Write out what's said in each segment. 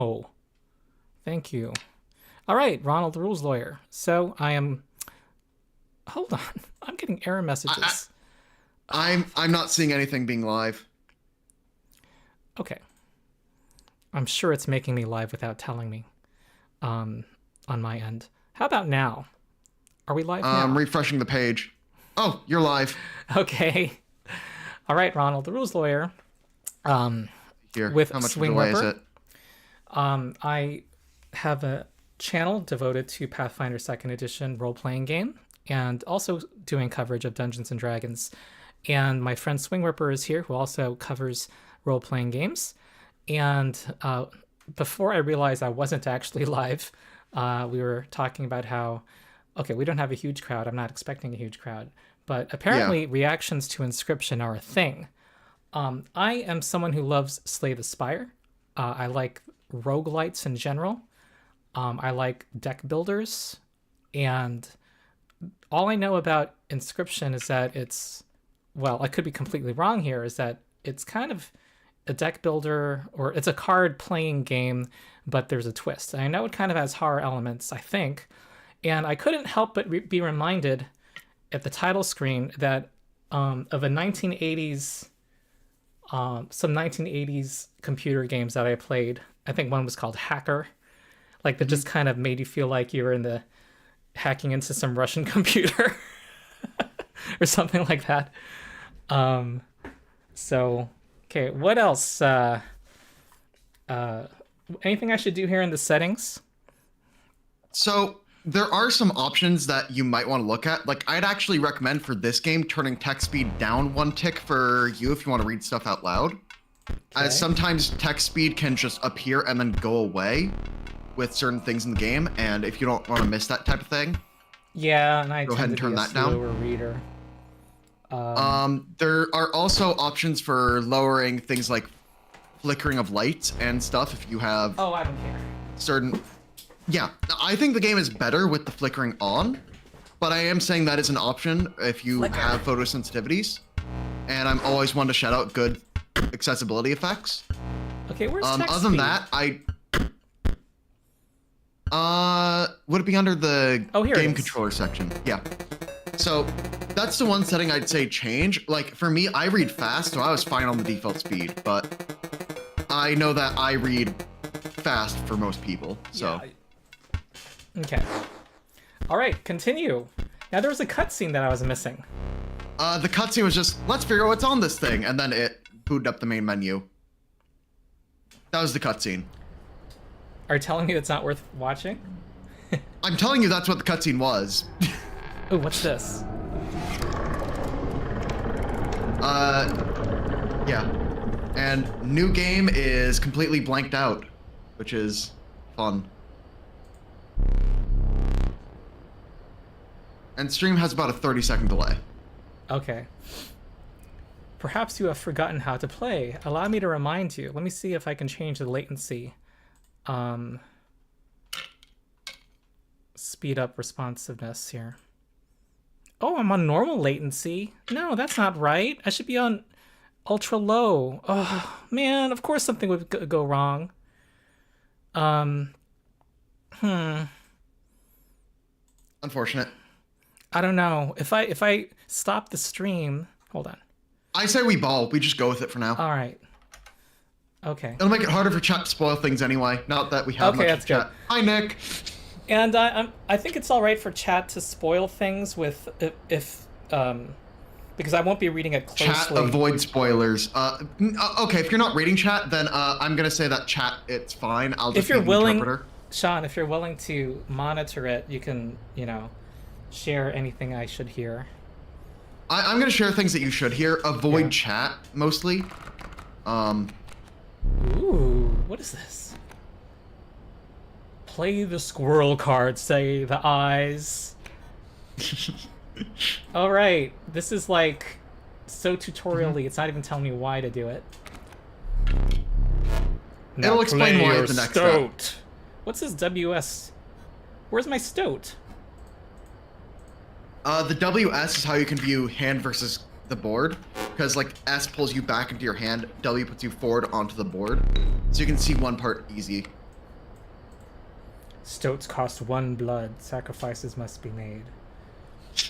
Oh, thank you. All right, Ronald, the rules lawyer. So I am. Hold on, I'm getting error messages. I'm not seeing anything being live. Okay. I'm sure it's making me live without telling me. On my end. How about now? Are we live now? Refreshing the page. Oh, you're live. Okay. All right, Ronald, the rules lawyer. Here, With how much of a delay is SwingRipper. it? I have a channel devoted to Pathfinder 2nd Edition role-playing game, and also doing coverage of Dungeons and Dragons. And my friend SwingRipper is here, who also covers role-playing games. And before I realized I wasn't actually live, we were talking about how, okay, we don't have a huge crowd. I'm not expecting a huge crowd. But apparently reactions to Inscryption are a thing. I am someone who loves Slay the Spire. I like roguelites in general. I like deck builders. And all I know about Inscryption is that it's, well, I could be completely wrong here, is that it's kind of a deck builder, or it's a card playing game, but there's a twist. And I know it kind of has horror elements, I think. And I couldn't help but be reminded at the title screen that of a 1980s, some 1980s computer games that I played. I think one was called Hacker, like that just kind of made you feel like you were in the hacking into some Russian computer or something like that. So, okay, what else? Anything I should do here in the settings? So there are some options that you might want to look at. Like, I'd actually recommend for this game turning text speed down 1 tick for you if you want to read stuff out loud. As sometimes text speed can just appear and then go away with certain things in the game, and if you don't want to miss that type of thing, yeah, and I go ahead and turn that down. Slower reader. There are also options for lowering things like flickering of lights and stuff if you have Oh, I don't care. certain. Yeah, I think the game is better with the flickering on, but I am saying that is an option if you have photosensitivities. And I'm always one to shout out good accessibility effects. Okay, where's text other than speed? that, would it be under the here game it is. controller section? Yeah. So that's the one setting I'd say change. Like for me, I read fast, so I was fine on the default speed, but I know that I read fast for most people, so. Yeah. Okay. All right, continue. Now there was a cutscene that I was missing. The cutscene was just, let's figure out what's on this thing, and then it booted up the main menu. That was the cutscene. Are you telling me it's not worth watching? I'm telling you that's what the cutscene was. Oh, what's this? Yeah. And new game is completely blanked out, which is fun. And stream has about a 30-second delay. Okay. Perhaps you have forgotten how to play. Allow me to remind you. Let me see if I can change the latency. Speed up responsiveness here. Oh, I'm on normal latency. No, that's not right. I should be on ultra low. Oh, man, of course something would go wrong. Unfortunate. I don't know. If I stop the stream, hold on. I say we ball. We just go with it for now. All right. Okay. It'll make it harder for chat to spoil things anyway. Not that we have much that's of chat. good. Hi, Nick. And I think it's all right for chat to spoil things with if because I won't be reading it closely. Chat avoid spoilers. Okay, if you're not reading chat, then I'm gonna say that chat it's fine. I'll just if you're be the willing, interpreter. Sean, if you're willing to monitor it, you can share anything I should hear. I'm gonna share things that you should hear. Avoid chat mostly. Ooh, what is this? Play the squirrel card, say the eyes. All right, this is like so tutorially. It's not even telling me why to do it. It'll explain why at the next step. What's this WS? Where's my stoat? The WS is how you can view hand versus the board, because like S pulls you back into your hand, W puts you forward onto the board, so you can see one part easy. Stoats cost 1 blood. Sacrifices must be made.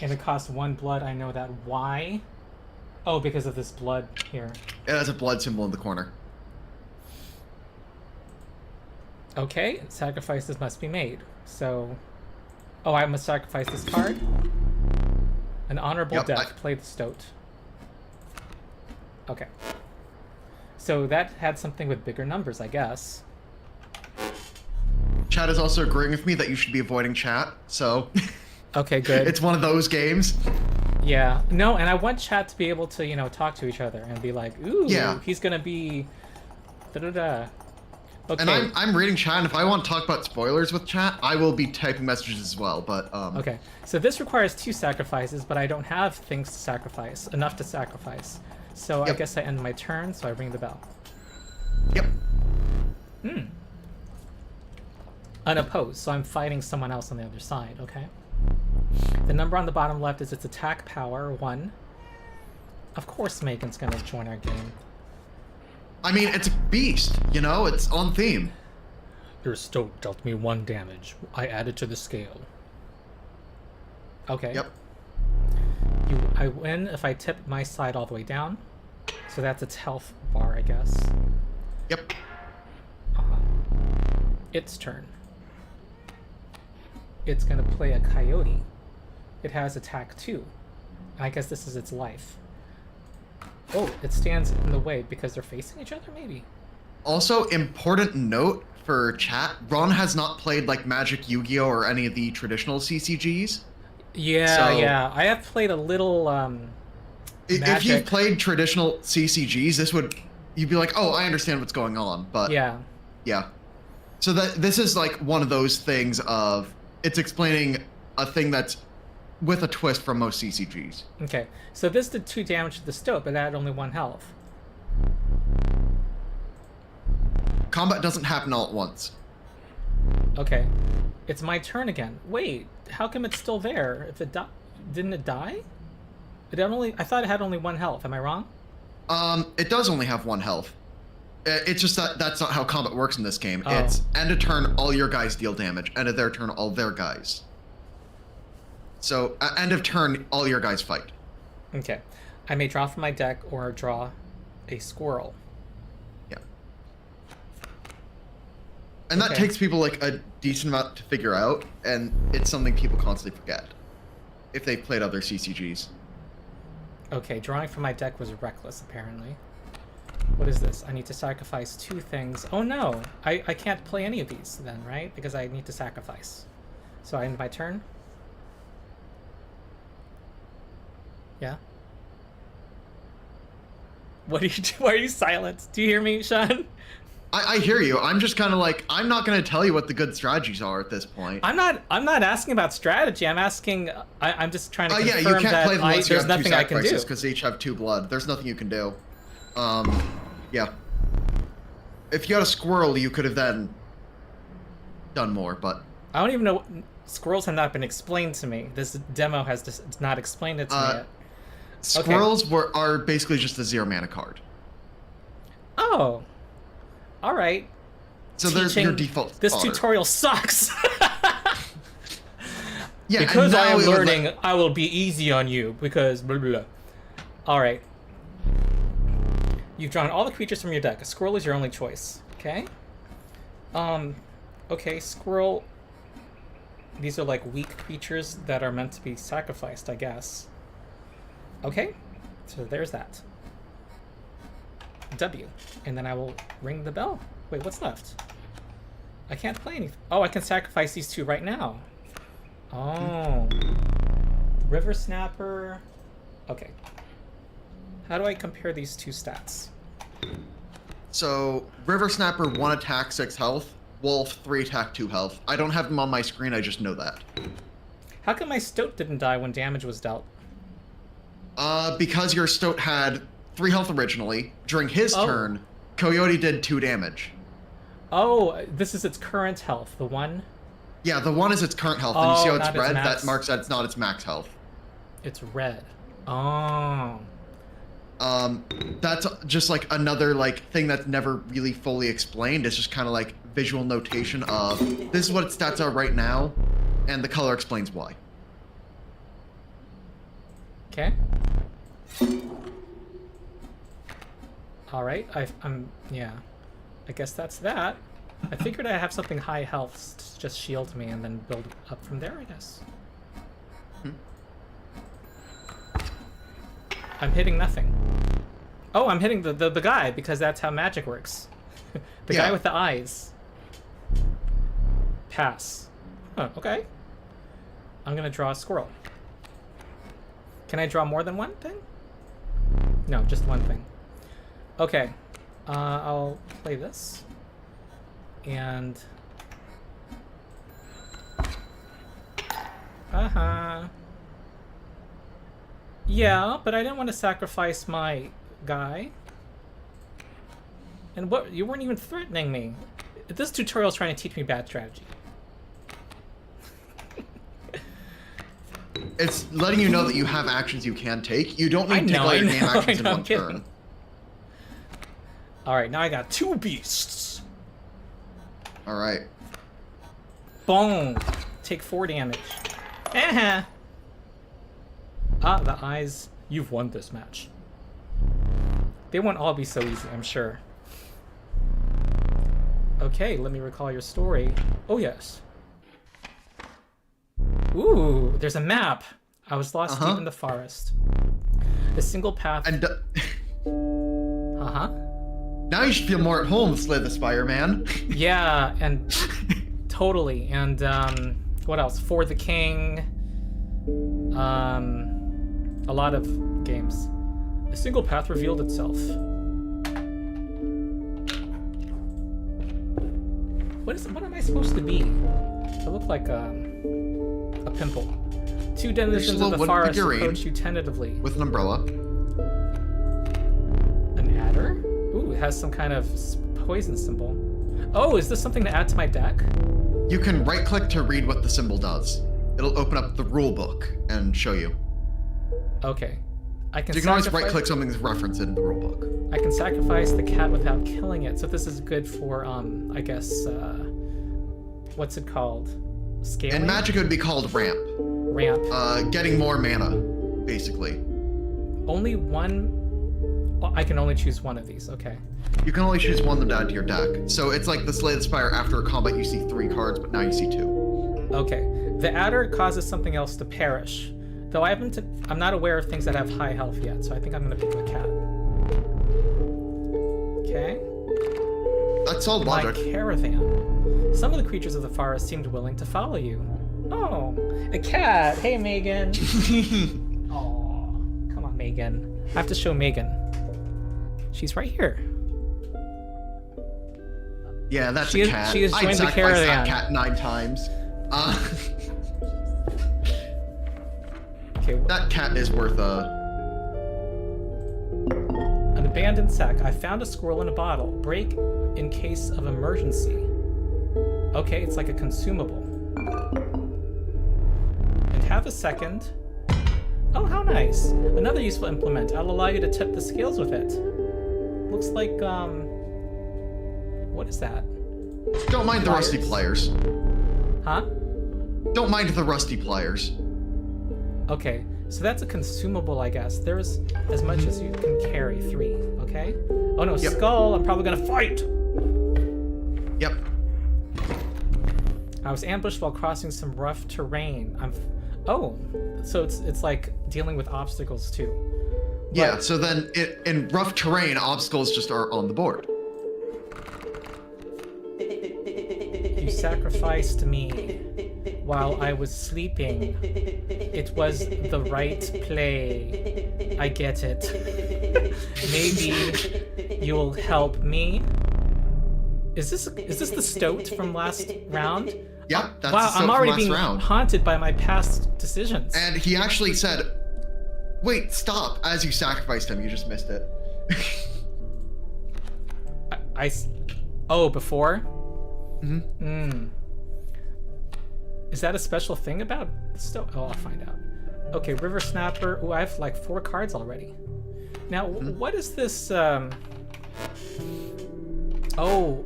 And it costs 1 blood. I know that. Why? Oh, because of this blood here. It has a blood symbol in the corner. Okay, sacrifices must be made. So... Oh, I must sacrifice this card? An honorable death. Play the Stoat. Okay. So that had something with bigger numbers, I guess. Chat is also agreeing with me that you should be avoiding chat, so... Okay, good. It's one of those games. Yeah. No, and I want chat to be able to, you know, talk to each other and be like, ooh, he's gonna be... Da-da-da. Okay. And I'm reading chat, and if I want to talk about spoilers with chat, I will be typing messages as well, but... Okay, so this requires 2 sacrifices, but I don't have things to sacrifice, enough to sacrifice. So I guess I end my turn, so I ring the bell. Yep. Unopposed, so I'm fighting someone else on the other side, okay? The number on the bottom left is its attack power, 1. Of course Megan's gonna join our game. I mean, it's a beast, you know? It's on theme. Your Stoat dealt me 1 damage. I added to the scale. Okay. Yep. I win if I tip my side all the way down. So that's its health bar, I guess. Yep. Its turn. It's gonna play a coyote. It has attack 2. I guess this is its life. Oh, it stands in the way because they're facing each other, maybe? Also, important note for chat, Ron has not played like Magic, Yu-Gi-Oh! Or any of the traditional CCGs. Yeah, yeah. I have played a little, If you've played traditional CCGs, you'd be like, oh, I understand what's going on, but... Yeah. Yeah. So this is like one of those things of, it's explaining a thing that's with a twist from most CCGs. Okay, so this did 2 damage to the Stoat, but that had only 1 health. Combat doesn't happen all at once. Okay, it's my turn again. Wait, how come it's still there? If it didn't it die? I thought it had only 1 health. Am I wrong? It does only have 1 health. It's just that's not how combat works in this game. Oh. It's end of turn, all your guys deal damage. End of their turn, all their guys. So, end of turn, all your guys fight. Okay. I may draw from my deck or draw a squirrel. Yeah. And that takes people like a decent amount to figure out, and it's something people constantly forget if they've played other CCGs. Okay, drawing from my deck was reckless, apparently. What is this? I need to sacrifice 2 things. Oh no! I can't play any of these then, right? Because I need to sacrifice. So I end my turn? Yeah? What are you do? Why are you silent? Do you hear me, Sean? I hear you. I'm just kind of like, I'm not going to tell you what the good strategies are at this point. I'm not asking about strategy. I'm asking. I'm just trying to confirm yeah, you can't that play them unless you there's have 2 nothing I can do. sacrifices because they each have 2 blood. There's nothing you can do. Yeah. If you had a squirrel, you could have then done more, but... I don't even know. Squirrels have not been explained to me. This demo has just not explained it to me yet. Squirrels are basically just a 0 mana card. Oh. All right. So there's your default This fodder. tutorial sucks. Yeah, because I am learning, I will be easy on you because blah, blah, blah. All right. You've drawn all the creatures from your deck. A squirrel is your only choice. Okay. Okay, squirrel. These are like weak creatures that are meant to be sacrificed, I guess. Okay. So there's that. W. And then I will ring the bell. Wait, what's left? I can't play anything. Oh, I can sacrifice these 2 right now. Oh. River Snapper. Okay. How do I compare these 2 stats? So, River Snapper, 1 attack, 6 health. Wolf, 3 attack, 2 health. I don't have them on my screen, I just know that. How come my Stoat didn't die when damage was dealt? Because your Stoat had 3 health originally. During his turn, Coyote did 2 damage. Oh, this is its current health, the 1? Yeah, the 1 is its current health, and you see how it's red? Its that marks that it's not its max health. It's red. Oh. That's just like another like thing that's never really fully explained. It's just kind of like visual notation of this is what its stats are right now, and the color explains why. Okay. All right. Yeah. I guess that's that. I figured I'd have something high health to just shield me and then build up from there, I guess. I'm hitting nothing. Oh, I'm hitting the guy because that's how magic works. The guy with the eyes. Pass. Huh, okay. I'm gonna draw a squirrel. Can I draw more than one thing? No, just one thing. Okay. I'll play this. And... Yeah, but I didn't want to sacrifice my guy. And what? You weren't even threatening me. This tutorial's trying to teach me bad strategy. It's letting you know that you have actions you can take. You don't need to take all your game actions in one turn. Alright, now I got 2 beasts. Alright. Boom! Take 4 damage. Ah, the eyes. You've won this match. They won't all be so easy, I'm sure. Okay, let me recall your story. Oh, yes. Ooh, there's a map. I was lost deep in the forest. A single path. And now you should feel more at home, Slay the Spire, man. Yeah, and totally. And what else? For the King. A lot of games. A single path revealed itself. What am I supposed to be? I look like a pimple. 2 denizens of the forest approach you tentatively. With an umbrella. An adder? Ooh, it has some kind of poison symbol. Oh, is this something to add to my deck? You can right-click to read what the symbol does. It'll open up the rule book and show you. Okay. You can always right-click something that's referenced in the rule book. I can sacrifice the cat without killing it. So this is good for, I guess, what's it called? Scaling? In Magic, it would be called ramp. Ramp. Getting more mana, basically. Only one? Well, I can only choose one of these, okay. You can only choose one to add to your deck. So it's like the Slay the Spire. After a combat, you see 3 cards, but now you see 2. Okay. The adder causes something else to perish. Though I'm not aware of things that have high health yet, so I think I'm gonna pick the cat. Okay. That's all logic. My caravan. Some of the creatures of the forest seemed willing to follow you. Oh, a cat. Hey, Megan. Oh, come on, Megan. I have to show Megan. She's right here. Yeah, that's a cat. She has joined the caravan. That cat 9 times. Okay. That cat is worth an abandoned sack. I found a squirrel in a bottle. Break in case of emergency. Okay, it's like a consumable. And have a second. Oh, how nice. Another useful implement. I'll allow you to tip the scales with it. Looks like, what is that? Don't mind the rusty pliers. Huh? Don't mind the rusty pliers. Okay, so that's a consumable, I guess. There's as much as you can carry. 3, okay? Oh no, skull, I'm probably gonna fight! Yep. I was ambushed while crossing some rough terrain. Oh, so it's like dealing with obstacles too. But... Yeah, so then in rough terrain, obstacles just are on the board. You sacrificed me while I was sleeping. It was the right play. I get it. Maybe you'll help me. Is this the stoat from last round? Yeah, that's wow, the stoat I'm already from last being round. haunted by my past decisions. And he actually said, "Wait, stop!" As you sacrificed him, you just missed it. Oh, before? Mm-hmm. Is that a special thing about the stoat? Oh, I'll find out. Okay, River Snapper. Oh, I have like 4 cards already. Now, what is this? Oh,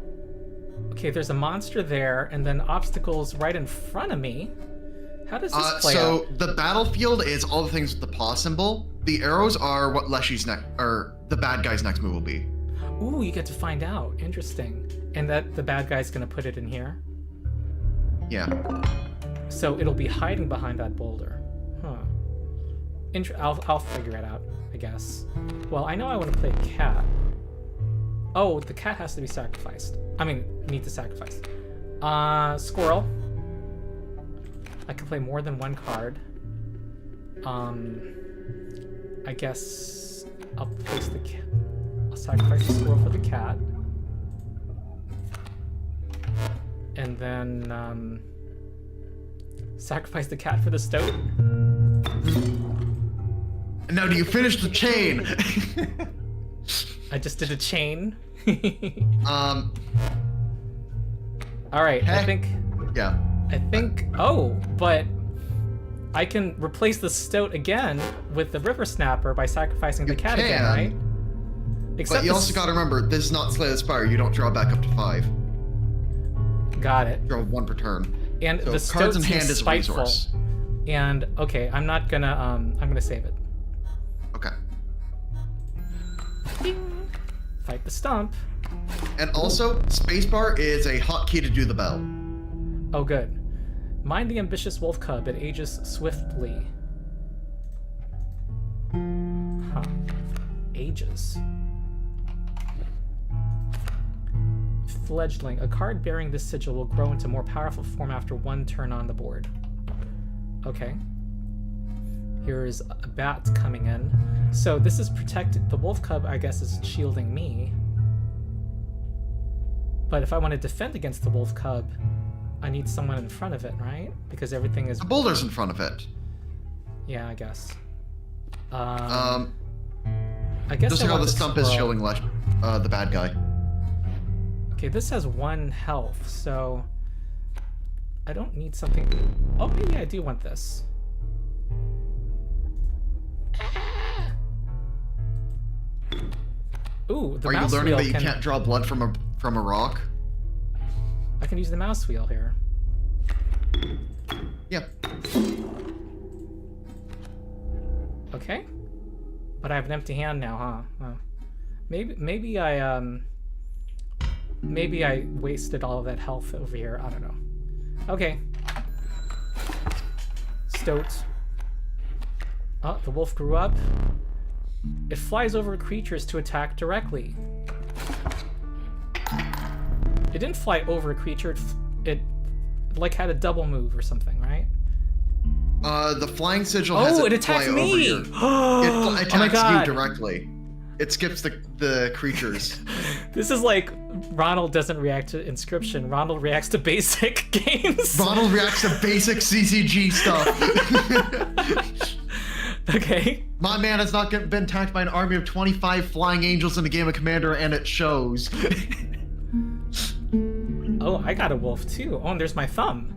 Okay, there's a monster there, and then obstacles right in front of me. How does this play so out? the battlefield is all the things with the paw symbol. The arrows are what Leshy's next, or the bad guy's next move will be. Ooh, you get to find out. Interesting. And that the bad guy's gonna put it in here. Yeah. So it'll be hiding behind that boulder. Huh. I'll figure it out, I guess. Well, I know I want to play cat. Oh, the cat has to be sacrificed. I mean, need to sacrifice. Squirrel. I can play more than one card. I guess I'll place the cat. I'll sacrifice the squirrel for the cat. And then, sacrifice the cat for the stoat. Now, do you finish the chain? I just did a chain. All right, hey. I think, oh, but I can replace the stoat again with the river snapper by sacrificing the cat again, right? But you also gotta remember, this is not Slay the Spire. You don't draw back up to 5. Got it. Draw 1 per turn. And so the cards in stoat hand seems is a spiteful. resource. And okay, I'm gonna save it. Okay. Ding. Fight the stump. And also, spacebar is a hotkey to do the bell. Oh, good. Mind the ambitious wolf cub. It ages swiftly. Huh. Ages. Fledgling. A card bearing this sigil will grow into more powerful form after 1 turn on the board. Okay. Here's a bat coming in. So this is protected. The wolf cub, I guess, is shielding me. But if I want to defend against the wolf cub, I need someone in front of it, right? Because everything is... The boulder's in front of it. Yeah, I guess. I guess just I how want the stump is shielding the bad guy. Okay, this has 1 health, so... I don't need something... Oh, maybe I do want this. Ooh, the Are you mouse learning wheel that you can't draw blood from a rock? I can use the mouse wheel here. Yep. Okay. But I have an empty hand now, huh? Oh. Maybe I wasted all of that health over here. I don't know. Okay. Stoat. Oh, the wolf grew up. It flies over creatures to attack directly. It didn't fly over a creature. It like had a double move or something, right? The flying sigil has it attacks me! It attacks Oh my God. you directly. It skips the creatures. This is like Ronald doesn't react to Inscription. Ronald reacts to basic games. Ronald reacts to basic CCG stuff. Okay. My man has not been attacked by an army of 25 flying angels in a game of Commander, and it shows. Oh, I got a wolf too. Oh, and there's my thumb.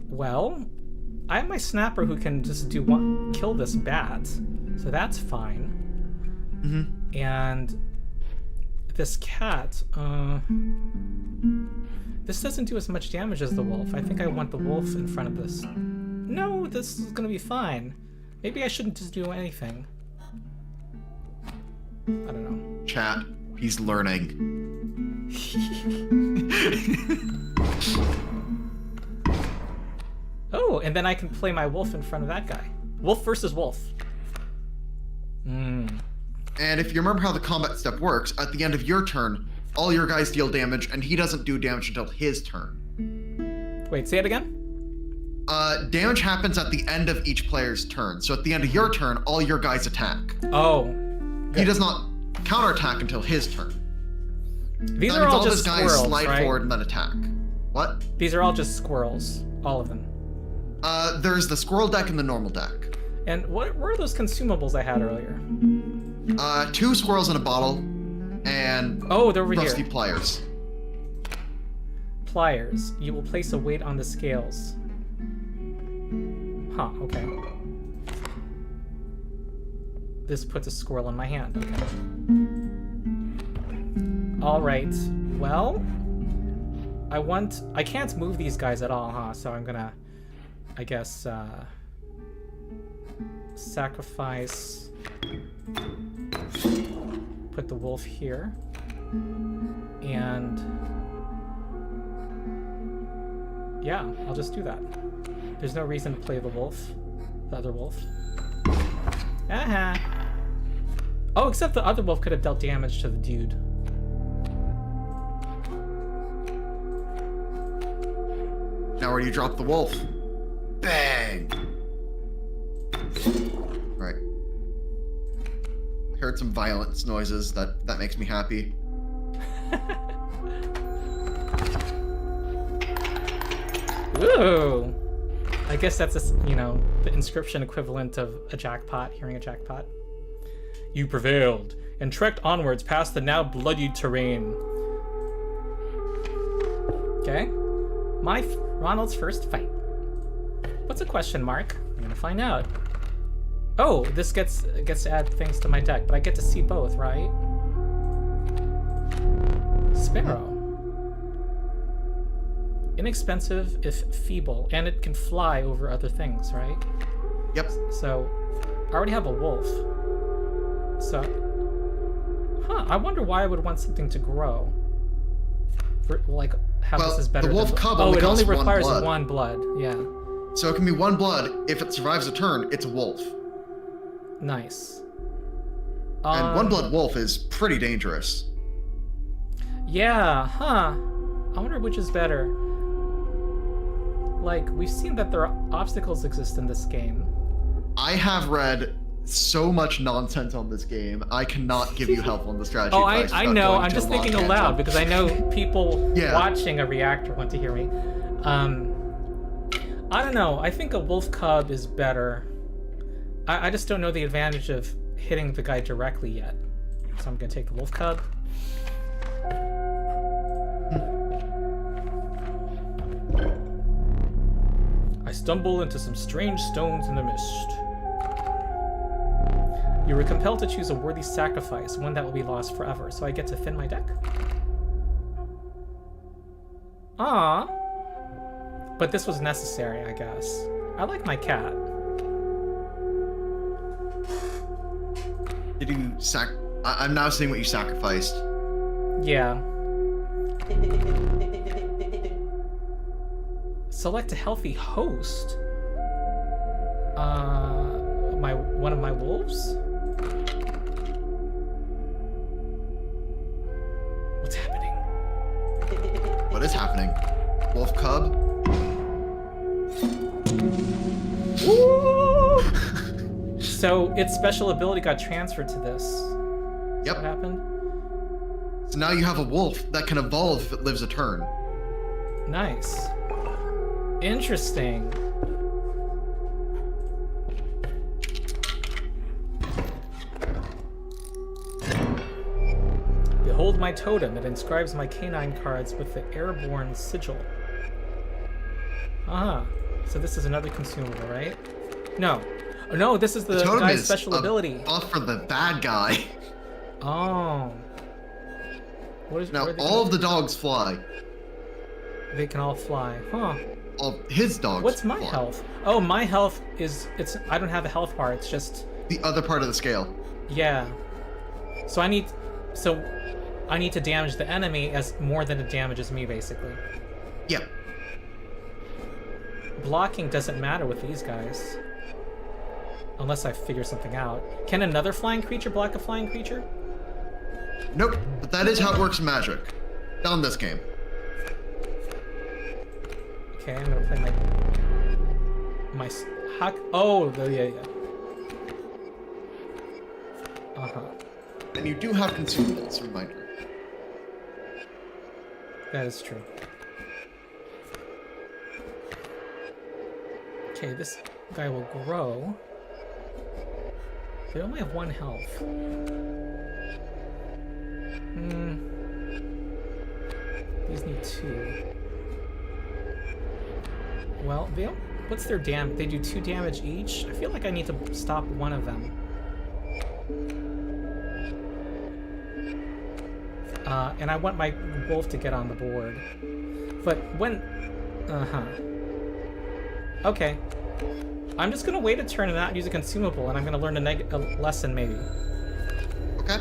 Well, I have my snapper who can just kill this bat, so that's fine. Mm-hmm. And this cat, this doesn't do as much damage as the wolf. I think I want the wolf in front of this. No, this is gonna be fine. Maybe I shouldn't just do anything. I don't know. Chat, he's learning. Oh, and then I can play my wolf in front of that guy. Wolf versus wolf. And if you remember how the combat step works, at the end of your turn, all your guys deal damage, and he doesn't do damage until his turn. Wait, say it again? Damage happens at the end of each player's turn. So at the end of your turn, all your guys attack. Oh. Good. He does not counterattack until his turn. These are all just his guys squirrels, slide right? forward and then attack. What? These are all just squirrels, all of them. There's the squirrel deck and the normal deck. And what were those consumables I had earlier? 2 squirrels in a bottle, and oh, they're over rusty here. pliers. Pliers. You will place a weight on the scales. Huh, okay. This puts a squirrel in my hand, okay. All right. Well, I can't move these guys at all, huh? So I'm gonna, I guess, sacrifice. Put the wolf here. And yeah, I'll just do that. There's no reason to play the wolf. The other wolf. Oh, except the other wolf could have dealt damage to the dude. Now where do you drop the wolf? Bang! Right. I heard some violence noises. That makes me happy. Ooh! I guess that's the inscription equivalent of a jackpot, hearing a jackpot. You prevailed and trekked onwards past the now bloodied terrain. Okay. Ronald's first fight. What's a question mark? I'm gonna find out. Oh, this gets to add things to my deck, but I get to see both, right? Sparrow. Inexpensive if feeble, and it can fly over other things, right? Yep. So, I already have a wolf. So, I wonder why I would want something to grow. Like, how this is better the wolf than... cub Oh, only it only costs requires one blood. one blood, yeah. So it can be one blood. If it survives a turn, it's a wolf. Nice. And one blood wolf is pretty dangerous. Yeah, huh. I wonder which is better. Like, we've seen that there are obstacles exist in this game. I have read so much nonsense on this game. I cannot give you help on the strategy. Oh, advice I without know. going I'm to just a long thinking tangent. aloud because I know people Yeah. watching a reactor want to hear me. I don't know. I think a wolf cub is better. I just don't know the advantage of hitting the guy directly yet. So I'm gonna take the wolf cub. I stumble into some strange stones in the mist. You were compelled to choose a worthy sacrifice, one that will be lost forever, so I get to thin my deck. Ah, but this was necessary, I guess. I like my cat. Did you I'm now seeing what you sacrificed. Yeah. Select a healthy host. One of my wolves? What's happening? What is happening? Wolf cub? Woo! So its special ability got transferred to this. Yep. What happened? So now you have a wolf that can evolve if it lives a turn. Nice. Interesting. Behold my totem. It inscribes my canine cards with the airborne sigil. Ah, so this is another consumable, right? No. Oh, no, this is the totem guy's is special ability. Buff for the bad guy. Oh. What is, Now all of the dogs fly. They can all fly. Huh. All of his dogs. What's my fly. health? Oh, my health is I don't have a health bar. It's just The other part of the scale. yeah. So I need to damage the enemy as more than it damages me, basically. Yeah. Blocking doesn't matter with these guys. Unless I figure something out. Can another flying creature block a flying creature? Nope. But that is how it works in Magic. Down this game. Okay, I'm gonna play my hack. Oh, yeah. Uh-huh. And you do have consumables, reminder. That is true. Okay, this guy will grow. They only have 1 health. These need 2. Well, what's their damage? They do 2 damage each? I feel like I need to stop one of them. And I want my wolf to get on the board. But when... Okay. I'm just gonna wait a turn and not use a consumable, and I'm gonna learn a lesson, maybe. Okay.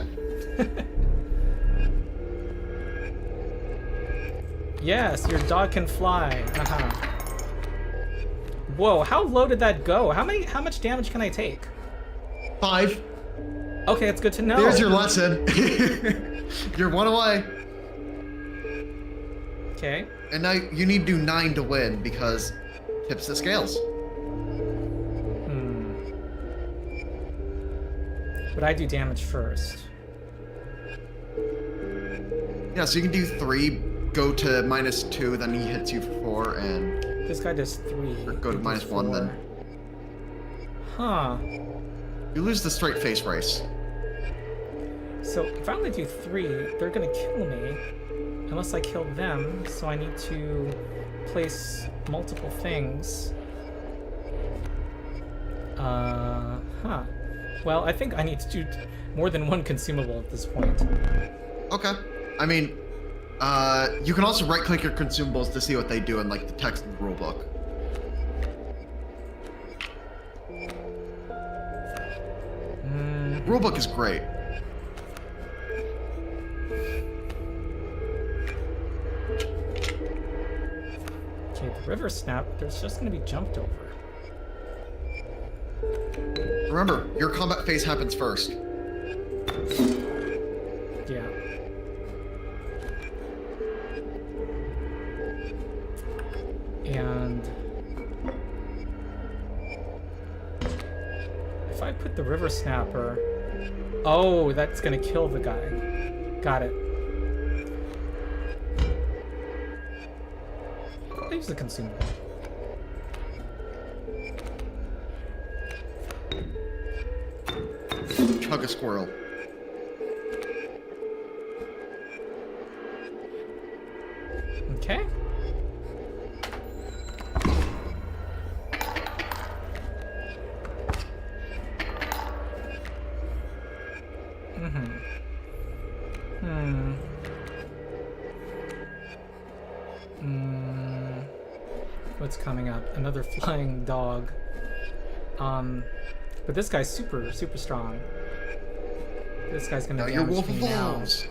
Yes, your dog can fly. Whoa, how low did that go? How much damage can I take? 5. Okay, it's good to know. There's your lesson. You're 1 away. Okay. And now you need to do 9 to win because tips the scales. But I do damage first. Yeah, so you can do 3, go to -2, then he hits you for 4, and... This guy does 3. Or go to -1 then. Huh. You lose the straight face race. So if I only do 3, they're gonna kill me. Unless I kill them, so I need to place multiple things. Well, I think I need to do more than 1 consumable at this point. Okay. I mean, you can also right-click your consumables to see what they do in, like, the text of the rulebook. Rulebook is great. Okay, the river snap, there's just gonna be jumped over. Remember, your combat phase happens first. Yeah. And if I put the river snapper, oh, that's gonna kill the guy. Got it. I'll use the consumable. Chug a squirrel. Okay. What's coming up? Another flying dog. But this guy's super strong. This guy's gonna Now your damage wolf me now. evolves.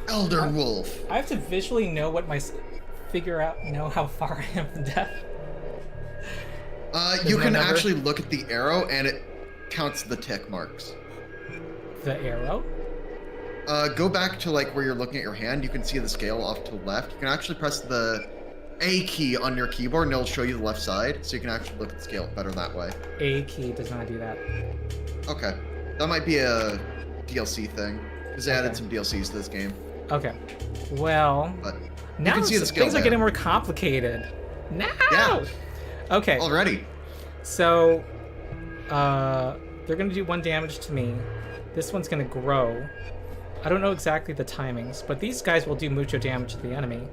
Elder wolf. I have to visually know what know how far I am from death. You can actually look at the arrow and it counts the tick marks. The arrow? Go back to like where you're looking at your hand. You can see the scale off to the left. You can actually press the A key on your keyboard and it'll show you the left side, so you can actually look at the scale better that way. A key does not do that. Okay. That might be a DLC thing, because they added some DLCs to this game. Okay. Well, But now can see the scale things are getting more complicated. Now! Yeah. Okay. Already. So, they're gonna do 1 damage to me. This one's gonna grow. I don't know exactly the timings, but these guys will do mucho damage to the enemy.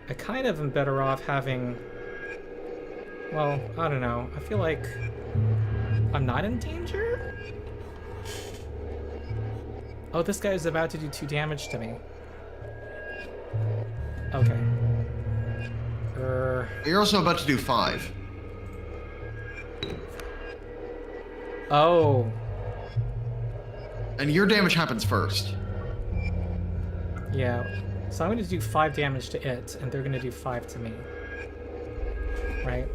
I kind of am better off having... Well, I don't know. I feel like I'm not in danger? Oh, this guy is about to do 2 damage to me. Okay. You're also about to do 5. Oh. And your damage happens first. Yeah. So I'm going to do 5 damage to it, and they're going to do 5 to me. Right?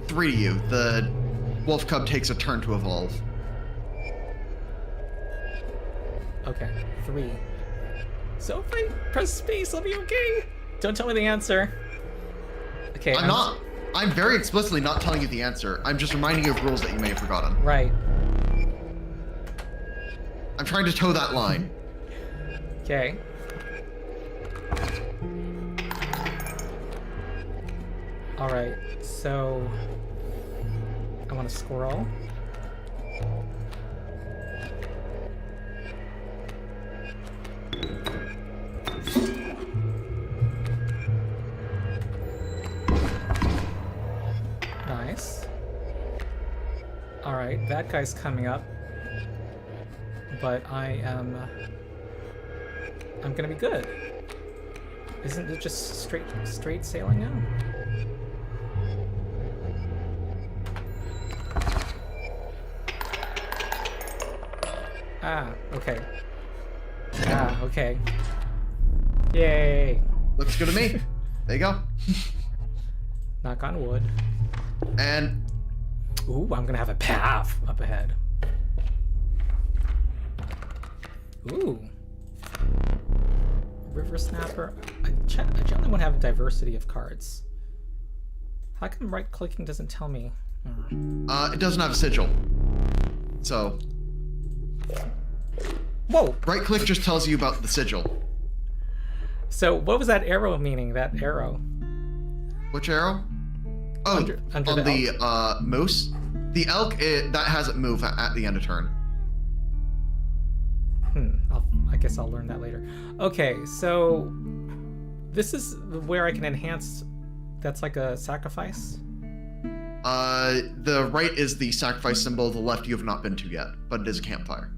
3 to you. The wolf cub takes a turn to evolve. Okay, 3. So if I press space, I'll be okay. Don't tell me the answer. Okay, I'm very explicitly not telling you the answer. I'm just reminding you of rules that you may have forgotten. Right. I'm trying to toe that line. Okay. Alright, so... I want a squirrel. Nice. guy's coming up, but I'm gonna be good. Isn't it just straight sailing now? Ah, okay. Ah, okay. Yay! Looks good to me. There you go. Knock on wood. And ooh, I'm gonna have a path up ahead. Ooh. River Snapper. I generally want to have a diversity of cards. How come right-clicking doesn't tell me? it doesn't have a sigil. So Whoa! right-click just tells you about the sigil. So what was that arrow meaning? That arrow? Which arrow? Oh, Under on the moose. The elk, that hasn't moved at the end of turn. I guess I'll learn that later. Okay, so this is where I can enhance. That's like a sacrifice. The right is the sacrifice symbol. The left you have not been to yet, but it is a campfire.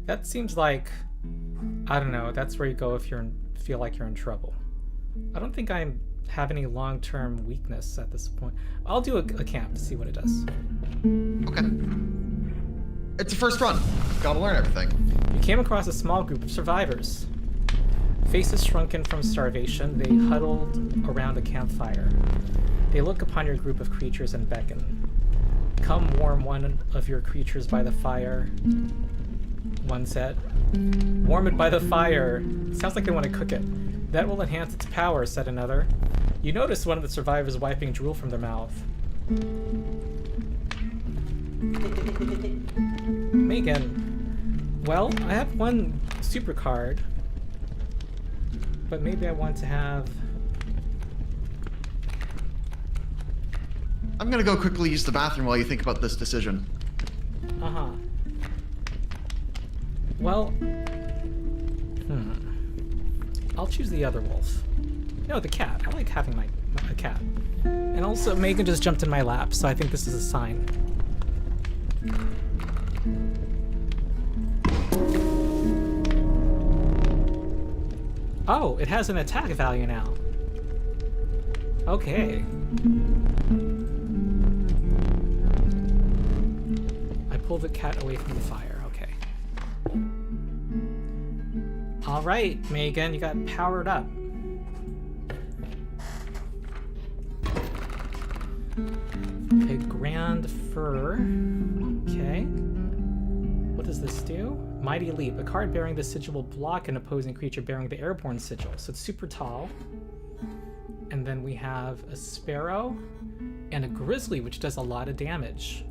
That seems like, I don't know. That's where you go if feel like you're in trouble. I don't think I have any long-term weakness at this point. I'll do a camp to see what it does. Okay. It's the first run. Gotta learn everything. You came across a small group of survivors. Faces shrunken from starvation, they huddled around a campfire. They look upon your group of creatures and beckon. Come warm one of your creatures by the fire, one said. Warm it by the fire. Sounds like they want to cook it. That will enhance its power, said another. You notice one of the survivors wiping drool from their mouth. Megan, well, I have one super card, but maybe I want to have... I'm gonna go quickly use the bathroom while you think about this decision. Uh-huh. Well, I'll choose the other wolf. No, the cat. I like having a cat. And also, Megan just jumped in my lap, so I think this is a sign. Oh, it has an attack value now. Okay. I pulled the cat away from the fire. Okay. All right, Megan, you got powered up. Okay, Grand Fur. Okay. What does this do? Mighty Leap. A card bearing the sigil will block an opposing creature bearing the airborne sigil. So it's super tall. And then we have a sparrow and a grizzly, which does a lot of damage.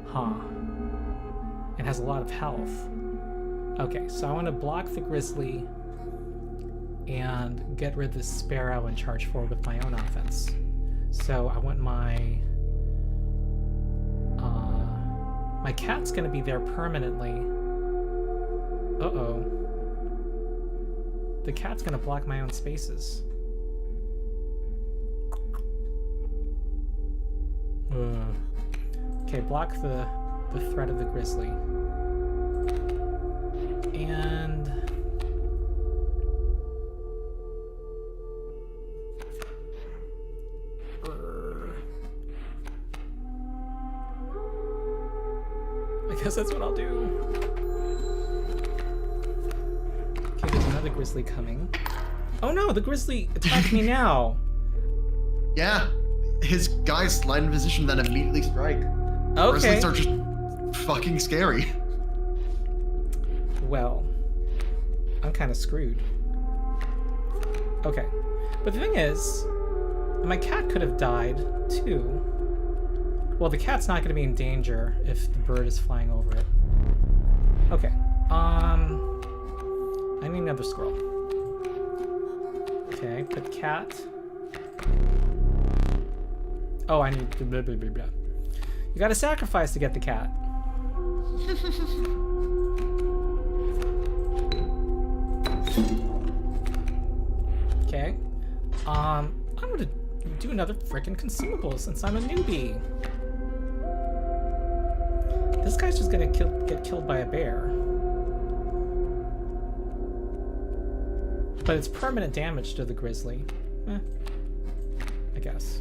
Huh. It has a lot of health. Okay, so I want to block the grizzly and get rid of the sparrow and charge forward with my own offense. So I want my cat's gonna be there permanently. Uh-oh. The cat's gonna block my own spaces. Okay, block the threat of the grizzly. And I guess that's what I'll do. Okay, there's another grizzly coming. Oh no, the grizzly attacked me now. Yeah, his guys slide in position, then immediately strike. Okay. Grizzlies are just fucking scary. Well, I'm kind of screwed. Okay, but the thing is, my cat could have died too. Well, the cat's not going to be in danger if the bird is flying over it. Okay, I need another squirrel. Okay, put cat. Oh, I need blah, blah, blah, blah. You got to sacrifice to get the cat. Okay. I'm gonna do another frickin' consumable since I'm a newbie. This guy's just gonna get killed by a bear. But it's permanent damage to the grizzly. I guess.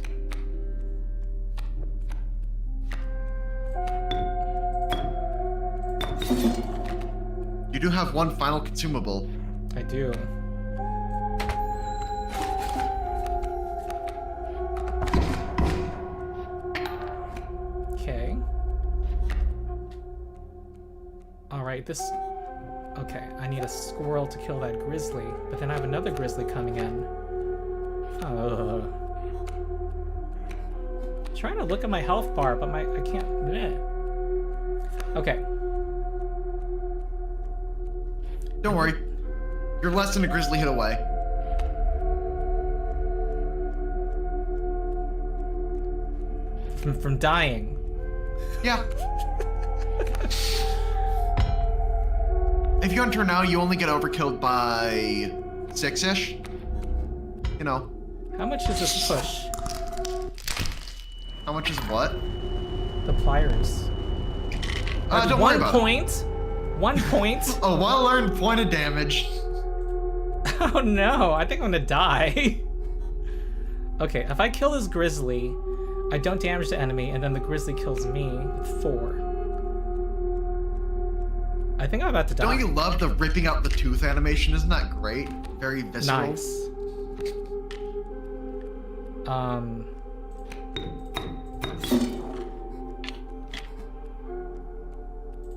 You do have one final consumable. I do. Okay. Alright, this... Okay, I need a squirrel to kill that grizzly, but then I have another grizzly coming in. Trying to look at my health bar, but I can't... Bleh. Okay. Don't worry. You're less than a grizzly hit away. From dying. Yeah. If you enter now, you only get overkilled by 6-ish. You know. How much is this push? How much is what? The pliers. Don't worry about it. 1 point. A well-earned point of damage. Oh no, I think I'm gonna die. Okay, if I kill this grizzly, I don't damage the enemy, and then the grizzly kills me with 4. I think I'm about to die. Don't you love the ripping out the tooth animation? Isn't that great? Very visceral. Nice.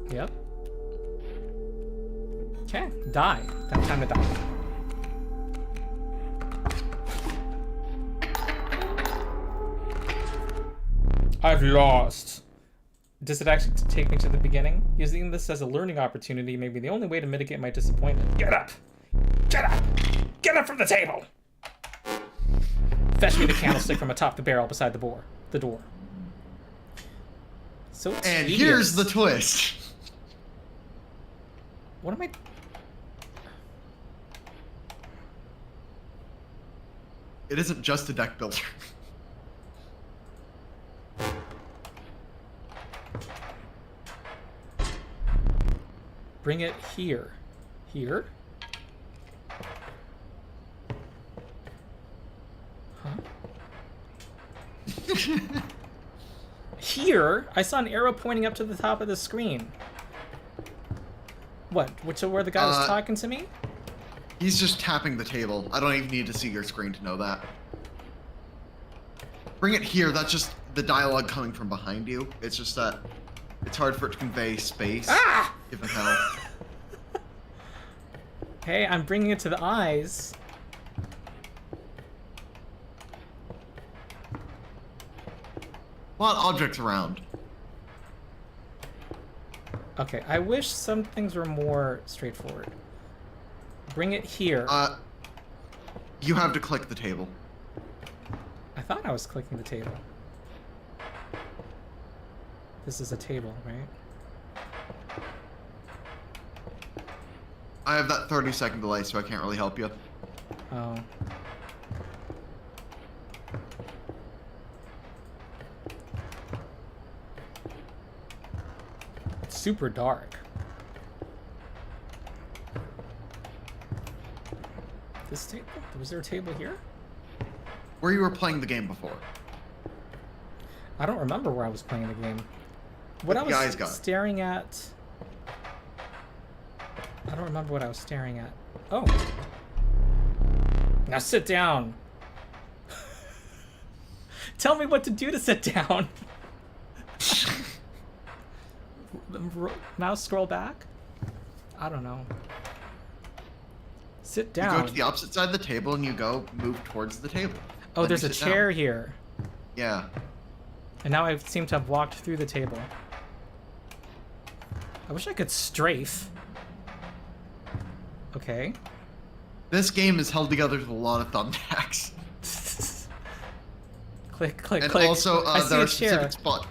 Yep. Okay, die. Now time to die. I've lost. Does it actually take me to the beginning? Using this as a learning opportunity may be the only way to mitigate my disappointment. Get up! Get up! Get up from the table! Fetch me the candlestick from atop the barrel beside the door. So and tedious. here's the twist. What am I... It isn't just a deck builder. Bring it here. Here? Huh? Here? I saw an arrow pointing up to the top of the screen. What? Which where the guy was talking to me? He's just tapping the table. I don't even need to see your screen to know that. Bring it here. That's just the dialogue coming from behind you. It's just that it's hard for it to convey space. Ah! Given how... Hey, I'm bringing it to the eyes. A lot of objects around. Okay, I wish some things were more straightforward. Bring it here. You have to click the table. I thought I was clicking the table. This is a table, right? I have that 30-second delay, so I can't really help you. Oh. It's super dark. This table? Was there a table here? Where you were playing the game before. I don't remember where I was playing the game. What I was staring at... I don't remember what I was staring at. Oh. Now sit down. Tell me what to do to sit down. Mouse scroll back? I don't know. Sit down. You go to the opposite side of the table and you go move towards the table. Oh, Then there's a chair down. here. Yeah. And now I seem to have walked through the table. I wish I could strafe. Okay. This game is held together with a lot of thumbtacks. Click, click, And click. also, I see there a are chair. specific spots.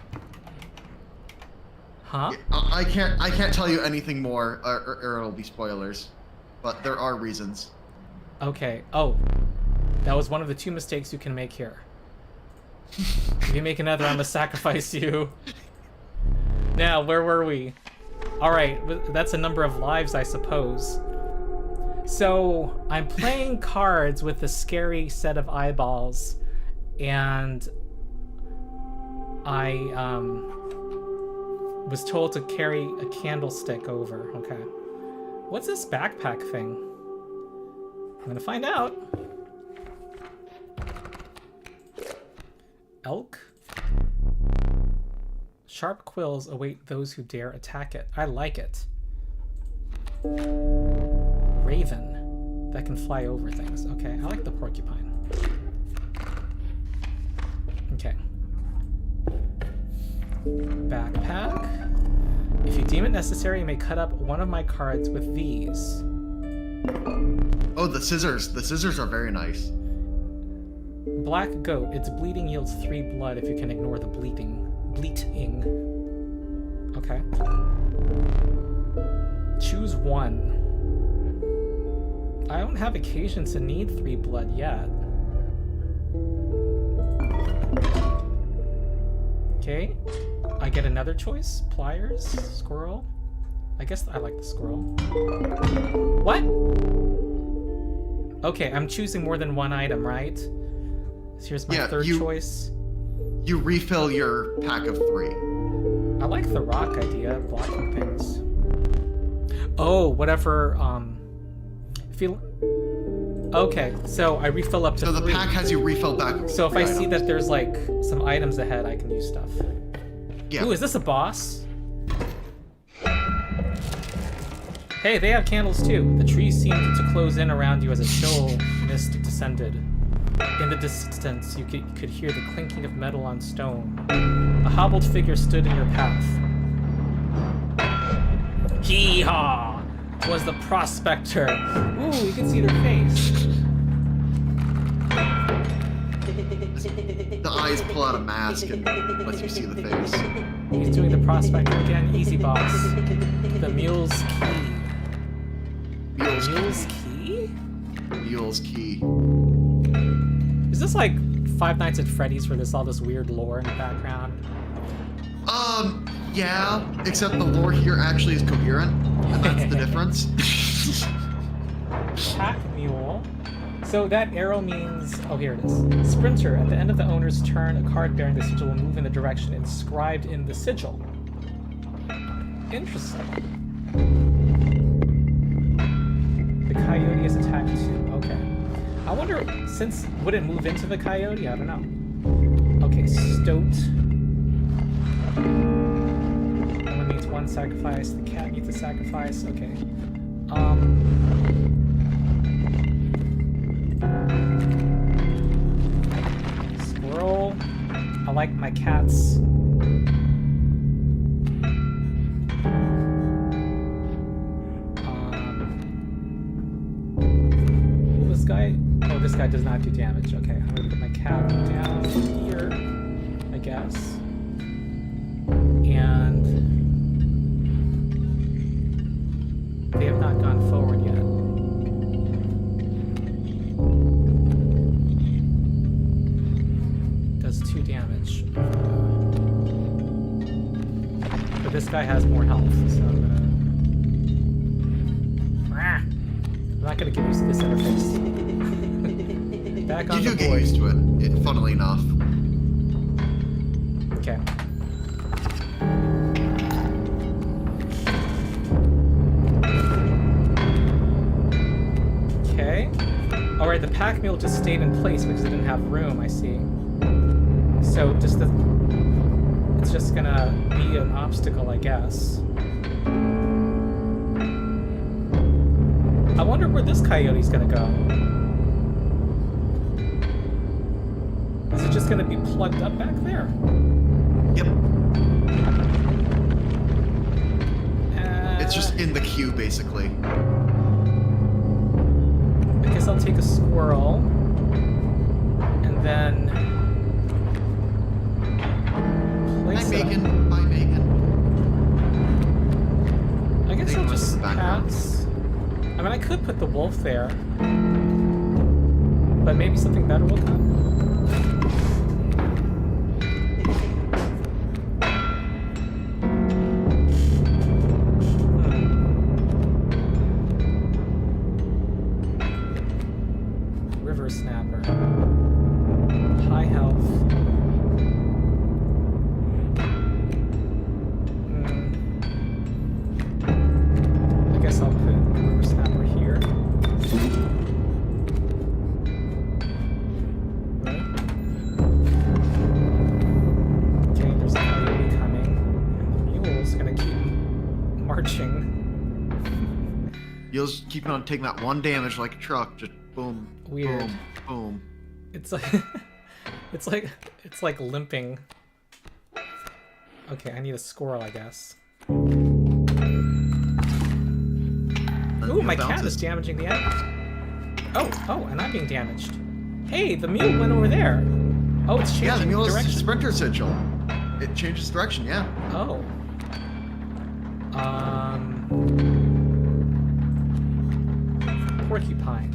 Huh? I can't tell you anything more, or it'll be spoilers. But there are reasons. Okay. Oh. That was one of the 2 mistakes you can make here. If you make another, I'm gonna sacrifice you. Now, where were we? All right, that's a number of lives, I suppose. So I'm playing cards with a scary set of eyeballs, and I was told to carry a candlestick over. Okay. What's this backpack thing? I'm gonna find out. Elk. Sharp quills await those who dare attack it. I like it. Raven that can fly over things. Okay, I like the porcupine. Okay. Backpack. If you deem it necessary, you may cut up one of my cards with these. Oh, the scissors. The scissors are very nice. Black goat. Its bleeding yields 3 blood if you can ignore the bleating. Okay. Choose one. I don't have occasion to need 3 blood yet. Okay. I get another choice. Pliers. Squirrel. I guess I like the squirrel. What? Okay, I'm choosing more than one item, right? So here's my third choice. You refill your pack of 3. I like the rock idea, blocking things. Oh, whatever, feel... Okay, so I refill up to 3. So the pack has you refill back. So if I see that there's, like, some items ahead, I can use stuff. Yeah. Ooh, is this a boss? Hey, they have candles too. The trees seemed to close in around you as a chill mist descended. In the distance, you could hear the clinking of metal on stone. A hobbled figure stood in your path. Hee-haw! 'Twas the prospector. Ooh, you can see their face. The eyes pull out a mask and lets you see the face. He's doing the prospector again. Easy, boss. The mule's key. Mule's key? Mule's key. Is this like Five Nights at Freddy's where there's all this weird lore in the background? Yeah, except the lore here actually is coherent, and that's the difference. Pack mule. So that arrow means, oh, here it is. Sprinter. At the end of the owner's turn, a card bearing the sigil will move in the direction inscribed in the sigil. Interesting. The coyote is attacked too. Okay. I wonder, would it move into the coyote? I don't know. Okay, stoat. Only means 1 sacrifice. The cat needs a sacrifice. Okay. Squirrel. I like my cats. This guy. Oh, this guy does not do damage. Okay, I'm gonna put my cat down here, I guess. And they have not gone forward yet. Does 2 damage. But this guy has more health, so I'm not gonna get used to this interface. Back on You the do board. get used to it, funnily enough. Okay. Okay. Alright, the pack mule just stayed in place because it didn't have room, I see. So it's just gonna be an obstacle, I guess. I wonder where this coyote's gonna go. Is it just gonna be plugged up back there? Yep. It's just in the queue, basically. I guess I'll take a squirrel. And then... Hi, Megan. Bye, Megan. I guess I'll just the background. pass. I mean, I could put the wolf there. But maybe something better will come. just gonna keep marching. You'll just keep on taking that 1 damage like a truck. Just boom, Weird. boom, boom. It's like it's like limping. Okay, I need a squirrel, I guess. Ooh, my cat is damaging the enemies. Oh, and I'm being damaged. Hey, the mule went over there. Oh, it's changing Yeah, the mule direction. is sprinter sigil. It changes direction, yeah. Oh. Porcupine.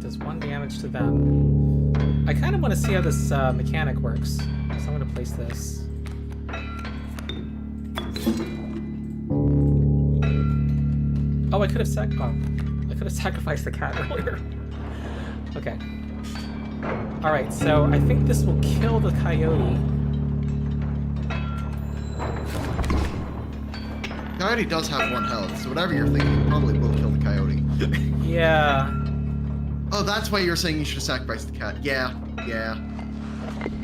Does 1 damage to them. I kind of want to see how this mechanic works, so I'm going to place this. Oh, I could have sacrificed the cat earlier. Okay. All right, so I think this will kill the coyote. Coyote does have 1 health, so whatever you're thinking probably will kill the coyote. Yeah. Oh, that's why you're saying you should sacrifice the cat. Yeah.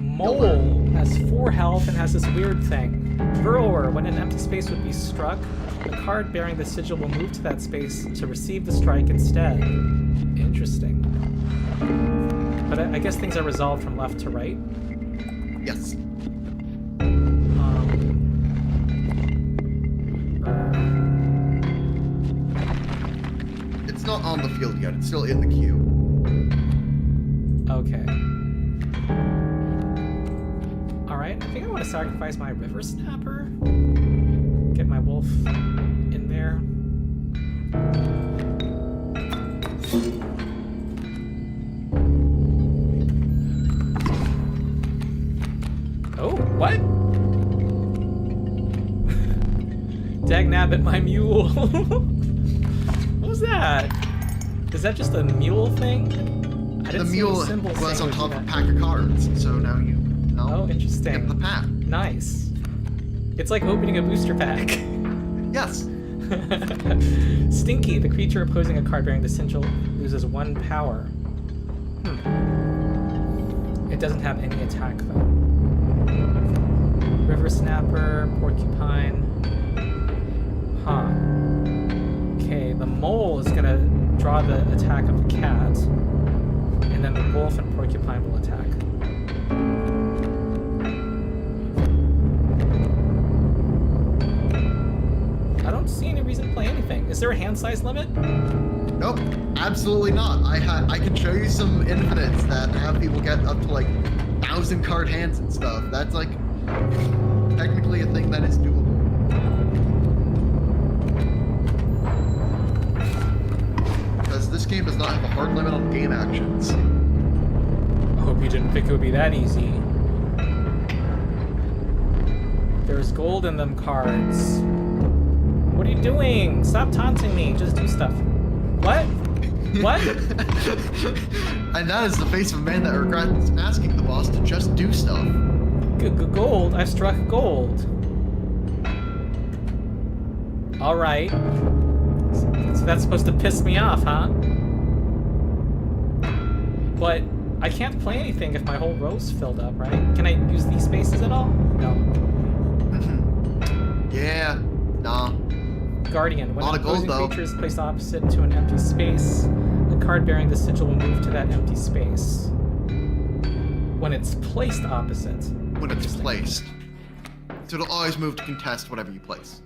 Mole has 4 health and has this weird thing. Burrower, when an empty space would be struck, the card bearing the sigil will move to that space to receive the strike instead. Interesting. But I guess things are resolved from left to right. Yes. It's not on the field yet. It's still in the queue. Okay. Alright, I think I want to sacrifice my river snapper. Get my wolf in there. Oh, what? Dagnabbit, my mule. What was that? Is that just a mule thing? I didn't The see mule any symbol was saying on top of a that. pack of cards, so now you know. Oh, interesting. Get the pack. Nice. It's like opening a booster pack. Yes. Stinky, the creature opposing a card bearing the sigil, loses 1 power. It doesn't have any attack though. River Snapper, Porcupine. Huh. Okay, the mole is gonna draw the attack of the cat, and then the wolf and porcupine will attack. I don't see any reason to play anything. Is there a hand size limit? Nope. Absolutely not. I can show you some infinites that have people get up to like 1,000 card hands and stuff. That's like technically a thing that is doable. Because this game does not have a hard limit on game actions. I hope you didn't think it would be that easy. There's gold in them cards. What are you doing? Stop taunting me. Just do stuff. What? What? And that is the face of a man that regrets asking the boss to just do stuff. Gold? I've struck gold. Alright. So that's supposed to piss me off, huh? But I can't play anything if my whole row's filled up, right? Can I use these spaces at all? No. Yeah. Nah. Guardian. When Lot an of gold, opposing though. creature is placed opposite to an empty space, the card bearing the sigil will move to that empty space. When it's placed opposite. When it's placed. So it'll always move to contest whatever you place.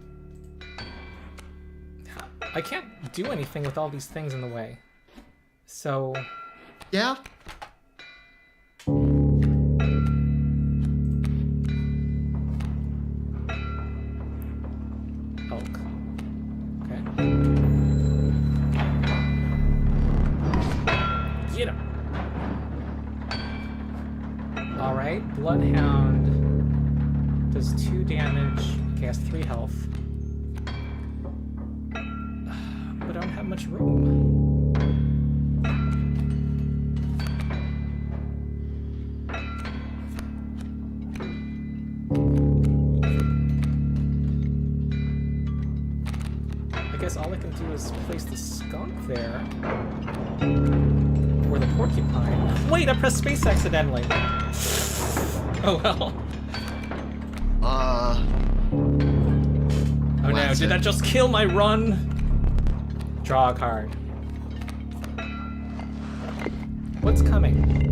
I can't do anything with all these things in the way. So... Yeah. Elk. Okay. Get him! Alright, Bloodhound does 2 damage. Okay, has 3 health. But I don't have much room. I guess all I can do is place the skunk there. Or the porcupine. Wait, I pressed space accidentally! Oh well. That's did it. that just kill my run? Draw a card. What's coming?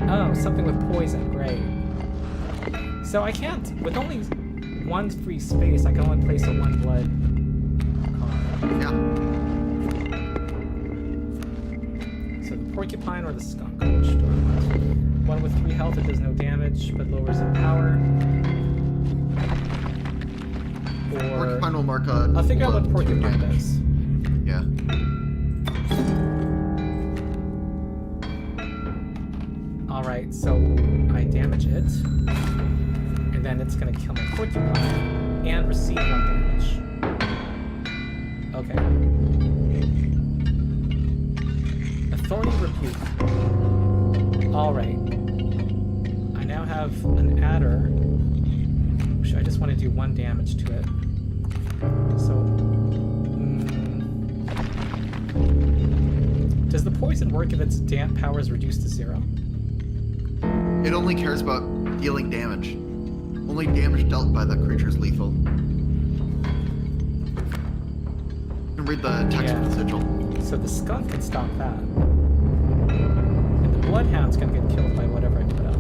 Oh, something with poison. Great. So I can't, with only 1 free space, I can only place a 1 blood card. Yeah. So the porcupine or the skunk? Which do I want? One with 3 health, it does no damage, but lowers in power. Or Porcupine will mark a. I'll figure out what porcupine does. Yeah. Alright, so I damage it. And then it's gonna kill my porcupine and receive 1 damage. Okay. A thorny rebuke. Alright. I now have an adder. Which I just want to do 1 damage to it. So. Does the poison work if its damp power is reduced to 0? It only cares about dealing damage. Only damage dealt by the creature is lethal. You can read the text of the sigil. So the skunk can stop that. And the bloodhound's gonna get killed by whatever I put up.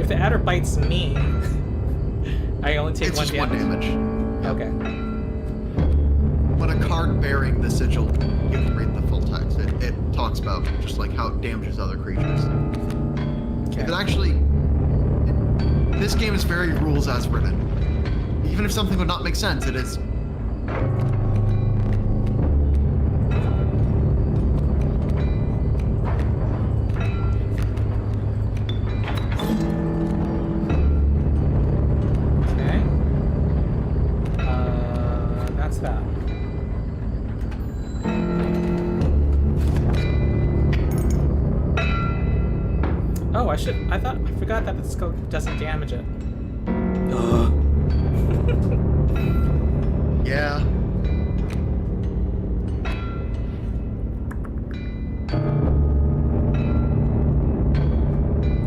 If the adder bites me, I only take It's 1 just damage. 1 damage. Okay. When a card bearing the sigil, you can read the full text. It talks about just like how it damages other creatures. Okay. It actually, this game is very rules as written. Even if something would not make sense, it is. Okay. That's that. Oh, I forgot that the scope doesn't damage it. Yeah.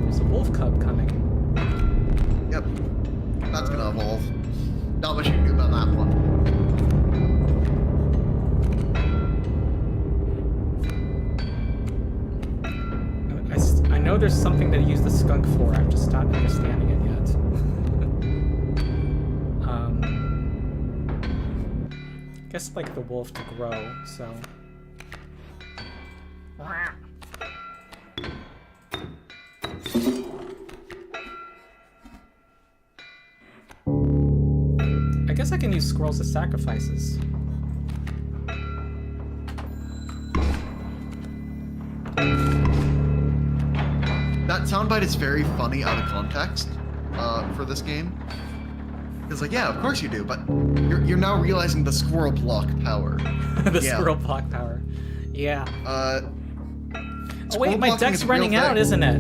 There's a wolf cub coming. Yep. That's gonna evolve. Not much you can do about that one. I know there's something to use the skunk for. I'm just not understanding it yet. Guess like the wolf to grow. So. I guess I can use squirrels as sacrifices. That soundbite is very funny out of context for this game. It's like, yeah, of course you do, but you're now realizing the squirrel block power. The squirrel block power. Yeah. Oh wait, squirrel my blocking deck's is a real running out, thing. isn't it?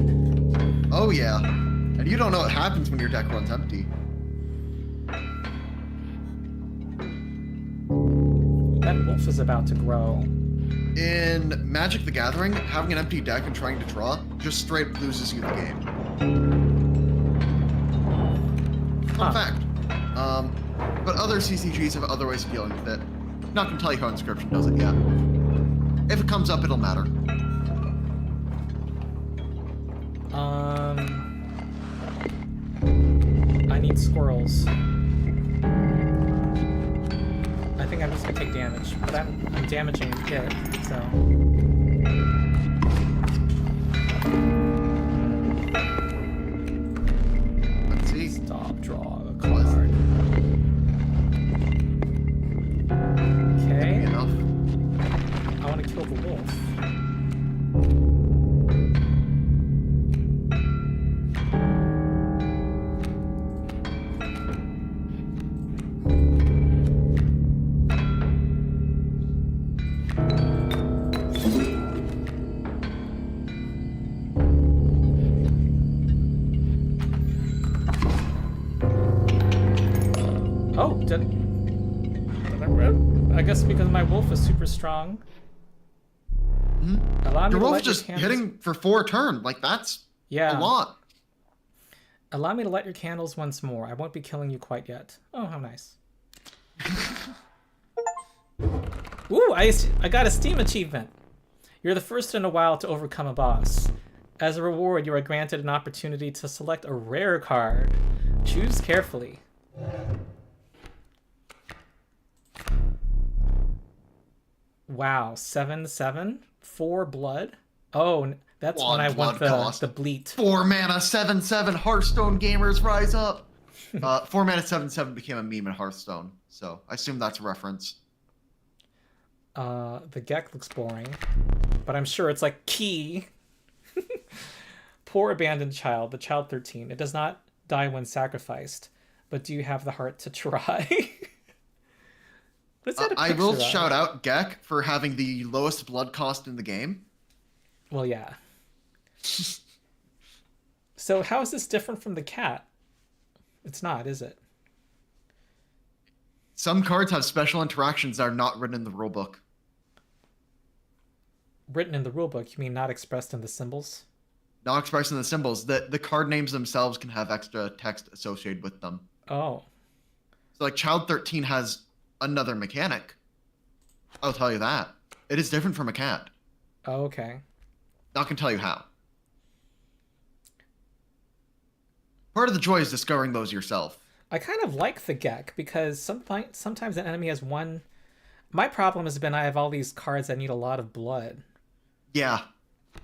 Oh yeah. And you don't know what happens when your deck runs empty. That wolf is about to grow. In Magic the Gathering, having an empty deck and trying to draw just straight loses you the game. Fun fact. But other CCGs have other ways of dealing with it. Not gonna tell you how Inscription does it yet. If it comes up, it'll matter. I need squirrels. I think I'm just gonna take damage, but I'm damaging it, so. Let's see. Stop, draw a card. Okay. Enough. I want to kill the wolf. Oh, did I guess because my wolf is super strong. Hmm? Allow me Your to wolf let your just candles... hitting for 4 turn. Like, that's Yeah. a lot. Allow me to light your candles once more. I won't be killing you quite yet. Oh, how nice. Ooh, I got a Steam achievement. You're the first in a while to overcome a boss. As a reward, you are granted an opportunity to select a rare card. Choose carefully. Wow, 7/7? 4 blood? Oh, that's when I want the bleat. 4 mana, 7/7. Hearthstone gamers rise up. 4 mana, 7/7 became a meme in Hearthstone, so I assume that's a reference. The Gek looks boring, but I'm sure it's like key. Poor abandoned child, the child 13. It does not die when sacrificed, but do you have the heart to try? What's that a I will picture of? shout out Gek for having the lowest blood cost in the game. Well, yeah. So how is this different from the cat? It's not, is it? Some cards have special interactions that are not written in the rulebook. Written in the rulebook, you mean not expressed in the symbols? Not expressed in the symbols. The card names themselves can have extra text associated with them. Oh. So like Child 13 has another mechanic. I'll tell you that. It is different from a cat. Oh, okay. Not gonna tell you how. Part of the joy is discovering those yourself. I kind of like the Gek because sometimes an enemy has one... My problem has been I have all these cards that need a lot of blood. Yeah.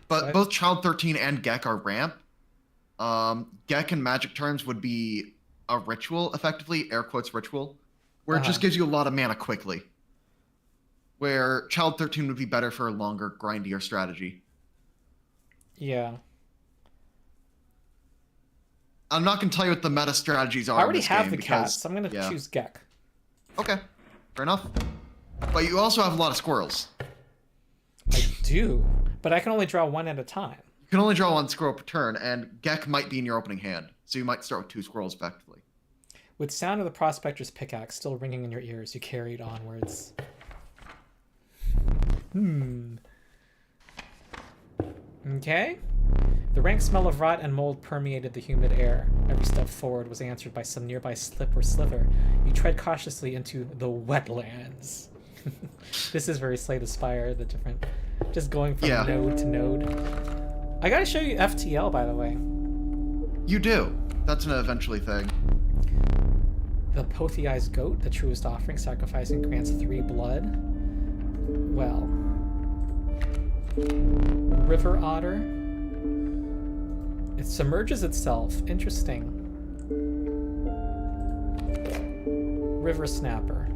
But So both Child 13 and Gek are ramp. Gek in Magic terms would be a ritual, effectively, air quotes ritual, where it just gives you a lot of mana quickly. Where Child 13 would be better for a longer, grindier strategy. Yeah. I'm not going to tell you what the meta strategies are. I already in this have game the because, cat, so I'm going to choose Gek. Okay, fair enough. But you also have a lot of squirrels. I do, but I can only draw one at a time. You can only draw 1 squirrel per turn, and Gek might be in your opening hand, so you might start with 2 squirrels effectively. With sound of the prospector's pickaxe still ringing in your ears, you carried onwards. Okay. The rank smell of rot and mold permeated the humid air. Every step forward was answered by some nearby slip or slither. You tread cautiously into the wetlands. This is very Slay the Spire, the different... Just going from node to node. I gotta show you FTL, by the way. You do. That's an eventually thing. The Pothei's goat, the truest offering, sacrificing grants 3 blood. Well. River otter. It submerges itself. Interesting. River snapper.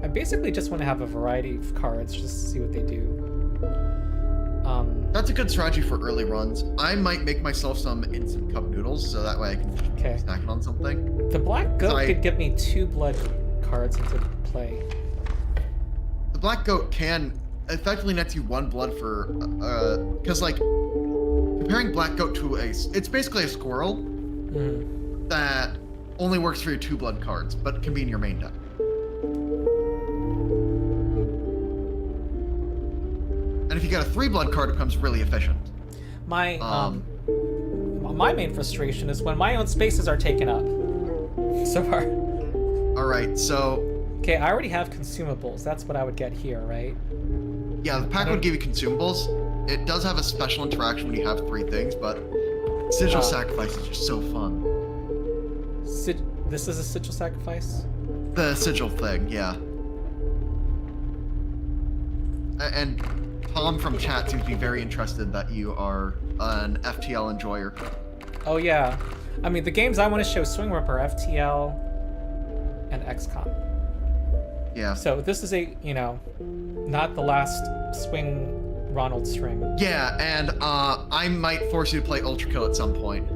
I basically just want to have a variety of cards just to see what they do. That's a good strategy for early runs. I might make myself some instant cup noodles so that way I can snack it on something. The black goat could get me 2 blood cards into play. The black goat can effectively net you 1 blood for, because like comparing black goat to it's basically a squirrel that only works for your 2 blood cards, but can be in your main deck. And if you get a 3 blood card, it becomes really efficient. My my main frustration is when my own spaces are taken up. So far. All right, so. Okay, I already have consumables. That's what I would get here, right? Yeah, the pack would give you consumables. It does have a special interaction when you have 3 things, but Sigil Sacrifice is just so fun. This is a Sigil Sacrifice? The Sigil thing, yeah. And Tom from chat seems to be very interested that you are an FTL enjoyer. Oh yeah. I mean, the games I want to show SwingRipper are FTL and XCOM. Yeah. So this is a, not the last Swing Ronald stream. Yeah, and I might force you to play Ultra Kill at some point.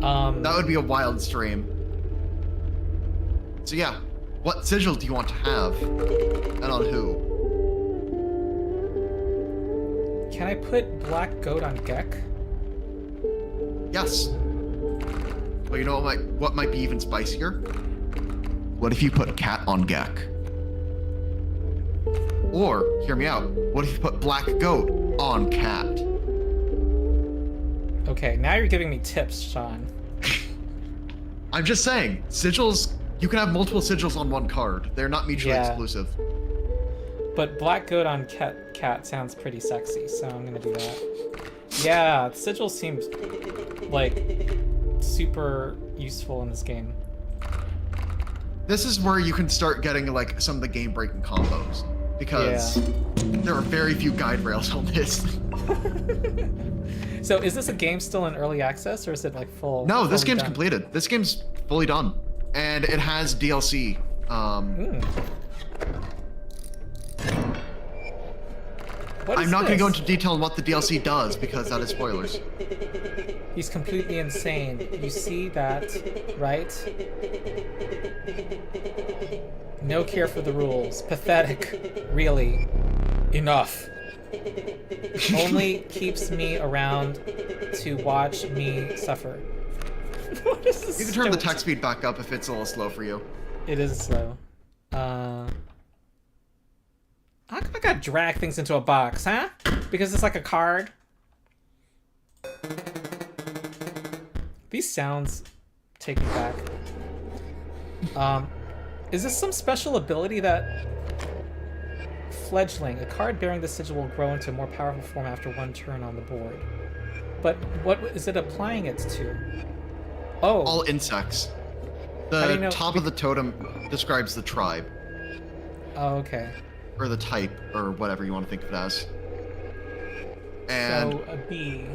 That would be a wild stream. So yeah, what sigil do you want to have, and on who? Can I put Black Goat on Gek? Yes. Well, you know what might be even spicier? What if you put Cat on Gek? Or, hear me out, what if you put black goat on cat? Okay, now you're giving me tips, Sean. I'm just saying, sigils, you can have multiple sigils on one card. They're not mutually exclusive. But black goat on cat sounds pretty sexy, so I'm gonna do that. Yeah, sigil seems like super useful in this game. This is where you can start getting like some of the game-breaking combos, because there are very few guide rails on this. So is this a game still in early access, or is it like full? No, this game's done? completed. This game's fully done, and it has DLC. I'm not going to go into detail on what the DLC does because that is spoilers. He's completely insane. You see that, right? No care for the rules. Pathetic. Really. Enough. Only keeps me around to watch me suffer. What is this? You can turn the text speed back up if it's a little slow for you. It is slow. How come I gotta drag things into a box, huh? Because it's like a card? These sounds take me back. Is this some special ability that... Fledgling. A card bearing the sigil will grow into a more powerful form after one turn on the board. But what is it applying it to? Oh. All insects. The top of the totem describes the tribe. Oh, okay. Or the type, or whatever you want to think of it as. And so a bee.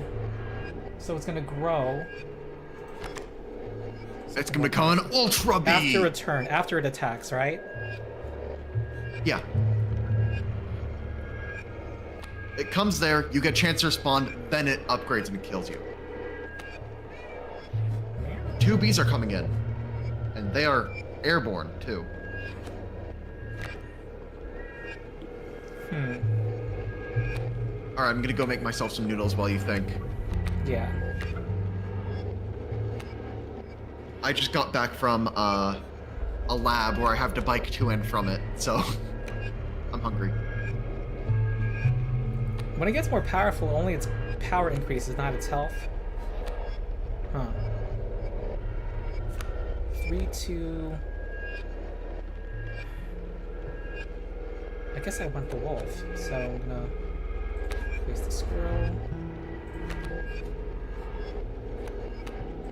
So it's gonna grow. It's gonna become an ultra bee! After a turn, after it attacks, right? Yeah. It comes there, you get a chance to respond, then it upgrades and kills you. 2 bees are coming in. And they are airborne, too. Alright, I'm gonna go make myself some noodles while you think. Yeah. I just got back from a lab where I have to bike to and from it, so I'm hungry. When it gets more powerful, only its power increases, not its health. Huh. 3, 2... I guess I want the wolf, so I'm gonna place the squirrel.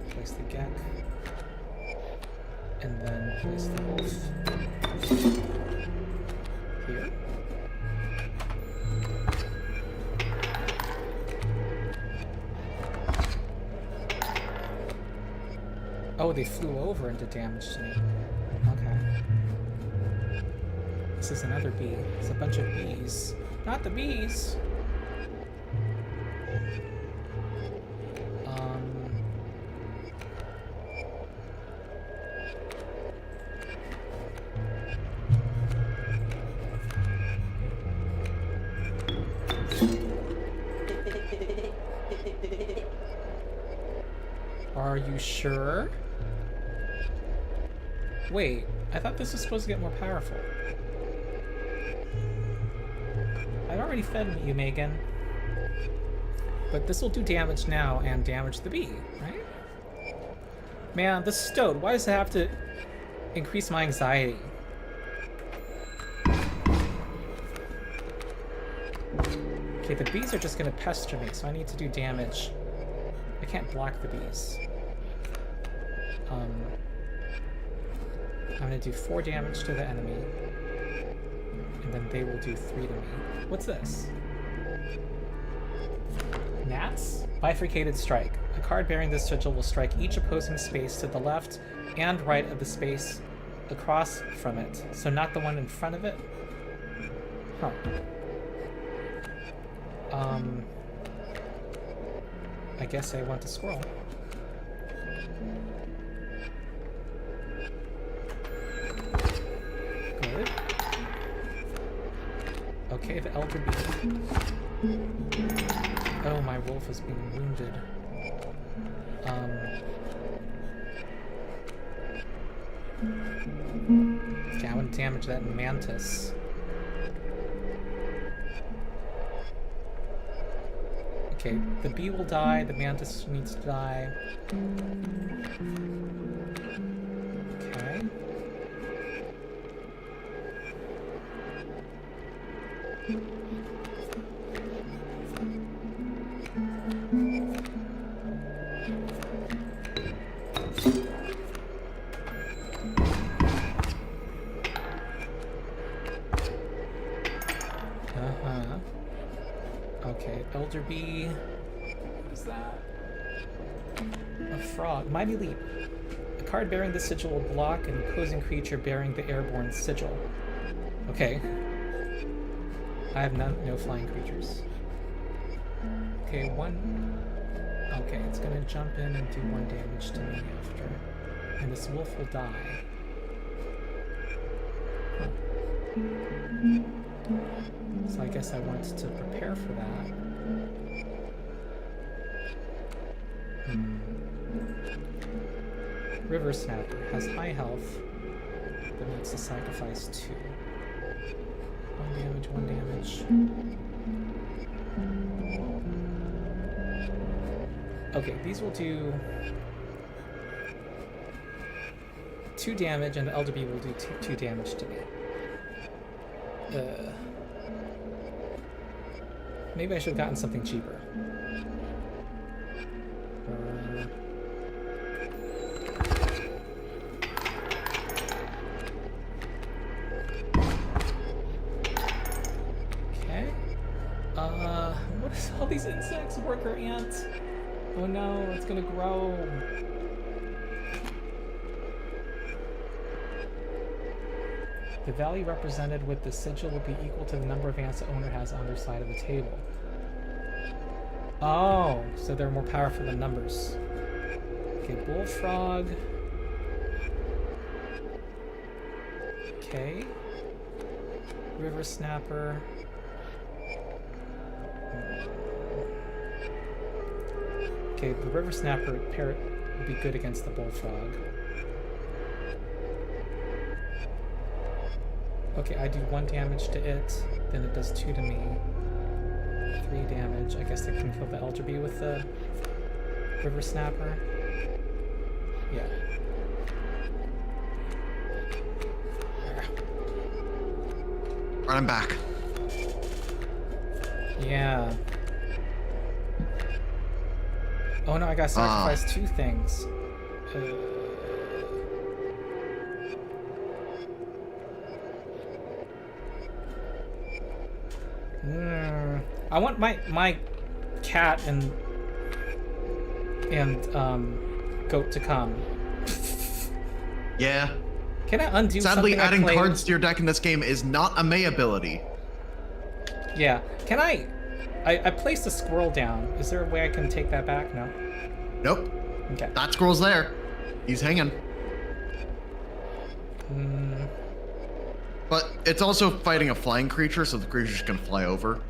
Place the gek. And then place the wolf. Here. Oh, they flew over and did damage to me. Okay. This is another bee. It's a bunch of bees. Not the bees! Are you sure? Wait, I thought this was supposed to get more powerful. I've already fed you, Megan. But this will do damage now and damage the bee, right? Man, the stoat, why does it have to increase my anxiety? Okay, the bees are just gonna pester me, so I need to do damage. I can't block the bees. I'm gonna do 4 damage to the enemy, and then they will do 3 to me. What's this? Gnats? Bifurcated Strike. A card bearing this sigil will strike each opposing space to the left and right of the space across from it, so not the one in front of it? Huh. I guess I want the squirrel. Good. Okay, the elder bee. Oh, my wolf is being wounded. Okay, I want to damage that mantis. Okay, the bee will die, the mantis needs to die. Okay. Okay, Elder Bee. What is that? A frog. Mighty Leap. A card bearing the sigil will block an opposing creature bearing the airborne sigil. Okay. I have no flying creatures. Okay, one. Okay, it's gonna jump in and do 1 damage to me after. And this wolf will die. Huh. So I guess I want to prepare for that. River Snapper has high health, but needs to sacrifice 2. 1 damage, 1 damage. Okay, these will do 2 damage, and the Elder Bee will do 2 damage to me. Maybe I should have gotten something cheaper. Okay. What is all these insects? Worker ants. Oh no, it's gonna grow. The value represented with the sigil will be equal to the number of ants the owner has on their side of the table. Oh, so they're more powerful than numbers. Okay, bullfrog. Okay. River snapper. Okay, the river snapper parrot would be good against the bullfrog. Okay, I do 1 damage to it, then it does 2 to me. 3 damage. I guess I can kill the Elder Bee with the river snapper. Yeah. Right, I'm back. Yeah. Oh no, I gotta sacrifice 2 things. I want my cat and goat to come. Yeah. Can I undo Sadly, something adding I played? cards to your deck in this game is not a May ability. Yeah. Can I placed a squirrel down. Is there a way I can take that back? No. Nope. Okay. That squirrel's there. He's hanging. But it's also fighting a flying creature, so the creature's gonna fly over.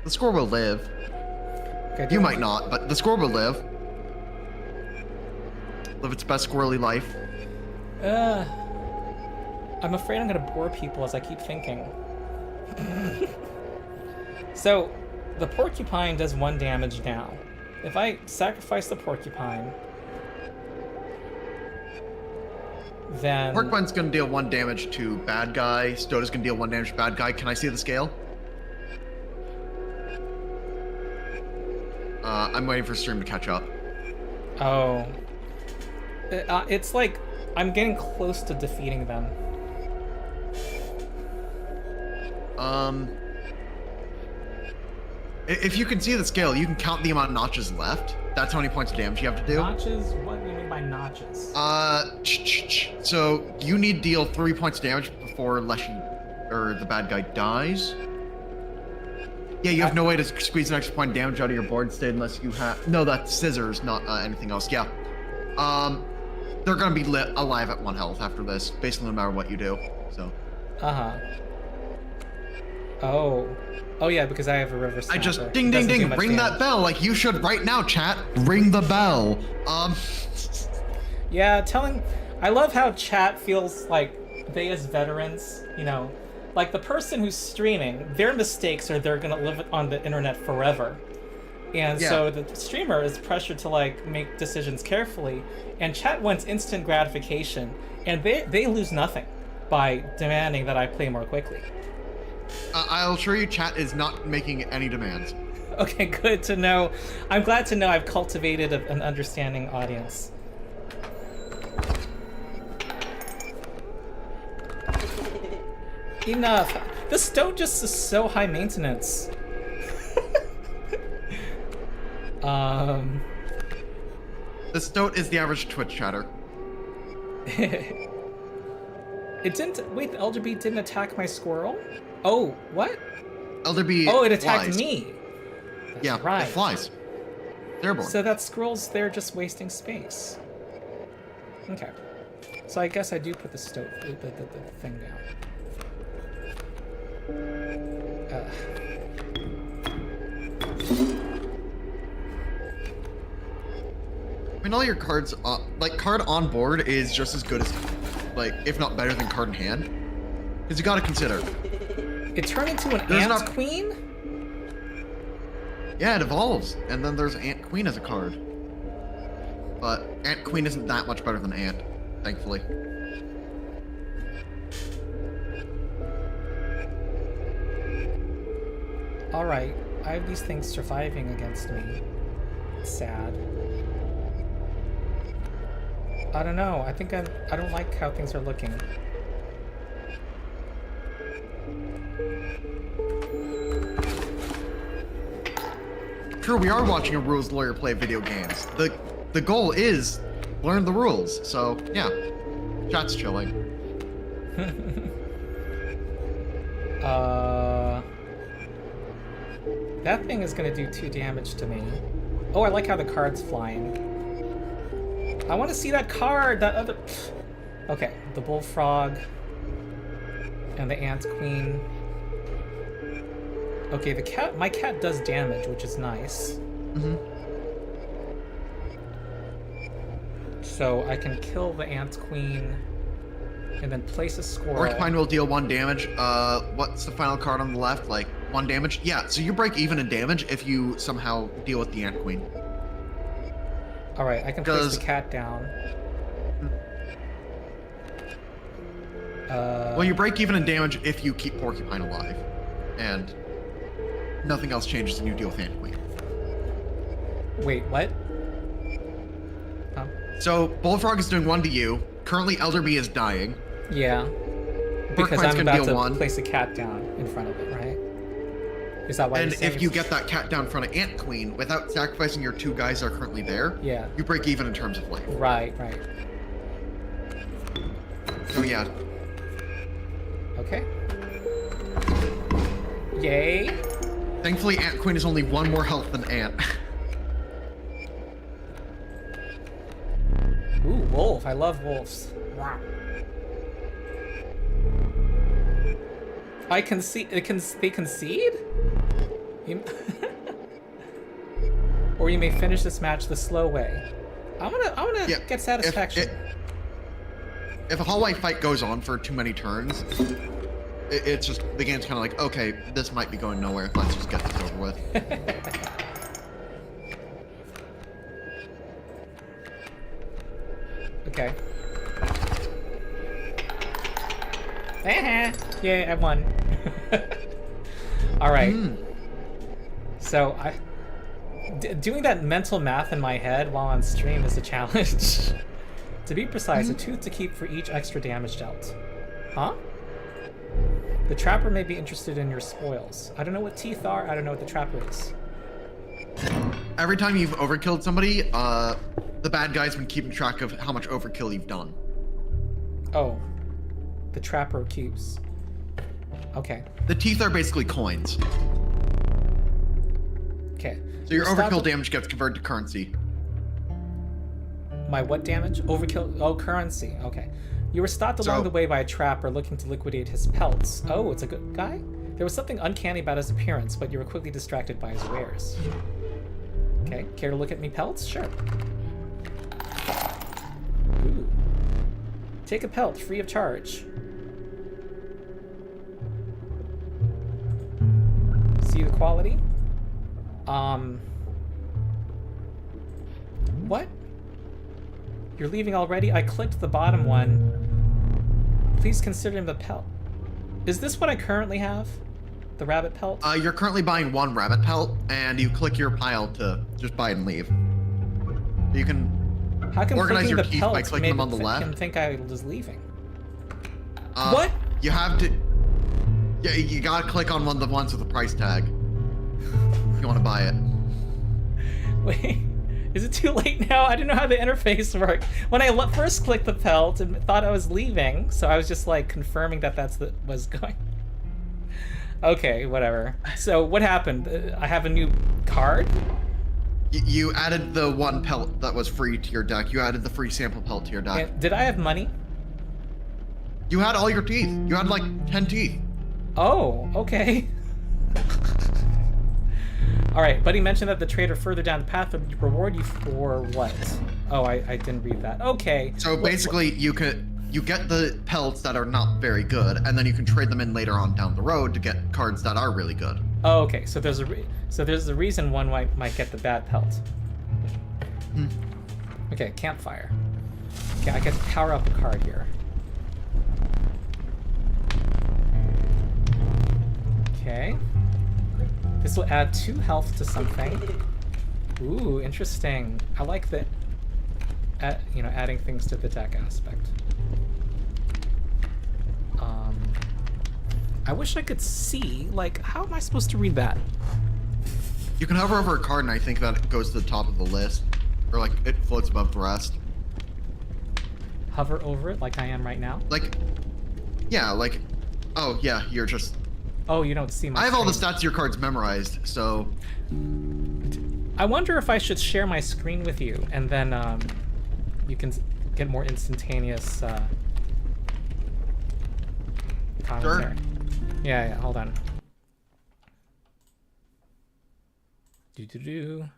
The squirrel will live. Okay, You might not, but the squirrel will live. Live its best squirrely life. I'm afraid I'm gonna bore people as I keep thinking. So, the porcupine does 1 damage now. If I sacrifice the porcupine, then... Porcupine's gonna deal 1 damage to bad guy. Stoda's gonna deal 1 damage to bad guy. Can I see the scale? I'm waiting for stream to catch up. Oh. It's like, I'm getting close to defeating them. If you can see the scale, you can count the amount of notches left. That's how many points of damage you have to do. Notches? What do you mean by notches? So you need to deal 3 points of damage before the bad guy dies. Yeah, you have no way to squeeze an extra point of damage out of your board state unless you have... No, that's scissors, not anything else. Yeah. They're gonna be alive at 1 health after this, basically no matter what you do. So. Uh-huh. Oh. Oh yeah, because I have a river snapper. I just ding ding ding, ring that bell like you should right now, chat. Ring the bell. Yeah, I love how chat feels like they as veterans, you know, like the person who's streaming, their mistakes are they're gonna live on the internet forever. And Yeah. so the streamer is pressured to like make decisions carefully, and chat wants instant gratification, and they lose nothing by demanding that I play more quickly. I'll assure you, chat is not making any demands. Okay, good to know. I'm glad to know I've cultivated an understanding audience. Enough. The stone just is so high maintenance. The stoat is the average Twitch chatter. It didn't. Wait, the LGB didn't attack my squirrel? Oh, what? Elderby. Oh, it attacked flies. me. That's Yeah, right. it flies. They're born. So that squirrel's there just wasting space. Okay. So I guess I do put the stove, the thing down. I mean, all your cards, like card on board is just as good as, like, if not better than card in hand. Because you gotta consider. It turned into an There's ant not- queen? Yeah, it evolves. And then there's Ant Queen as a card. But Ant Queen isn't that much better than Ant, thankfully. Alright, I have these things surviving against me. It's sad. I don't know, I think I don't like how things are looking. True, we are watching a rules lawyer play video games. The goal is learn the rules. So yeah, chat's chilling. That thing is gonna do 2 damage to me. Oh, I like how the card's flying. I want to see that card. That other. Okay, the bullfrog and the ant queen. Okay, the cat. My cat does damage, which is nice. Mm-hmm. So I can kill the ant queen and then place a squirrel. Porcupine will deal 1 damage. What's the final card on the left? Like 1 damage? Yeah, so you break even in damage if you somehow deal with the Ant Queen. Alright, I can place the cat down. Well, you break even in damage if you keep Porcupine alive. And nothing else changes and you deal with Ant Queen. Wait, what? Huh? So, Bullfrog is doing 1 to you. Currently, Elderby is dying. Yeah. Because Porcupine's I'm gonna about deal to 1. place a cat down in front of it, right? Is that why And you're saying if you it's- get that cat down in front of Ant Queen without sacrificing your 2 guys that are currently there, Yeah. you break even in terms of life. Right, right. So yeah, Okay. Yay. thankfully Ant Queen is only 1 more health than Ant. Ooh, wolf. I love wolves. Wow. I concede. They concede? You... Or you may finish this match the slow way. I wanna Yeah, get satisfaction. If a hallway fight goes on for too many turns, it's just, the game's kind of like, okay, this might be going nowhere, let's just get this over with. Okay. Yay, I won. Alright. So, doing that mental math in my head while on stream is a challenge. To be precise, a tooth to keep for each extra damage dealt. Huh? The trapper may be interested in your spoils. I don't know what teeth are, I don't know what the trapper is. Every time you've overkilled somebody, the bad guy's been keeping track of how much overkill you've done. Oh. The trapper keeps. Okay. The teeth are basically coins. Okay. So your Stop overkill the- damage gets converted to currency. My what damage? Overkill. Oh, currency. Okay. You were stopped along So- the way by a trapper looking to liquidate his pelts. Oh, it's a good guy? There was something uncanny about his appearance, but you were quickly distracted by his wares. Okay. Care to look at me pelts? Sure. Ooh. Take a pelt, free of charge. See the quality? What? You're leaving already? I clicked the bottom one. Please consider the pelt. Is this what I currently have? The rabbit pelt? You're currently buying 1 rabbit pelt, and you click your pile to just buy it and leave. You can How come organize clicking your the teeth pelt by clicking them on the left. Him think I was leaving? What? You have to... Yeah, you gotta click on one of the ones with the price tag. If you want to buy it. Wait, is it too late now? I didn't know how the interface worked. When I first clicked the pelt and thought I was leaving, so I was just like confirming that that's the was going. Okay, whatever. So what happened? I have a new card? You added the 1 pelt that was free to your deck. You added the free sample pelt to your deck. And did I have money? You had all your teeth. You had like 10 teeth. Oh, okay. All right, Buddy mentioned that the trader further down the path would reward you for what? Oh, I didn't read that. Okay. So basically, you get the pelts that are not very good, and then you can trade them in later on down the road to get cards that are really good. Oh, okay. So there's a reason one might get the bad pelt. Hmm. Okay, campfire. Okay, I get to power up a card here. Okay. This will add 2 health to something. Ooh, interesting. I like that. Adding things to the deck aspect. I wish I could see. Like, how am I supposed to read that? You can hover over a card, and I think that it goes to the top of the list, or like it floats above the rest. Hover over it, like I am right now. Like, yeah, like, oh yeah, you're just. Oh, you don't see my I have all the screen. stats of your cards memorized, so... I wonder if I should share my screen with you, and then you can get more instantaneous commentary. Sure. Yeah, hold on. Do.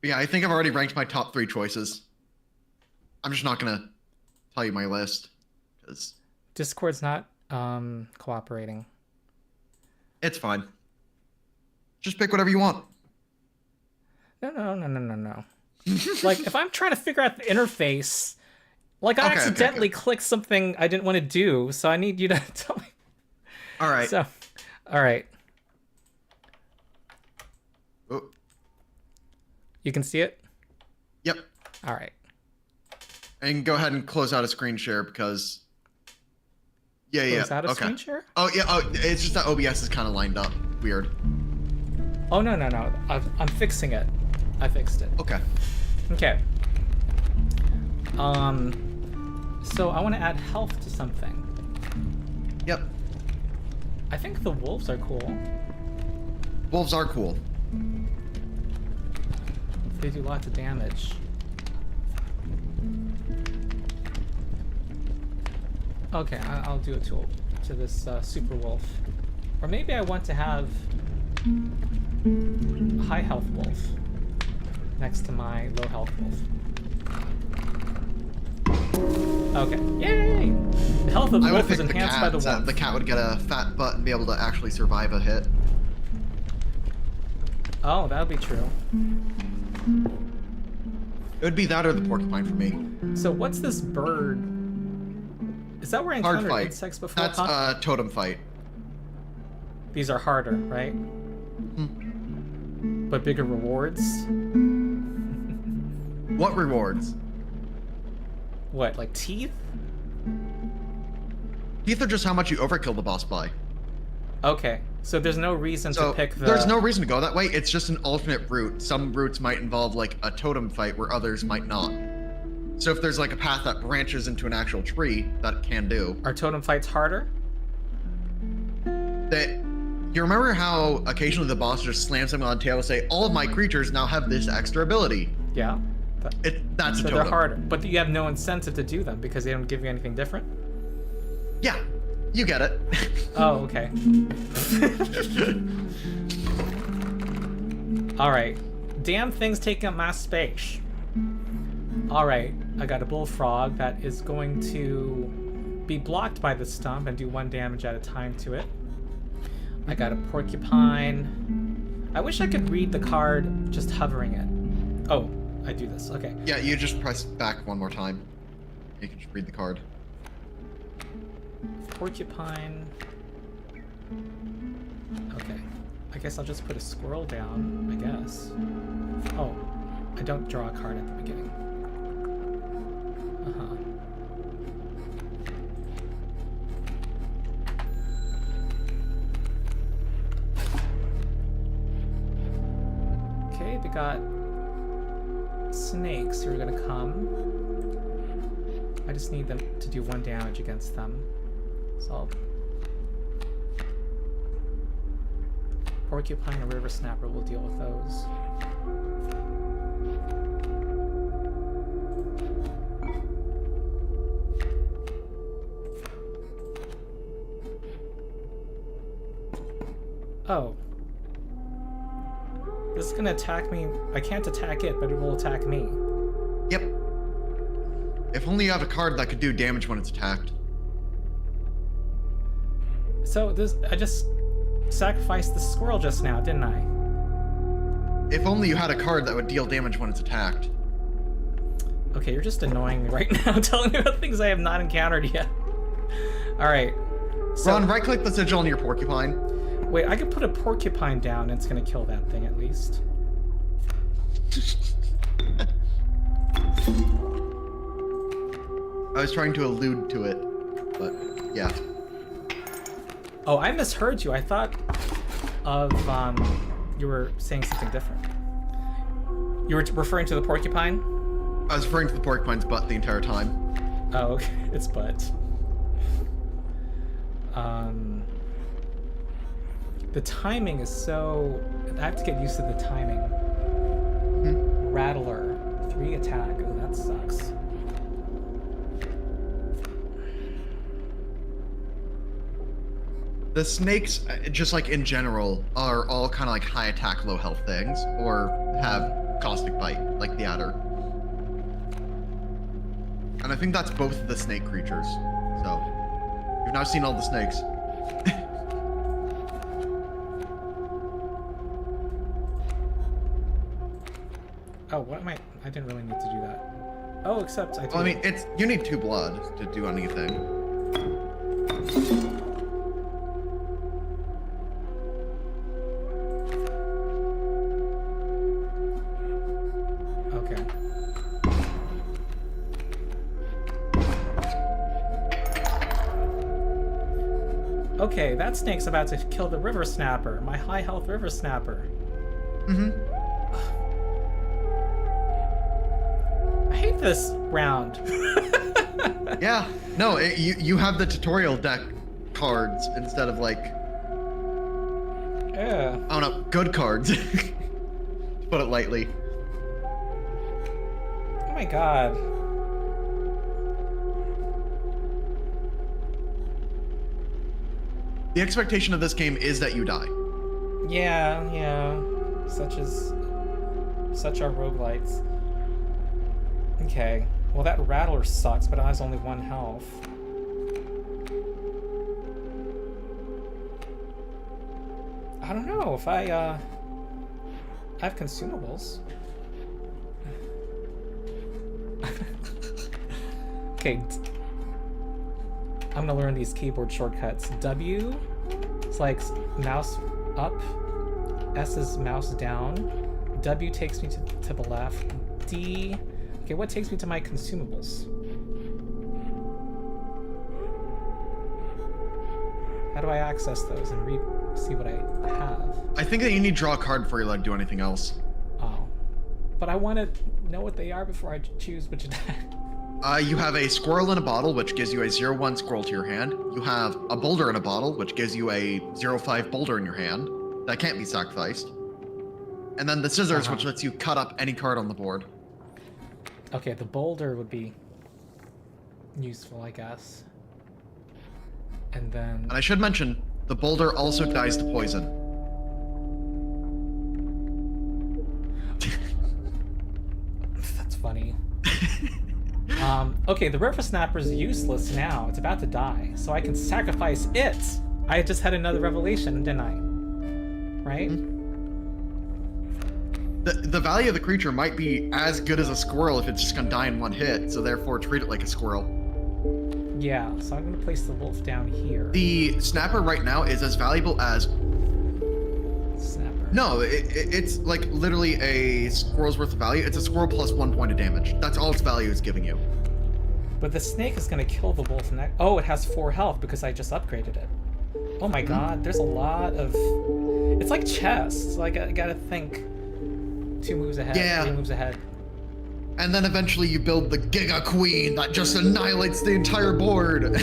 Yeah, I think I've already ranked my top 3 choices. I'm just not gonna tell you my list, because... Discord's not cooperating. It's fine. Just pick whatever you want. No. Like, if I'm trying to figure out the interface, like I accidentally clicked something I didn't want to do, so I need you to tell me. All right. So, all right. Oh. You can see it? Yep. All right. And go ahead and close out a screen share because... Yeah, Close out a screen share? Oh, yeah, it's just that OBS is kind of lined up. Weird. Oh, no. I'm fixing it. I fixed it. Okay. Okay. So I want to add health to something. Yep. I think the wolves are cool. Wolves are cool. They do lots of damage. Okay, I'll do a tool to this super wolf. Or maybe I want to have a high health wolf next to my low health wolf. Okay, yay! The health of the wolf is enhanced by the wolf. The cat would get a fat butt and be able to actually survive a hit. Oh, that would be true. It would be that or the porcupine for me. So what's this bird? Is that where I Hard encountered fight. insects before? That's huh? totem fight. These are harder, right? Hmm. But bigger rewards? What rewards? What, like teeth? Teeth are just how much you overkill the boss by. Okay, so there's no reason to pick the... There's no reason to go that way. It's just an alternate route. Some routes might involve like a totem fight where others might not. So if there's like a path that branches into an actual tree, that can do. Are totem fights harder? You remember how occasionally the boss just slams something on the tail and say, all of my creatures now have this extra ability. Yeah. That's so a totem. they're harder, but you have no incentive to do them because they don't give you anything different? Yeah, you get it. Oh, okay. All right. Damn things taking up my space. Alright, I got a bullfrog that is going to be blocked by the stump and do 1 damage at a time to it. I got a porcupine. I wish I could read the card just hovering it. Oh, I do this, okay. Yeah, you just press back 1 more time. You can just read the card. Porcupine. Okay. I guess I'll just put a squirrel down, I guess. Oh, I don't draw a card at the beginning. Uh-huh. Okay, we got snakes who are gonna come. I just need them to do 1 damage against them. So I'll... Porcupine and river snapper will deal with those. Oh. This is gonna attack me. I can't attack it, but it will attack me. Yep. If only you have a card that could do damage when it's attacked. So this, I just sacrificed the squirrel just now, didn't I? If only you had a card that would deal damage when it's attacked. Okay, you're just annoying me right now, telling me about things I have not encountered yet. Alright. So, Ron, right-click the sigil on your porcupine. wait, I could put a porcupine down and it's gonna kill that thing at least. I was trying to allude to it, but yeah. Oh, I misheard you. I thought of, you were saying something different. You were referring to the porcupine? I was referring to the porcupine's butt the entire time. Oh, okay. It's butt. The timing is so... I have to get used to the timing. Hmm. Rattler. 3 attack. Oh, that sucks. The snakes, just like in general, are all kind of like high attack, low health things, or have caustic bite, like the adder. And I think that's both of the snake creatures. So, you've now seen all the snakes. Oh, what am I didn't really need to do that. Oh, except I do. Well, I mean, you need 2 blood to do anything. Okay. Okay, that snake's about to kill the river snapper, my high health river snapper. Mm-hmm. I hate this round. Yeah. No, you have the tutorial deck cards instead of like, Yeah. I don't know, good cards. To put it lightly. Oh my god. The expectation of this game is that you die. Yeah. Such are roguelites. Okay. Well, that rattler sucks, but it has only 1 health. I don't know if I have consumables. Okay. I'm gonna learn these keyboard shortcuts. W is like mouse up. S is mouse down. W takes me to the left. D. Okay, what takes me to my consumables? How do I access those and see what I have? I think that you need to draw a card before you let do anything else. Oh. But I want to know what they are before I choose which attack. You have a squirrel in a bottle, which gives you a 0/1 squirrel to your hand. You have a boulder in a bottle, which gives you a 0/5 boulder in your hand. That can't be sacrificed. And then the scissors, which lets you cut up any card on the board. Okay, the boulder would be useful, I guess. And then... And I should mention, the boulder also dies to poison. That's funny. Okay, the river snapper's useless now. It's about to die, so I can sacrifice it. I just had another revelation, didn't I? Right? The value of the creature might be as good as a squirrel if it's just gonna die in one hit, so therefore treat it like a squirrel. Yeah, so I'm gonna place the wolf down here. The snapper right now is as valuable as... Snapper. No, it's like literally a squirrel's worth of value. It's a squirrel plus 1 point of damage. That's all its value is giving you. But the snake is gonna kill the wolf next. Oh, it has 4 health because I just upgraded it. Oh my god, there's a lot of... It's like chess. It's like I gotta think 2 moves ahead, 3 moves ahead. And then eventually you build the Giga Queen that just annihilates the entire board.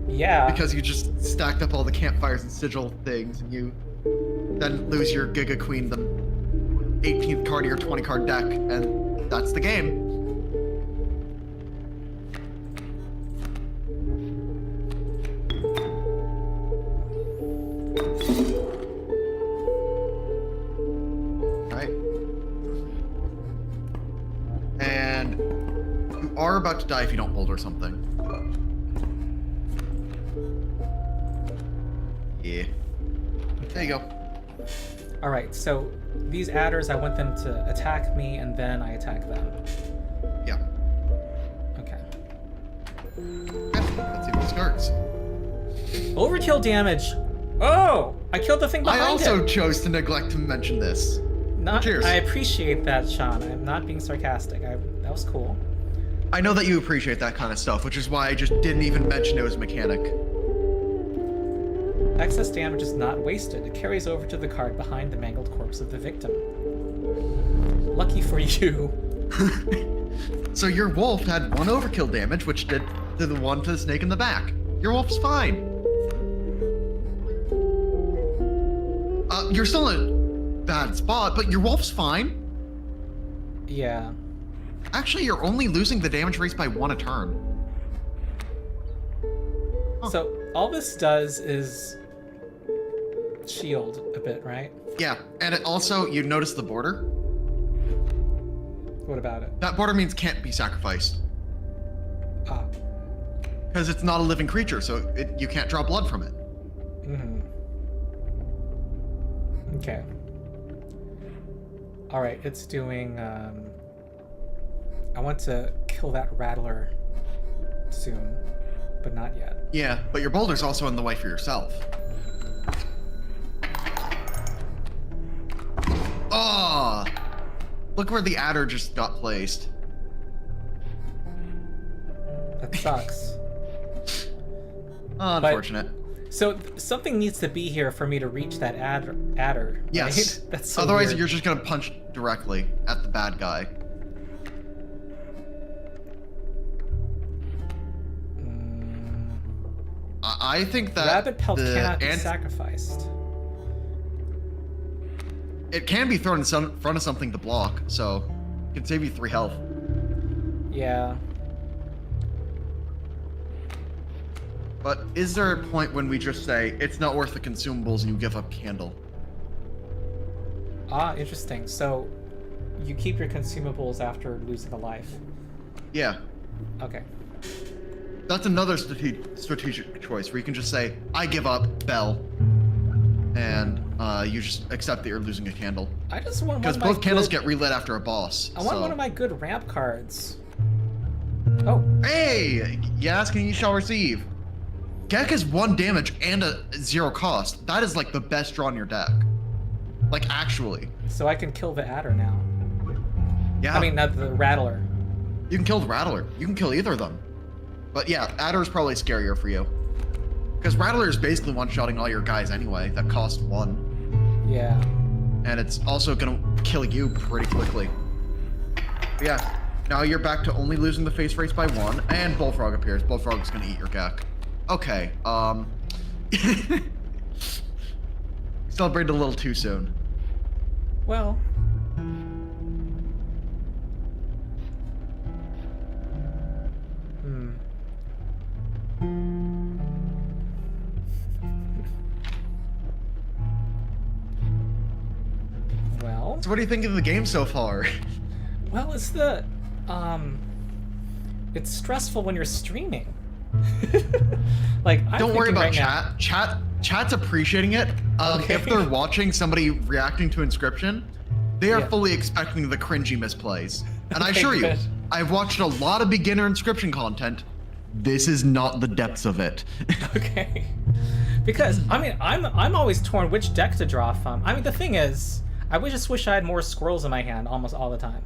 Yeah. Because you just stacked up all the campfires and sigil things, and you then lose your Giga Queen, the 18th card of your 20 card deck, and that's the game. Alright. And you are about to die if you don't boulder something. Yeah. There you go. Alright, so these adders, I want them to attack me and then I attack them. Yeah. Okay. Let's see what starts. Overkill damage! Oh! I killed the thing behind I also it! chose to neglect to mention this. Cheers. I appreciate that, Sean. I'm not being sarcastic. That was cool. I know that you appreciate that kind of stuff, which is why I just didn't even mention it was a mechanic. Excess damage is not wasted. It carries over to the card behind the mangled corpse of the victim. Lucky for you. So your wolf had 1 overkill damage, which did to the one to the snake in the back. Your wolf's fine. You're still in a bad spot, but your wolf's fine. Yeah. Actually, you're only losing the damage race by 1 a turn. Huh. So all this does is shield a bit, right? Yeah, and it also, you notice the border? What about it? That border means can't be sacrificed. Ah. Because it's not a living creature, so you can't draw blood from it. Mm-hmm. Okay. Alright, it's doing, I want to kill that rattler soon, but not yet. Yeah, but your boulder's also in the way for yourself. Oh! Look where the adder just got placed. That sucks. Unfortunate. So something needs to be here for me to reach that adder. Yes. Right? That's so Otherwise, weird. you're just gonna punch directly at the bad guy. I think that rabbit pelt cannot be sacrificed. It can be thrown in front of something to block, so it can save you 3 health. Yeah. But is there a point when we just say, it's not worth the consumables and you give up candle? Ah, interesting. So you keep your consumables after losing a life. Yeah. Okay. That's another strategic choice where you can just say, I give up, Bell. And you just accept that you're losing a candle. I just want because both candles get relit after a boss. I want one of my good ramp cards. Oh. Hey! You ask and you shall receive. Gek is 1 damage and a 0 cost. That is like the best draw in your deck. Like actually. So I can kill the adder now. Yeah. I mean, not the rattler. You can kill the rattler. You can kill either of them. But yeah, adder is probably scarier for you. Because rattler is basically one-shotting all your guys anyway that cost 1. Yeah. And it's also gonna kill you pretty quickly. But yeah, now you're back to only losing the face race by 1, and Bullfrog appears. Bullfrog's gonna eat your Gek. Okay, celebrated a little too soon. Well. Well. So what do you think of the game so far? Well, it's stressful when you're streaming. Like, I'm Don't worry thinking about right chat. Chat's appreciating it. Okay. If they're watching somebody reacting to Inscryption, they are Yeah. fully expecting the cringy misplays. And I Okay, assure you, good. I've watched a lot of beginner Inscryption content. This is not the depths of it. Okay. Because I mean, I'm always torn which deck to draw from. I mean, the thing is, I just wish I had more squirrels in my hand almost all the time.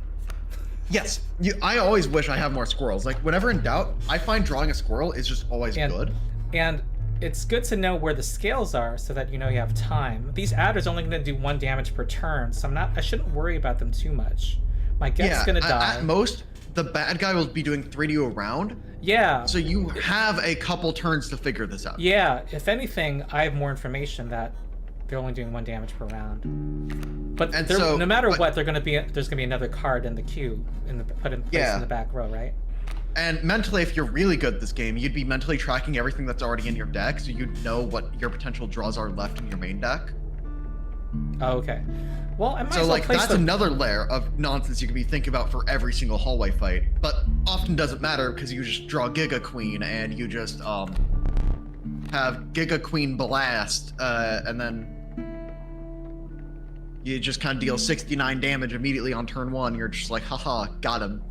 Yes, I always wish I have more squirrels. Like, whenever in doubt, I find drawing a squirrel is just always good. And it's good to know where the scales are so that you know you have time. These adders are only going to do 1 damage per turn, so I shouldn't worry about them too much. My Get's going to die. At most, the bad guy will be doing 3 to you a round. Yeah. So you have a couple turns to figure this out. Yeah, if anything, I have more information that they're only doing 1 damage per round. But no matter what, there's gonna be another card in the queue put in place in the back row, right? And mentally, if you're really good at this game, you'd be mentally tracking everything that's already in your deck, so you'd know what your potential draws are left in your main deck. Oh, okay. Well, I might So as well like place that's another layer of nonsense you could be thinking about for every single hallway fight, but often doesn't matter because you just draw Giga Queen and you just have Giga Queen blast, and then you just kind of deal 69 damage immediately on turn 1. You're just like, haha, got him.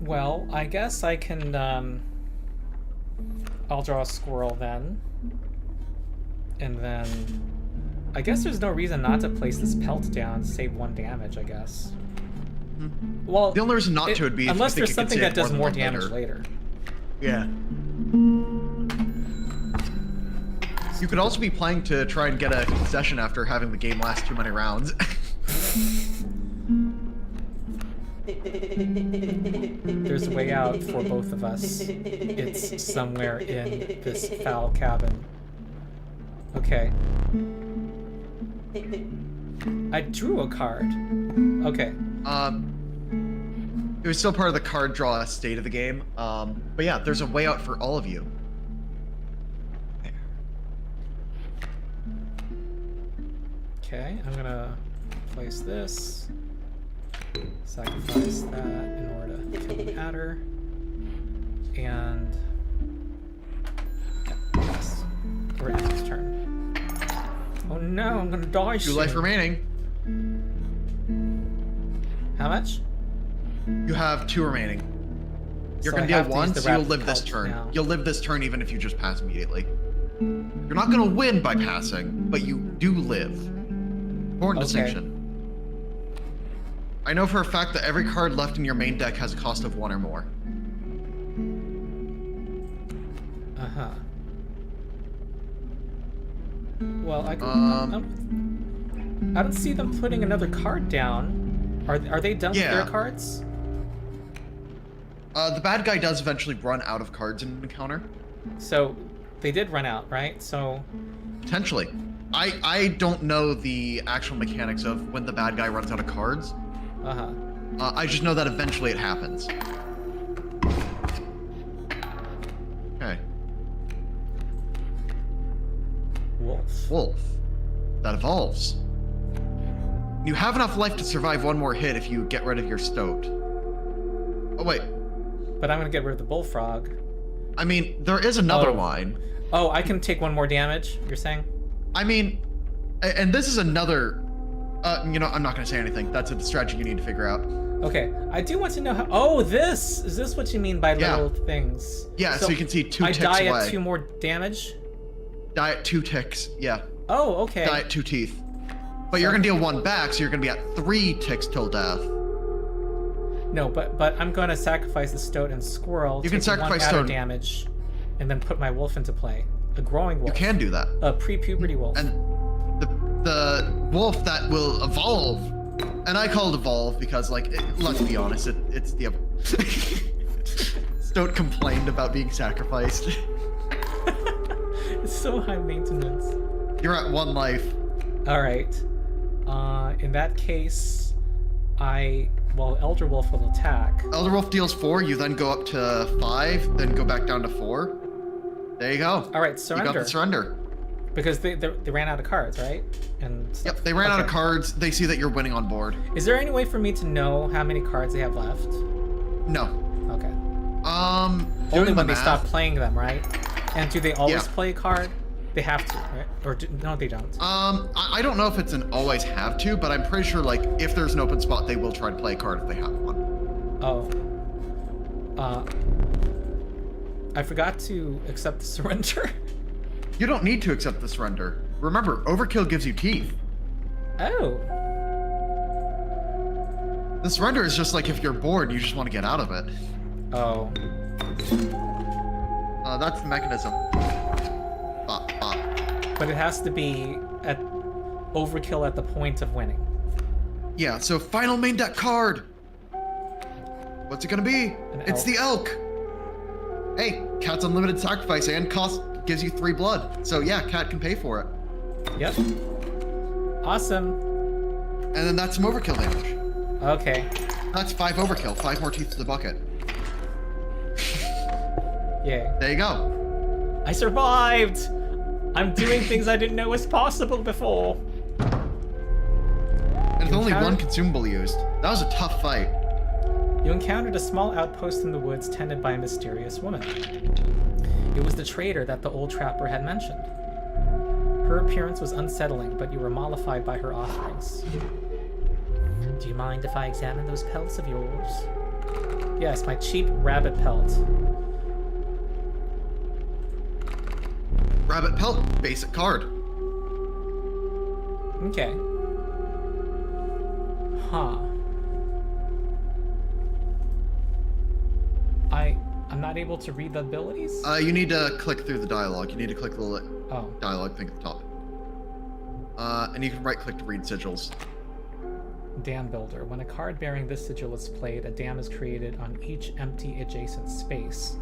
Well, I guess I can. I'll draw a squirrel then, and then. I guess there's no reason not to place this pelt down, save 1 damage, I guess. Well, The only reason not to would be if unless you think there's you could something save that does than more one damage later. Yeah. You could also be playing to try and get a concession after having the game last too many rounds. There's a way out for both of us. It's somewhere in this foul cabin. Okay. I drew a card. Okay. It was still part of the card draw state of the game. But yeah, there's a way out for all of you. Okay, I'm gonna place this. Sacrifice that in order to kill the adder. And yes. Or it's his turn. Oh no, I'm gonna die 2 soon. life remaining. How much? You have 2 remaining. You're So gonna I deal have to use 1, the so you'll wrapped live this pelt turn. now. You'll live this turn even if you just pass immediately. You're not gonna win by passing, but you do live. Important Okay. distinction. I know for a fact that every card left in your main deck has a cost of 1 or more. Uh-huh. Well, I don't see them putting another card down. Are they done with their cards? The bad guy does eventually run out of cards in an encounter. So they did run out, right? So Potentially. I don't know the actual mechanics of when the bad guy runs out of cards. uh-huh. I just know that eventually it happens. Okay. Wolf. Wolf. That evolves. You have enough life to survive 1 more hit if you get rid of your stoat. Oh wait. But I'm gonna get rid of the bullfrog. I mean, there is another line. Oh, I can take 1 more damage, you're saying? I mean, and this is another... you know, I'm not going to say anything. That's a strategy you need to figure out. Okay, I do want to know how... Oh, is this what you mean by little things? Yeah, so you can see 2 ticks I die away. at 2 more damage? Die at 2 ticks, yeah. Oh, okay. Die at 2 teeth. But you're going to deal 1 back, so you're going to be at 3 ticks till death. No, but I'm going to sacrifice the stoat and squirrel. You can take sacrifice 1 adder stoat. damage, and then put my wolf into play. A growing wolf. You can do that. A pre-puberty wolf. And the wolf that will evolve, and I call it evolve because, like, let's be honest, it's the... Stoat complained about being sacrificed. It's so high maintenance. You're at 1 life. Alright. In that case, Elder Wolf will attack. Elder Wolf deals 4, you then go up to 5, then go back down to 4. There you go. Alright, You surrender. got the surrender. Because they ran out of cards, right? And stuff. Yep, they ran out of Okay. cards. They see that you're winning on board. Is there any way for me to know how many cards they have left? No. Okay. Only Only when they stop playing them, right? And do they always Yeah. play a card? They have to, right? Or no, they don't. I don't know if it's an always have to, but I'm pretty sure like if there's an open spot, they will try to play a card if they have one. Oh. I forgot to accept the surrender. You don't need to accept the surrender. Remember, overkill gives you teeth. Oh. The surrender is just like if you're bored and you just want to get out of it. Oh. That's the mechanism. Bop, bop. But it has to be at overkill at the point of winning. Yeah, so final main deck card. What's it gonna be? It's the elk. Hey, cat's unlimited sacrifice and cost gives you 3 blood. So yeah, cat can pay for it. Yep. Awesome. And then that's some overkill damage. Okay. That's 5 overkill, 5 more teeth to the bucket. Yay. There you go. I survived! I'm doing things I didn't know was possible before. And with only encounter- 1 consumable used. That was a tough fight. You encountered a small outpost in the woods tended by a mysterious woman. It was the trader that the old trapper had mentioned. Her appearance was unsettling, but you were mollified by her offerings. Do you mind if I examine those pelts of yours? Yes, my cheap rabbit pelt. Rabbit pelt, basic card. Okay. Huh. I'm not able to read the abilities? You need to click through the dialogue. You need to click the Oh. dialogue thing at the top. And you can right click to read sigils. Dam Builder. When a card bearing this sigil is played, a dam is created on each empty adjacent space.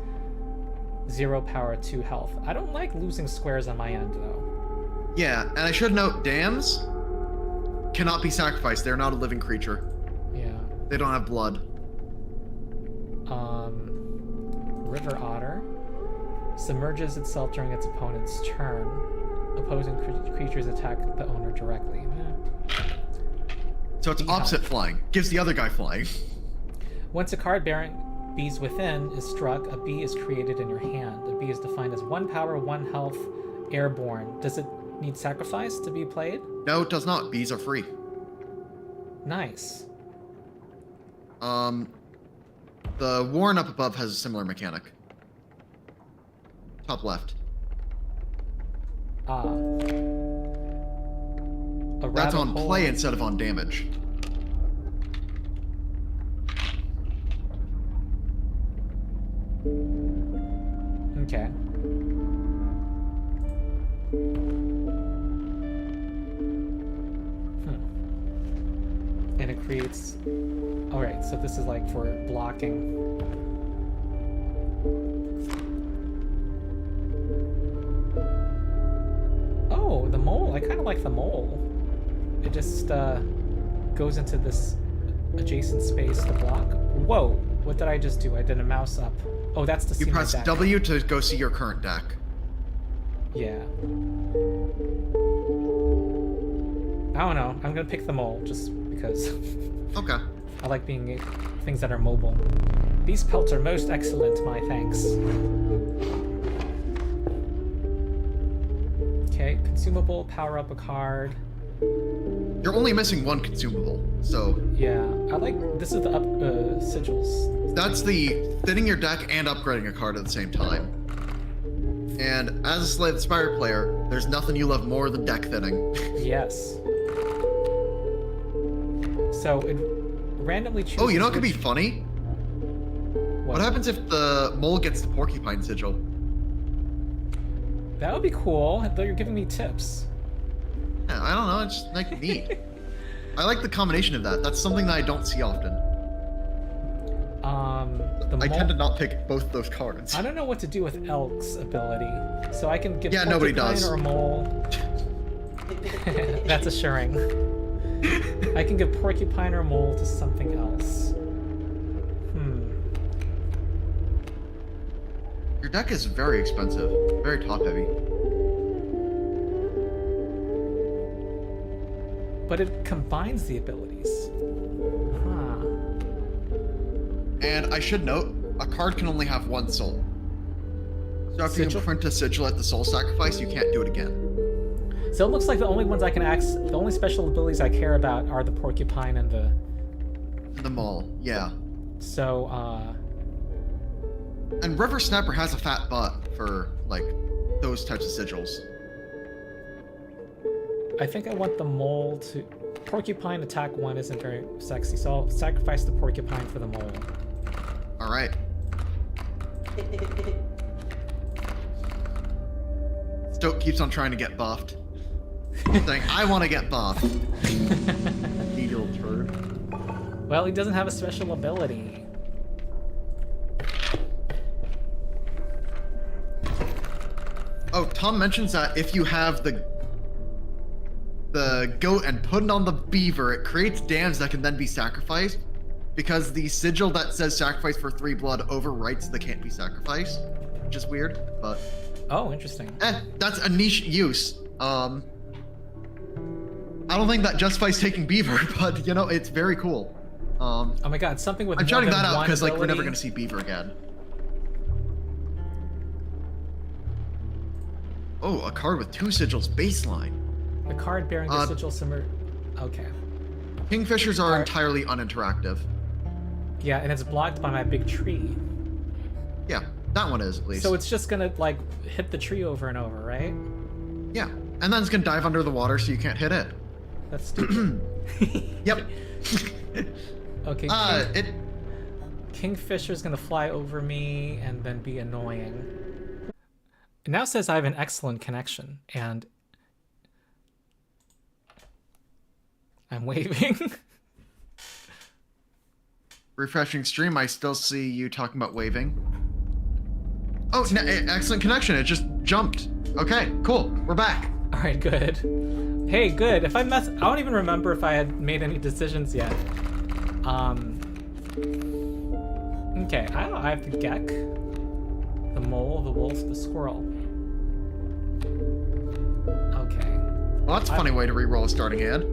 0 power, 2 health. I don't like losing squares on my end, though. Yeah, and I should note, dams cannot be sacrificed. They're not a living creature. Yeah. They don't have blood. River Otter. Submerges itself during its opponent's turn. Opposing creatures attack the owner directly. So it's opposite flying. Gives the other guy flying. Once a card bearing bees within is struck, a bee is created in your hand. A bee is defined as 1 power, 1 health, airborne. Does it need sacrifice to be played? No, it does not. Bees are free. Nice. The Warren up above has a similar mechanic. Top left. Ah. That's on play instead of on damage. Okay. And it creates... Alright, so this is like for blocking. Oh, the mole. I kind of like the mole. It just goes into this adjacent space to block. Whoa, what did I just do? I did a mouse up. Oh, that's to see You my press deck. W to go see your current deck. Yeah. I don't know. I'm gonna pick the mole just because Okay. I like being things that are mobile. These pelts are most excellent, my thanks. Okay, consumable, power up a card. You're only missing 1 consumable, so Yeah, I like, this is the up, sigils. that's the thinning your deck and upgrading a card at the same time. And as a Slay the Spire player, there's nothing you love more than deck thinning. Yes. So it randomly chooses. Oh, you know what could be which- funny? What happens if the mole gets the porcupine sigil? That would be cool, though you're giving me tips. Yeah, I don't know, it's just like neat. I like the combination of that. That's something that I don't see often. I tend to not pick both those cards. I don't know what to do with Elk's ability, so I can give Yeah, nobody porcupine does. or a mole. That's assuring. I can give porcupine or mole to something else. Your deck is very expensive, very top heavy. But it combines the abilities. Huh. And I should note, a card can only have one soul. So if Sigil? you print a sigil at the soul sacrifice, you can't do it again. So it looks like the only ones I can the only special abilities I care about are the porcupine and the... The mole, yeah. So, And River Snapper has a fat butt for, like, those types of sigils. I think I want the mole to... Porcupine attack 1 isn't very sexy, so I'll sacrifice the porcupine for the mole. Alright. Stoke keeps on trying to get buffed. Saying, I want to get buffed. Needle turd. Well, he doesn't have a special ability. Oh, Tom mentions that if you have the goat and put it on the beaver, it creates dams that can then be sacrificed, because the sigil that says sacrifice for 3 blood overwrites the can't be sacrificed, which is weird, but... Oh, interesting. That's a niche use. I don't think that justifies taking beaver, but, you know, it's very cool. Oh my god, something with I'm more shouting than that out one because, like, we're ability? never going to see beaver again. Oh, a card with 2 sigils baseline. A card bearing the sigil submerged. Okay. Kingfishers are Alright. entirely uninteractive. Yeah, and it's blocked by my big tree. Yeah, that one is at least. So it's just gonna, like, hit the tree over and over, right? Yeah, and then it's gonna dive under the water so you can't hit it. That's stupid. Yep. Okay. Kingfisher's gonna fly over me and then be annoying. It now says I have an excellent connection, and I'm waving. Refreshing stream, I still see you talking about waving. Oh, excellent connection. It just jumped. Okay, cool. We're back. All right, good. Hey, good. If I don't even remember if I had made any decisions yet. Okay, I have the geck, the mole, the wolf, the squirrel. Okay. Well, that's a funny way to re-roll a starting hand.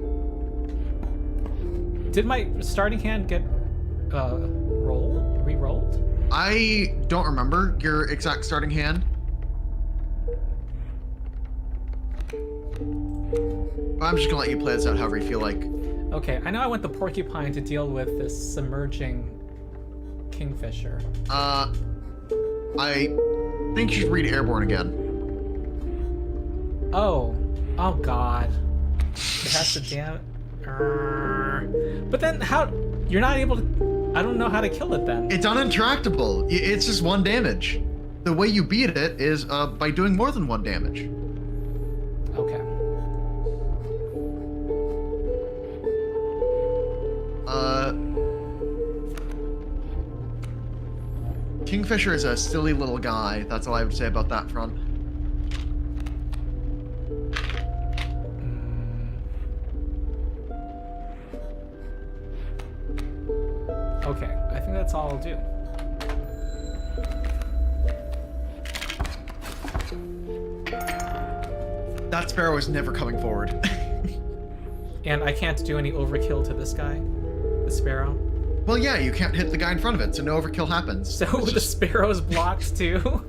Did my starting hand get re-rolled? I don't remember your exact starting hand. I'm just gonna let you play this out however you feel like. Okay, I know I want the porcupine to deal with this submerging kingfisher. I think you should read Airborne again. Oh god. It has to damn. But then how? You're not able to. I don't know how to kill it then. It's uninteractable. It's just 1 damage. The way you beat it is by doing more than 1 damage. Okay. Kingfisher is a silly little guy. That's all I would say about that front. Okay, I think that's all I'll do. That sparrow is never coming forward. And I can't do any overkill to this guy, the sparrow. Well, yeah, you can't hit the guy in front of it, so no overkill happens. So the sparrow's blocked too.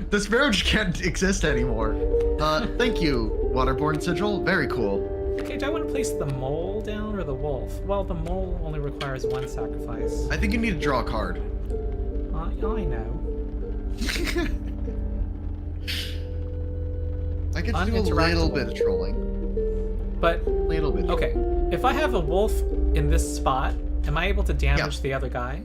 The sparrow just can't exist anymore. Thank you, Waterborne Sigil. Very cool. Okay, do I want to place the mole down or the wolf? Well, the mole only requires 1 sacrifice. I think you need to draw a card. I know. I could do a little bit of trolling. But, Little bit. okay, if I have a wolf in this spot, am I able to damage the other guy?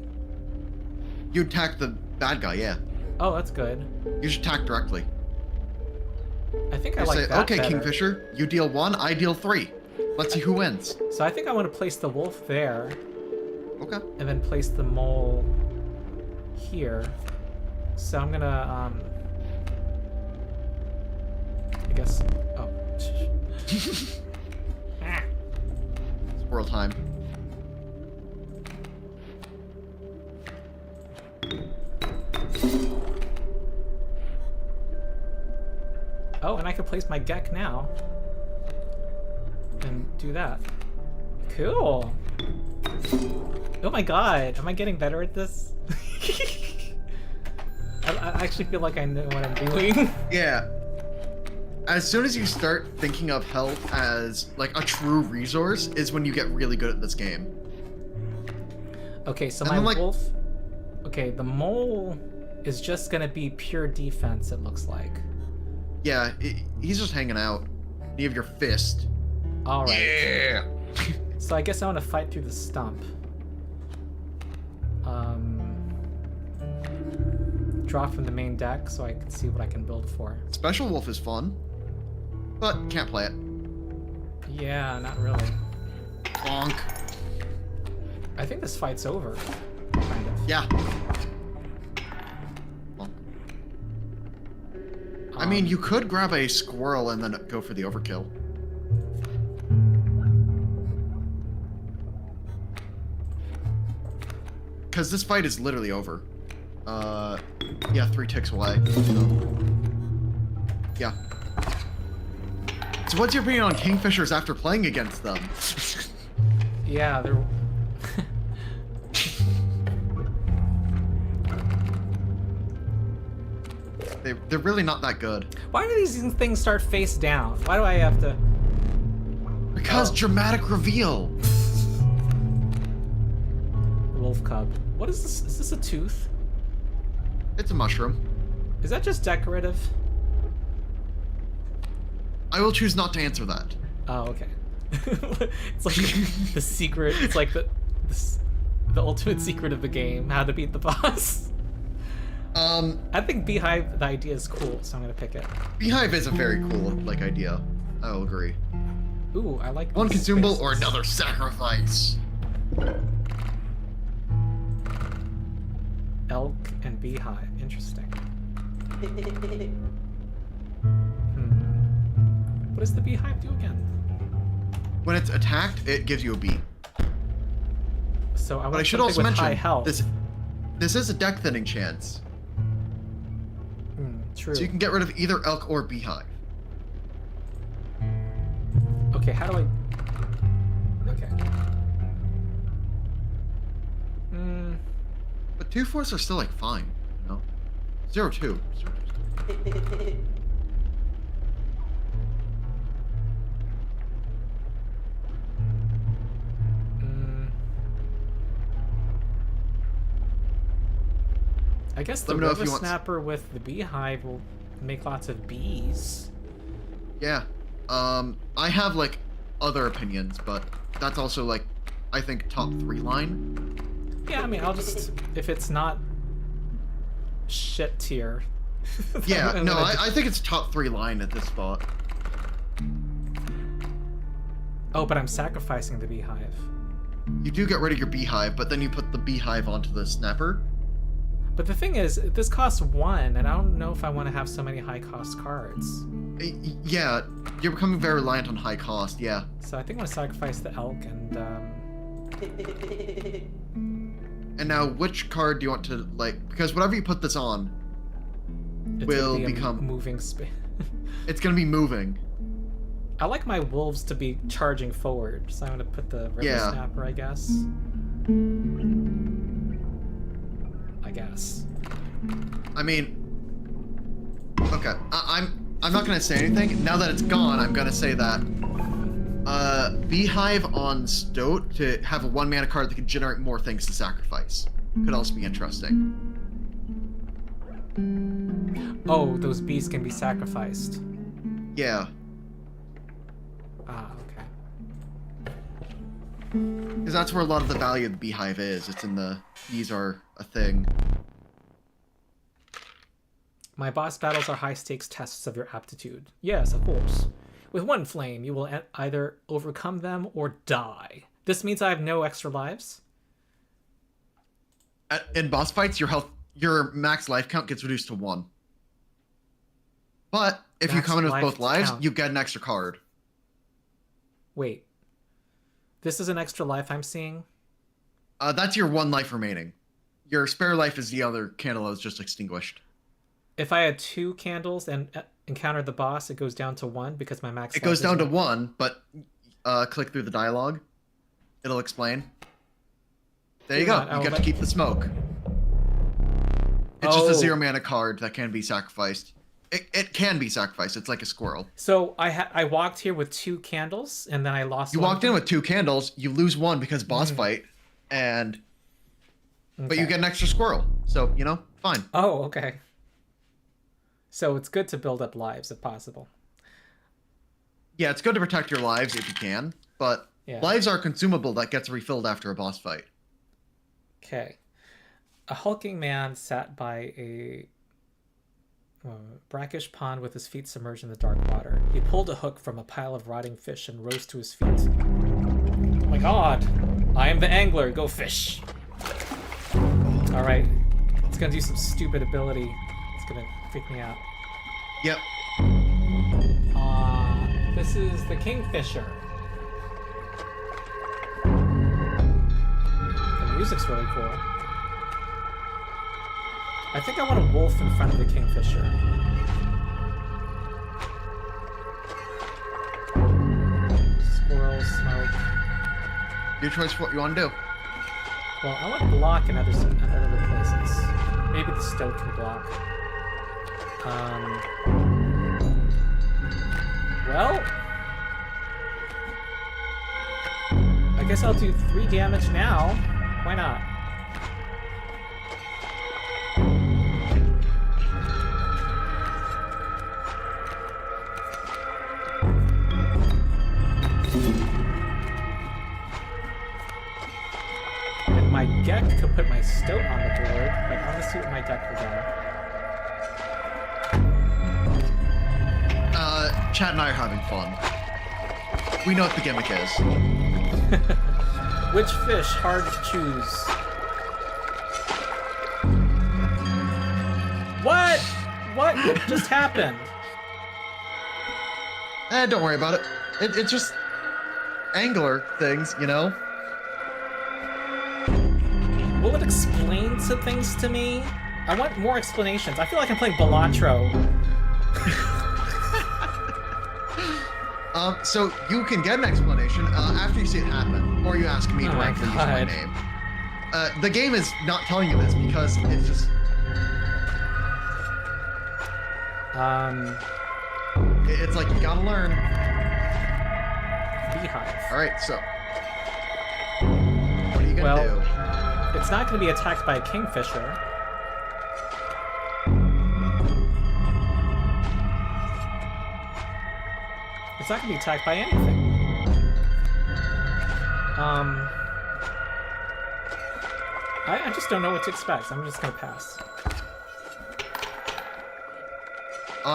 You attack the bad guy, yeah. Oh, that's good. You should attack directly. I think I You like say, that okay, better. Kingfisher, you deal 1, I deal 3. Let's see who wins. So I think I want to place the wolf there, Okay. and then place the mole here. So I'm gonna, I guess, oh. Ah. Squirrel time. Oh, and I can place my geck now. And do that. Cool. Oh my god, am I getting better at this? I actually feel like I know what I'm doing. Yeah. As soon as you start thinking of health as like a true resource is when you get really good at this game. Okay, so And my then, like- wolf... Okay, the mole is just gonna be pure defense, it looks like. Yeah, he's just hanging out. You have your fist. Alright. Yeah. So I guess I want to fight through the stump. Draw from the main deck so I can see what I can build for. Special Wolf is fun, but can't play it. Yeah, not really. Bonk. I think this fight's over. Kind of. Yeah. Bonk. I mean, you could grab a squirrel and then go for the overkill. Because this fight is literally over. Yeah, 3 ticks away. So. Yeah. So what's your opinion on Kingfishers after playing against them? Yeah, they're... They're really not that good. Why do these things start face down? Why do I have to... Because dramatic reveal. Wolf cub. What is this? Is this a tooth? It's a mushroom. Is that just decorative? I will choose not to answer that. Oh, okay. It's like the secret. It's like the ultimate secret of the game: how to beat the boss. I think Beehive, the idea is cool, so I'm gonna pick it. Beehive is a very cool idea. I will agree. Ooh, I like One these consumable or spaces. another sacrifice. Elk and Beehive. Interesting. What does the Beehive do again? When it's attacked, it gives you a bee. So I But I want should something also with mention high health. this is a deck thinning chance. True. So you can get rid of either elk or beehive. Okay, how do I... Okay. But 2/4s are still like fine, you know? 0-2. I guess the Let me know if river you want- snapper with the beehive will make lots of bees. Yeah. I have like other opinions, but that's also like I think top 3 line. Yeah, I mean, I'll just... If it's not shit tier... Yeah, I'm no, gonna I think it's top 3 line at this spot. Oh, but I'm sacrificing the beehive. You do get rid of your beehive, but then you put the beehive onto the snapper. But the thing is, this costs 1, and I don't know if I want to have so many high-cost cards. Yeah, you're becoming very reliant on high cost, yeah. So I think I'm going to sacrifice the elk and... And now, which card do you want to, like... Because whatever you put this on, it's will gonna be become... a moving space. It's gonna be moving. I like my wolves to be charging forward, so I'm going to put the river snapper, I guess. I guess. I mean... Okay, I'm not gonna say anything. Now that it's gone, I'm gonna say that Beehive on Stoat to have a 1-mana card that can generate more things to sacrifice could also be interesting. Oh, those bees can be sacrificed. Yeah, Ah, okay. because that's where a lot of the value of the Beehive is. It's in the bees are a thing. My boss battles are high-stakes tests of your aptitude. Yes, of course. With one flame, you will either overcome them or die. This means I have no extra lives? In boss fights, your max life count gets reduced to 1. But if you Max come in with life both lives, count. you get an extra card. Wait. This is an extra life I'm seeing? That's your 1 life remaining. Your spare life is the other candle that was just extinguished. If I had 2 candles and encounter the boss, it goes down to 1 because my max It life goes is down to 1. 1, but click through the dialogue. It'll explain. There you Hang go. on, You get to keep the smoke. It's just a 0 mana card that can be sacrificed. It can be sacrificed. It's like a squirrel. So I walked here with 2 candles, and then I lost. You walked in with 2 candles. You lose 1 because boss fight, and but you get an extra squirrel. So you know, fine. Oh, okay. So it's good to build up lives if possible. Yeah, it's good to protect your lives if you can, but lives are consumable that gets refilled after a boss fight. Okay. A hulking man sat by a brackish pond with his feet submerged in the dark water. He pulled a hook from a pile of rotting fish and rose to his feet. Oh my god! I am the angler. Go fish. All right. It's gonna do some stupid ability. It's gonna freak me out. Yep. This is the kingfisher. The music's really cool. I think I want a wolf in front of the kingfisher. Squirrel, smoke. Your choice for what you want to do. Well, I want block in other places. Maybe the stoat can block. Well, I guess I'll do 3 damage now. Why not? And my deck could put my stoat on the board, but I want to see what my deck will do. Chad and I are having fun. We know what the gimmick is. Which fish? Hard to choose. What? What just happened? Don't worry about it. It's just angler things, you know? Will it explain some things to me? I want more explanations. I feel like I'm playing Balatro. So you can get an explanation after you see it happen, or you ask me directly using my name. The game is not telling you this because it's just... It's like, you gotta learn. Beehive. Alright, so... What are you gonna do? It's not gonna be attacked by a kingfisher. It's not gonna be attacked by anything. I just don't know what to expect. So I'm just gonna pass.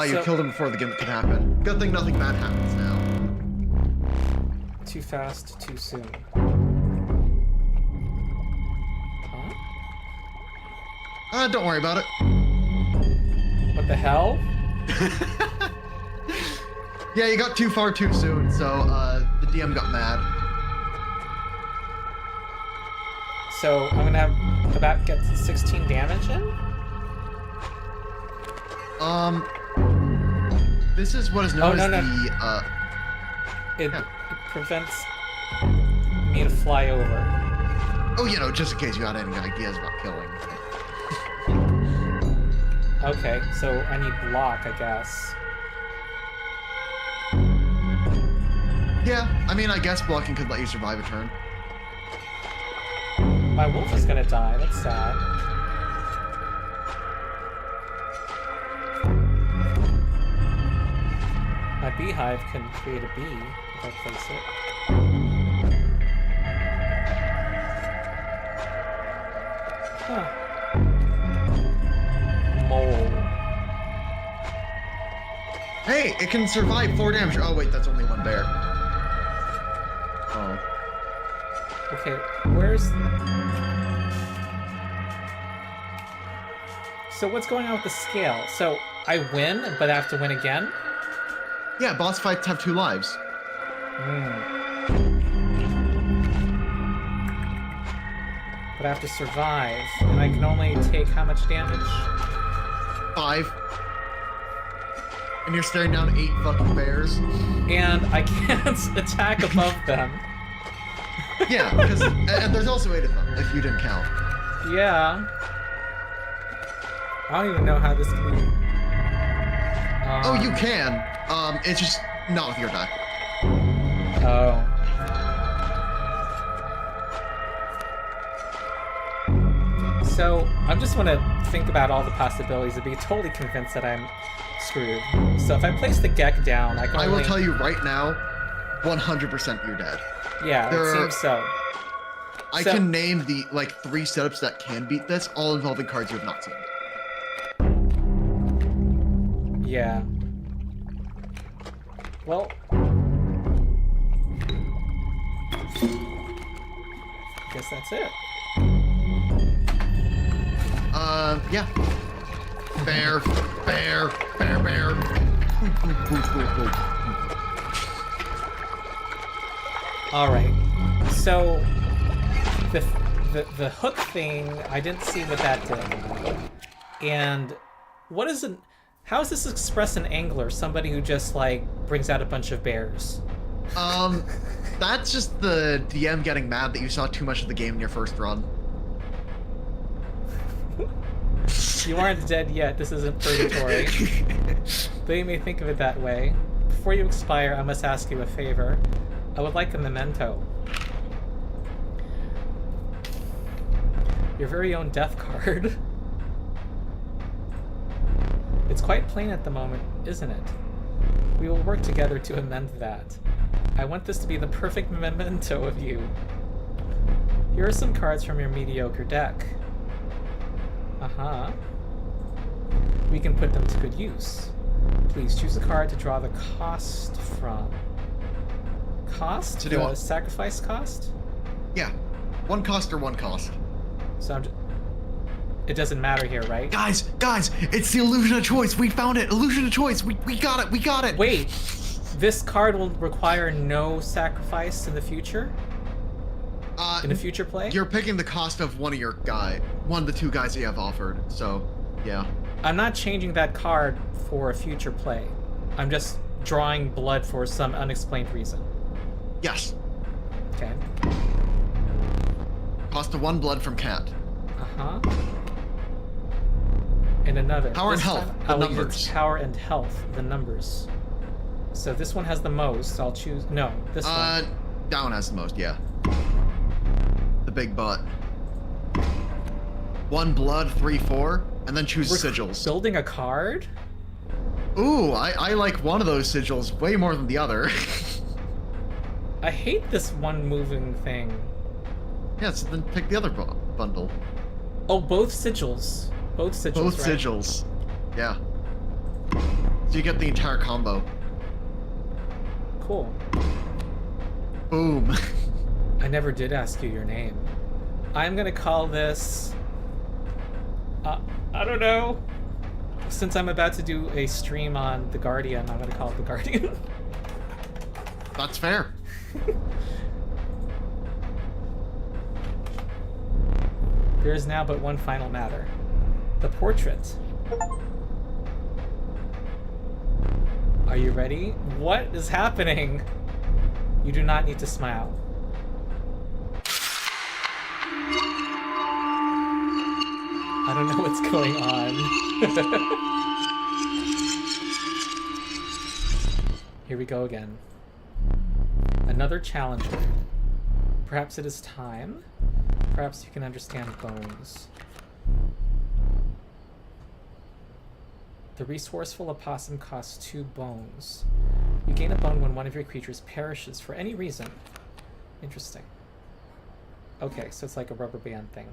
You killed him before the gimmick could happen. Good thing nothing bad happens now. Too fast, too soon. Huh? Don't worry about it. What the hell? Yeah, you got too far too soon, so the DM got mad. So I'm gonna have get 16 damage in? This is what is known as the It prevents me to fly over. Oh, you know, just in case you had any ideas about killing. Okay, so I need block, I guess. Yeah, I mean, I guess blocking could let you survive a turn. My wolf is gonna die, that's sad. My beehive can create a bee if I place it. Huh. Mole. Hey, it can survive 4 damage. Oh, wait, that's only 1 bear. Oh. Okay, where's... So what's going on with the scale? So I win, but I have to win again? Yeah, boss fights have 2 lives. But I have to survive, and I can only take how much damage? 5. And you're staring down 8 fucking bears. And I can't attack above them. Yeah, because and there's also 8 of them if you didn't count. Yeah. I don't even know how this can be. Oh, you can. It's just not with your deck. Oh. So I just want to think about all the possibilities and be totally convinced that I'm screwed. So if I place the Gek down, I will tell you right now, 100% you're dead. Yeah, it seems so. I can name the 3 setups that can beat this, all involving cards you have not seen. Yeah. Well, I guess that's it. Yeah. Bear. All right. So the hook thing, I didn't see what that did. And what is it? How is this express an angler? Somebody who just brings out a bunch of bears. That's just the DM getting mad that you saw too much of the game in your first run. You aren't dead yet. This isn't purgatory. Though you may think of it that way. Before you expire, I must ask you a favor. I would like a memento. Your very own death card. It's quite plain at the moment, isn't it? We will work together to amend that. I want this to be the perfect memento of you. Here are some cards from your mediocre deck. Uh-huh. We can put them to good use. Please choose a card to draw the cost from. Cost? To do what? Sacrifice cost? Yeah. 1 cost or 1 cost. So it doesn't matter here, right? Guys, it's the illusion of choice. We found it. Illusion of choice. We got it. Wait. This card will require no sacrifice in the future? In a future play? You're picking the cost of one of the 2 guys that you have offered. So, yeah. I'm not changing that card for a future play. I'm just drawing blood for some unexplained reason. Yes. Okay. Cost of 1 blood from Cat. Uh-huh. And another. Power and health, the numbers. Power and health, the numbers. So this one has the most. I'll choose. No, this one. That one has the most, yeah. The big butt. 1 blood, 3/4, and then choose sigils. Building a card? Ooh, I like one of those sigils way more than the other. I hate this one moving thing. Yeah, so then pick the other bundle. Oh, both sigils. Both sigils, Both right? sigils. Yeah. So you get the entire combo. Cool. Boom. I never did ask you your name. I'm gonna call this... I don't know. Since I'm about to do a stream on The Guardian, I'm gonna call it The Guardian. That's fair. There is now but one final matter. The portrait. Are you ready? What is happening? You do not need to smile. I don't know what's going on. Here we go again. Another challenger. Perhaps it is time. Perhaps you can understand bones. The resourceful opossum costs 2 bones. You gain a bone when one of your creatures perishes for any reason. Interesting. Okay, so it's like a rubber band thing.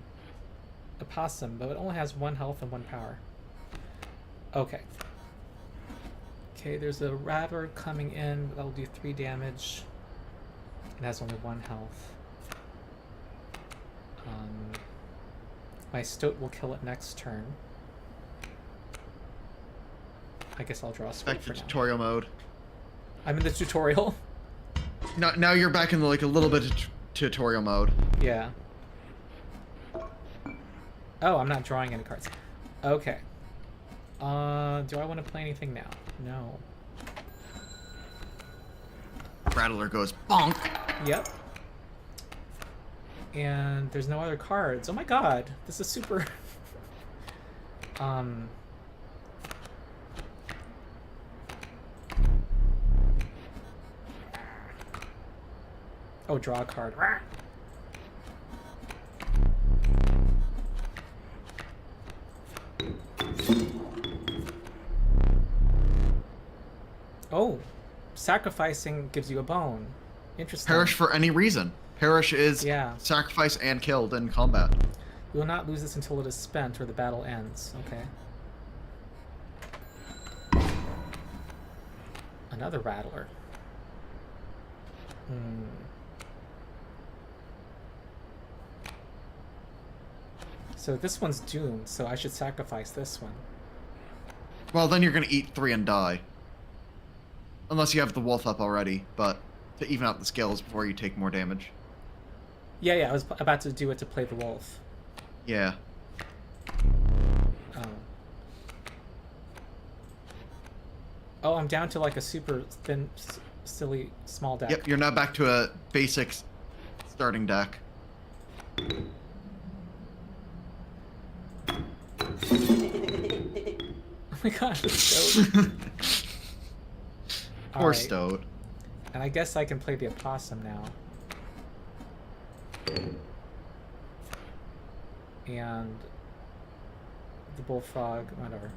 Opossum, but it only has 1 health and 1 power. Okay. Okay, there's a raver coming in. That'll do 3 damage. It has only 1 health. My stoat will kill it next turn. I guess I'll draw a squid for now. Tutorial mode. I'm in the tutorial. Now you're back in a little bit of tutorial mode. Yeah. Oh, I'm not drawing any cards. Okay. Do I want to play anything now? No. Rattler goes bonk. Yep. And there's no other cards. Oh my god, this is super... Oh, draw a card. Oh, sacrificing gives you a bone. Interesting. Perish for any reason. Perish is sacrifice and killed in combat. You will not lose this until it is spent or the battle ends. Okay. Another rattler. So this one's doomed, so I should sacrifice this one. Well, then you're going to eat 3 and die. Unless you have the wolf up already, but to even out the scales before you take more damage. Yeah, I was about to do it to play the wolf. Yeah. Oh, I'm down to like a super thin, silly, small deck. Yep, you're now back to a basic starting deck. Oh my god, Stoat. Poor Stoat. And I guess I can play the opossum now. And the bullfrog, whatever.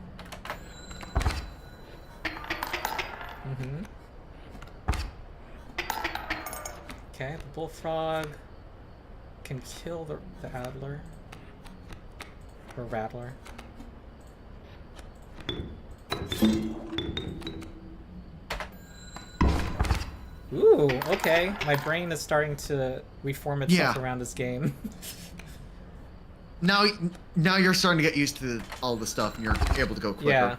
Okay, the bullfrog can kill the adler. Or rattler. Ooh, okay. My brain is starting to reform itself around this game. Now you're starting to get used to all the stuff and you're able to go quicker. Yeah.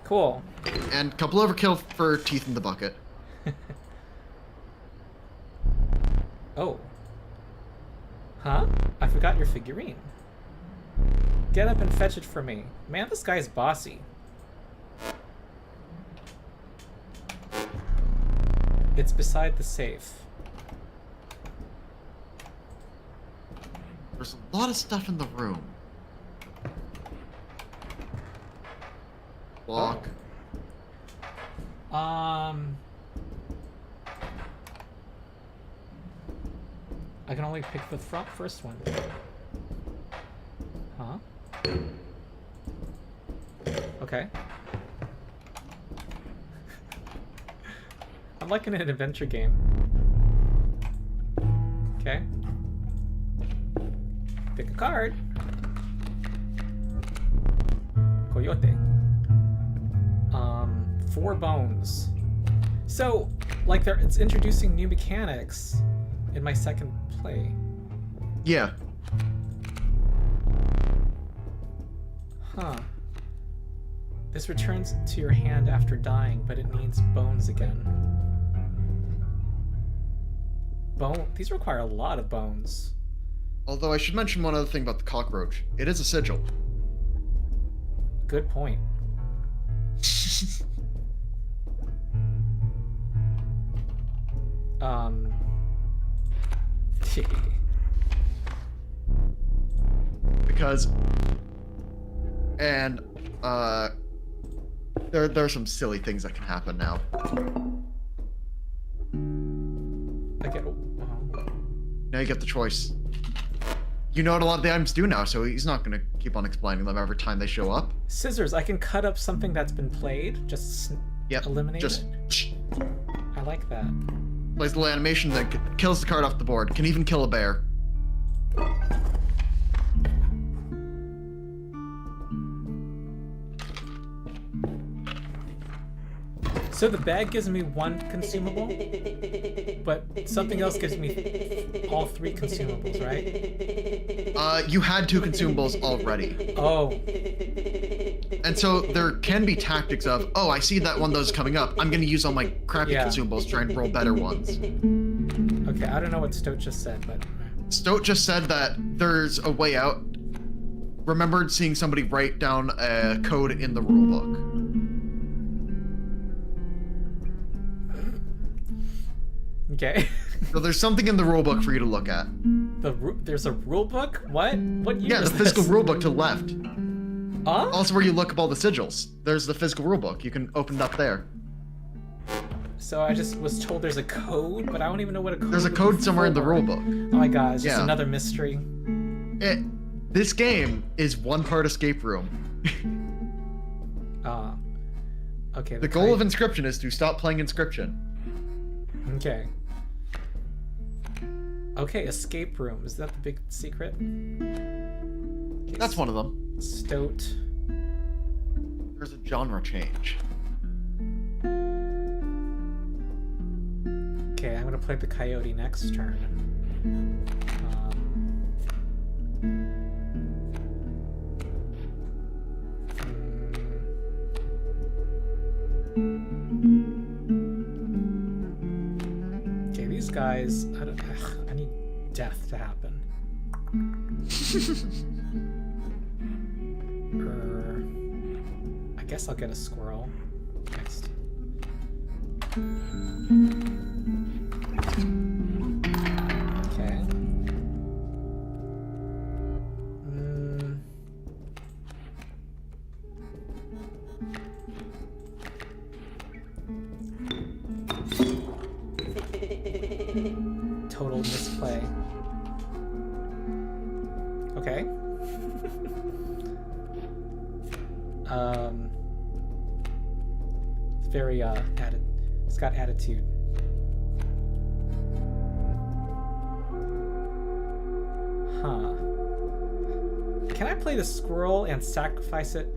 Cool. And couple overkill for teeth in the bucket. Oh. Huh? I forgot your figurine. Get up and fetch it for me. Man, this guy's bossy. It's beside the safe. There's a lot of stuff in the room. Block. I can only pick the first one. Huh? Okay. I'm like in an adventure game. Okay. Pick a card. Coyote. 4 bones. So, like, it's introducing new mechanics in my second play. Yeah. Huh. This returns to your hand after dying, but it needs bones again. These require a lot of bones. Although I should mention one other thing about the cockroach. It is a sigil. Good point. Because, and there are some silly things that can happen now. Now you get the choice. You know what a lot of the items do now, so he's not going to keep on explaining them every time they show up. Scissors. I can cut up something that's been played. Just eliminate it. I like that. Plays the little animation, then kills the card off the board. Can even kill a bear. So the bag gives me 1 consumable, but something else gives me all 3 consumables, right? You had 2 consumables already. Oh. And so there can be tactics of, oh, I see that one of those coming up. I'm going to use all my crappy consumables to try and roll better ones. Okay, I don't know what Stoat just said, but... Stoat just said that there's a way out. Remembered seeing somebody write down a code in the rulebook. Okay. So there's something in the rulebook for you to look at. There's a rule book? What? What year Yeah, is the physical this? rulebook to the left. Huh? Also where you look up all the sigils. There's the physical rulebook. You can open it up there. So I just was told there's a code, but I don't even know what a code. There's a code somewhere in the rulebook. Oh my god, it's just Yeah. another mystery. This game is one part escape room. Okay. The goal of Inscryption is to stop playing Inscryption. Okay. Okay, escape room. Is that the big secret? Okay, That's one of them. Stoat. There's a genre change. Okay, I'm gonna play the coyote next turn. Okay, these guys. I need death to happen. I guess I'll get a squirrel next. Okay. Total misplay. Okay. It's very it's got attitude. Huh. Can I play the squirrel and sacrifice it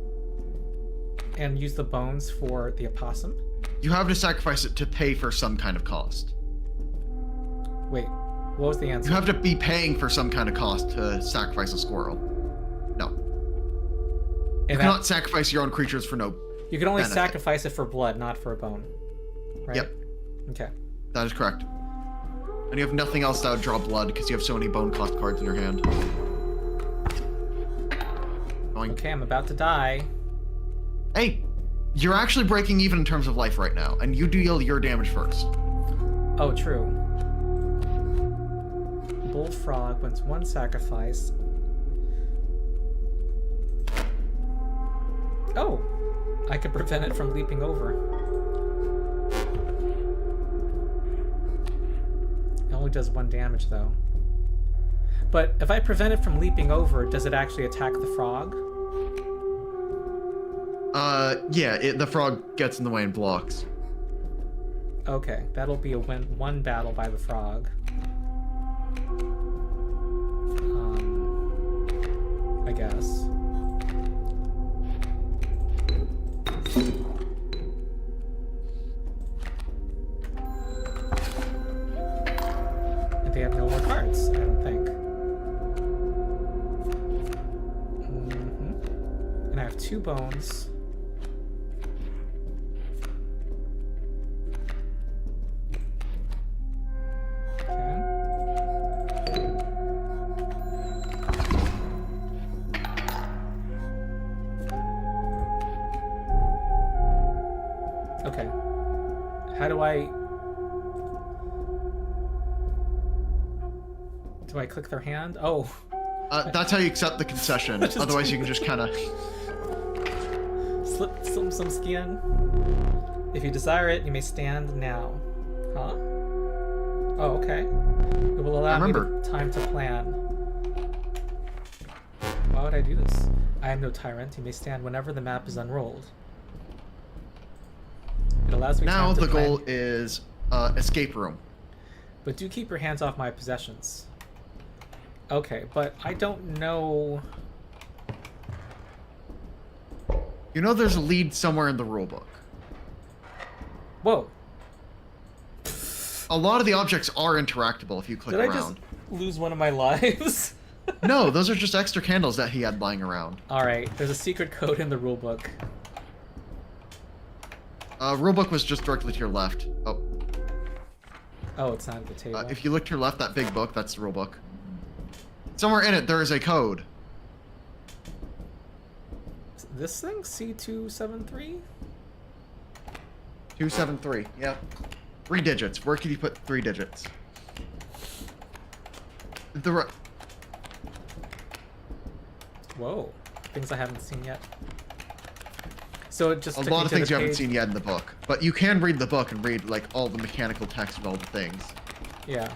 and use the bones for the opossum? You have to sacrifice it to pay for some kind of cost. Wait, what was the answer? You have to be paying for some kind of cost to sacrifice a squirrel. No. You cannot sacrifice your own creatures for no You can only benefit. sacrifice it for blood, not for a bone. Right? Yep. Okay. That is correct. And you have nothing else that would draw blood because you have so many bone cost cards in your hand. Going. Okay, I'm about to die. Hey, you're actually breaking even in terms of life right now, and you deal your damage first. Oh, true. Bullfrog wants one sacrifice. Oh! I could prevent it from leaping over. It only does 1 damage, though. But if I prevent it from leaping over, does it actually attack the frog? Yeah, the frog gets in the way and blocks. Okay, that'll be a one battle by the frog. I guess. And they have no more cards, I don't think. And I have 2 bones. Okay. How do I... Do I click their hand? Oh. That's how you accept the concession. Otherwise, you can just kind of... Slip some skin. If you desire it, you may stand now. Huh? Oh, okay. It will allow me the time to plan. Why would I do this? I am no tyrant. You may stand whenever the map is unrolled. It allows me Now time to the plan. goal is escape room. But do keep your hands off my possessions. Okay, but I don't know... You know there's a lead somewhere in the rulebook. Whoa. A lot of the objects are interactable if you click Did around. I just lose one of my lives? No, those are just extra candles that he had lying around. Alright, there's a secret code in the rulebook. Rulebook was just directly to your left. Oh. Oh, it's not at the table. If you look to your left, that big book, that's the rulebook. Somewhere in it, there is a code. This thing? C273? 273, yeah. 3 digits. Where could you put 3 digits? The Whoa, things I haven't seen yet. So it just a took lot me of to things the you haven't page. seen yet in the book, but you can read the book and read like all the mechanical text of all the things. Yeah.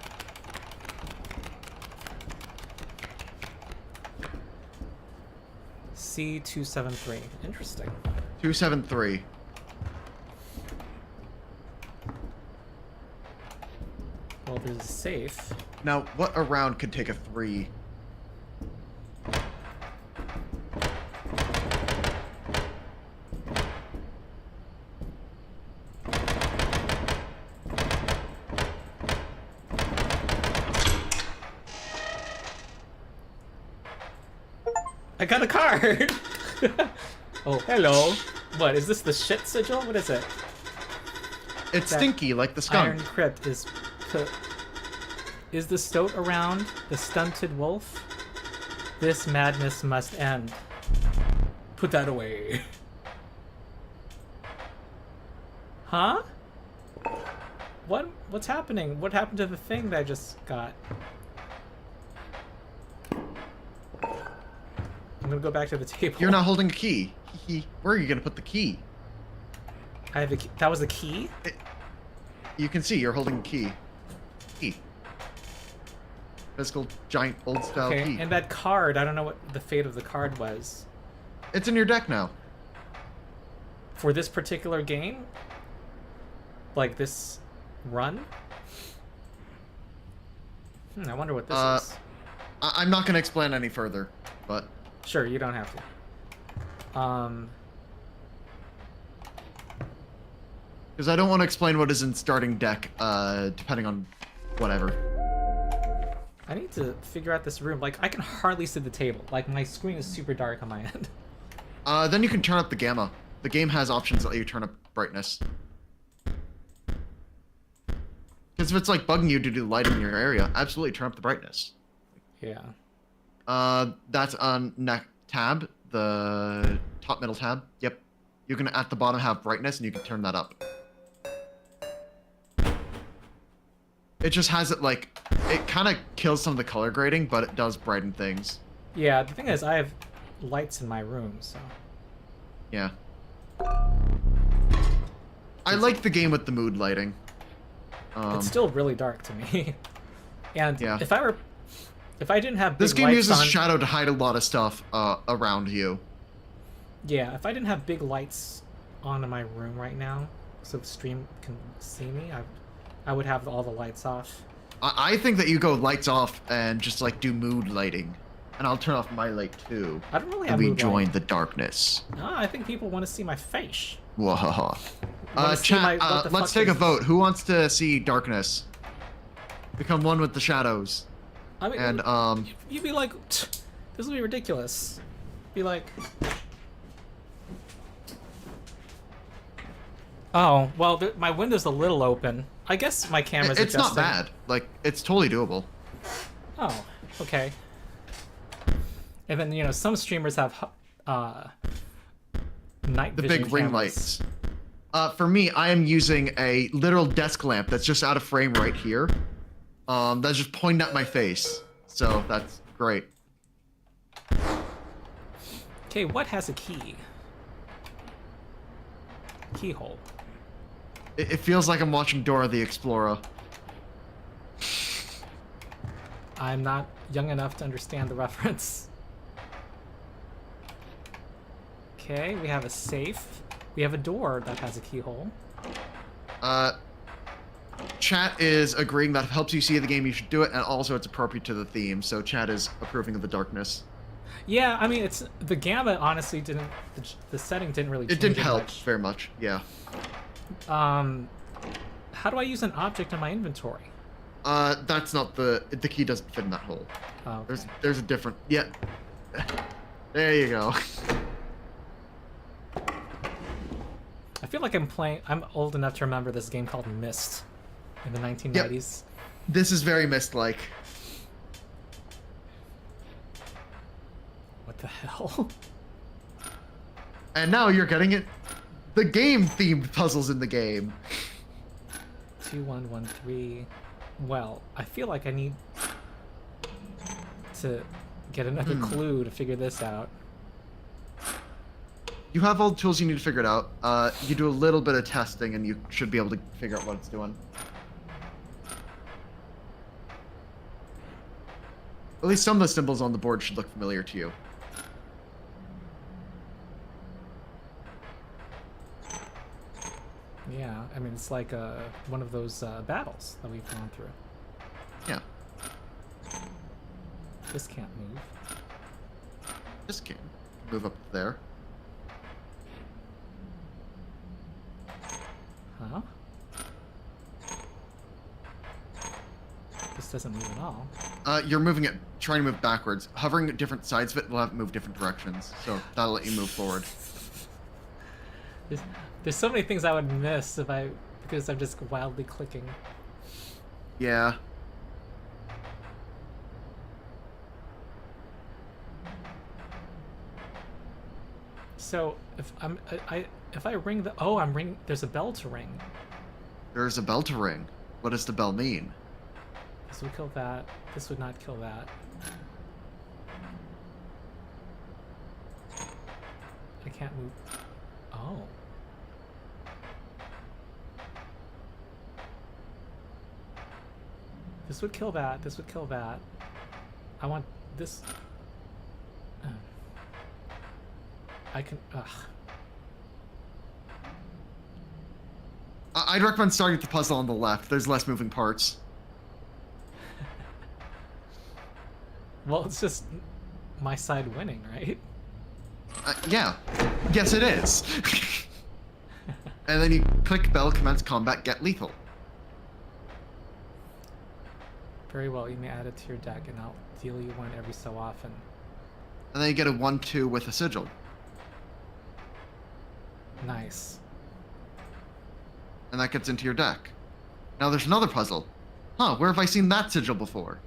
C273. Interesting. 273. Well, there's a safe. Now, what around could take a 3? I got a card! Oh, hello. What, is this the shit sigil? What is it? It's That stinky, like the skunk. Iron Crypt is... Is the stoat around? The stunted wolf? This madness must end. Put that away. Huh? What's happening? What happened to the thing that I just got? I'm gonna go back to the table. You're not holding a key. Where are you gonna put the key? I have a key. That was a key? You can see you're holding a key. Key. Physical, giant, old-style Okay, key. and that card, I don't know what the fate of the card was. It's in your deck now. For this particular game? Like this run? I wonder what this is. I'm not gonna explain any further, but... Sure, you don't have to. Because I don't want to explain what is in starting deck, depending on whatever. I need to figure out this room. Like, I can hardly see the table. Like, my screen is super dark on my end. Then you can turn up the gamma. The game has options that let you turn up brightness. Because if it's like bugging you to do lighting in your area, absolutely turn up the brightness. Yeah. That's on neck tab, the top middle tab. Yep. You can at the bottom have brightness and you can turn that up. It just has it like, it kind of kills some of the color grading, but it does brighten things. Yeah, the thing is, I have lights in my room, so... Yeah. I like the game with the mood lighting. It's still really dark to me. And Yeah. if I didn't have big This game lights uses on... shadow to hide a lot of stuff around you. Yeah, if I didn't have big lights on in my room right now, so the stream can see me, I would have all the lights off. I think that you go lights off and just like do mood lighting. And I'll turn off my light too. I don't really And have we mood join lighting. the darkness. No, I think people want to see my face. Wahaha. Wanna see my- Chat, what the let's fuck take a is- vote. Who wants to see darkness? Become one with the shadows. I mean, And, you'd be like, this would be ridiculous. Be like... Oh, well, my window's a little open. I guess my camera's it's not adjusting. bad. Like, it's totally doable. Oh, okay. And then, you know, some streamers have night The vision big ring cameras. lights. For me, I am using a literal desk lamp that's just out of frame right here. That's just pointing at my face. So that's great. Okay, what has a key? Keyhole. It feels like I'm watching Dora the Explorer. I'm not young enough to understand the reference. Okay, we have a safe. We have a door that has a keyhole. Chat is agreeing that if it helps you see the game, you should do it, and also it's appropriate to the theme. So chat is approving of the darkness. Yeah, I mean, it's the gamut. Honestly, didn't the setting didn't really. It change didn't help much. very much. Yeah. How do I use an object in my inventory? That's not the key doesn't fit in that hole. Oh, okay. There's a different. Yeah. There you go. I feel like I'm old enough to remember this game called Myst in the 1990s. This is very Myst-like. What the hell? And now you're getting it. The game-themed puzzles in the game. 2113. Well, I feel like I need. to get another clue to figure this out. You have all the tools you need to figure it out. You do a little bit of testing, and you should be able to figure out what it's doing. At least some of the symbols on the board should look familiar to you. Yeah, I mean, it's like one of those battles that we've gone through. Yeah. This can't move. This can move up there. Huh? This doesn't move at all. You're moving it, trying to move backwards. Hovering at different sides of it will have it move different directions, so that'll let you move forward. There's so many things I would miss because I'm just wildly clicking. Yeah. So if I ring the there's a bell to ring. There's a bell to ring. What does the bell mean? This would kill that. This would not kill that. I can't move. Oh. This would kill that. This would kill that. I want this. I can. Ugh. I'd recommend starting with the puzzle on the left. There's less moving parts. Well, it's just my side winning, right? Yeah. Yes, it is. And then you click bell, commence combat, get lethal. Very well, you may add it to your deck, and I'll deal you one every so often. And then you get a 1/2 with a sigil. Nice. And that gets into your deck. Now there's another puzzle. Huh, where have I seen that sigil before?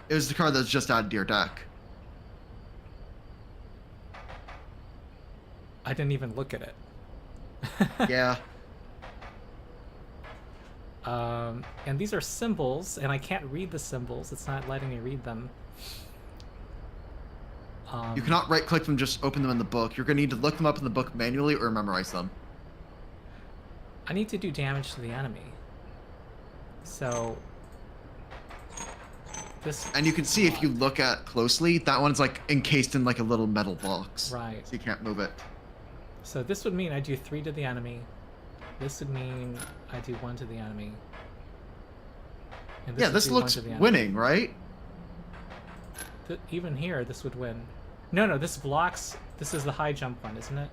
It was the card that's just added to your deck. I didn't even look at it. Yeah. And these are symbols, and I can't read the symbols. It's not letting me read them. You cannot right-click them, just open them in the book. You're going to need to look them up in the book manually or memorize them. I need to do damage to the enemy. So... this... And you can see if you look at closely, that one's like encased in like a little metal box. Right. So you can't move it. So this would mean I do 3 to the enemy. This would mean I do 1 to the enemy. And Yeah, this looks winning, right? Even here, this would win. No, this blocks. This is the high jump one, isn't it?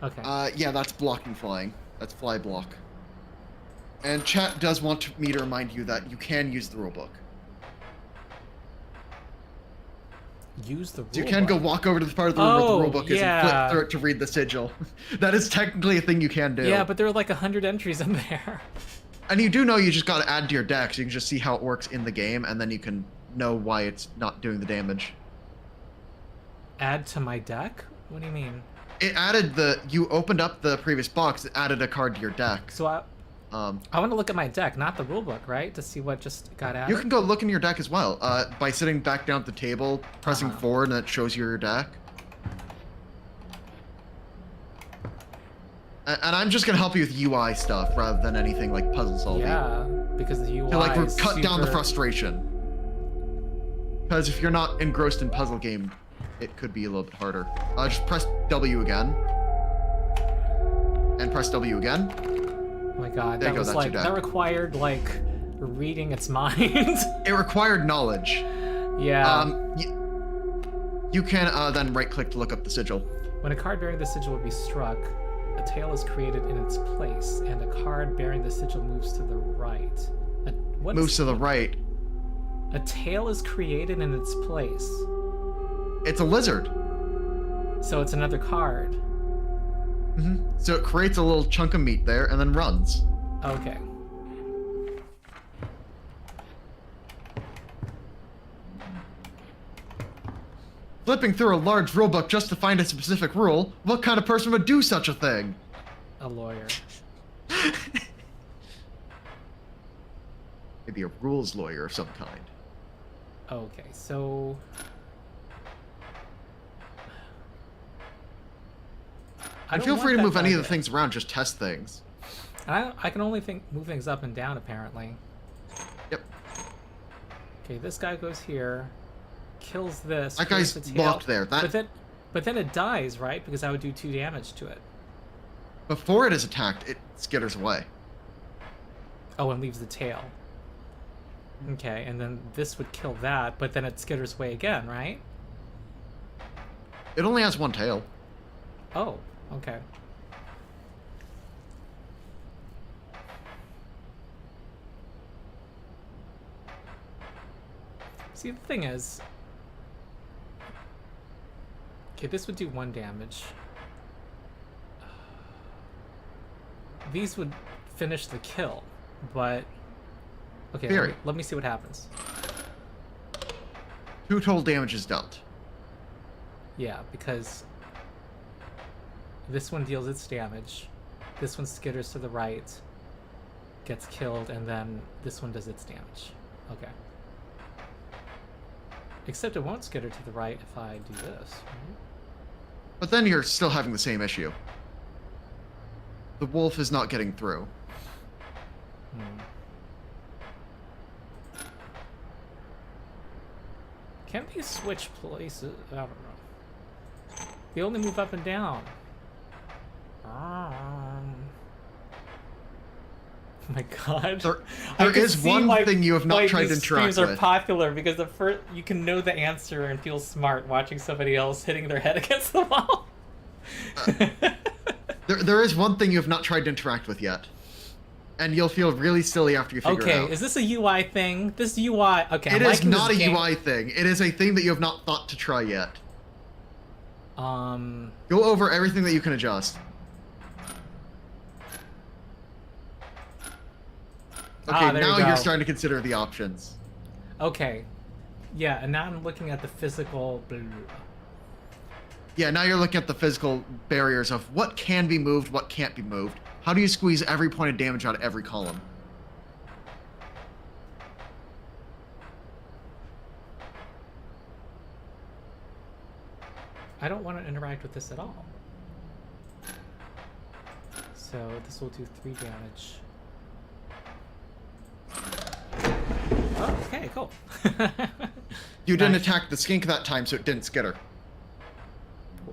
Okay. Yeah, that's blocking flying. That's fly block. And chat does want me to remind you that you can use the rulebook. Use the rulebook? So you can go walk over to the part of the room where the rulebook is and flip through it to read the sigil. That is technically a thing you can do. Yeah, but there are like 100 entries in there. And you do know you just got to add to your deck, so you can just see how it works in the game, and then you can know why it's not doing the damage. Add to my deck? What do you mean? It added you opened up the previous box, it added a card to your deck. So I want to look at my deck, not the rulebook, right? To see what just got added? You can go look in your deck as well, by sitting back down at the table, pressing forward, and it shows you your deck. And I'm just going to help you with UI stuff, rather than anything like puzzle solving. Yeah, because the UI to like is cut down the super... frustration. Because if you're not engrossed in puzzle game, it could be a little bit harder. Just press W again. And press W again. Oh my god, there that was like, that required like reading its mind. It required knowledge. Yeah. You can then right click to look up the sigil. When a card bearing the sigil would be struck, a tail is created in its place, and a card bearing the sigil moves to the right. Moves to the right. A tail is created in its place. It's a lizard. So it's another card. Mm-hmm. So it creates a little chunk of meat there and then runs. Okay. Flipping through a large rulebook just to find a specific rule, what kind of person would do such a thing? A lawyer. maybe a rules lawyer of some kind. Okay, so I And don't feel want free to that move any of the target. things around, just test things. I can only move things up and down, apparently. Yep. Okay, this guy goes here, kills this. That kills guy's the tail, locked there. But then it dies, right? Because I would do 2 damage to it. Before it is attacked, it skitters away. Oh, and leaves the tail. Okay, and then this would kill that, but then it skitters away again, right? It only has one tail. Oh, okay. See, the thing is... Okay, this would do 1 damage. These would finish the kill, but... Okay, let me see what happens. 2 total damage is dealt. Yeah, because... This one deals its damage. This one skitters to the right, gets killed, and then this one does its damage. Okay. Except it won't skitter to the right if I do this. Right? But then you're still having the same issue. The wolf is not getting through. Can't they switch places? I don't know. They only move up and down. Oh my god. There is one thing you have not tried to interact with. These are popular because the first you can know the answer and feel smart watching somebody else hitting their head against the wall. There is one thing you have not tried to interact with yet. And you'll feel really silly after you figure it out. Okay, is this a UI thing? This UI... Okay, it is not a UI thing. It is a thing that you have not thought to try yet. Go over everything that you can adjust. Okay, now you're starting to consider the options. Okay. Yeah, and now I'm looking at the physical... Yeah, now you're looking at the physical barriers of what can be moved, what can't be moved. How do you squeeze every point of damage out of every column? I don't want to interact with this at all. So this will do 3 damage. Oh, okay, cool. You didn't attack the skink that time, so it didn't skitter.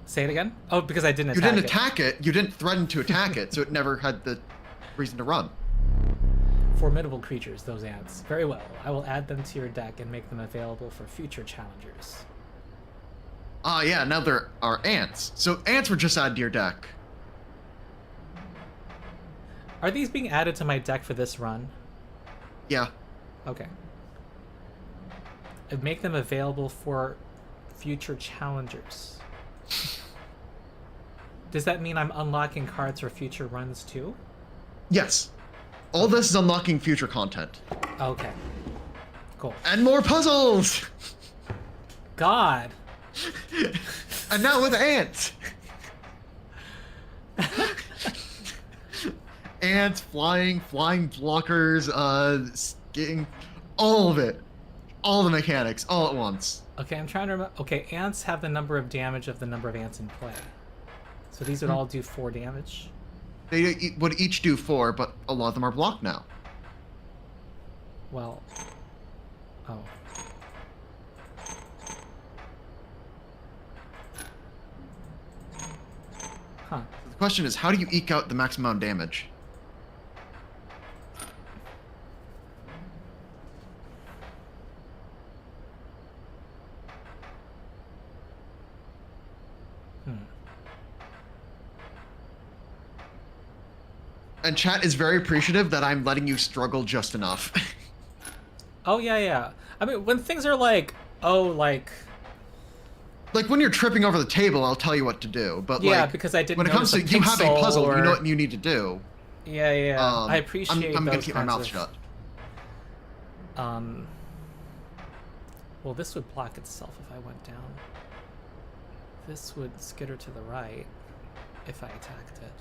Say it again? Oh, because I didn't attack it. You didn't attack it, you didn't threaten to attack it, so it never had the reason to run. Formidable creatures, those ants. Very well. I will add them to your deck and make them available for future challengers. Ah, yeah, now there are ants. So ants were just added to your deck. Are these being added to my deck for this run? Yeah. Okay. And make them available for future challengers. Does that mean I'm unlocking cards for future runs too? Yes. All this is unlocking future content. Okay. Cool. And more puzzles! God! And now with ants! Ants, flying blockers, skiing, all of it. All the mechanics, all at once. Okay, I'm trying to remember. Okay, ants have the number of damage of the number of ants in play. So these would all do 4 damage? They would each do 4, but a lot of them are blocked now. Well... Oh. Huh. The question is, how do you eke out the maximum amount of damage? And chat is very appreciative that I'm letting you struggle just enough. Oh, yeah, yeah. I mean, when things are like, oh, like when you're tripping over the table, I'll tell you what to do. But yeah, like, because I didn't when it comes to you have a puzzle, you know what you need to do. Yeah, yeah. I appreciate I'm those gonna keep my mouth shut. Well, this would block itself if I went down. This would skitter to the right if I attacked it.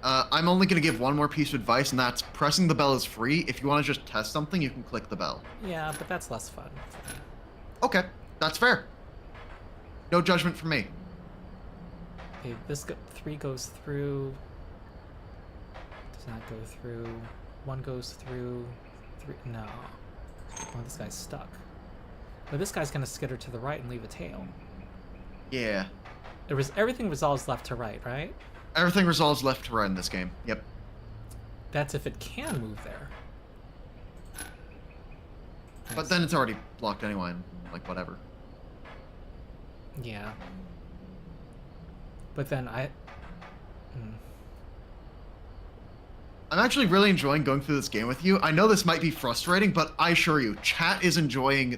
I'm only going to give one more piece of advice, and that's pressing the bell is free. If you want to just test something, you can click the bell. Yeah, but that's less fun. Okay, that's fair. No judgment from me. Okay, this 3 goes through. Does not go through. 1 goes through. 3. No. Oh, this guy's stuck. But this guy's gonna skitter to the right and leave a tail. Yeah. Everything resolves left to right, right? Everything resolves left to right in this game. Yep. That's if it can move there. But then it's already blocked anyway, and, like, whatever. Yeah. But then I'm actually really enjoying going through this game with you. I know this might be frustrating, but I assure you, chat is enjoying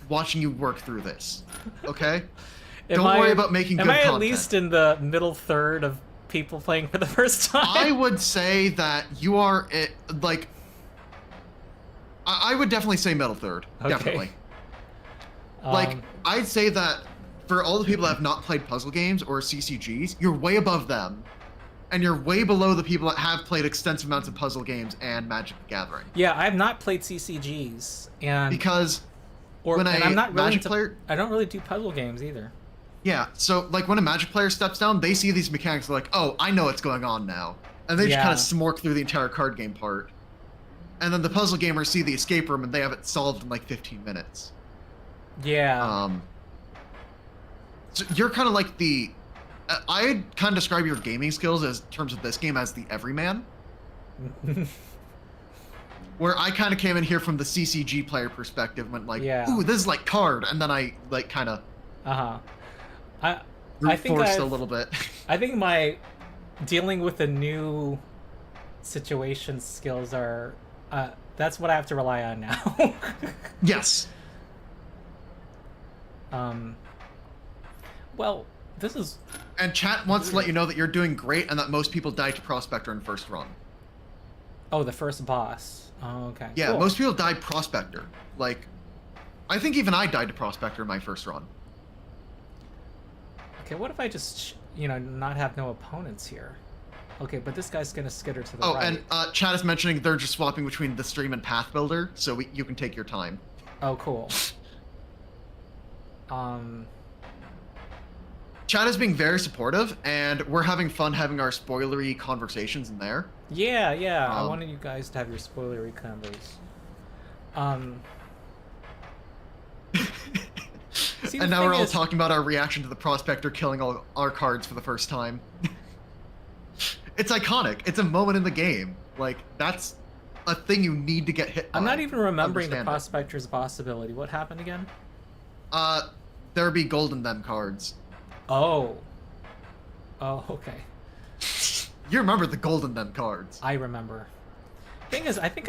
watching you work through this. Okay? Don't worry about making good content. Am I at least in the middle third of people playing for the first time? I would say that you are, like... I would definitely say middle third. Okay. Definitely. Like, I'd say that for all the people that have not played puzzle games or CCGs, you're way above them. And you're way below the people that have played extensive amounts of puzzle games and Magic the Gathering. Yeah, I have not played CCGs, and because I'm not really Magic player, I don't really do puzzle games either. Yeah, so like when a Magic player steps down, they see these mechanics, they're like, "Oh, I know what's going on now," and they just kind of smork through the entire card game part. And then the puzzle gamers see the escape room and they have it solved in like 15 minutes. Yeah. So you're kind of like the. I'd kind of describe your gaming skills as in terms of this game as the everyman. Where I kind of came in here from the CCG player perspective, went like, "Ooh, this is like card," and then I like kind of. I think forced a little bit. I think my dealing with a new situation skills are. That's what I have to rely on now. Yes. Well, this is. And chat wants to let you know that you're doing great and that most people die to prospector in first run. Oh, the first boss. Oh, okay. Yeah, cool. Most people die prospector. Like, I think even I died to prospector in my first run. Okay, what if I just, not have no opponents here? Okay, but this guy's gonna skitter to the right. Oh, and chat is mentioning they're just swapping between the stream and Path Builder, so you can take your time. Oh, cool. Chat is being very supportive, and we're having fun having our spoilery conversations in there. Yeah. I wanted you guys to have your spoilery convos. See, and now we're all talking about our reaction to the prospector killing all our cards for the first time. It's iconic. It's a moment in the game. Like, that's a thing you need to get hit by. I'm not even remembering the prospector's boss ability. What happened again? There be gold in them cards. Oh, okay. You remember the gold in them cards. I remember. Thing is, I think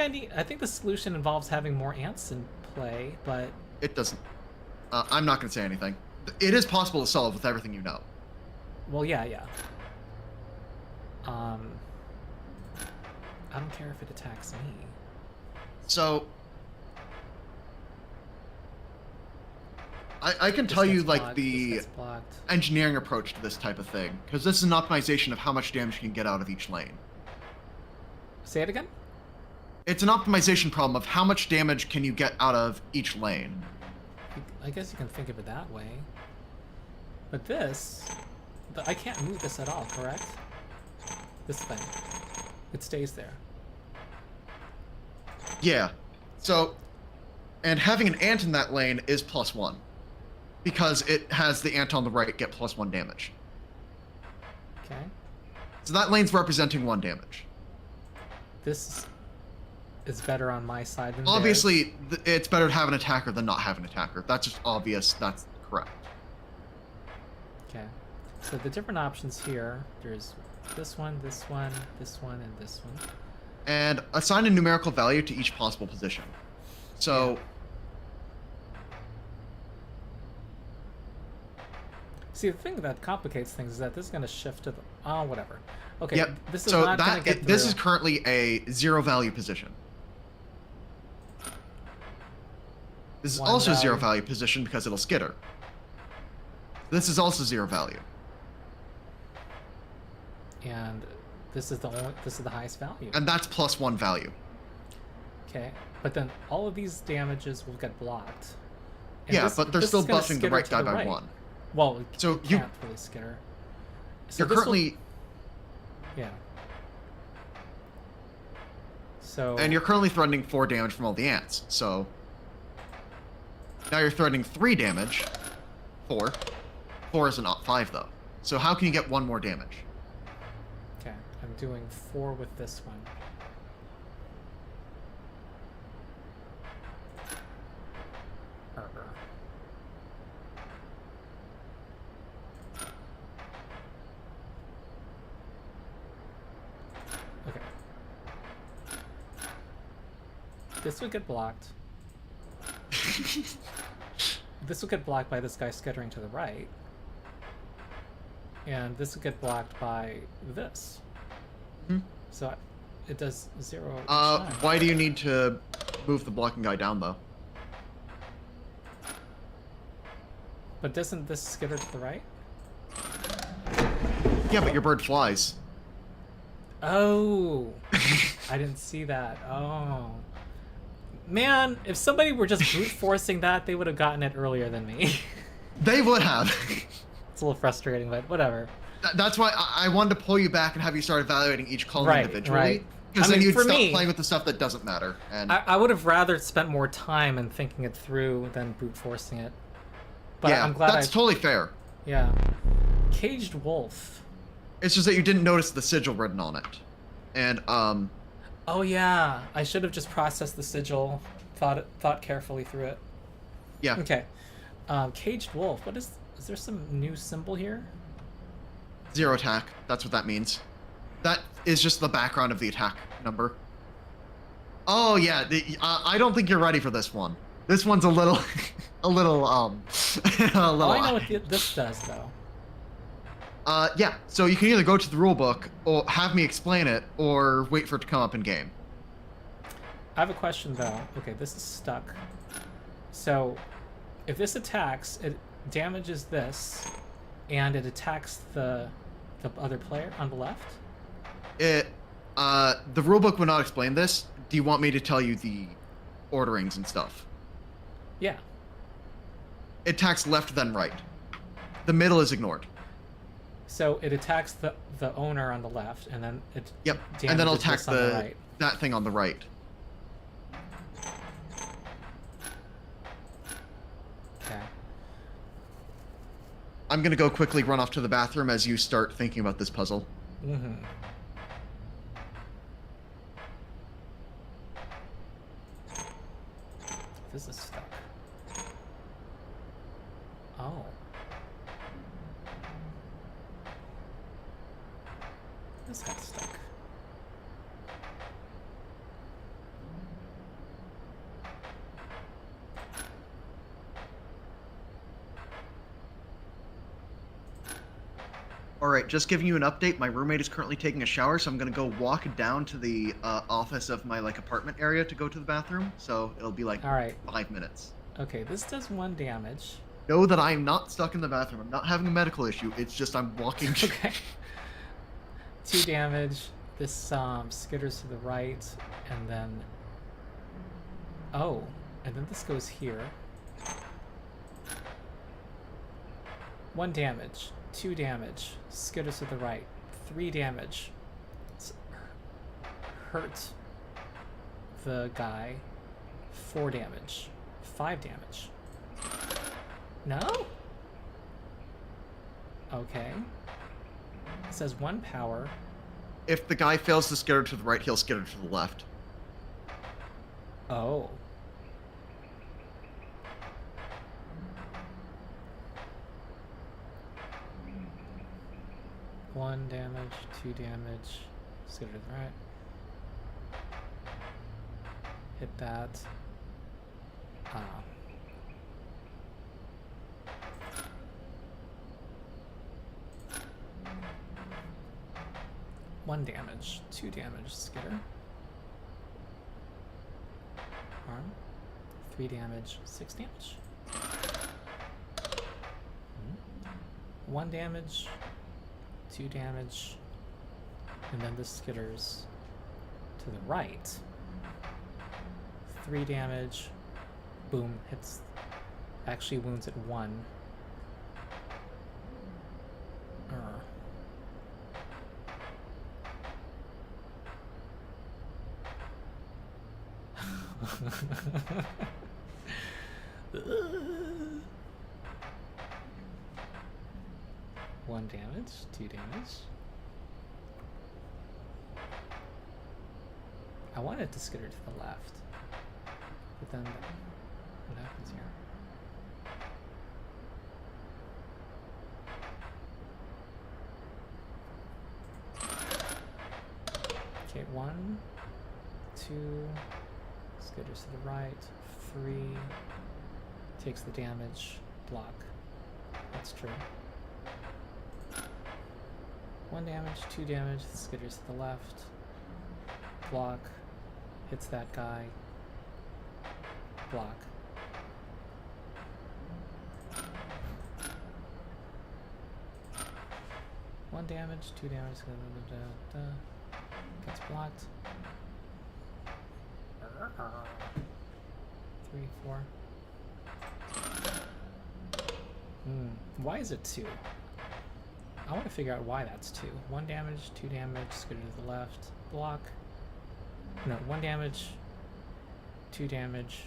the solution involves having more ants in play, but... It doesn't. I'm not going to say anything. It is possible to solve with everything you know. Well, yeah. I don't care if it attacks me. So... I can tell you, like, the engineering approach to this type of thing, because this is an optimization of how much damage you can get out of each lane. Say it again? It's an optimization problem of how much damage can you get out of each lane. I guess you can think of it that way. But this... I can't move this at all, correct? This thing. It stays there. Yeah. So... And having an ant in that lane is +1. Because it has the ant on the right get +1 damage. Okay. So that lane's representing 1 damage. This is better on my side than obviously, it's better to have an attacker than not have an attacker. That's just obvious. That's correct. Okay. So the different options here, there's this one, this one, this one, and this one. And assign a numerical value to each possible position. So... Yeah. See, the thing that complicates things is that this is going to shift to the... Oh, whatever. Okay, yep. This is not going to get through. This is currently a 0 value position. This is also 0 value position because it'll skitter. This is also 0 value. And This is the highest value. And that's +1 value. Okay, but then all of these damages will get blocked. And Yeah, but they're still buffing the right guy by 1. Well, so you can't really skitter. So you're currently... Yeah. So... And you're currently threatening 4 damage from all the ants, so... Now you're threatening 3 damage. 4. 4 is not 5, though. So how can you get 1 more damage? Okay, I'm doing 4 with this one. Okay. This would get blocked. This will get blocked by this guy skittering to the right. And this will get blocked by this. Hmm. So it does 0 each time. time. Why do you need to move the blocking guy down, though? But doesn't this skitter to the right? Yeah, but your bird flies. Oh! I didn't see that. Oh. Man, if somebody were just brute forcing that, they would have gotten it earlier than me. They would have. It's a little frustrating, but whatever. That's why I wanted to pull you back and have you start evaluating each column individually. Right. Because then you'd stop playing with the stuff that doesn't matter. And I would have rather spent more time in thinking it through than brute forcing it. But yeah, I'm glad that's totally fair. Yeah. Caged wolf. It's just that you didn't notice the sigil written on it. And, Oh yeah, I should have just processed the sigil, thought carefully through it. Yeah. Okay. Caged wolf. What is there some new symbol here? 0 attack. That's what that means. That is just the background of the attack number. Oh yeah, I don't think you're ready for this one. This one's a little, a little. Oh, I know what this does though. Yeah. So you can either go to the rulebook or have me explain it, or wait for it to come up in game. I have a question though. Okay, this is stuck. So, if this attacks, it damages this, and it attacks the other player on the left. The rulebook would not explain this. Do you want me to tell you the orderings and stuff? Yeah. It attacks left then right. The middle is ignored. So it attacks the owner on the left, and then it and then it'll attack on the right. that thing on the right. Okay. I'm gonna go quickly run off to the bathroom as you start thinking about this puzzle. Mm-hmm. This is stuck. Oh. This got stuck. Alright, just giving you an update. My roommate is currently taking a shower, so I'm gonna go walk down to the office of my apartment area to go to the bathroom. So it'll be like 5 minutes. Okay, this does 1 damage. Know that I'm not stuck in the bathroom. I'm not having a medical issue. It's just I'm walking. Okay. 2 damage. This skitters to the right, and then... Oh, and then this goes here. 1 damage. 2 damage. Skitters to the right. 3 damage. Hurt the guy. 4 damage. 5 damage. No? Okay. It says 1 power. If the guy fails to skitter to the right, he'll skitter to the left. Oh. One damage, 2 damage, skitter to the right. Hit that. Ah. One damage, 2 damage, skitter. Harm. 3 damage, 6 damage. 1 damage, 2 damage, And then this skitters to the right. 3 damage. Boom, hits. Actually wounds at 1. One damage, 2 damage. I wanted to skitter to the left, but then what happens here? Okay, 1, 2, skitters to the right, 3, takes the damage, block. That's true. 1 damage, 2 damage, skitters to the left, block, hits that guy, block. One damage, 2 damage, gets blocked. 3, 4. Why is it 2? I want to figure out why that's 2. 1 damage, 2 damage, skitter to the left, block. No, 1 damage, 2 damage,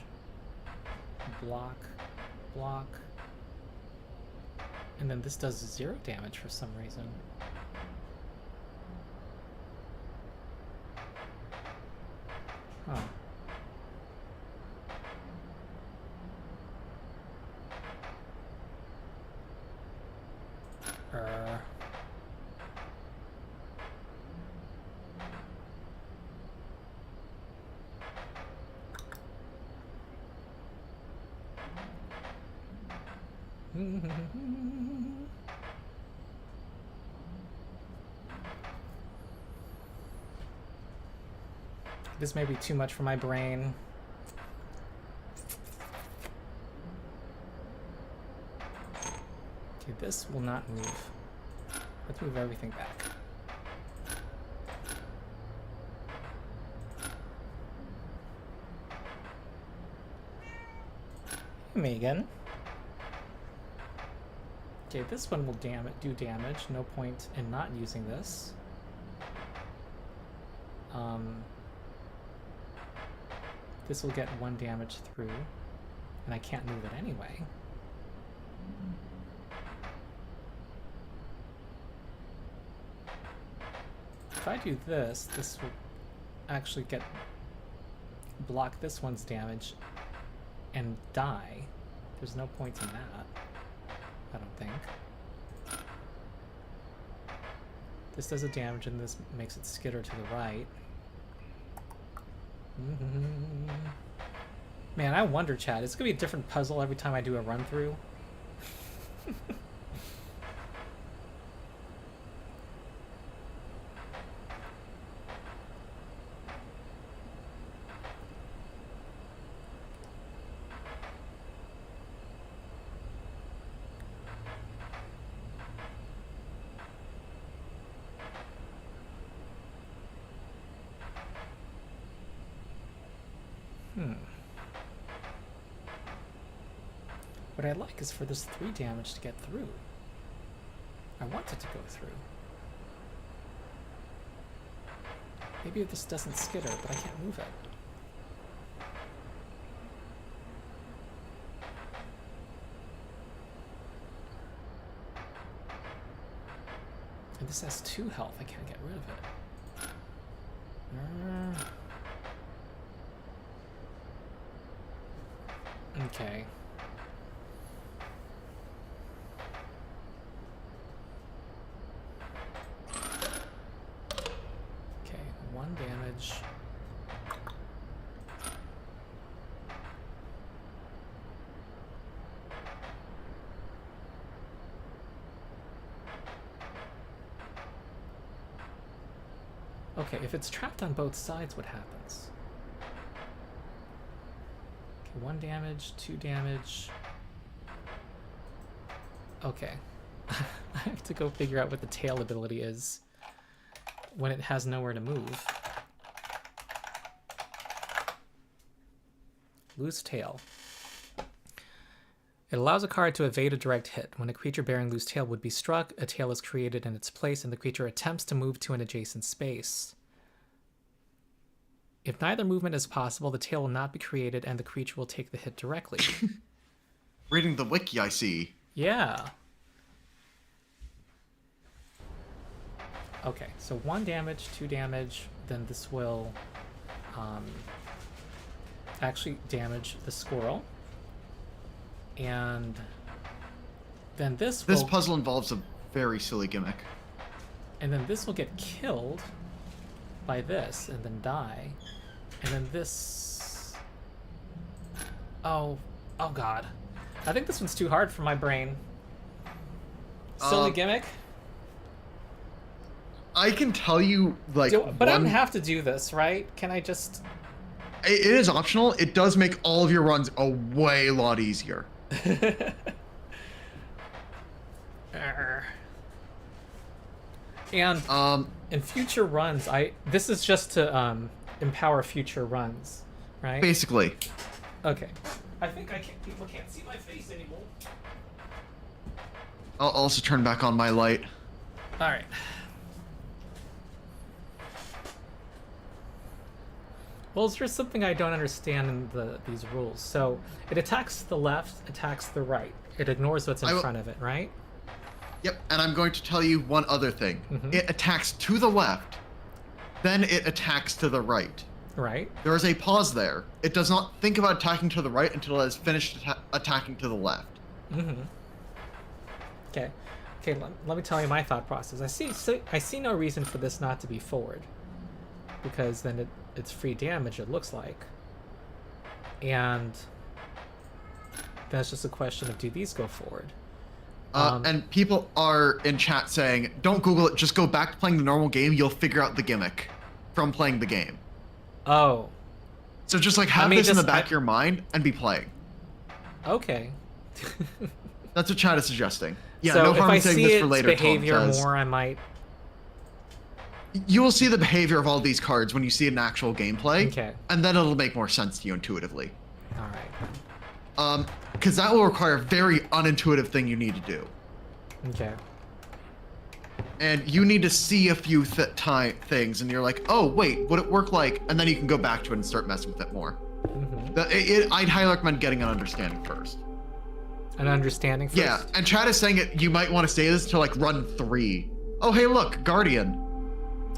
block, block. And then this does 0 damage for some reason. Huh. This may be too much for my brain. Okay, this will not move. Let's move everything back. Hey, Megan. Okay, this one will do damage. No point in not using this. This will get 1 damage through, and I can't move it anyway. If I do this, this will actually block this one's damage and die. There's no point in that, I don't think. This does a damage and this makes it skitter to the right. Man, I wonder, chat, it's gonna be a different puzzle every time I do a run through. What I'd like is for this 3 damage to get through. I want it to go through. Maybe this doesn't skitter, but I can't move it. And this has 2 health, I can't get rid of it. Okay. Okay, 1 damage. Okay, if it's trapped on both sides, what happens? Okay, 1 damage, 2 damage. Okay. I have to go figure out what the tail ability is. when it has nowhere to move. Loose tail. It allows a card to evade a direct hit. When a creature bearing loose tail would be struck, a tail is created in its place and the creature attempts to move to an adjacent space. If neither movement is possible, the tail will not be created and the creature will take the hit directly. Reading the wiki, I see. Yeah. Okay, so 1 damage, 2 damage, then this will actually damage the squirrel. And then this puzzle involves a very silly gimmick. And then this will get killed by this and then die. And then this... Oh god. I think this one's too hard for my brain. Silly gimmick? I can tell you, like... But I don't have to do this, right? Can I just... It is optional. It does make all of your runs a way lot easier. And in future runs, this is just to empower future runs, right? Basically. Okay. I think people can't see my face anymore. I'll also turn back on my light. All right. Well, there's something I don't understand in these rules. So it attacks the left, attacks the right. It ignores what's in front of it, right? Yep, and I'm going to tell you one other thing. Mm-hmm. It attacks to the left, then it attacks to the right. Right. There is a pause there. It does not think about attacking to the right until it has finished attacking to the left. Mm-hmm. Okay. Okay, let me tell you my thought process. I see no reason for this not to be forward. Because then it's free damage, it looks like. And that's just a question of, do these go forward? And people are in chat saying, don't Google it, just go back to playing the normal game, you'll figure out the gimmick from playing the game. Oh. So just like have this in the back of your mind and be playing. Okay. That's what chat is suggesting. Yeah, so no harm in saying this for later. If I see its behavior more, I might... You will see the behavior of all these cards when you see an actual gameplay. Okay. And then it'll make more sense to you intuitively. All right. Because that will require a very unintuitive thing you need to do. Okay. And you need to see a few things, and you're like, oh, wait, would it work like... And then you can go back to it and start messing with it more. Mm-hmm. I'd highly recommend getting an understanding first. An understanding first? Yeah, and chat is saying you might want to say this to, like, run 3. Oh, hey, look, Guardian.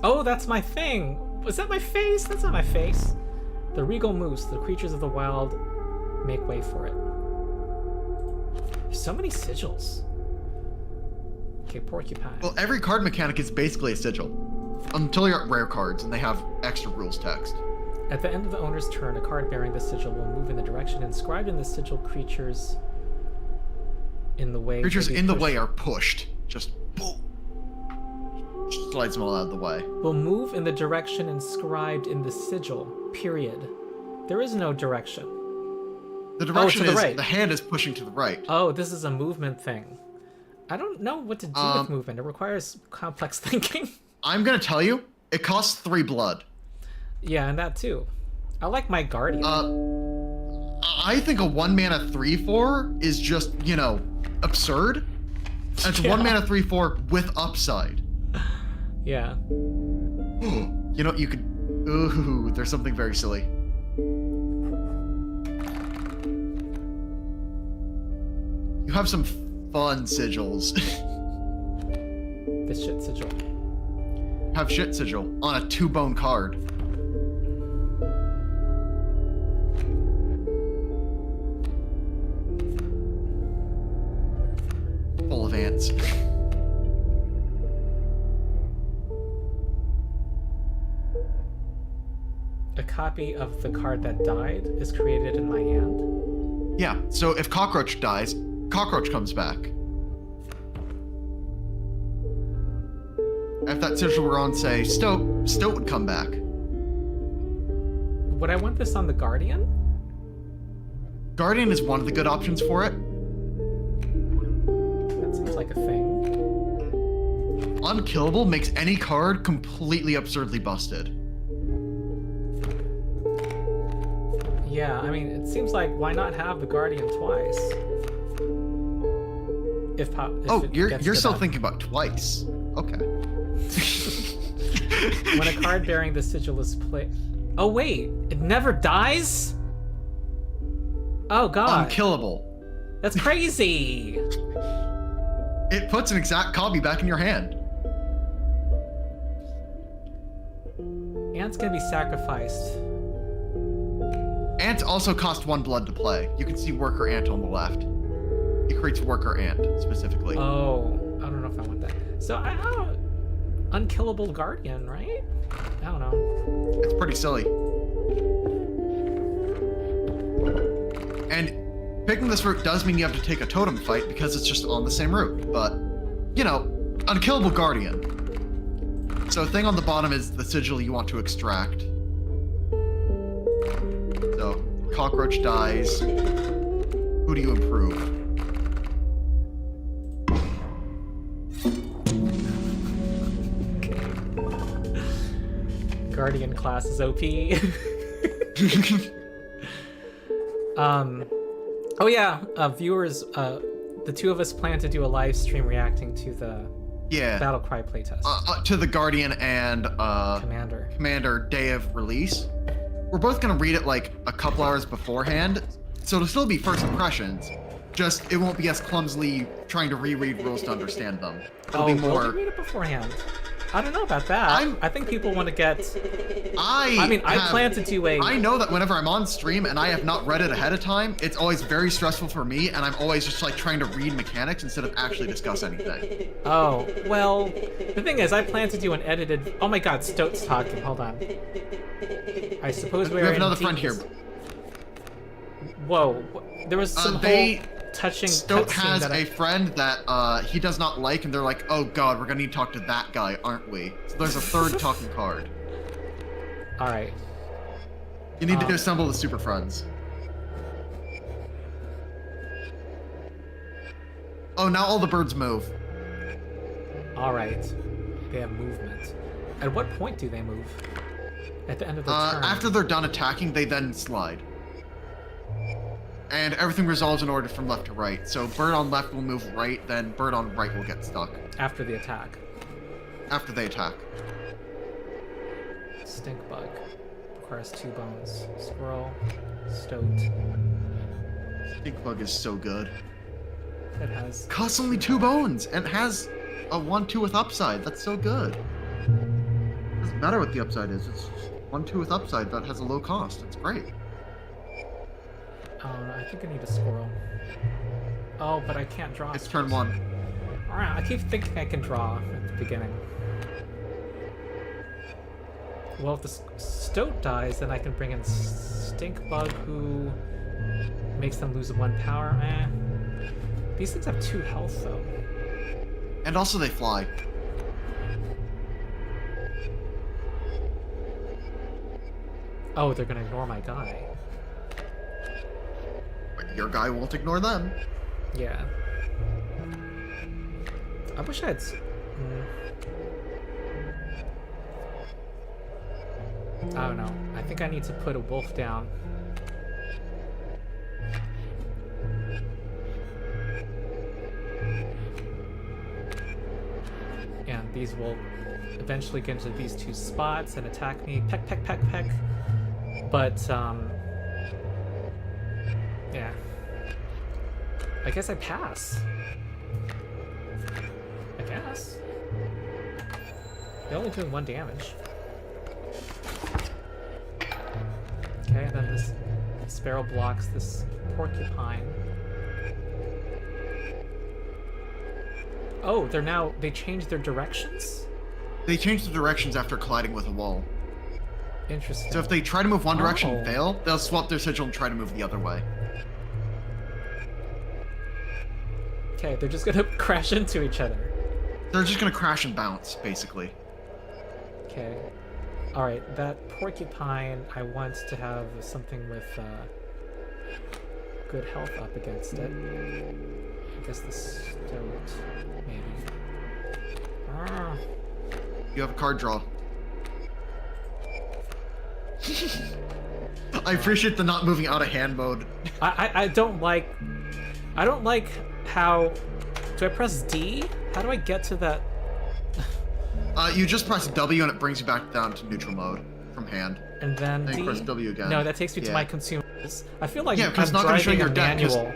Oh, that's my thing. Was that my face? That's not my face. The regal moose, the creatures of the wild, make way for it. There's so many sigils. Okay, porcupine. Well, every card mechanic is basically a sigil. Until you're at rare cards and they have extra rules text. At the end of the owner's turn, a card bearing this sigil will move in the direction inscribed in the sigil. Creatures in the way. Creatures in the way are pushed. Just boom. Slides them all out of the way. Will move in the direction inscribed in the sigil. Period. There is no direction. The direction is right. The hand is pushing to the right. Oh, this is a movement thing. I don't know what to do with movement. It requires complex thinking. I'm gonna tell you, it costs 3 blood. Yeah, and that too. I like my guardian. I think a 1 mana 3/4 is just, you know, absurd. And it's 1 mana 3/4 with upside. Yeah. You know, you could... Ooh, there's something very silly. You have some fun sigils. This shit sigil. Have shit sigil on a 2-bone card. Full of ants. A copy of the card that died is created in my hand. Yeah, so if Cockroach dies, Cockroach comes back. If that sigil were on, say, Stoat, Stoat would come back. Would I want this on the Guardian? Guardian is one of the good options for it. That seems like a thing. unkillable makes any card completely absurdly busted. Yeah, I mean, it seems like why not have the Guardian twice? If You're still thinking about twice. Okay. When a card bearing the sigil is played. Oh wait, it never dies? Oh god. Unkillable. That's crazy. It puts an exact copy back in your hand. Ant's gonna be sacrificed. Ants also cost 1 blood to play. You can see Worker Ant on the left. It creates Worker Ant, specifically. Oh, I don't know if I want that. So, I don't... Unkillable Guardian, right? I don't know. It's pretty silly. And picking this route does mean you have to take a totem fight because it's just on the same route. But, you know, Unkillable Guardian. So, thing on the bottom is the sigil you want to extract. So, cockroach dies. Who do you improve? Guardian class is OP. Oh yeah, viewers, the two of us plan to do a live stream reacting to the Battlecry playtest. To the Guardian and Commander day of release. We're both gonna read it like a couple hours beforehand, so it'll still be first impressions. Just it won't be as clumsily trying to reread rules to understand them. It'll be more. Will we read it beforehand? I don't know about that. I think people want to get. I plan to do a. I know that whenever I'm on stream and I have not read it ahead of time, it's always very stressful for me, and I'm always just like trying to read mechanics instead of actually discuss anything. Oh well, the thing is, I plan to do an edited. Oh my God, Stoat's talking. Hold on. I suppose we have another friend here. Whoa, there was some whole touching. Stoat has a friend that he does not like, and they're like, "Oh God, we're gonna need to talk to that guy, aren't we?" So there's a third talking card. All right. You need to assemble the super friends. Oh, now all the birds move. All right. They have movement. At what point do they move? At the end of the turn. After they're done attacking, they then slide. And everything resolves in order from left to right. So bird on left will move right, then bird on right will get stuck. After the attack. After they attack. Stink bug. Requires 2 bones. Squirrel. Stoat. Stink bug is so good. It has... Costs only 2 bones, and has a 1/2 with upside. That's so good. Doesn't matter what the upside is. It's 1/2 with upside that has a low cost. It's great. I think I need a squirrel. Oh, but I can't draw. It's turn 1. Alright, I keep thinking I can draw at the beginning. Well, if the Stoat dies, then I can bring in Stinkbug, who makes them lose 1 power. These things have 2 health, though. And also they fly. Oh, they're gonna ignore my guy. Your guy won't ignore them. Yeah. I wish I had... I don't know. I think I need to put a wolf down. And these will eventually get into these 2 spots and attack me. Peck, peck, peck, peck. But, yeah. I guess I pass. I guess. They're only doing 1 damage. Okay, and then this sparrow blocks this porcupine. Oh, they changed their directions? They changed the directions after colliding with a wall. Interesting. So if they try to move one direction and fail, they'll swap their sigil and try to move the other way. Okay, they're just gonna crash into each other. They're just gonna crash and bounce, basically. Okay. Alright, that porcupine, I want to have something with good health up against it. I guess the Stoat, maybe. You have a card draw. I appreciate the not moving out of hand mode. I don't like how. Do I press D? How do I get to that? You just press W and it brings you back down to neutral mode from hand. And then you D? press W again. No, that takes me to my consumables. I feel like I'm it's not going to show driving your a deck. manual.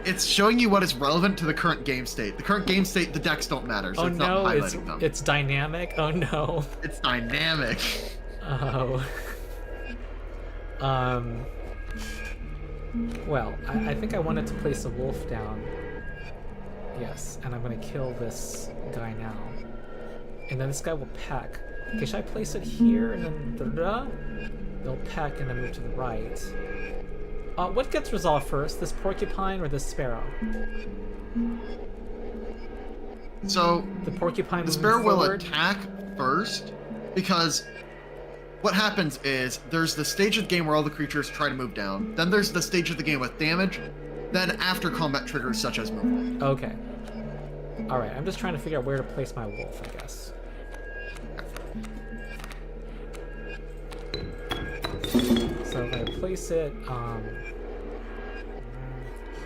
It's showing you what is relevant to the current game state. The current game state, the decks don't matter, so it's not highlighting them. It's dynamic. Oh no. It's dynamic. Oh. Well, I think I wanted to place a wolf down. Yes, and I'm gonna kill this guy now. And then this guy will peck. Okay, should I place it here and then they'll peck and then move to the right? What gets resolved first, this porcupine or this sparrow? So the porcupine. The sparrow will attack first because what happens is there's the stage of the game where all the creatures try to move down. Then there's the stage of the game with damage. Then after combat triggers such as movement. Okay. All right. I'm just trying to figure out where to place my wolf, I guess. So if I place it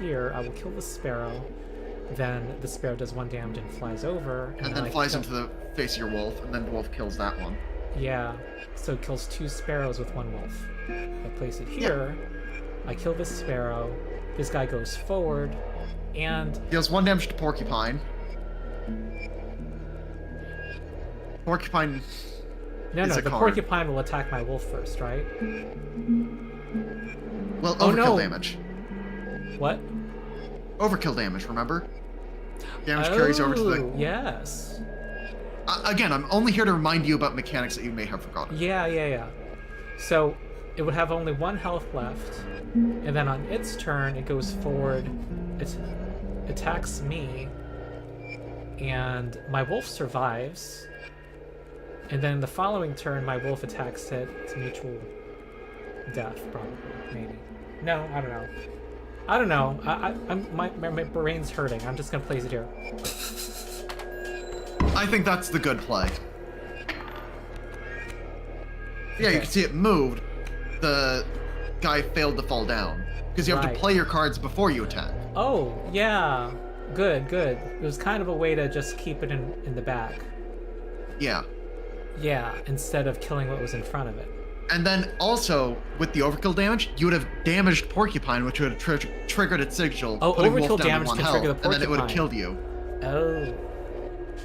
here, I will kill the sparrow. Then the sparrow does 1 damage and flies over. And then flies into the face of your wolf, and then the wolf kills that one. Yeah, so it kills 2 sparrows with 1 wolf. I place it here, I kill this sparrow, this guy goes forward, and... Deals 1 damage to porcupine. Porcupine... No, the porcupine will attack my wolf first, right? Well, overkill damage. What? Overkill damage, remember? Damage carries over to the... yes. Again, I'm only here to remind you about mechanics that you may have forgotten. Yeah. So, it would have only 1 health left, and then on its turn, it goes forward, it attacks me, and my wolf survives, and then the following turn, my wolf attacks it. It's mutual death, probably, maybe. No, I don't know. I don't know. My brain's hurting. I'm just gonna place it here. I think that's the good play. Yeah, Okay. you can see it moved. The guy failed to fall down. Because you have to play your cards before you attack. Oh, yeah. Good. It was kind of a way to just keep it in the back. Yeah. Yeah, instead of killing what was in front of it. And then also, with the overkill damage, you would have damaged Porcupine, which would have triggered its sigil. Oh, putting overkill Wolf down damage to 1 can health, trigger the and then it would have Porcupine. killed you. Oh.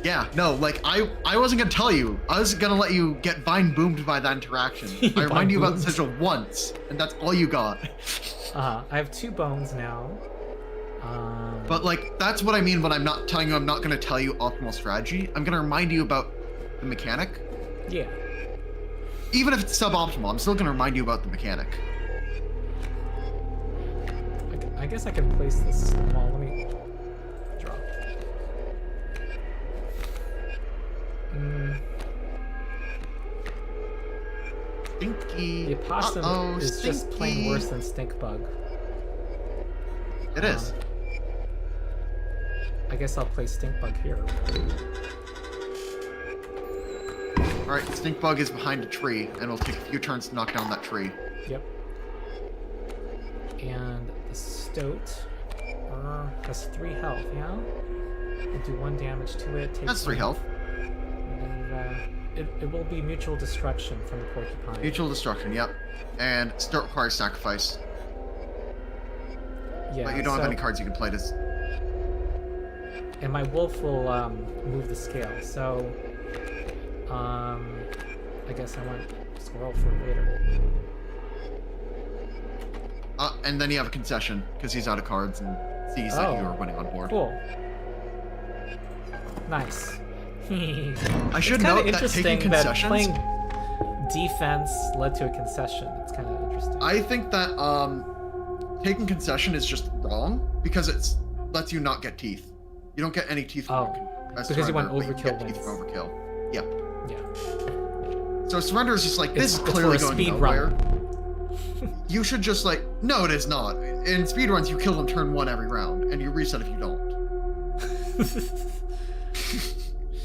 Yeah, no, like, I wasn't gonna tell you. I was gonna let you get Vine boomed by that interaction. I remind you about the sigil once, and that's all you got. I have 2 bones now. But, like, that's what I mean when I'm not telling you I'm not gonna tell you optimal strategy. I'm gonna remind you about the mechanic. Yeah. Even if it's suboptimal, I'm still gonna remind you about the mechanic. I guess I can place this. Well, let me draw. Stinky. The opossum is just plain worse than stink bug. It is. I guess I'll place stink bug here. Alright, stink bug is behind a tree, and it'll take a few turns to knock down that tree. Yep. And the stoat has 3 health, yeah? We'll do 1 damage to it. That's 3 health. And it will be mutual destruction from the porcupine. Mutual destruction, yep. And still requires sacrifice. Yeah, but you don't have any cards you can play this. And my wolf will move the scale, so I guess I want squirrel for later. And then you have a concession, because he's out of cards and sees that you are winning on board. Cool. Nice. I should note that taking concessions... That playing defense led to a concession. It's kind of interesting. I think that taking concession is just wrong, because it lets you not get teeth. You don't get any teeth from because you went overkill teeth from overkill. Yep. Yeah. So surrender is just like, this is clearly going nowhere. You should just like, no, it is not. In speedruns, you kill them turn 1 every round, and you reset if you don't.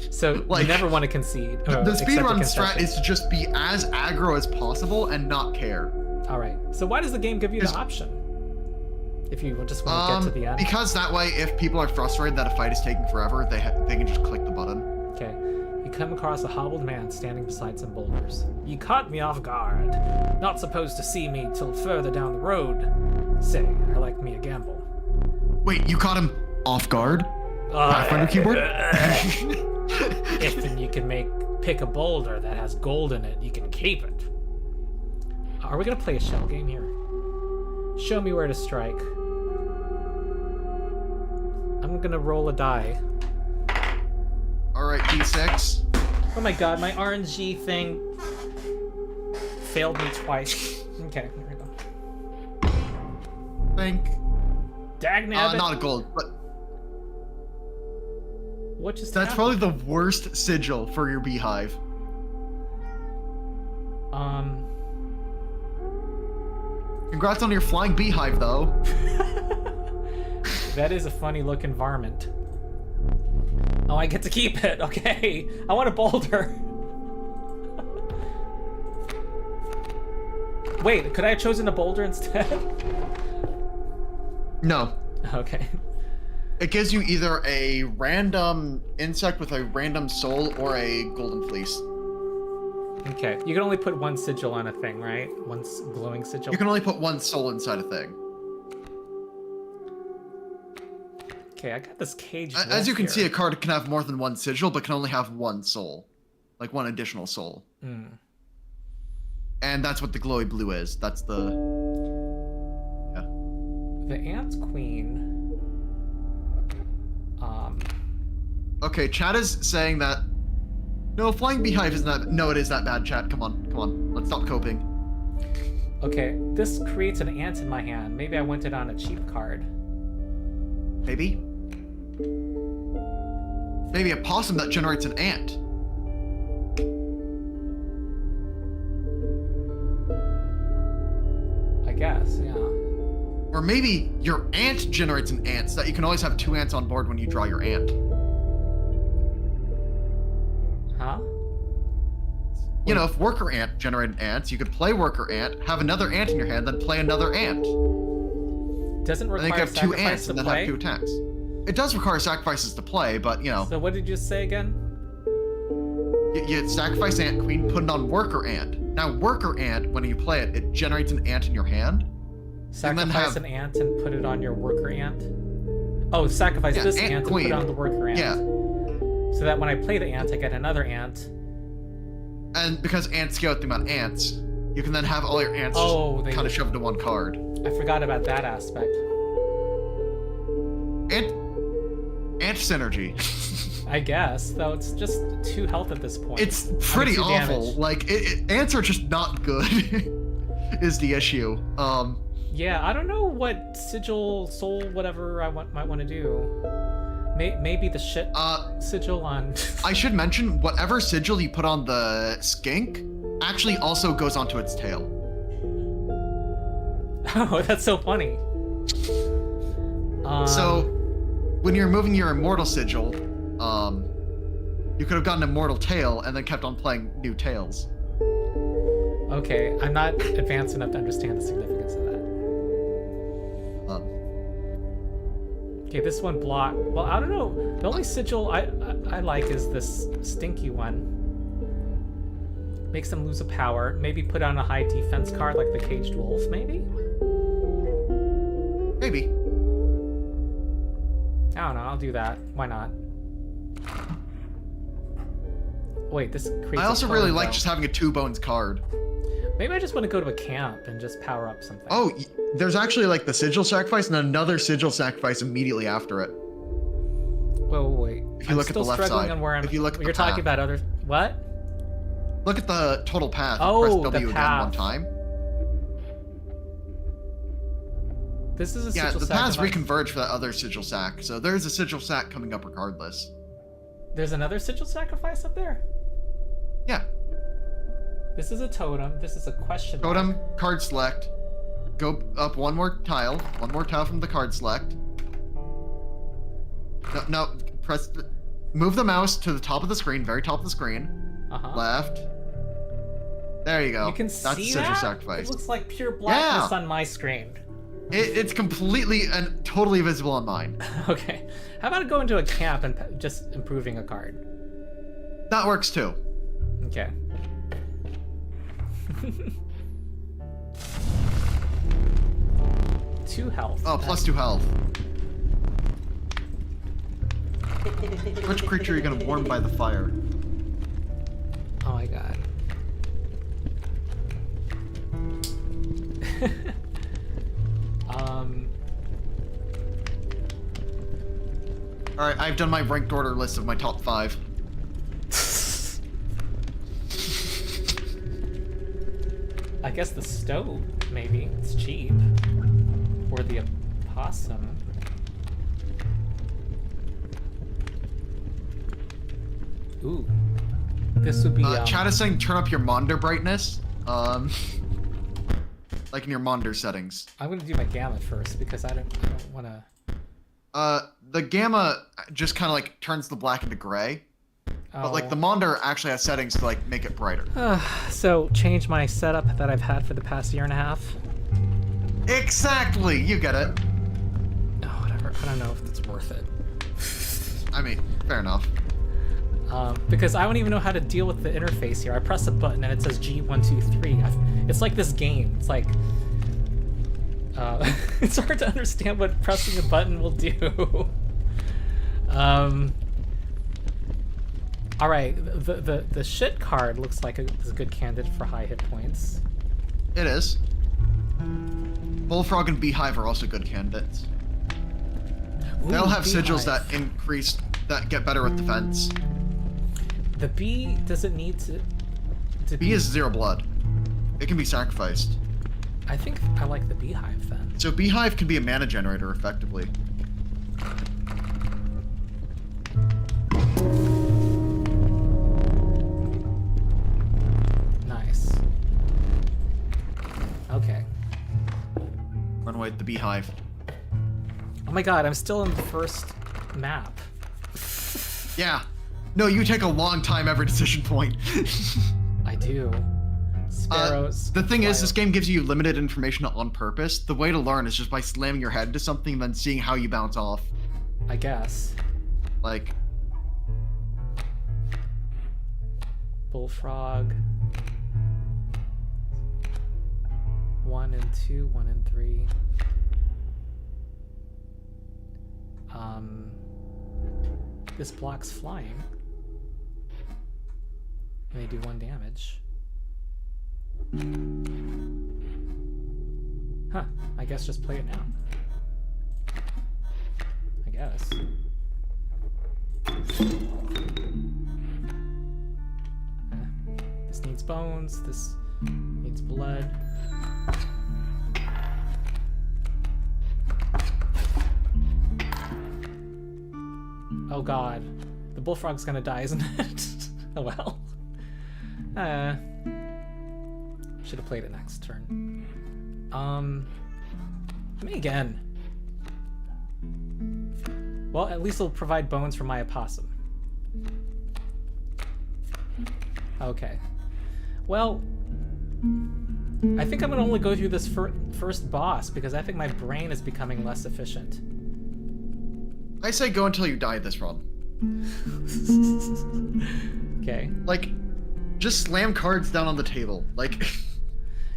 So Like, you never want to concede. The accept a speedrun concession. strat is to just be as aggro as possible and not care. All right. So why does the game give you the option? If you just want to get to the end. Because that way, if people are frustrated that a fight is taking forever, they can just click the button. Okay. You come across a hobbled man standing beside some boulders. You caught me off guard. Not supposed to see me till further down the road. Say, I like me a gamble. Wait, you caught him off guard? Pathfinder keyboard? If you can pick a boulder that has gold in it, you can keep it. Are we gonna play a shell game here? Show me where to strike. I'm gonna roll a die. Alright, D6. Oh my god, my RNG thing failed me twice. Okay, here we go. Think. Dagnabbit. Not a gold, but What just that's happened? probably the worst sigil for your beehive. Congrats on your flying beehive, though. That is a funny looking varmint. Oh, I get to keep it. Okay. I want a boulder. Wait, could I have chosen a boulder instead? No. Okay. It gives you either a random insect with a random soul or a golden fleece. Okay. You can only put one sigil on a thing, right? One glowing sigil. You can only put one soul inside a thing. Okay, I got this cage. As you can see, a card can have more than one sigil, but can only have one soul. Like one additional soul. Mm. And that's what the glowy blue is. That's the... Yeah. The Ant Queen. Okay, chat is saying that... No, flying beehive isn't that... No, it is that bad, chat. Come on, come on. Let's stop coping. Okay, this creates an ant in my hand. Maybe I went it on a cheap card. Maybe? Maybe a possum that generates an ant. I guess, yeah. Or maybe your ant generates an ant, so that you can always have 2 ants on board when you draw your ant. Huh? You know, if worker ant generated ants, you could play worker ant, have another ant in your hand, then play another ant. Doesn't I require think you have 2 ants sacrifice to and then play? have 2 attacks. It does require sacrifices to play, but you know, So what did you say again? you sacrifice ant queen, put it on worker ant. Now worker ant, when you play it, it generates an ant in your hand. Sacrifice an ant and put it on your worker ant? Oh, sacrifice this ant and put it on the worker ant. Yeah. So that when I play the ant, I get another ant. And because ants scale with the amount of ants, you can then have all your ants kind of shoved into one card. I forgot about that aspect. Ant synergy. I guess, though it's just 2 health at this point. It's pretty I mean, 2 awful. damage. Like, ants are just not good, is the issue. Yeah, I don't know what sigil, soul, whatever I might want to do. Maybe the shit sigil on... I should mention, whatever sigil you put on the skink actually also goes onto its tail. Oh, that's so funny. So, when you're moving your immortal sigil, you could have gotten immortal tail and then kept on playing new tails. Okay, I'm not advanced enough to understand the significance of that. Okay, this one block. Well, I don't know. The only sigil I like is this stinky one. Makes them lose a power. Maybe put on a high defense card like the Caged Wolf, maybe? Maybe. I don't know, I'll do that. Why not? Wait, this creates I also a really card, like though. just having a 2 bones card. Maybe I just want to go to a camp and just power up something. Oh, there's actually like the sigil sacrifice and another sigil sacrifice immediately after it. Whoa, wait. If you look at the left side. On where I'm, if you look at you're the talking path. about other... What? Look at the total path. Oh, Press the W again path. one time. This is a Yeah, sigil the paths sacrifice. reconverge for that other sigil sack. So there's a sigil sack coming up regardless. There's another sigil sacrifice up there? Yeah. This is a totem. This is a question mark. Totem, card select. Go up one more tile from the card select. No, press. move the mouse to the top of the screen, very top of the screen. Left. There you go. You can That's see sigil that? sacrifice. It looks like pure blackness Yeah. on my screen. It's completely and totally visible on mine. Okay. How about go into a camp and just improving a card? That works too. Okay. 2 health. Oh, plus 2 health. Which creature are you gonna warm by the fire? Oh my god. Alright, I've done my ranked order list of my top 5. I guess the stove, maybe. It's cheap. Or the opossum. Ooh. This would be, Chat is saying turn up your monitor brightness. Like in your monitor settings. I'm gonna do my gamma first because I don't wanna... The gamma just kind of like turns the black into gray. But like the monitor actually has settings to like make it brighter. So change my setup that I've had for the past year and a half. Exactly, you get it. Oh, whatever. I don't know if it's worth it. I mean, fair enough. Because I don't even know how to deal with the interface here. I press a button and it says G123. It's like this game. It's like it's hard to understand what pressing a button will do. All right, the shit card looks like is a good candidate for high hit points. It is. Bullfrog and Beehive are also good candidates. Ooh, They'll have Beehive. sigils that get better with defense. The bee, does it need to Bee is 0 blood. It can be sacrificed. I think I like the Beehive then. So Beehive can be a mana generator effectively. Nice. Okay. Run away with the Beehive. Oh my god, I'm still in the first map. Yeah. No, you take a long time every decision point. I do. Sparrows. The thing is, fly this game gives you limited information on purpose. The way to learn is just by slamming your head into something and then seeing how you bounce off. I guess. Like, Bullfrog. 1 and 2, 1 and 3. This blocks flying. And they do 1 damage. Huh, I guess just play it now. I guess. This needs bones, this needs blood. Oh god. The bullfrog's gonna die, isn't it? Oh well. Should have played it next turn. Me again. Well, at least it'll provide bones for my opossum. Okay. Well, I think I'm gonna only go through this first boss because I think my brain is becoming less efficient. I say go until you die this run. Okay. Like, just slam cards down on the table. Like,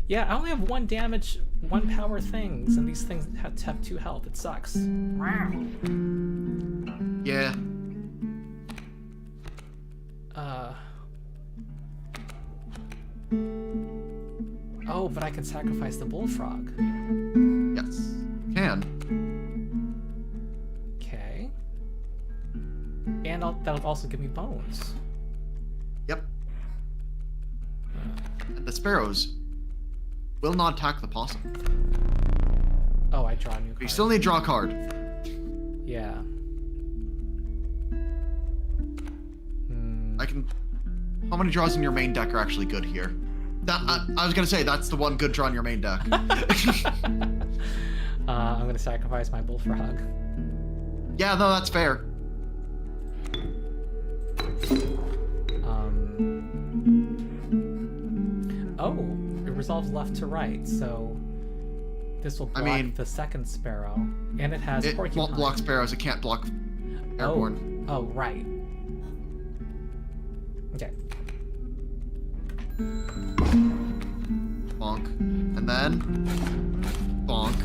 yeah, I only have 1 damage, 1 power things, and these things have to have 2 health. It sucks. yeah. Oh, but I can sacrifice the bullfrog. Yes. Can. Okay. And that'll also give me bones. Yep. And the sparrows will not attack the possum. Oh, I draw a new card. You still need to draw a card. Yeah. I can... How many draws in your main deck are actually good here? I was gonna say, that's the one good draw in your main deck. I'm gonna sacrifice my bullfrog. Yeah, no, that's fair. Oh, it resolves left to right, so this will block the second sparrow, and it has it porcupine. won't block sparrows. It can't block airborne. Oh, right. Okay. Bonk, and then bonk,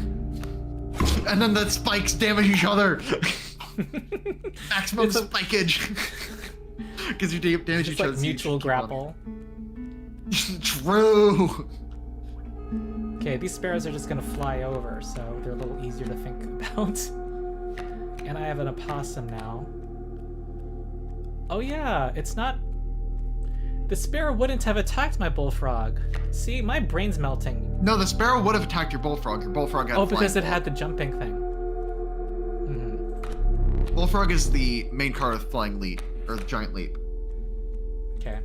and then the spikes damage each other. Maximum spikeage. Because you damage each other. It's like mutual grapple. True. Okay, these sparrows are just gonna fly over, so they're a little easier to think about. And I have an opossum now. Oh yeah, it's not... The sparrow wouldn't have attacked my bullfrog. See, my brain's melting. No, the sparrow would have attacked your bullfrog. Your bullfrog had because it had the jumping thing. Bullfrog is the main card with flying leap, or the giant leap. Okay.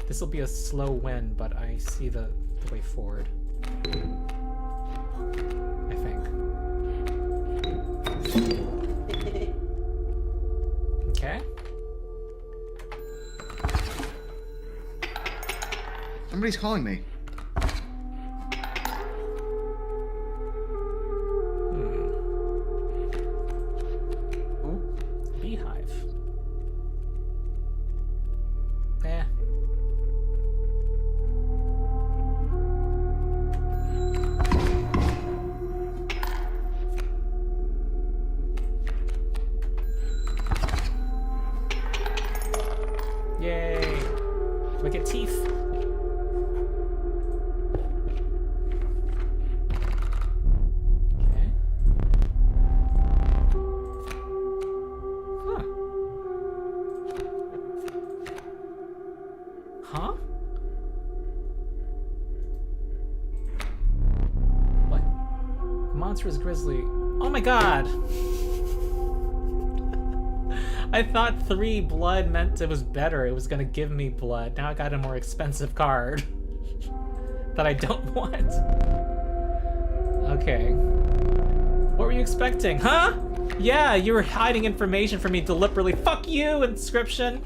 This will be a slow win, but I see the way forward. I think. Okay. Somebody's calling me. Beehive. Eh. Yay! We get teeth. Okay. Huh? What? Monstrous grizzly. Oh my god! I thought 3 blood meant it was better. It was gonna give me blood. Now I got a more expensive card that I don't want. Okay. What were you expecting? Huh? Yeah, you were hiding information from me deliberately. Fuck you, Inscription!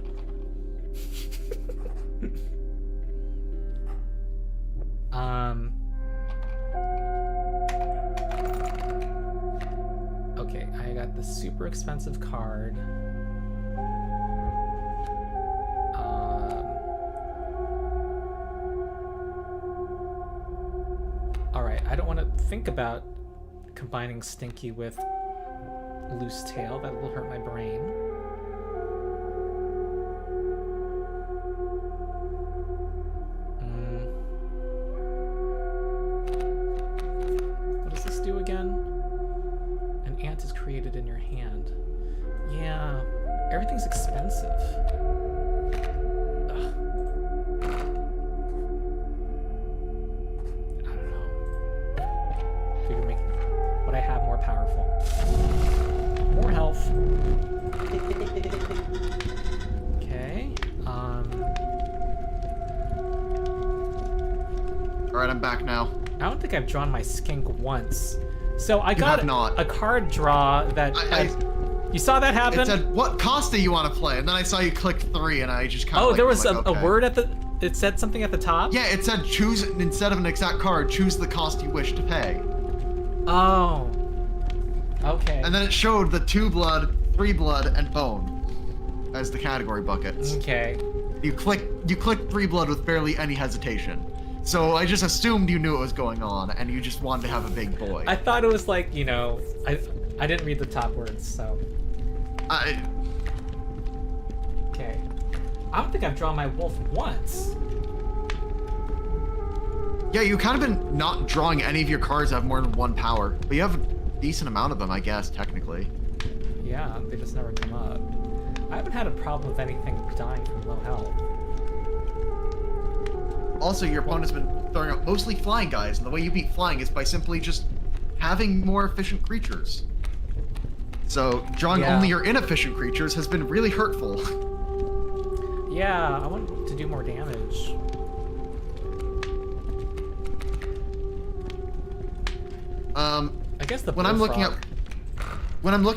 Okay, I got the super expensive card. Alright, I don't want to think about combining Stinky with Loose Tail. That will hurt my brain. What does this do again? An ant is created in your hand. Yeah, everything's expensive. Ugh. I don't know. Figure make what I have more powerful. More health. Okay. Alright, I'm back now. I don't think I've drawn my skink once. So I got a card draw that... you saw that happen? It said, what cost do you want to play? And then I saw you click 3 and I just kind of there was a word at the... It said something at the top? Yeah, it said choose, instead of an exact card, choose the cost you wish to pay. Oh. Okay. And then it showed the 2 blood, 3 blood, and bone as the category buckets. Okay. You clicked 3 blood with barely any hesitation. So I just assumed you knew what was going on, and you just wanted to have a big boy. I thought it was like, you know, I didn't read the top words, so. Okay. I don't think I've drawn my wolf once. Yeah, you kind of been not drawing any of your cards that have more than 1 power, but you have a decent amount of them, I guess, technically. Yeah, they just never come up. I haven't had a problem with anything dying from low health. Also, your opponent's been throwing out mostly flying guys, and the way you beat flying is by simply just having more efficient creatures. So, drawing only your inefficient creatures has been really hurtful. Yeah, I want to do more damage. I guess when I'm looking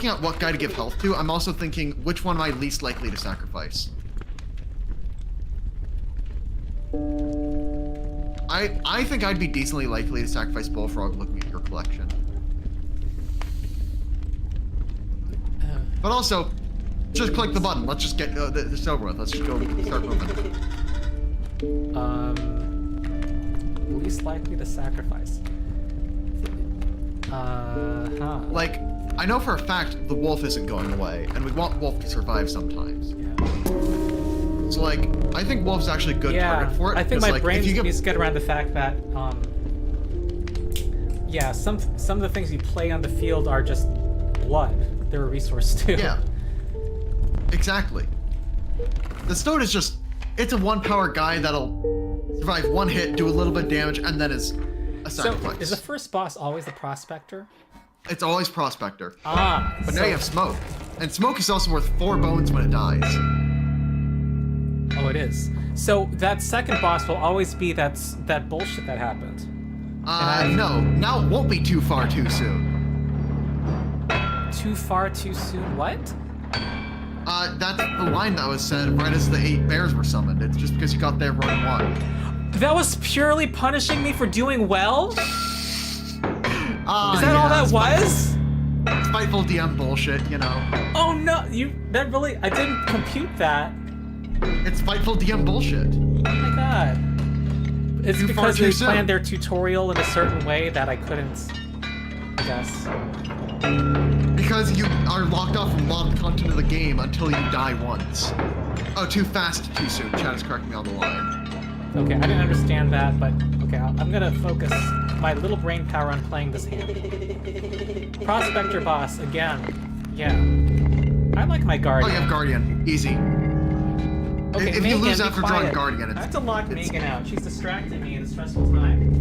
at what guy to give health to, I'm also thinking which one am I least likely to sacrifice. I think I'd be decently likely to sacrifice Bullfrog looking at your collection. But also, just click the button. Let's just get this over with. Let's just go start moving. Least likely to sacrifice. Like, I know for a fact the wolf isn't going away, and we want wolf to survive sometimes. Yeah. So like, I think wolf's actually a good target for it. I think my like, brain needs to get around the fact that, yeah, some of the things you play on the field are just blood. They're a resource too. Yeah. Exactly. The Stoat is just, it's a 1-power guy that'll survive 1 hit, do a little bit of damage, and then is a sacrifice. So, is the first boss always the prospector? It's always prospector. Ah. But now you have smoke. And smoke is also worth 4 bones when it dies. Oh, it is. So that second boss will always be that bullshit that happened. No. Now it won't be too far too soon. Too far too soon? What? That's the line that was said right as the 8 bears were summoned. It's just because you got there run 1. That was purely punishing me for doing well? Is that all that was? Spiteful DM bullshit, you know. Oh no, I didn't compute that. It's spiteful DM bullshit. Oh my god. It's because they planned their tutorial in a certain way that I couldn't, I guess. Because you are locked off from a lot of content of the game until you die once. Oh, too fast, too soon. Chad is correcting me on the line. Okay, I didn't understand that, but okay, I'm gonna focus my little brain power on playing this hand. Prospector boss, again. Yeah. I like my Guardian. Oh, you have Guardian. Easy. Okay, if Megan, you lose after quiet. drawing Guardian, I have to lock Megan out. She's distracting me in a stressful time.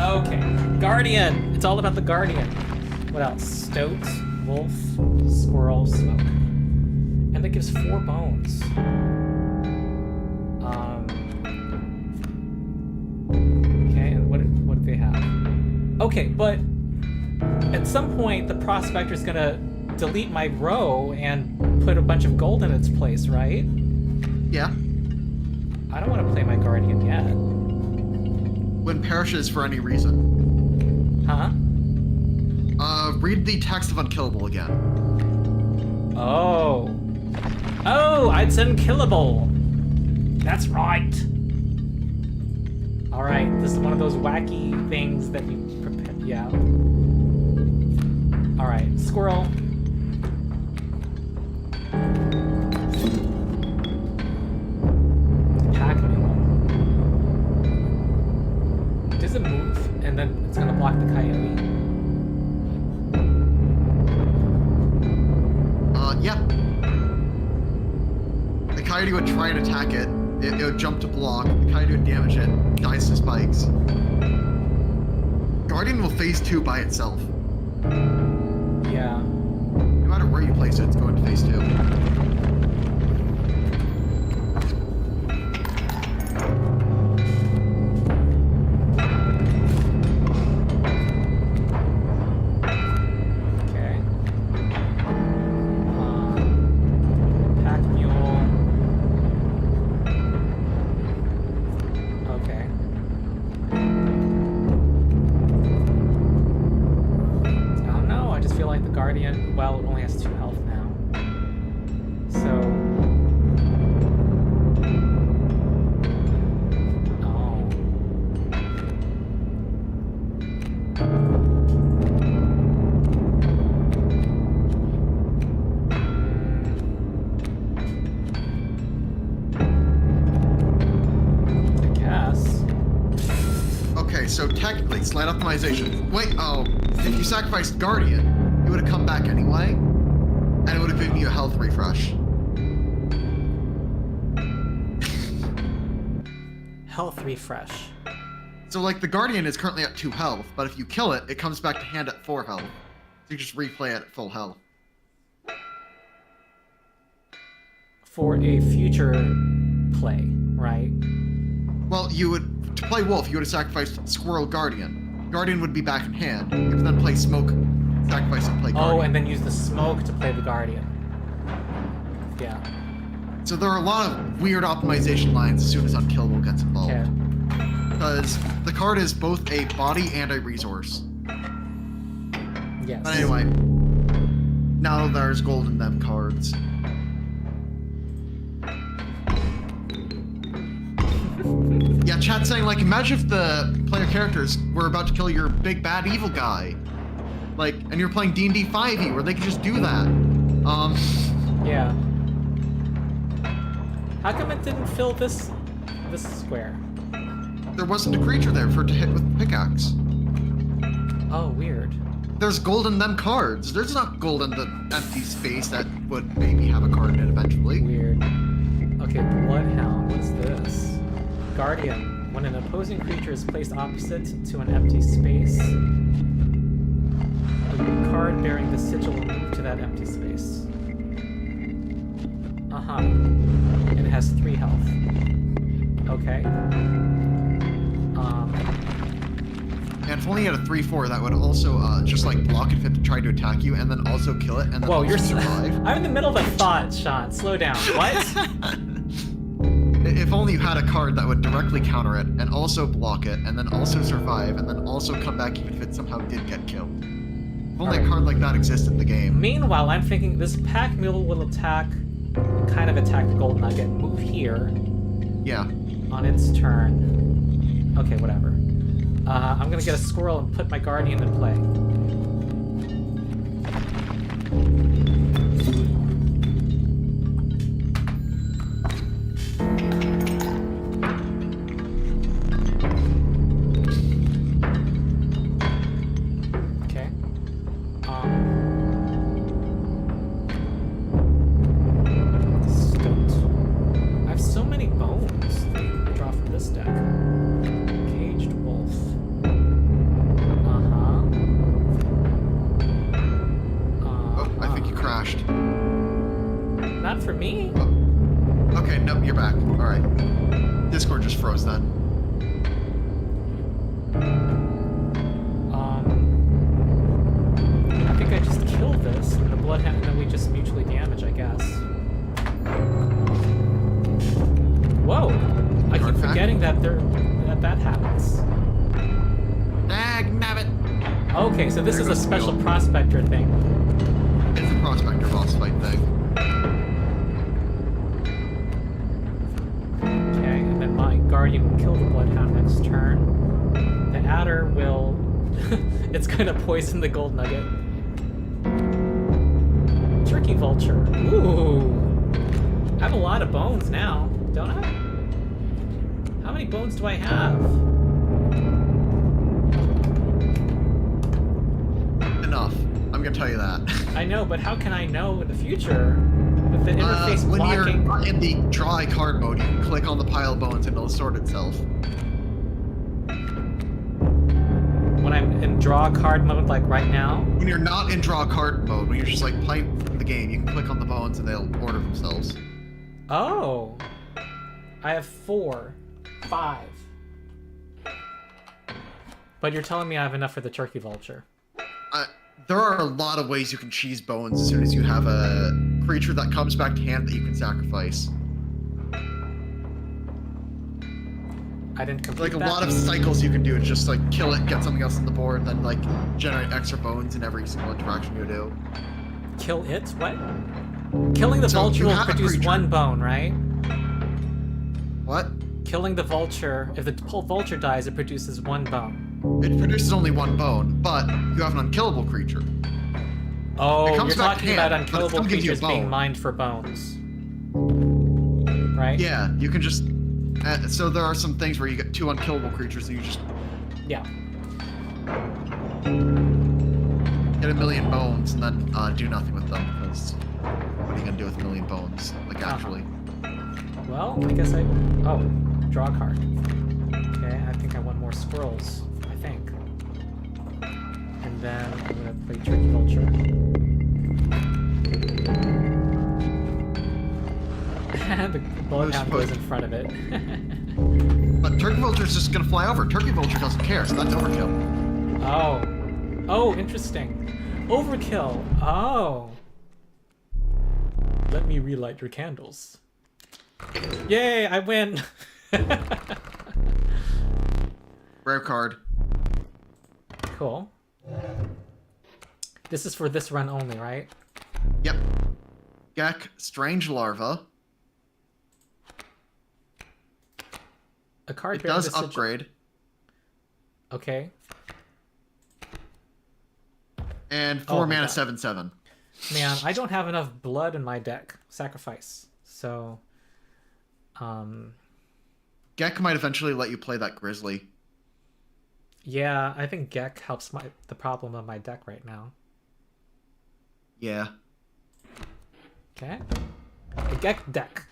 Okay, Guardian. It's all about the Guardian. What else? Stoat, wolf, squirrel, smoke. And that gives 4 bones. Okay, and what do they have? Okay, but at some point the prospector's gonna delete my row and put a bunch of gold in its place, right? Yeah. I don't want to play my Guardian yet. When perishes for any reason. Huh? Read the text of Unkillable again. Oh. Oh, it's unkillable. That's right. All right, this is one of those wacky things that you prepare. Yeah. All right, squirrel. Pack mule. Does it move? And then it's gonna block the coyote. Yeah. The coyote would try and attack it. It would jump to block. The coyote would damage it. Dies to spikes. Guardian will phase 2 by itself. Yeah. No matter where you place it, it's going to phase 2. Well, it only has 2 health now. So... Oh. I guess. Okay, so technically, slight optimization. Wait, oh, if you sacrificed Guardian, it would have come back anyway, and it would have given you a health refresh. Health refresh. So, like, the Guardian is currently at 2 health, but if you kill it, it comes back to hand at 4 health. So you just replay it at full health. For a future play, right? Well, you would, to play Wolf, you would have sacrificed Squirrel Guardian. Guardian would be back in hand. You could then play Smoke sacrifice and play Guardian. Oh, and then use the smoke to play the Guardian. Yeah. So there are a lot of weird optimization lines as soon as Unkillable gets involved. Okay. Because the card is both a body and a resource. Yes. But anyway, now there's gold in them cards. Yeah, chat's saying, like, imagine if the player characters were about to kill your big bad evil guy. Like, and you're playing D&D 5e, where they could just do that. Yeah. How come it didn't fill this square? There wasn't a creature there for it to hit with the pickaxe. Oh, weird. There's gold in them cards. There's not gold in the empty space that would maybe have a card in it eventually. Weird. Okay, Bloodhound. What's this? Guardian. When an opposing creature is placed opposite to an empty space, a card bearing the sigil will move to that empty space. Uh-huh. And it has 3 health. Okay. And if only you had a 3/4, that would also just like block it if it tried to attack you, and then also kill it, and then Whoa, also you're survive. I'm in the middle of a thought, Sean. Slow down. What? If only you had a card that would directly counter it, and also block it, and then also survive, and then also come back even if it somehow did get killed. If only a card like that existed in the game. Meanwhile, I'm thinking this pack mule will attack the gold nugget, move here Yeah. on its turn. Okay, whatever. I'm gonna get a squirrel and put my guardian in play. Okay. Stoked. I have so many bones to draw from this deck. Caged wolf. Oh, I think you crashed. Not for me. Oh. Okay, nope, you're back. Alright. Discord just froze then. I think I just killed this, and the bloodhound, and then we just mutually damage, I guess. Whoa! I keep forgetting that that happens. Nabbit! Okay, so this There is a goes the special wheel. prospector thing. It's a prospector boss fight thing. Okay, and then my guardian will kill the bloodhound next turn. The adder will... it's gonna poison the gold nugget. Turkey vulture. Ooh! I have a lot of bones now, don't I? How many bones do I have? Enough. I'm gonna tell you that. I know, but how can I know in the future? With the interface When blocking... you're in the draw a card mode, you can click on the pile of bones and it'll sort itself. When I'm in draw card mode, like right now? When you're not in draw card mode, when you're just like playing the game, you can click on the bones and they'll order themselves. Oh! I have 4. 5. But you're telling me I have enough for the turkey vulture. There are a lot of ways you can cheese bones as soon as you have a creature that comes back to hand that you can sacrifice. I didn't complete Like a that. lot of cycles you can do. It's just like kill it, get something else on the board, and then like generate extra bones in every single interaction you do. Kill it? What? Killing the So vulture you will have a produce creature. 1 bone, right? What? Killing the vulture, if the vulture dies, it produces 1 bone. It produces only 1 bone, but you have an unkillable creature. Oh, It you're comes back talking to about hand, but it unkillable still gives you a creatures being bone. mined for bones. Right? Yeah, you can just... so there are some things where you get 2 unkillable creatures and you just Yeah. get 1,000,000 bones and then do nothing with them, because what are you going to do with 1,000,000 bones? Like, actually. Well, I guess I... Oh, draw a card. Okay, I think I want more squirrels. I think. And then I'm gonna play Turkey Vulture. The bloodhound goes in front of it. But Turkey Vulture is just going to fly over. Turkey Vulture doesn't care, so that's overkill. Oh. Oh, interesting. Overkill. Oh. Let me relight your candles. Yay, I win. Rare card. Cool. This is for this run only, right? Yep. Gek, Strange Larva. A card It bearing does the sigil- upgrade. Okay. And Oh 4 my mana, God. 7/7. Man, I don't have enough blood in my deck. Sacrifice. So, Gek might eventually let you play that Grizzly. yeah, I think Gek helps the problem of my deck right now. Yeah. Okay. The Gek deck.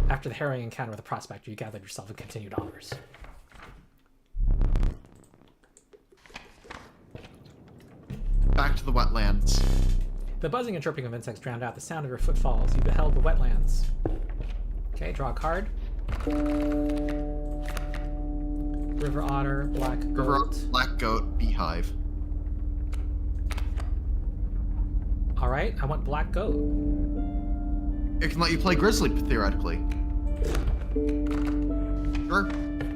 After the harrowing encounter with the prospector, you gathered yourself and continued onwards. Back to the wetlands. The buzzing and chirping of insects drowned out the sound of your footfalls. You beheld the wetlands. Okay, draw a card. River otter, black goat. River, black goat, beehive. All right, I want black goat. It can let you play Grizzly, theoretically. Sure.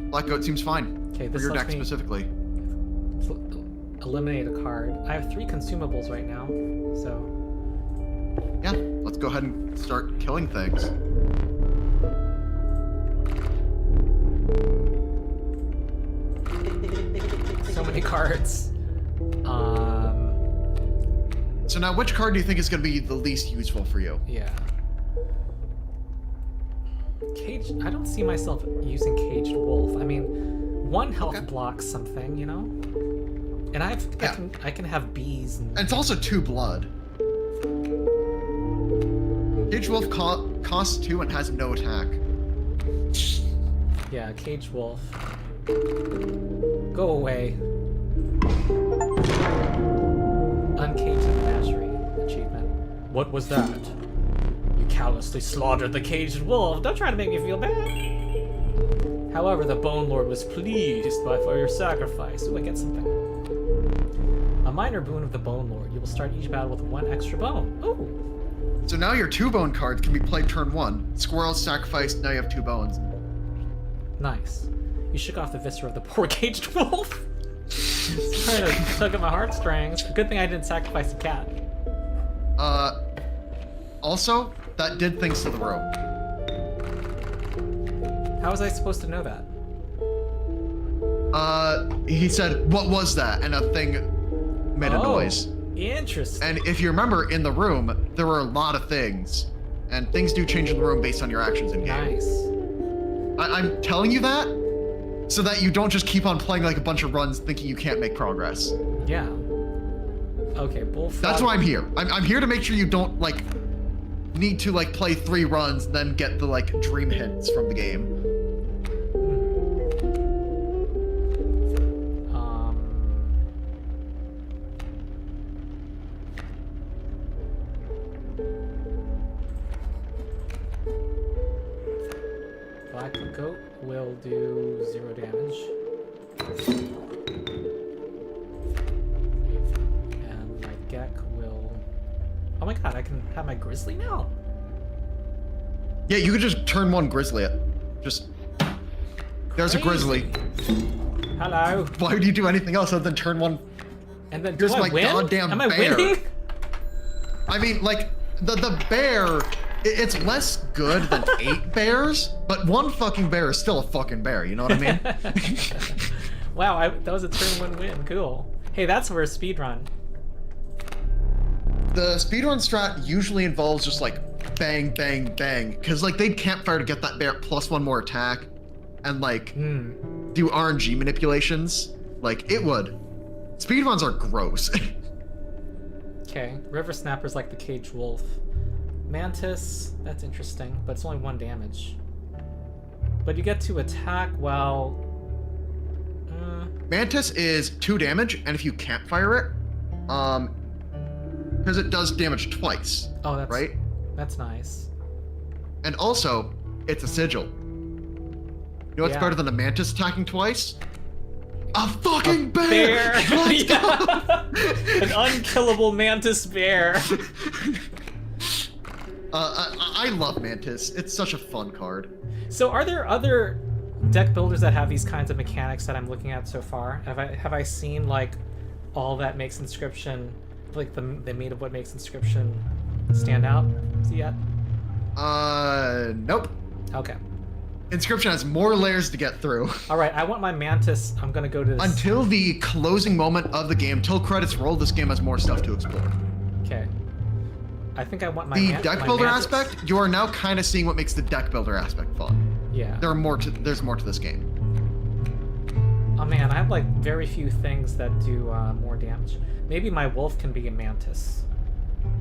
Black goat seems fine. Okay, For this your lets deck me specifically. eliminate a card. I have 3 consumables right now, so Yeah, let's go ahead and start killing things. so many cards. So now, which card do you think is going to be the least useful for you? Yeah. Cage. I don't see myself using Caged Wolf. I mean, 1 health Okay. blocks something, you know. And I can have bees. And it's also 2 blood. Cage Wolf costs 2 and has no attack. Yeah, Caged Wolf. Go away. Uncaged Menagerie achievement. What was that? You callously slaughtered the caged wolf. Don't try to make me feel bad. However, the Bone Lord was pleased for your sacrifice. Ooh, I get something. A minor boon of the Bone Lord. You will start each battle with 1 extra bone. Ooh. So now your 2 bone cards can be played turn 1. Squirrels sacrificed, now you have 2 bones. Nice. You shook off the viscera of the poor caged wolf. It's trying to tug at my heartstrings. Good thing I didn't sacrifice a cat. Also, that did things to the room. How was I supposed to know that? He said, "What was that?" And a thing made a noise. Interesting. And if you remember, in the room, there were a lot of things. And things do change in the room based on your actions in game. Nice. I'm telling you that so that you don't just keep on playing like a bunch of runs thinking you can't make progress. Yeah. Okay, bullfrog. That's why I'm here. I'm here to make sure you don't, like, need to, like, play 3 runs and then get the, like, dream hints from the game. Black goat will do 0 damage. And my Gek will... Oh my god, I can have my Grizzly now? Yeah, you could just turn 1 Grizzly it. Just... There's a Grizzly. Hello. Why would you do anything else other than turn 1? And then Here's do I my win? goddamn Am I bear. winning? I mean, like, the bear, it's less good than 8 bears, but 1 fucking bear is still a fucking bear, you know what I mean? Wow, that was a turn 1 win. Cool. Hey, that's for a speedrun. The speedrun strat usually involves just, like, bang, bang, bang, because, like, they'd campfire to get that bear plus 1 more attack, and, like, do RNG manipulations. Like, it would. Speedruns are gross. Okay, River Snapper's like the caged wolf. Mantis, that's interesting, but it's only 1 damage. But you get to attack while... Mantis is 2 damage, and if you campfire it, because it does damage twice, Oh, that's right? That's nice. And also, it's a sigil. You know what's Yeah. better than a mantis attacking twice? A fucking bear! Bear! Let's go! An unkillable mantis bear. I love Mantis. It's such a fun card. So are there other deck builders that have these kinds of mechanics that I'm looking at so far? Have I seen like all that makes Inscription, like the meat of what makes Inscription stand out yet? Nope. Okay. Inscription has more layers to get through. All right, I want my Mantis. I'm gonna go to this. Until the closing moment of the game, till credits roll, this game has more stuff to explore. Okay. I think I want my The deck builder Mantis. aspect, you are now kind of seeing what makes the deck builder aspect fun. Yeah. There's more to this game. Oh man, I have like very few things that do more damage. Maybe my wolf can be a Mantis.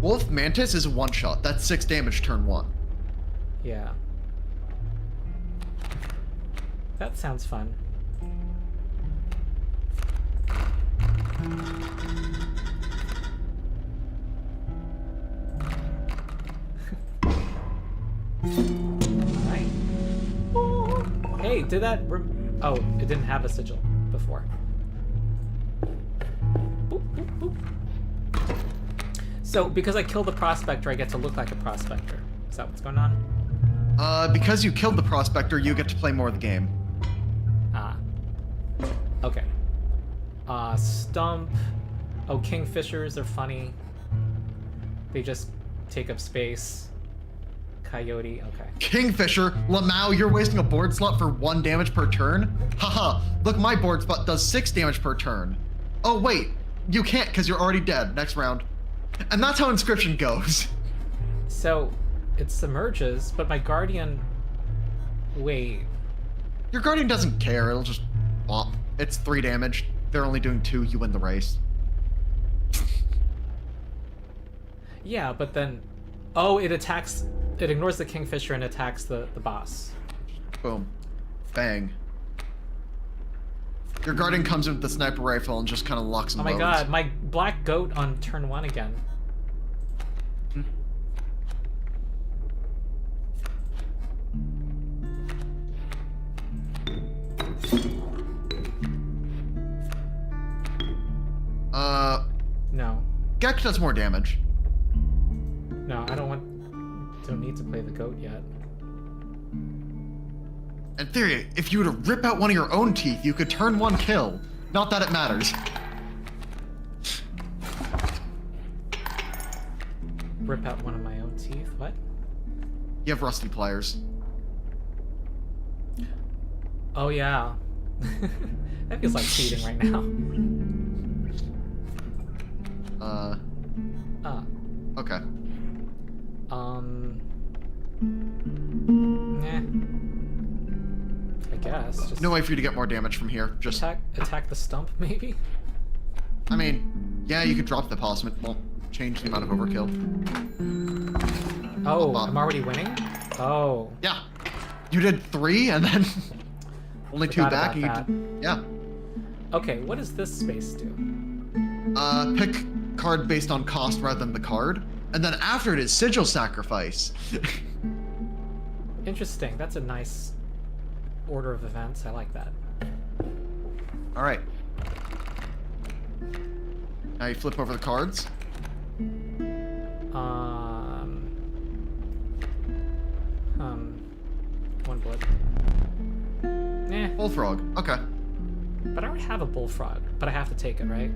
Wolf Mantis is a one-shot. That's 6 damage turn 1. Yeah. That sounds fun. Right. Hey, did that... Oh, it didn't have a sigil before. Boop, boop, boop. So, because I killed the prospector, I get to look like a prospector. Is that what's going on? Because you killed the prospector, you get to play more of the game. Ah. Okay. Stump. Oh, kingfishers are funny. They just take up space. Coyote, okay. Kingfisher, Lamau, you're wasting a board slot for 1 damage per turn? Haha, look, my board spot does 6 damage per turn. Oh wait, you can't because you're already dead. Next round. And that's how Inscription goes. So, it submerges, but my guardian... Wait. Your Guardian doesn't care, it'll just bop. It's 3 damage. They're only doing 2, you win the race. Yeah, but then... Oh, it attacks... It ignores the kingfisher and attacks the boss. Boom. Bang. Your Guardian comes in with the sniper rifle and just kind of locks and Oh my loads. god, my black goat on turn 1 again. No. Gek does more damage. No, I don't need to play the goat yet. In theory, if you were to rip out one of your own teeth, you could turn 1 kill. Not that it matters. Rip out one of my own teeth? What? You have rusty pliers. Oh yeah. That feels like cheating right now. Okay. Eh. I guess. Just No way for you to get more damage from here. Just, attack the stump, maybe? I mean, yeah, you could drop the possum. It won't change the amount of overkill. Oh, I'm already winning? Oh. Yeah. You did 3 and then only 2 Forgot back. about And yeah. Okay, what does this space do? Pick card based on cost rather than the card. And then after it is Sigil Sacrifice. Interesting. That's a nice order of events. I like that. Alright. Now you flip over the cards. One blood. Eh. Bullfrog. Okay. But I already have a bullfrog, but I have to take it, right?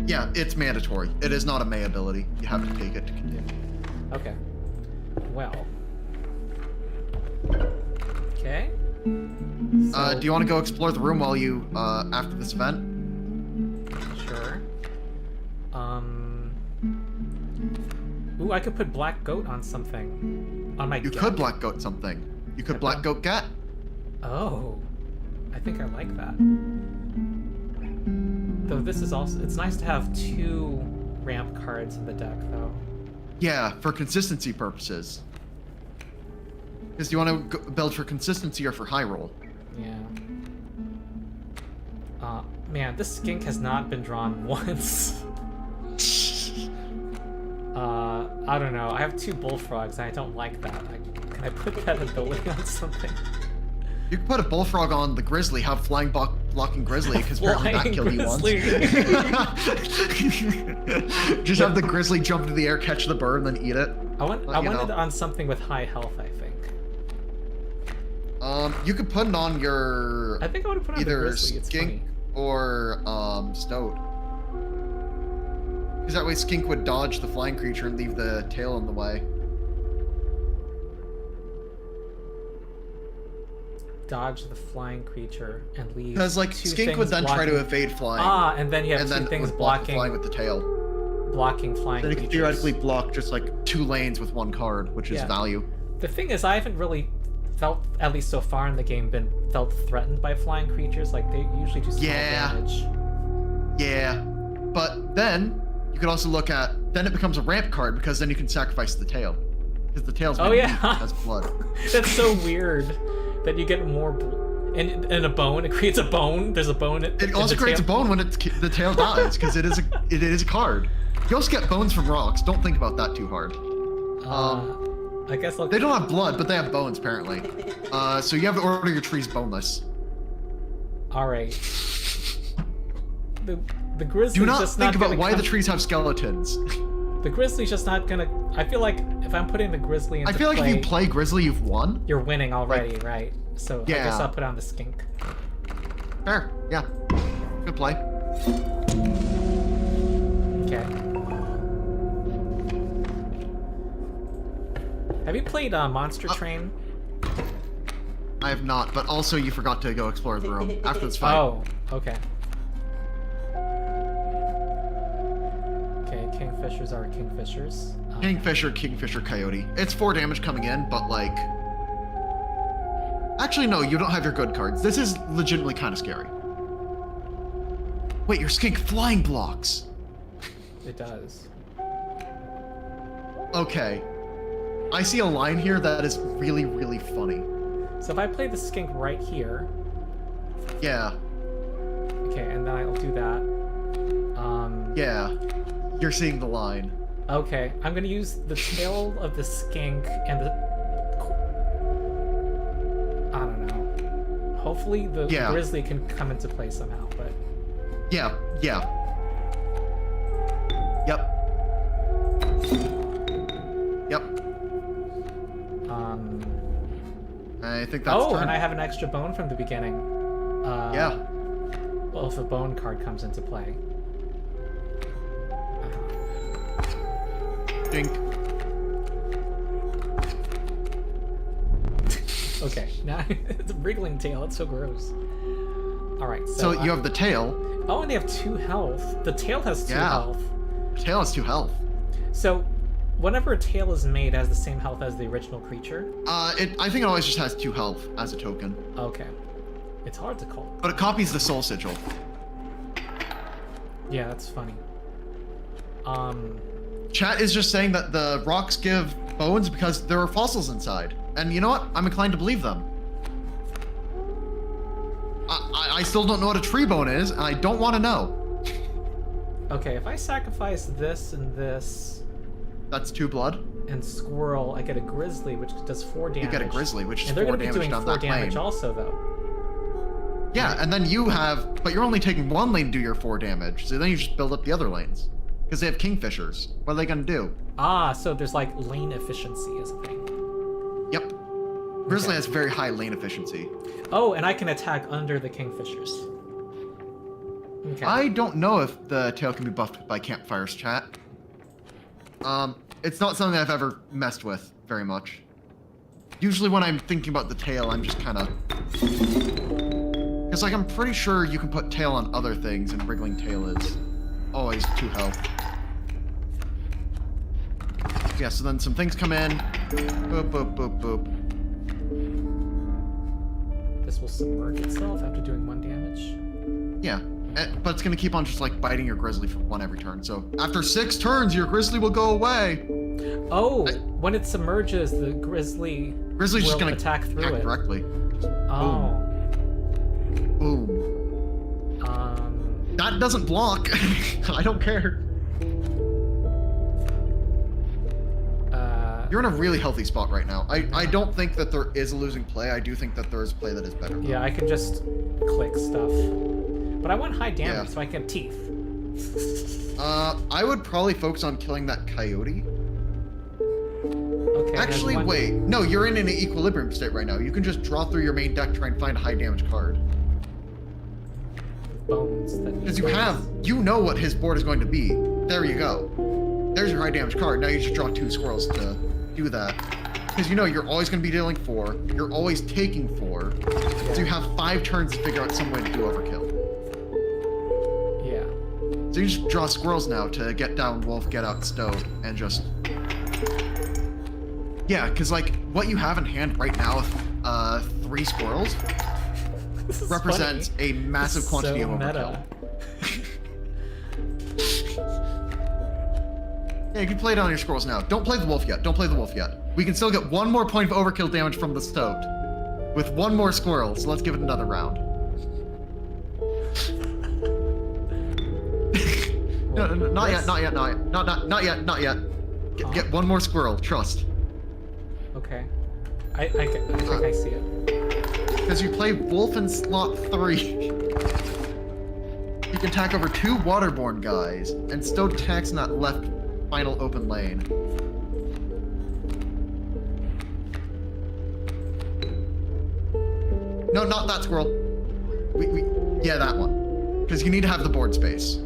Yeah, it's mandatory. It is not a May ability. You have to take it to continue. Okay. Well. Okay. So, Do you want to go explore the room while you, after this event? Sure. Ooh, I could put black goat on something. On my You Gat. could black goat something. You could black goat Gat. Oh. I think I like that. Though this is also... It's nice to have 2 ramp cards in the deck, though. Yeah, for consistency purposes. Because you want to build for consistency or for high roll. Yeah. Man, this skink has not been drawn once. I don't know. I have 2 bullfrogs, and I don't like that. Can I put that ability on something? You can put a bullfrog on the grizzly, have flying blocking grizzly because apparently that Flying killed you once. Just have the grizzly jump into the air, catch the bird, and then eat it. I wanted on something with high health, I think. You could put it on your. I think I would put on the either grizzly. It's skink funny. or stoat. Because that way skink would dodge the flying creature and leave the tail in the way. Dodge the flying creature and leave. Because like two skink things would then try blocking- to evade flying. Ah, and then you have and two then things would block the blocking flying with the tail. blocking flying Then you creatures. can theoretically block just like 2 lanes with 1 card, which is Yeah. value. The thing is, I haven't really felt, at least so far in the game, felt threatened by flying creatures. Like they usually do small damage. Yeah, but then you could also look at, then it becomes a ramp card because then you can sacrifice the tail. Because the tail's Oh, made yeah. as blood. That's so weird that you get more. And a bone. It creates a bone. There's a bone. It also creates a bone when the tail dies because it is a card. You also get bones from rocks. Don't think about that too hard. I guess I'll... They don't have blood, but they have bones apparently. So you have to order your trees boneless. All right. The grizzly's Do not just think not about gonna why come... the trees have skeletons. The grizzly's just not gonna. I feel like if I'm putting the grizzly into I feel like play, if you play grizzly, you've won. you're winning already, right? So I guess Yeah. I'll put on the skink. Fair, yeah. Good play. Okay. Have you played Monster Train? I have not, but also you forgot to go explore the room after this fight. Oh, okay. Okay, kingfishers are kingfishers. Kingfisher, coyote. It's 4 damage coming in, but like... Actually, no, you don't have your good cards. This is legitimately kind of scary. Wait, your skink flying blocks. It does. Okay. I see a line here that is really, really funny. So if I play the skink right here, Yeah, okay, and then I'll do that. yeah. You're seeing the line. Okay, I'm gonna use the tail of the skink and the... I don't know. Hopefully the Yeah. grizzly can come into play somehow, but... Yeah, yeah. Yep. Yep. I think that's Oh, turn. and I have an extra bone from the beginning. Yeah. Well, if a bone card comes into play. Dink. Okay, now it's a wriggling tail. It's so gross. All right, So you have the tail. Oh, and they have 2 health. The tail has 2 Yeah. health. Tail has 2 health. So, whenever a tail is made, it has the same health as the original creature. I think it always just has 2 health as a token. Okay, it's hard to call. But it copies the soul sigil. Yeah, that's funny. Chat is just saying that the rocks give bones because there are fossils inside. And you know what? I'm inclined to believe them. I still don't know what a tree bone is, and I don't want to know. Okay, if I sacrifice this and this That's 2 blood. and squirrel, I get a grizzly, which does 4 damage. You get a grizzly, which is And they're 4 going to be damage doing down 4 that damage lane. also, though. Yeah, and then you have, but you're only taking 1 lane to do your 4 damage, so then you just build up the other lanes. Because they have kingfishers. What are they gonna do? Ah, so there's like lane efficiency is a thing. Yep. Grizzly Okay. has very high lane efficiency. Oh, and I can attack under the kingfishers. Okay. I don't know if the tail can be buffed by campfires, chat. It's not something I've ever messed with very much. Usually when I'm thinking about the tail, I'm just kind of... Because like I'm pretty sure you can put tail on other things, and wriggling tail is always 2 health. Yeah, so then some things come in. Boop, boop, boop, boop. This will submerge itself after doing 1 damage. Yeah, but it's gonna keep on just like biting your grizzly for 1 every turn. So after 6 turns, your grizzly will go away. Oh, when it submerges, the grizzly Grizzly's will just gonna attack through it. directly. Oh. Boom. That doesn't block. I don't care. You're in a really healthy spot right now. I don't think that there is a losing play. I do think that there is a play that is better. Though. Yeah, I can just click stuff. But I want high damage Yeah. so I can have teeth. I would probably focus on killing that coyote. Okay. Actually, wait. No, you're in an equilibrium state right now. You can just draw through your main deck, try and find a high damage card. Bones. Because you know what his board is going to be. There you go. There's your high damage card. Now you just draw 2 squirrels to do that. Because you know you're always going to be dealing 4. You're always taking 4. Yeah. So you have 5 turns to figure out some way to do overkill. Yeah. So you just draw squirrels now to get down wolf, get out stove, and just... Yeah, because like what you have in hand right now, 3 squirrels, represents funny. a massive quantity of overkill. Meta. Yeah, you can play down your squirrels now. Don't play the wolf yet. Don't play the wolf yet. We can still get 1 more point of overkill damage from the stoked. With 1 more squirrel, so let's give it another round. No, not yet, not yet, not yet. Not yet, not yet. Get 1 more squirrel, trust. Okay. I think I see it. Because you play wolf in slot 3. You can attack over 2 waterborne guys, and still attacks in that left final open lane. No, not that squirrel. Yeah, that one. Because you need to have the board space.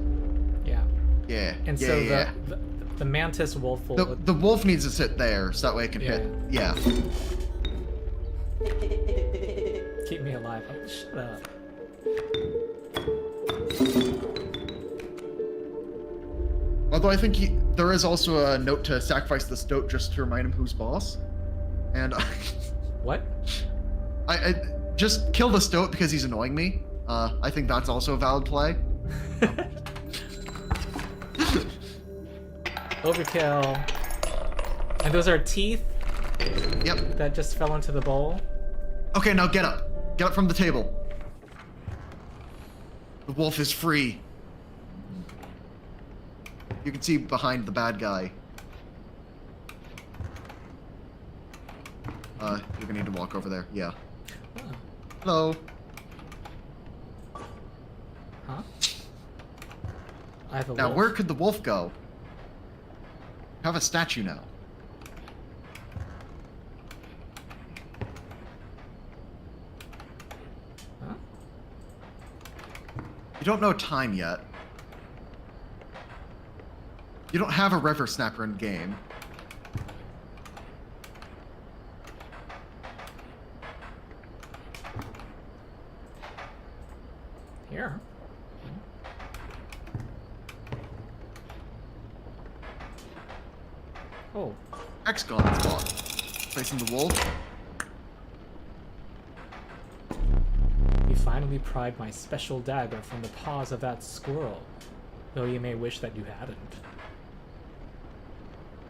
Yeah. Yeah. And yeah, so yeah. the mantis wolf will... The wolf needs to sit there, so that way it can hit. Yeah. Keep me alive. Oh, shut up. Although I think there is also a note to sacrifice the stoat just to remind him who's boss. And What? I just kill the stoat because he's annoying me. I think that's also a valid play. Overkill. And those are teeth Yep. that just fell into the bowl. Okay, now get up. Get up from the table. The wolf is free. You can see behind the bad guy. You're gonna need to walk over there. Yeah. Oh. Hello. Huh? I have a Now, wolf. where could the wolf go? You have a statue now. Huh? You don't know time yet. You don't have a river snapper in game. Here. Oh. Hexagon spot. Facing the wolf. You finally pried my special dagger from the paws of that squirrel, though you may wish that you hadn't.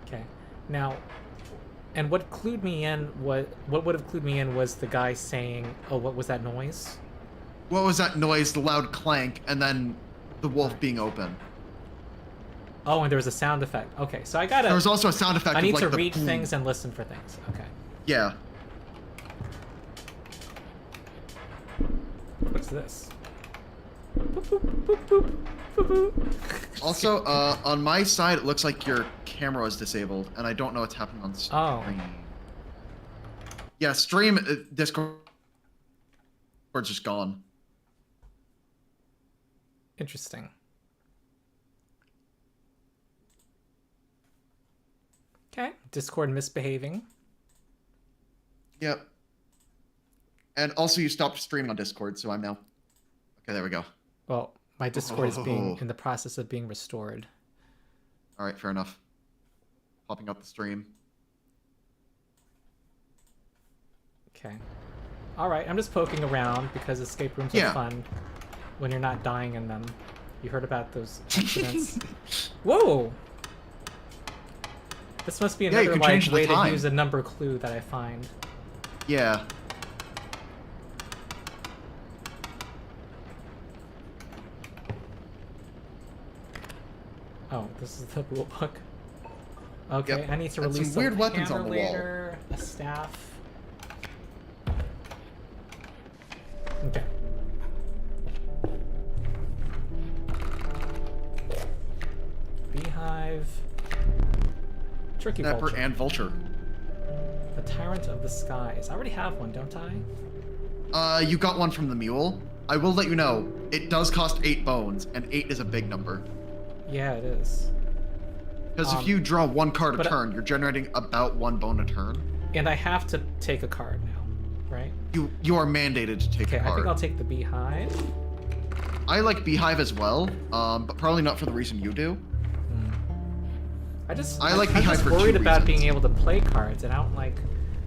Okay. Now, and what clued me in what would have clued me in was the guy saying, "Oh, what was that noise?" What was that noise? The loud clank, and then the wolf being open. Oh, and there was a sound effect. Okay, so I gotta. There was also a sound effect. I need of, like, to the read boom. things and listen for things. Okay. Yeah. What's this? Boop, boop, boop, boop, boop, boop. Also, on my side, it looks like your camera is disabled, and I don't know what's happening on stream. Oh. Yeah, stream Discord's just gone. Interesting. Okay. Discord misbehaving. Yep. And also, you stopped streaming on Discord, so I'm now. Okay, there we go. Well, my Discord is being Oh. in the process of being restored. All right, fair enough. Popping up the stream. Okay. All right, I'm just poking around because escape rooms are fun when you're not dying in them. You heard about those incidents? Whoa! This must be Yeah, you another can like change the way to time. use a number clue that I find. Yeah. Oh, this is the rule book. Okay, Yep. I need to And release some weird weapons hammer on the wall. later, a staff. Okay. Beehive. Tricky Snapper vulture. and vulture. The Tyrant of the Skies. I already have one, don't I? You got one from the mule. I will let you know, it does cost 8 bones, and 8 is a big number. Yeah, it is. Because if you draw 1 card a but- turn, you're generating about 1 bone a turn. And I have to take a card now, right? You are mandated to take Okay, a card. I think I'll take the Beehive. I like Beehive as well, but probably not for the reason you do. I like I'm Beehive just for worried 2 about being reasons. able to play cards, and I don't like.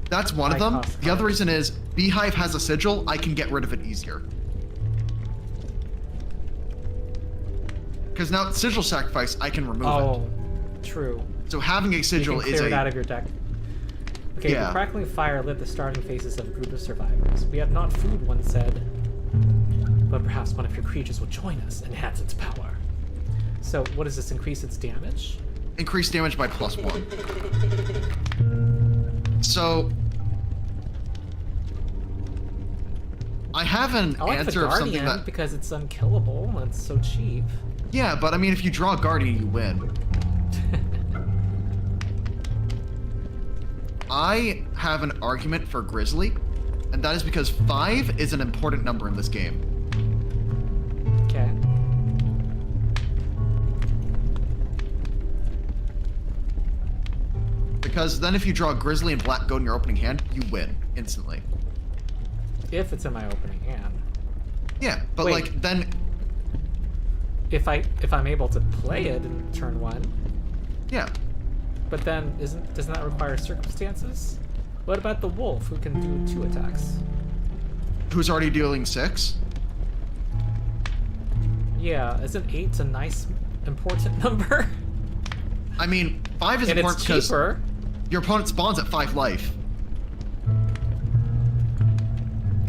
That's one of high them. cost The other cards. reason is Beehive has a sigil. I can get rid of it easier. Because now sigil sacrifice, I can remove it. Oh, true. So having a You sigil can is clear it out a of your deck. Okay, Yeah. the crackling fire lit the starting faces of a group of survivors. We have not food, one said, but perhaps one of your creatures will join us and enhance its power. So, what does this increase its damage? increased damage by +1. So I have an I like the answer of something Guardian that because it's unkillable and it's so cheap. yeah, but I mean if you draw a Guardian, you win. I have an argument for Grizzly, and that is because 5 is an important number in this game. Okay. Because then if you draw Grizzly and Black Goat in your opening hand, you win instantly. If it's in my opening hand. Yeah, but Wait. like then If I'm able to play it in turn 1. yeah. But then doesn't that require circumstances? What about the wolf who can do 2 attacks? Who's already dealing 6? Yeah, isn't 8 a nice important number? I mean, 5 is And important it's because cheaper. your opponent spawns at 5 life.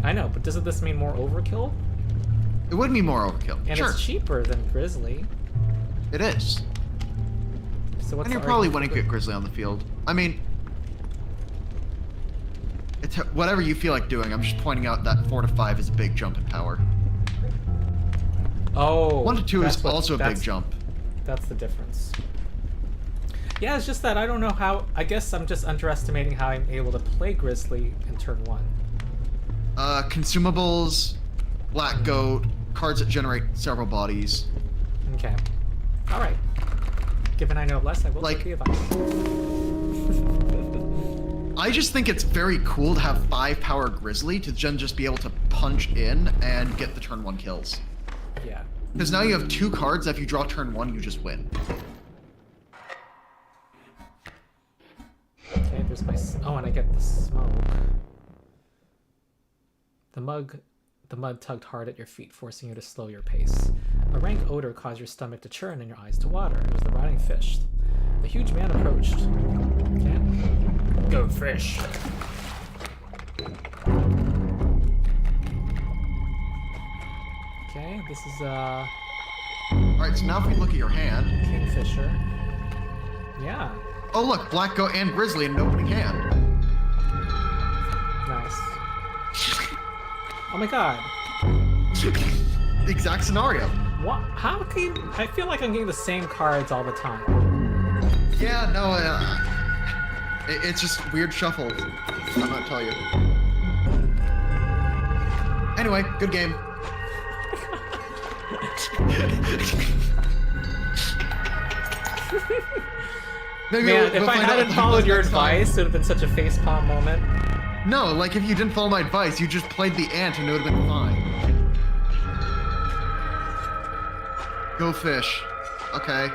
I know, but doesn't this mean more overkill? It would be more overkill. And sure, it's cheaper than Grizzly. it is. So what's And you're the probably argument winning for with Grizzly on the field. I mean, it's whatever you feel like doing. I'm just pointing out that 4 to 5 is a big jump in power. Oh, 1 to 2 that's is what- also a big that's- jump. That's the difference. Yeah, it's just that I don't know how. I guess I'm just underestimating how I'm able to play Grizzly in turn 1. Consumables, Black Goat, cards that generate several bodies. Okay. All right. Given I know less, I will Like- take the advice. I just think it's very cool to have 5 power Grizzly to just be able to punch in and get the turn 1 kills. Yeah. Because now you have 2 cards that if you draw turn 1, you just win. Okay, there's my... Oh, and I get the smoke. The mud tugged hard at your feet, forcing you to slow your pace. A rank odor caused your stomach to churn and your eyes to water. It was the rotting fish. A huge man approached. Okay. Go fish. Okay, this is Alright, so now if we look at your hand. Kingfisher. Yeah, Oh look, Black Goat and Grizzly in an opening hand. nice. Oh my god. The exact scenario. What? How can you... I feel like I'm getting the same cards all the time. Yeah, no, it's just weird shuffle. I'm not telling you. Anyway, good game. Maybe Man, we'll if I find out hadn't what followed your next time. advice, it would have been such a facepalm moment. No, like if you didn't follow my advice, you just played the ant and it would have been fine. Go fish. Okay,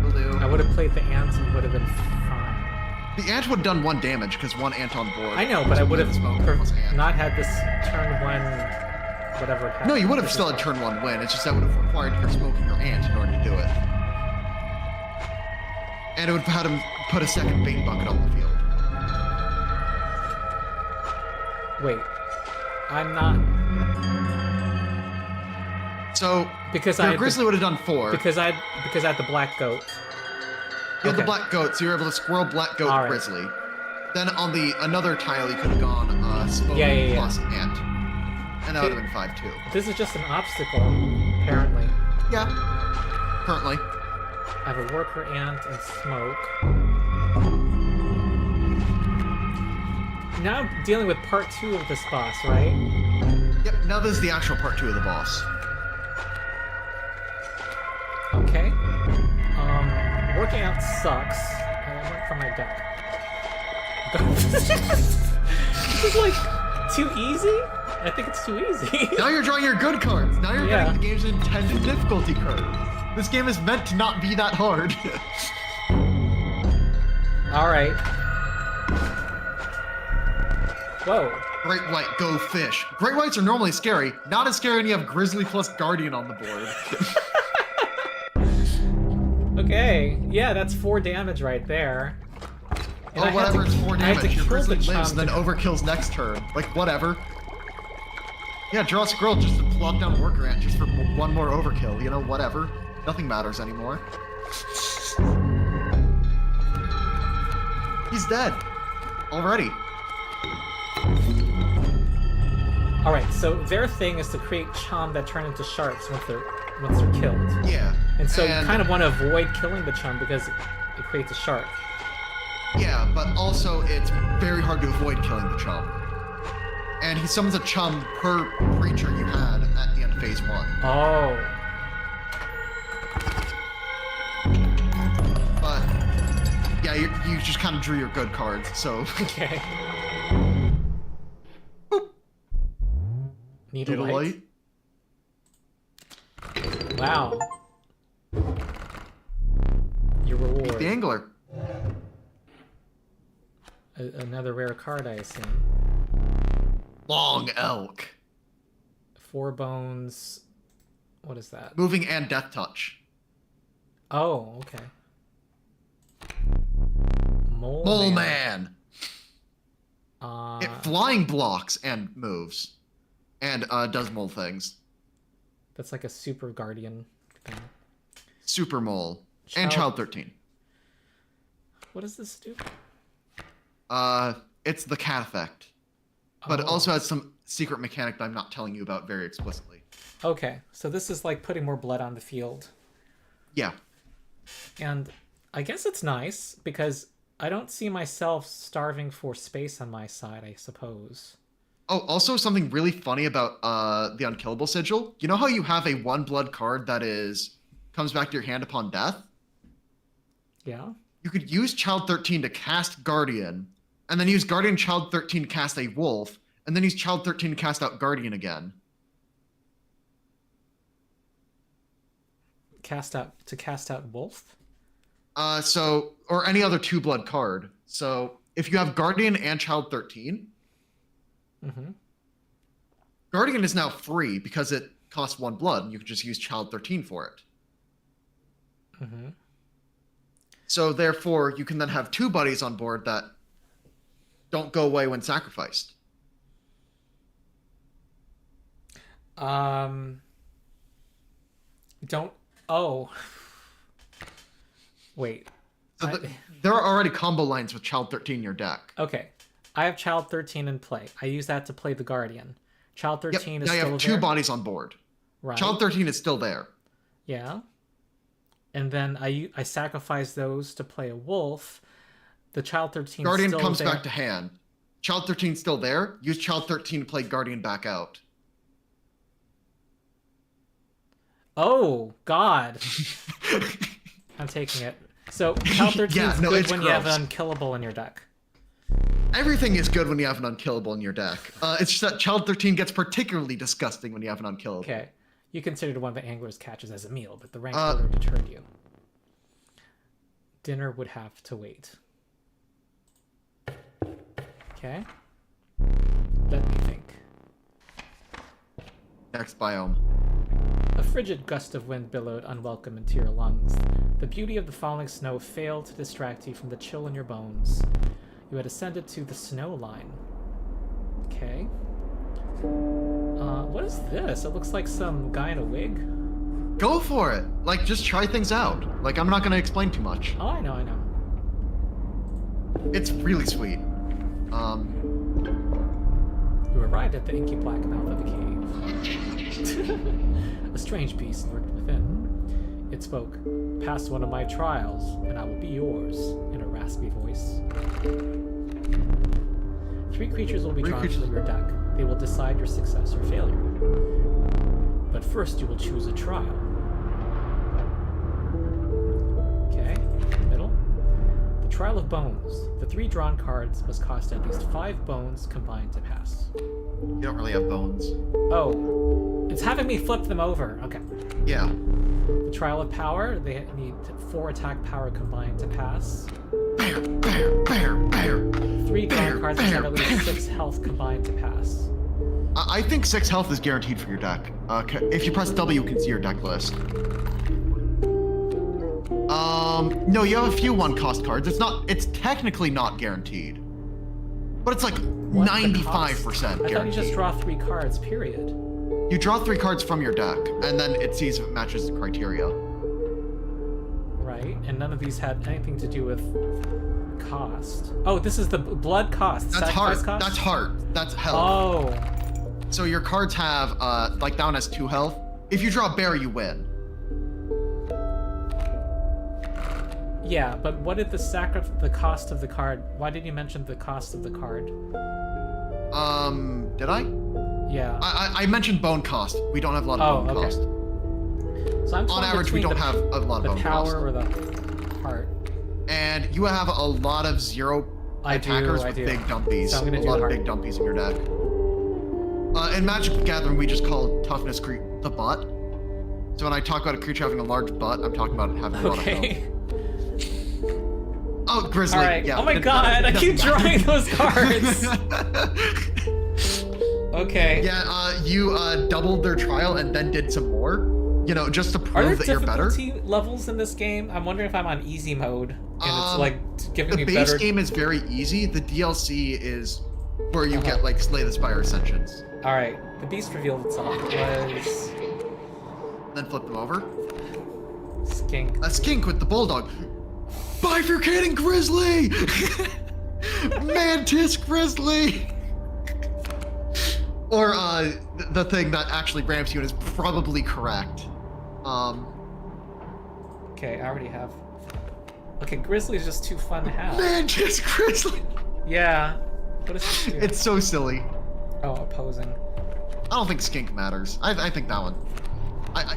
will do. I would have played the ants and would have been fine. The ant would have done 1 damage because 1 ant on board. I know, but I would have Smoke plus ant. not had this turn 1, whatever it had. No, you would have still had turn 1 win. It's just that would have required your smoking your ant in order to do it. And it would have had him put a second bait bucket on the field. Wait, I'm not... So Because your I had Grizzly would have done 4. because I had the black goat. You had the black goat, so you were able to squirrel, black goat, All right. grizzly. Then on the another tile, you could have gone smoke plus ant. And that would have been 5 too. This is just an obstacle, apparently. Yeah. Currently. I have a worker ant and smoke. Now I'm dealing with part 2 of this boss, right? Yep, now this is the actual part 2 of the boss. Okay. Working out sucks. I went for my deck. This is like too easy? I think it's too easy. Now you're drawing your good cards. Now you're getting the game's intended difficulty curve. This game is meant to not be that hard. Alright. Whoa. Great white, go fish. Great whites are normally scary. Not as scary when you have grizzly plus guardian on the board. Okay. Yeah, that's 4 damage right there. And whatever, it's 4 damage. Your grizzly lives and then to... overkills next turn. Like, whatever. Yeah, draw a squirrel just to plop down worker ant just for 1 more overkill. You know, whatever. Nothing matters anymore. He's dead. Already. Alright, so their thing is to create chum that turn into sharks once they're killed. Yeah. And so you kind of want to avoid killing the chum because it creates a shark. Yeah, but also it's very hard to avoid killing the chum. And he summons a chum per creature you had at the end of phase 1. Oh. But yeah, you just kind of drew your good cards, so. Okay. Boop. Need a light? Wow. Your reward. Beat the angler. Another rare card, I assume. Long elk. 4 bones. What is that? Moving and death touch. Oh, okay. Mole man. It Uh, flying blocks and moves. And does mole things. that's like a super guardian thing. Super mole. And Child 13. What does this do? It's the cat effect. But it also has some secret mechanic that I'm not telling you about very explicitly. Okay, so this is like putting more blood on the field. Yeah. And I guess it's nice because I don't see myself starving for space on my side, I suppose. Oh, also something really funny about the Unkillable Sigil. You know how you have a 1 blood card that comes back to your hand upon death? Yeah? You could use Child 13 to cast Guardian, and then use Guardian Child 13 to cast a Wolf, and then use Child 13 to cast out Guardian again. Cast out Wolf? Or any other 2 blood card. So if you have Guardian and Child 13, Guardian is now free because it costs 1 blood, and you can just use Child 13 for it. So therefore, you can then have 2 buddies on board that don't go away when sacrificed. Wait. So there are already combo lines with Child 13 in your deck. Okay. I have Child 13 in play. I use that to play the Guardian. Child 13 is still there. Now you have 2 bodies on board. Right. Child 13 is still there. Yeah. And then I sacrifice those to play a wolf. The Child 13 Guardian still comes there. back to hand. Child 13 still there. Use Child 13 to play Guardian back out. Oh, God. I'm taking it. So, Child 13 is good when you have an unkillable in your deck. Everything is good when you have an unkillable in your deck. It's just that Child 13 gets particularly disgusting when you have an unkillable. Okay. You considered one of the angler's catches as a meal, but the rank order deterred you. Dinner would have to wait. Okay. Let me think. Next biome. A frigid gust of wind billowed unwelcome into your lungs. The beauty of the falling snow failed to distract you from the chill in your bones. You had ascended to the snow line. Okay. What is this? It looks like some guy in a wig. Go for it. Like, just try things out. Like, I'm not gonna explain too much. Oh, I know. It's really sweet. You arrived at the inky black mouth of the cave. A strange beast lurked within. It spoke, "Pass one of my trials, and I will be yours," in a raspy voice. 3 creatures will be drawn to your deck. They will decide your success or failure. But first you will choose a trial. Okay, middle. The Trial of Bones. The 3 drawn cards must cost at least 5 bones combined to pass. You don't really have bones. Oh, it's having me flip them over. Okay. Yeah. The Trial of Power. They need 4 attack power combined to pass. Bear, bear, bear. 3 drawn cards must have at least bear. 6 health combined to pass. I think 6 health is guaranteed for your deck. If you press W, you can see your deck list. No, you have a few 1-cost cards. It's technically not guaranteed. But it's like 95% I guaranteed. thought you just draw 3 cards, period. You draw 3 cards from your deck, and then it sees if it matches the criteria. Right, and none of these had anything to do with cost. Oh, this is the blood cost. That's heart. Cost? That's heart. That's health. Oh. So your cards have, like that one has 2 health. If you draw a bear, you win. Yeah, but what did the cost of the card? Why did you mention the cost of the card? Did I? Yeah. I mentioned bone cost. We don't have a lot of bone cost. So I'm on average, we don't have a lot of bone cost. The power or the heart. And you have a lot of 0 attackers with big dumpies. So I'm gonna do a lot of heart. big dumpies in your deck. In Magic the Gathering, we just call toughness the butt. So when I talk about a creature having a large butt, I'm talking about it having a lot of health. Oh, Grizzly. All right. Yeah, oh my god, I keep drawing those cards. Okay. Yeah, you doubled their trial and then did some more. You know, just to prove that you're better. Are there difficulty levels in this game? I'm wondering if I'm on easy mode and it's like giving me better. The base game is very easy. The DLC is where you get like Slay the Spire Ascensions. All right. The beast revealed itself. It was then flip them over. Skink. A skink with the bulldog. Bifurcating grizzly! Mantis grizzly! Or the thing that actually ramps you and is probably correct. Okay, I already have. Okay, grizzly is just too fun to have. Mantis grizzly! Yeah. What is this do? It's so silly. Oh, opposing. I don't think skink matters. I think that one.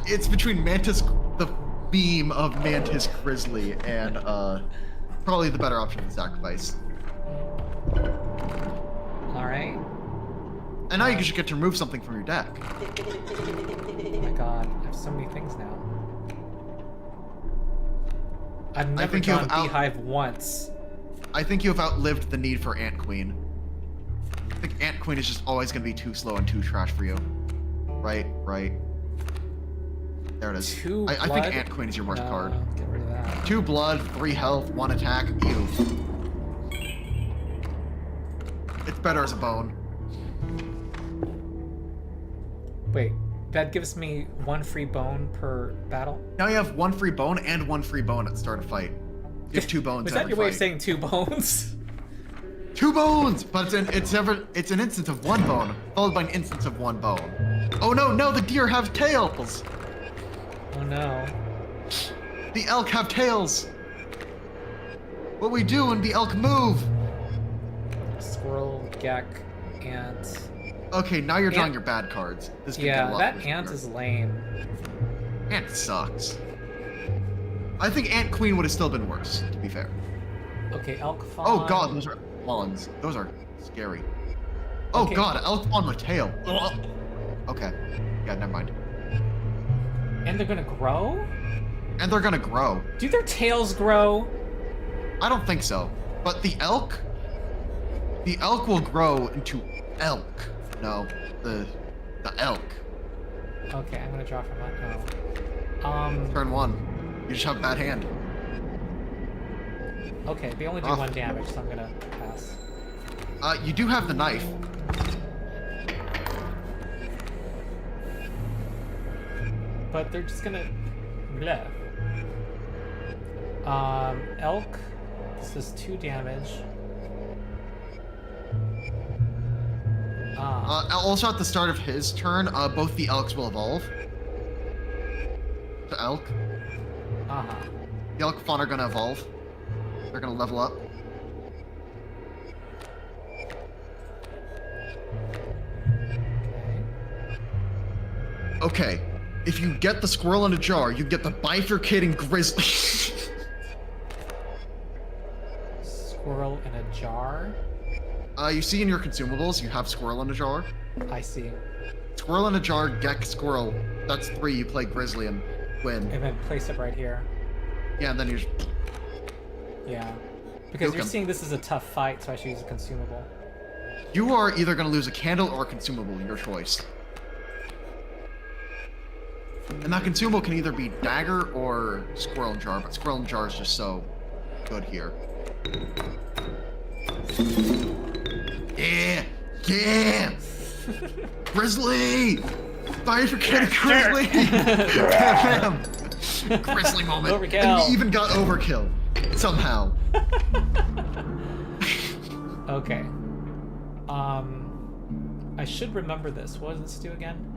It's between Mantis, the beam of Mantis Grizzly, and probably the better option to sacrifice. Alright. And now you just get to remove something from your deck. Oh my god, I have so many things now. I've never drawn Beehive once. I think you have outlived the need for Ant Queen. I think Ant Queen is just always going to be too slow and too trash for you. Right. There it is. I think Ant Queen is your worst card. Get rid of that. 2 blood, 3 health, 1 attack. Ew. It's better as a bone. Wait, that gives me 1 free bone per battle? Now you have 1 free bone and 1 free bone at the start of fight. You have 2 bones. Was that your way of saying 2 bones? 2 bones, but it's an instance of 1 bone followed by an instance of 1 bone. Oh no, the deer have tails. Oh no. The elk have tails. What we do when the elk move? Squirrel, gek, ant. Okay, now you're drawing your bad cards. This could get a lot that worse ant here. is lame. Ant sucks. I think Ant Queen would have still been worse, to be fair. Okay, elk fawn. Oh god, those are fawns. Those are scary. Oh Okay. god, elk fawn with tail. Ugh. Okay. Yeah, never mind. And they're gonna grow? And they're gonna grow. Do their tails grow? I don't think so. But the elk will grow into elk. No, the elk. Okay, I'm gonna draw from that. Turn 1. You just have a bad hand. Okay, they only do 1 damage, so I'm gonna pass. You do have the knife. but they're just gonna... Bleh. Elk. This is 2 damage. Also at the start of his turn, both the elks will evolve. The elk. Uh-huh. The elk fawn are gonna evolve. They're gonna level up. Okay. If you get the squirrel in a jar, you get the bifurcating grizzly. Squirrel in a jar? You see in your consumables, you have squirrel in a jar. I see. Squirrel in a jar, Gek, squirrel. That's 3. You play grizzly and win. And then place it right here. Yeah, and then you just... Yeah. Because Nuke you're 'em. seeing this is a tough fight, so I should use a consumable. You are either going to lose a candle or a consumable, your choice. And that consumable can either be dagger or squirrel in jar, but squirrel in jar is just so good here. Yeah! Yeah! Grizzly! Bifurcated grizzly! Bam! Grizzly moment. Overkill. And we even got overkill. Somehow. Okay. I should remember this. What does this do again?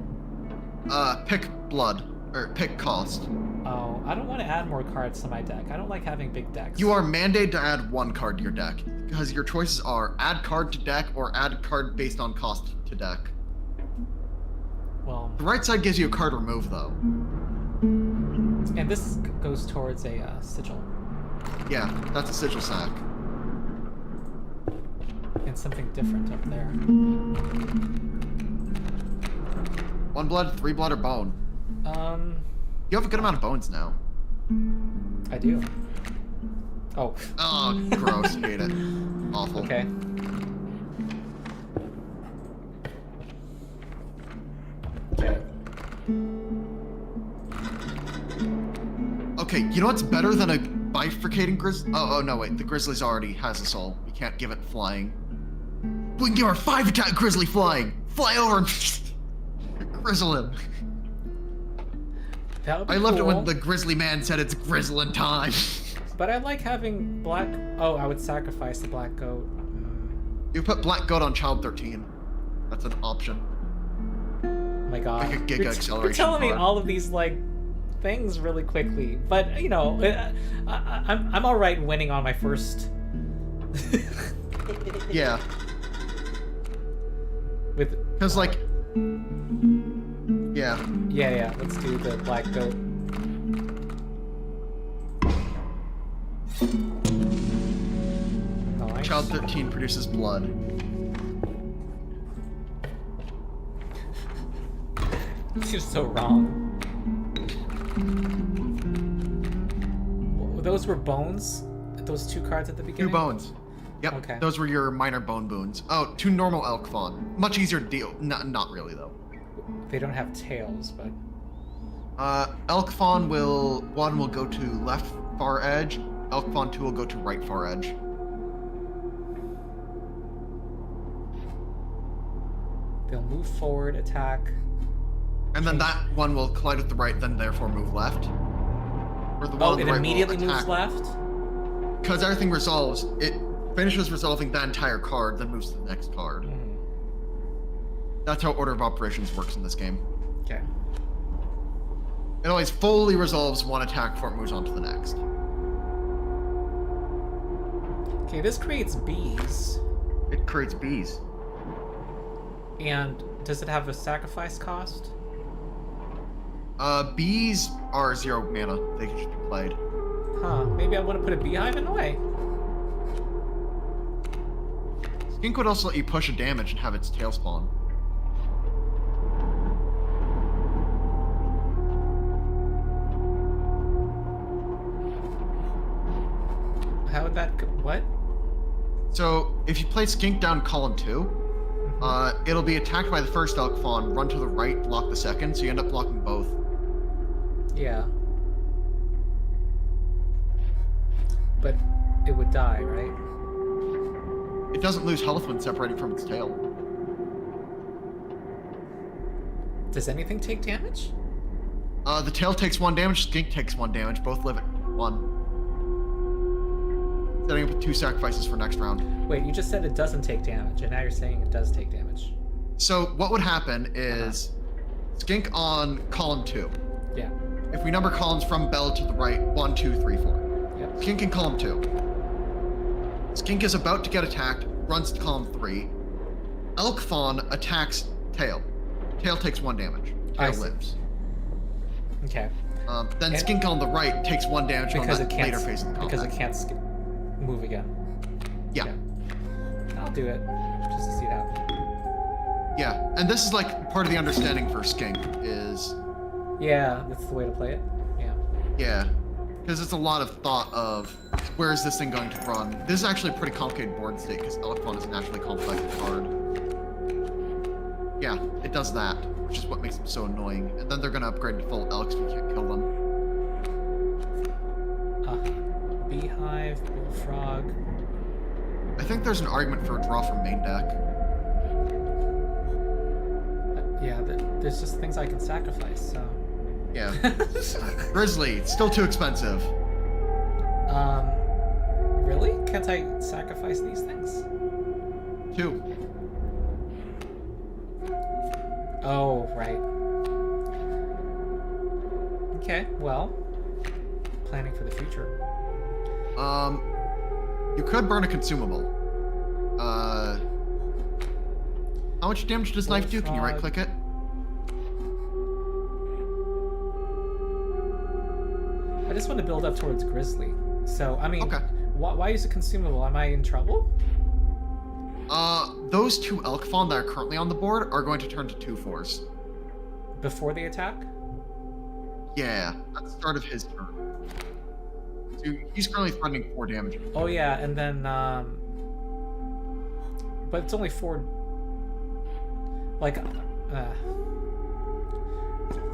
Pick blood. Or pick cost. Oh, I don't want to add more cards to my deck. I don't like having big decks. You are mandated to add 1 card to your deck. Because your choices are add card to deck or add card based on cost to deck. Well... The right side gives you a card remove, though. And this goes towards a sigil. Yeah, that's a sigil sack. And something different up there. 1 blood, 3 blood, or bone. You have a good amount of bones now. I do. Oh. Oh, gross. Hate it. Awful. Okay. Okay. Okay, you know what's better than a bifurcating grizzly? Oh, no, wait. The grizzly's already has a soul. You can't give it flying. We can give our 5 attack grizzly flying! Fly over and grizzle him. That would be I loved it cool. when the grizzly man said it's grizzling time. But I like having black... Oh, I would sacrifice the black goat. You put black goat on child 13. That's an option. Oh my god. Like a Giga You're acceleration telling me card. all of these, like, things really quickly. But, you know, I'm alright winning on my first... Yeah. With... Because, like... Yeah. Yeah, let's do the black goat. Nice. Child 13 produces blood. This is so wrong. Those were bones? Those 2 cards at the beginning? 2 bones. Yep. Okay. Those were your minor bone boons. Oh, 2 normal elk fawn. Much easier to deal. Not really, though. They don't have tails, but... Elk fawn will... 1 will go to left far edge. Elk fawn 2 will go to right far edge. They'll move forward, attack. And then that one will collide with the right, then therefore move left. Or the one Oh, on the it right will immediately moves attack. left? Because everything resolves. It finishes resolving that entire card, then moves to the next card. That's how order of operations works in this game. Okay. It always fully resolves 1 attack before it moves on to the next. Okay, this creates bees. It creates bees. And does it have a sacrifice cost? Bees are 0 mana. They can just be played. Huh, maybe I want to put a beehive in the way. Skink would also let you push a damage and have its tail spawn. How would that go? What? So, if you play Skink down column 2, it'll be attacked by the first elk fawn, run to the right, block the second, so you end up blocking both. Yeah. But it would die, right? It doesn't lose health when separating from its tail. Does anything take damage? The tail takes 1 damage, skink takes 1 damage. Both live at 1. Setting up with 2 sacrifices for next round. Wait, you just said it doesn't take damage, and now you're saying it does take damage. So what would happen is skink on column 2. Yeah. If we number columns from bell to the right, 1, 2, 3, 4. Yep. Skink in column 2. Skink is about to get attacked, runs to column 3. Elk fawn attacks tail. Tail takes 1 damage. Tail lives. Okay. Then skink on the right takes 1 damage because on it that can't, later phase of the combat. because it can't move again. Yeah. I'll do it just to see it happen. Yeah, and this is like part of the understanding for skink is. Yeah, that's the way to play it. Yeah. Yeah, because it's a lot of thought of where is this thing going to run. This is actually a pretty complicated board state because elk fawn is a naturally complex card. Yeah, it does that, which is what makes them so annoying. And then they're gonna upgrade to full elks, we can't kill them. Beehive, bullfrog. I think there's an argument for a draw from main deck. Yeah, there's just things I can sacrifice, so. Yeah. Grizzly, it's still too expensive. Really? Can't I sacrifice these things? 2. Oh, right. Okay, well, planning for the future. You could burn a consumable. How much damage does knife do? Can you right-click it? I just want to build up towards Grizzly. So, I mean, Okay. why use a consumable? Am I in trouble? Those 2 elk fawn that are currently on the board are going to turn to 2/4s. Before they attack? Yeah, at the start of his turn. So he's currently threatening 4 damage. Oh yeah, and then but it's only 4. Like,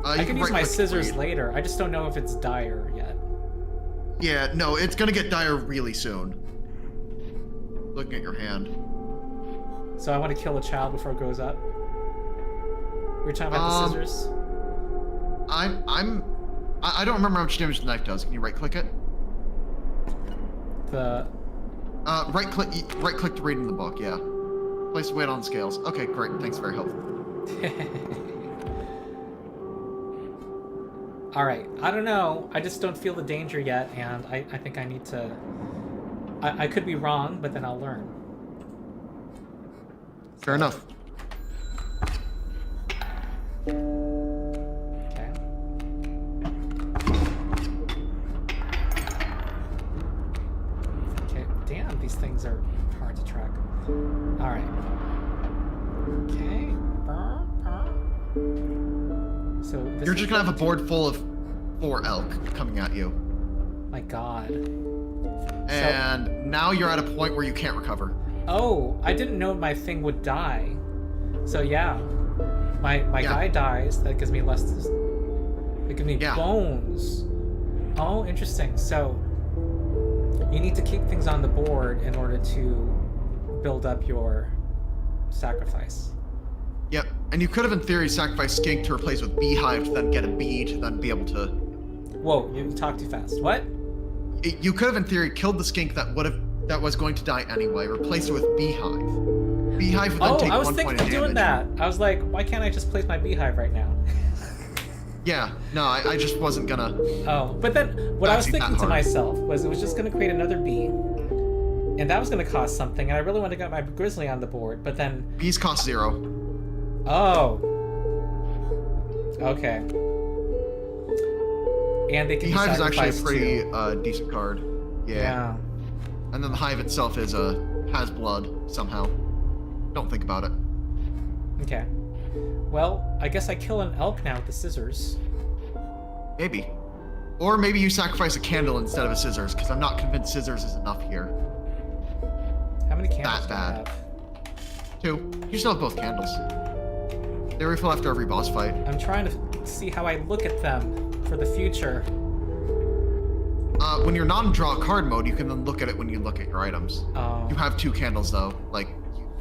I can use my scissors later. I just don't know if it's dire yet. Yeah, no, it's gonna get dire really soon. Looking at your hand. So I want to kill a child before it goes up. We're talking about the scissors. I don't remember how much damage the knife does. Can you right-click it? The right-click to read in the book. Yeah. Place weight on scales. Okay, great. Thanks. Very helpful. All right. I don't know. I just don't feel the danger yet, and I think I need to. I could be wrong, but then I'll learn. Fair enough. Okay. Okay. Damn, these things are hard to track. All right. Okay. So this You're just gonna have a board full of 4 elk coming at you. My God. And now you're at a point where you can't recover. Oh, I didn't know my thing would die. So yeah, my guy dies. That gives me less. It gives me bones. Oh, interesting. So you need to keep things on the board in order to build up your sacrifice. Yep, and you could have in theory sacrificed skink to replace with beehive to then get a bee to then be able to. Whoa, you talk too fast. What? You could have in theory killed the skink that was going to die anyway, replaced it with beehive. Beehive would then take 1 point of damage. I was thinking of doing that. I was like, why can't I just place my beehive right now? Yeah, no, I just wasn't gonna. Oh, but then what I was thinking to myself was it was just gonna create another bee, and that was gonna cost something, and I really wanted to get my grizzly on the board, but then. Bees cost 0. Oh. Okay. And they can Beehive is actually a pretty too. decent card. Yeah. And then the hive itself has blood somehow. Don't think about it. Okay. Well, I guess I kill an elk now with the scissors. Maybe. Or maybe you sacrifice a candle instead of a scissors, because I'm not convinced scissors is enough here. How many candles That bad. do I have? 2. You still have both candles. They refill after every boss fight. I'm trying to see how I look at them for the future. When you're not in draw card mode, you can then look at it when you look at your items. Oh. You have 2 candles though. Like,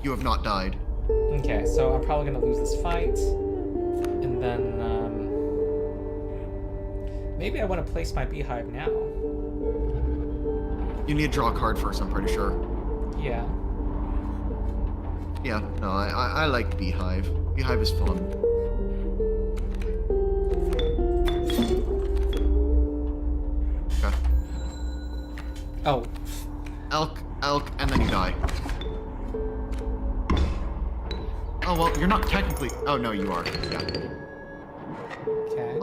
you have not died. Okay, so I'm probably gonna lose this fight, and then Maybe I want to place my beehive now. You need to draw a card first, I'm pretty sure. Yeah. Yeah, no, I like Beehive. Beehive is fun. Okay. Oh. Elk, and then you die. Oh, well, you're not technically... Oh, no, you are. Yeah. Okay.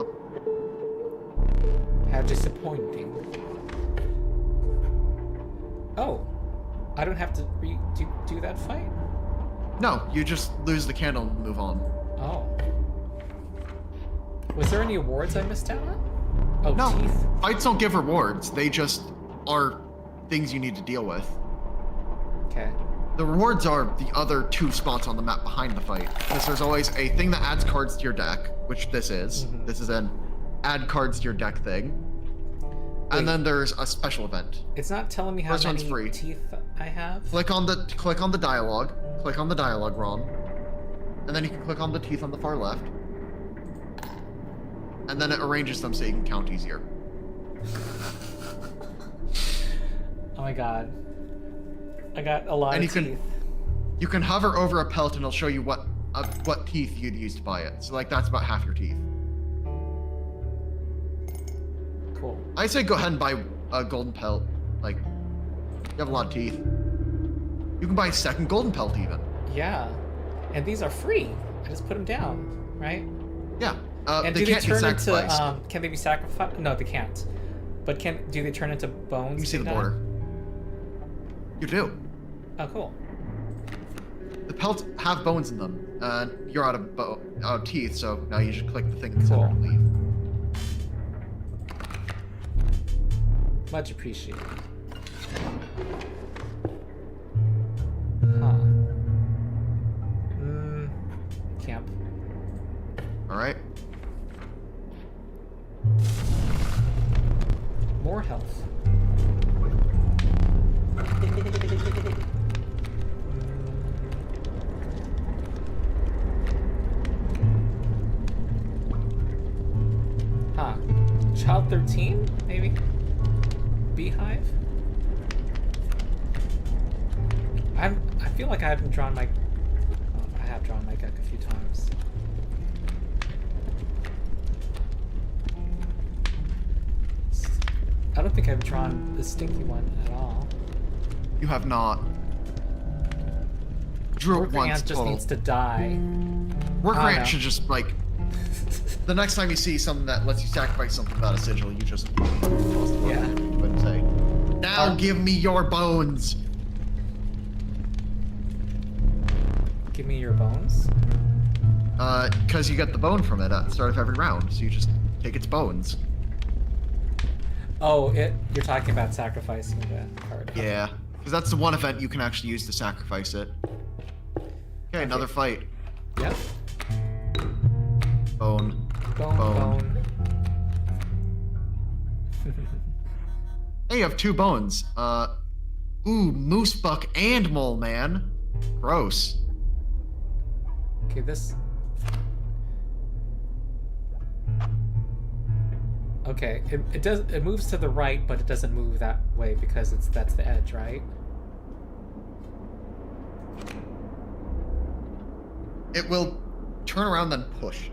How disappointing. Oh. I don't have to do that fight? No, you just lose the candle and move on. Oh. Was there any awards I missed out on? Oh, No, teeth. fights don't give rewards. They just are things you need to deal with. Okay. The rewards are the other 2 spots on the map behind the fight. Because there's always a thing that adds cards to your deck, which this is. Mm-hmm. This is an add cards to your deck thing. Wait. And then there's a special event. It's not telling me how First one's many free. teeth I have. Click on the dialogue. Click on the dialogue, Ron. And then you can click on the teeth on the far left. And then it arranges them so you can count easier. Oh my god. I got a lot And of you teeth. You can hover over a pelt and it'll show you what teeth you'd use to buy it. So like that's about half your teeth. Cool. I say go ahead and buy a golden pelt. Like, you have a lot of teeth. You can buy a second golden pelt even. Yeah. And these are free. I just put them down, right? Yeah. And they do they can't be turn sacrificed. into, can they be sacrificed? No, they can't. But do they turn into bones? You see the now? border. You do. Oh, cool. The pelts have bones in them. You're out of teeth, so now you just click the thing in the center and leave. Much appreciated. Huh. Camp. Alright. More health. Huh. Child 13, maybe? Beehive? I feel like I haven't drawn my... Oh, I have drawn my deck a few times. I don't think I've drawn the stinky one at all. You have not. Drew it Worker once Ant just total. needs to die. Worker Oh, Ant no. should just, like... The next time you see something that lets you sacrifice something without a sigil, you just... Yeah. And say, now give me your bones! Give me your bones? Because you get the bone from it at the start of every round, so you just take its bones. Oh, you're talking about sacrificing the card. Yeah, because that's the one event you can actually use to sacrifice it. Okay, another fight. Yep. Bone. Bone. Hey, you have 2 bones. Ooh, moose buck and mole man. Gross. Okay, this... Okay, it moves to the right, but it doesn't move that way because that's the edge, right? It will turn around then push.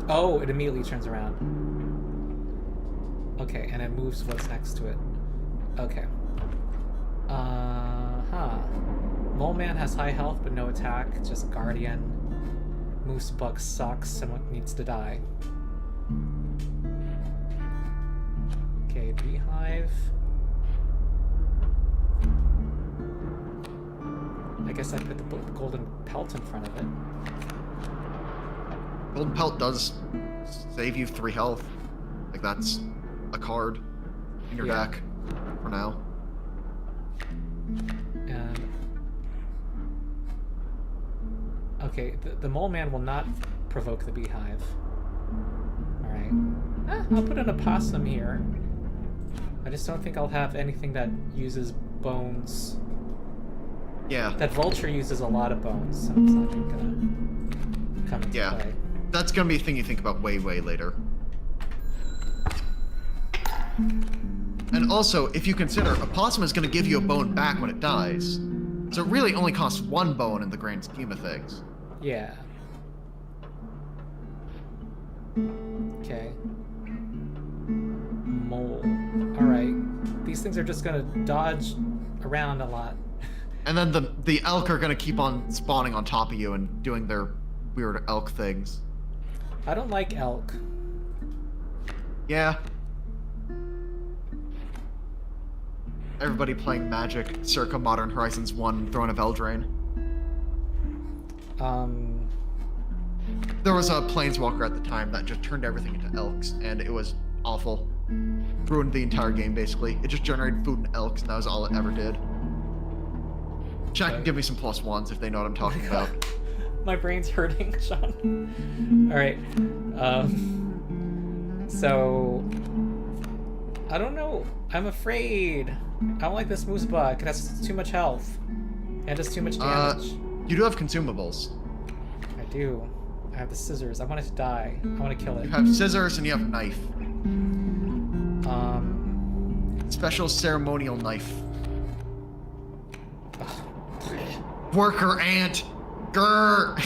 Oh, it immediately turns around. Okay, and it moves what's next to it. Okay. Mole Man has high health but no attack, just Guardian. Moose Buck sucks, someone needs to die. Okay, Beehive. I guess I put the golden pelt in front of it. Golden pelt does save you 3 health. Like that's a card in your deck for now. And okay, the mole man will not provoke the beehive. All right, I'll put in a possum here. I just don't think I'll have anything that uses bones. Yeah. That vulture uses a lot of bones, so it's not gonna come into play. That's gonna be a thing you think about way, way later. And also, if you consider, a possum is going to give you a bone back when it dies. So it really only costs 1 bone in the grand scheme of things. Yeah. Okay. Mole. Alright. These things are just gonna dodge around a lot. And then the elk are going to keep on spawning on top of you and doing their weird elk things. I don't like elk. Yeah. Everybody playing Magic circa Modern Horizons 1 Throne of Eldraine. There was a planeswalker at the time that just turned everything into elks, and it was awful. Ruined the entire game, basically. It just generated food and elks, and that was all it ever did. Chat can give me some +1s if they know what I'm talking about. My brain's hurting, Sean. Alright. So... I don't know. I'm afraid. I don't like this moose bug. It has too much health. And does too much damage. You do have consumables. I do. I have the scissors. I want it to die. I want to kill it. You have scissors and you have knife. Special ceremonial knife. Worker ant. Grr.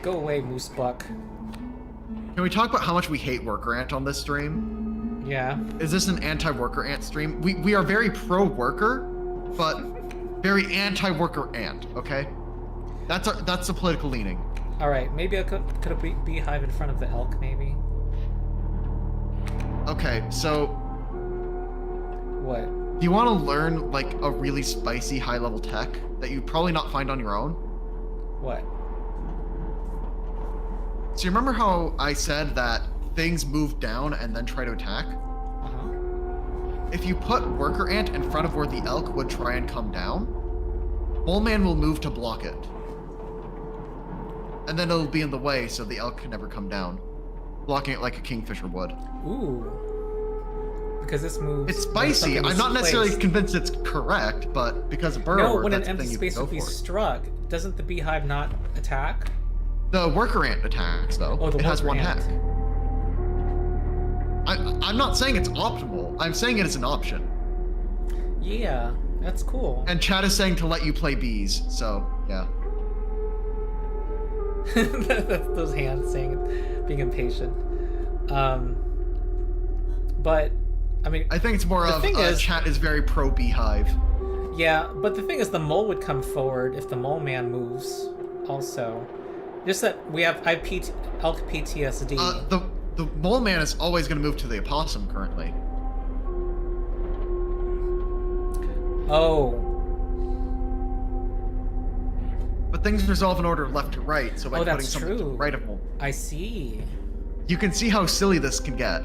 Go away, moose buck. Can we talk about how much we hate worker ant on this stream? Yeah. Is this an anti-worker ant stream? We are very pro-worker, but very anti-worker ant. Okay, that's the political leaning. All right, maybe I could a beehive in front of the elk, maybe. Okay, so what? Do you want to learn like a really spicy high-level tech that you probably not find on your own? What? So you remember how I said that things move down and then try to attack? Uh-huh. If you put worker ant in front of where the elk would try and come down, Mole Man will move to block it. And then it'll be in the way so the elk can never come down, blocking it like a kingfisher would. Ooh. Because this moves... It's spicy. I'm not necessarily convinced it's correct, but because of burrower, no, when an that's empty the thing space you would can be go for. struck, doesn't the beehive not attack? The worker ant attacks, though. Oh, it has worker one ant. hack. I'm not saying it's optimal. I'm saying it is an option. Yeah, that's cool. And chat is saying to let you play bees, so yeah. Those hands saying, being impatient. But, I mean... I think it's more of chat is very pro beehive. Yeah, but the thing is the mole would come forward if the mole man moves also. Just that I have elk PTSD. The mole man is always going to move to the opossum currently. Oh. But things resolve in order left to right, so by putting that's something to true. the right of mole. I see. You can see how silly this can get.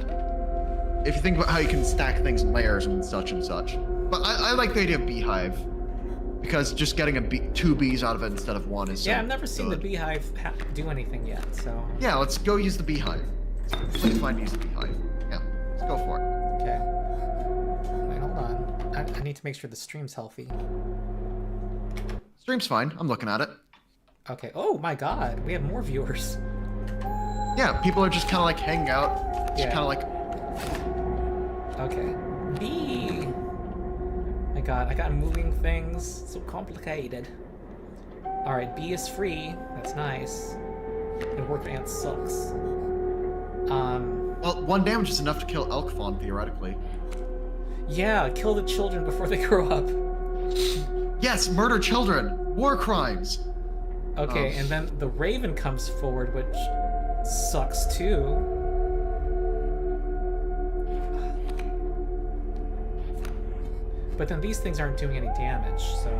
If you think about how you can stack things in layers and such and such. But I like the idea of beehive. Because just getting two bees out of it instead of one is so I've never seen the good. beehive do anything yet, so... Yeah, let's go use the beehive. It's completely fine to use the beehive. Yeah, let's go for it. Okay. Wait, hold on. I need to make sure the stream's healthy. Stream's fine. I'm looking at it. Okay. Oh my god, we have more viewers. Yeah, people are just kind of like hanging out. Just kind of like... Okay. Bee! My god, I got moving things. So complicated. Alright, bee is free. That's nice. And worker ant sucks. Well, 1 damage is enough to kill elk fawn, theoretically. Yeah, kill the children before they grow up. Yes, murder children! War crimes! Okay, and then the raven comes forward, which sucks too. But then these things aren't doing any damage, so...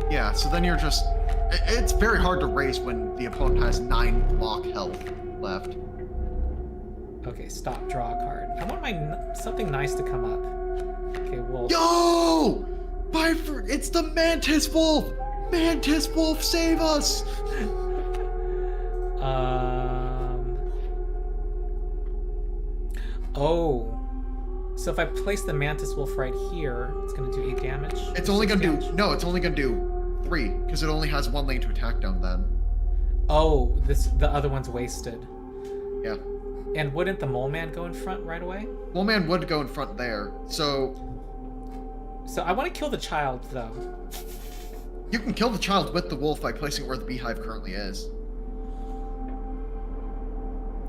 Yeah, so then you're just... It's very hard to race when the opponent has 9 block health left. Okay, stop, draw a card. I want something nice to come up. Okay, wolf. Yo! It's the Mantis Wolf! Mantis Wolf, save us! Oh. So if I place the Mantis Wolf right here, it's going to do 8 damage? It's only going to do... No, it's only going to do 3, because it only has 1 lane to attack down then. Oh, the other one's wasted. Yeah. And wouldn't the mole man go in front right away? Mole man would go in front there. So I want to kill the child, though. you can kill the child with the wolf by placing it where the beehive currently is.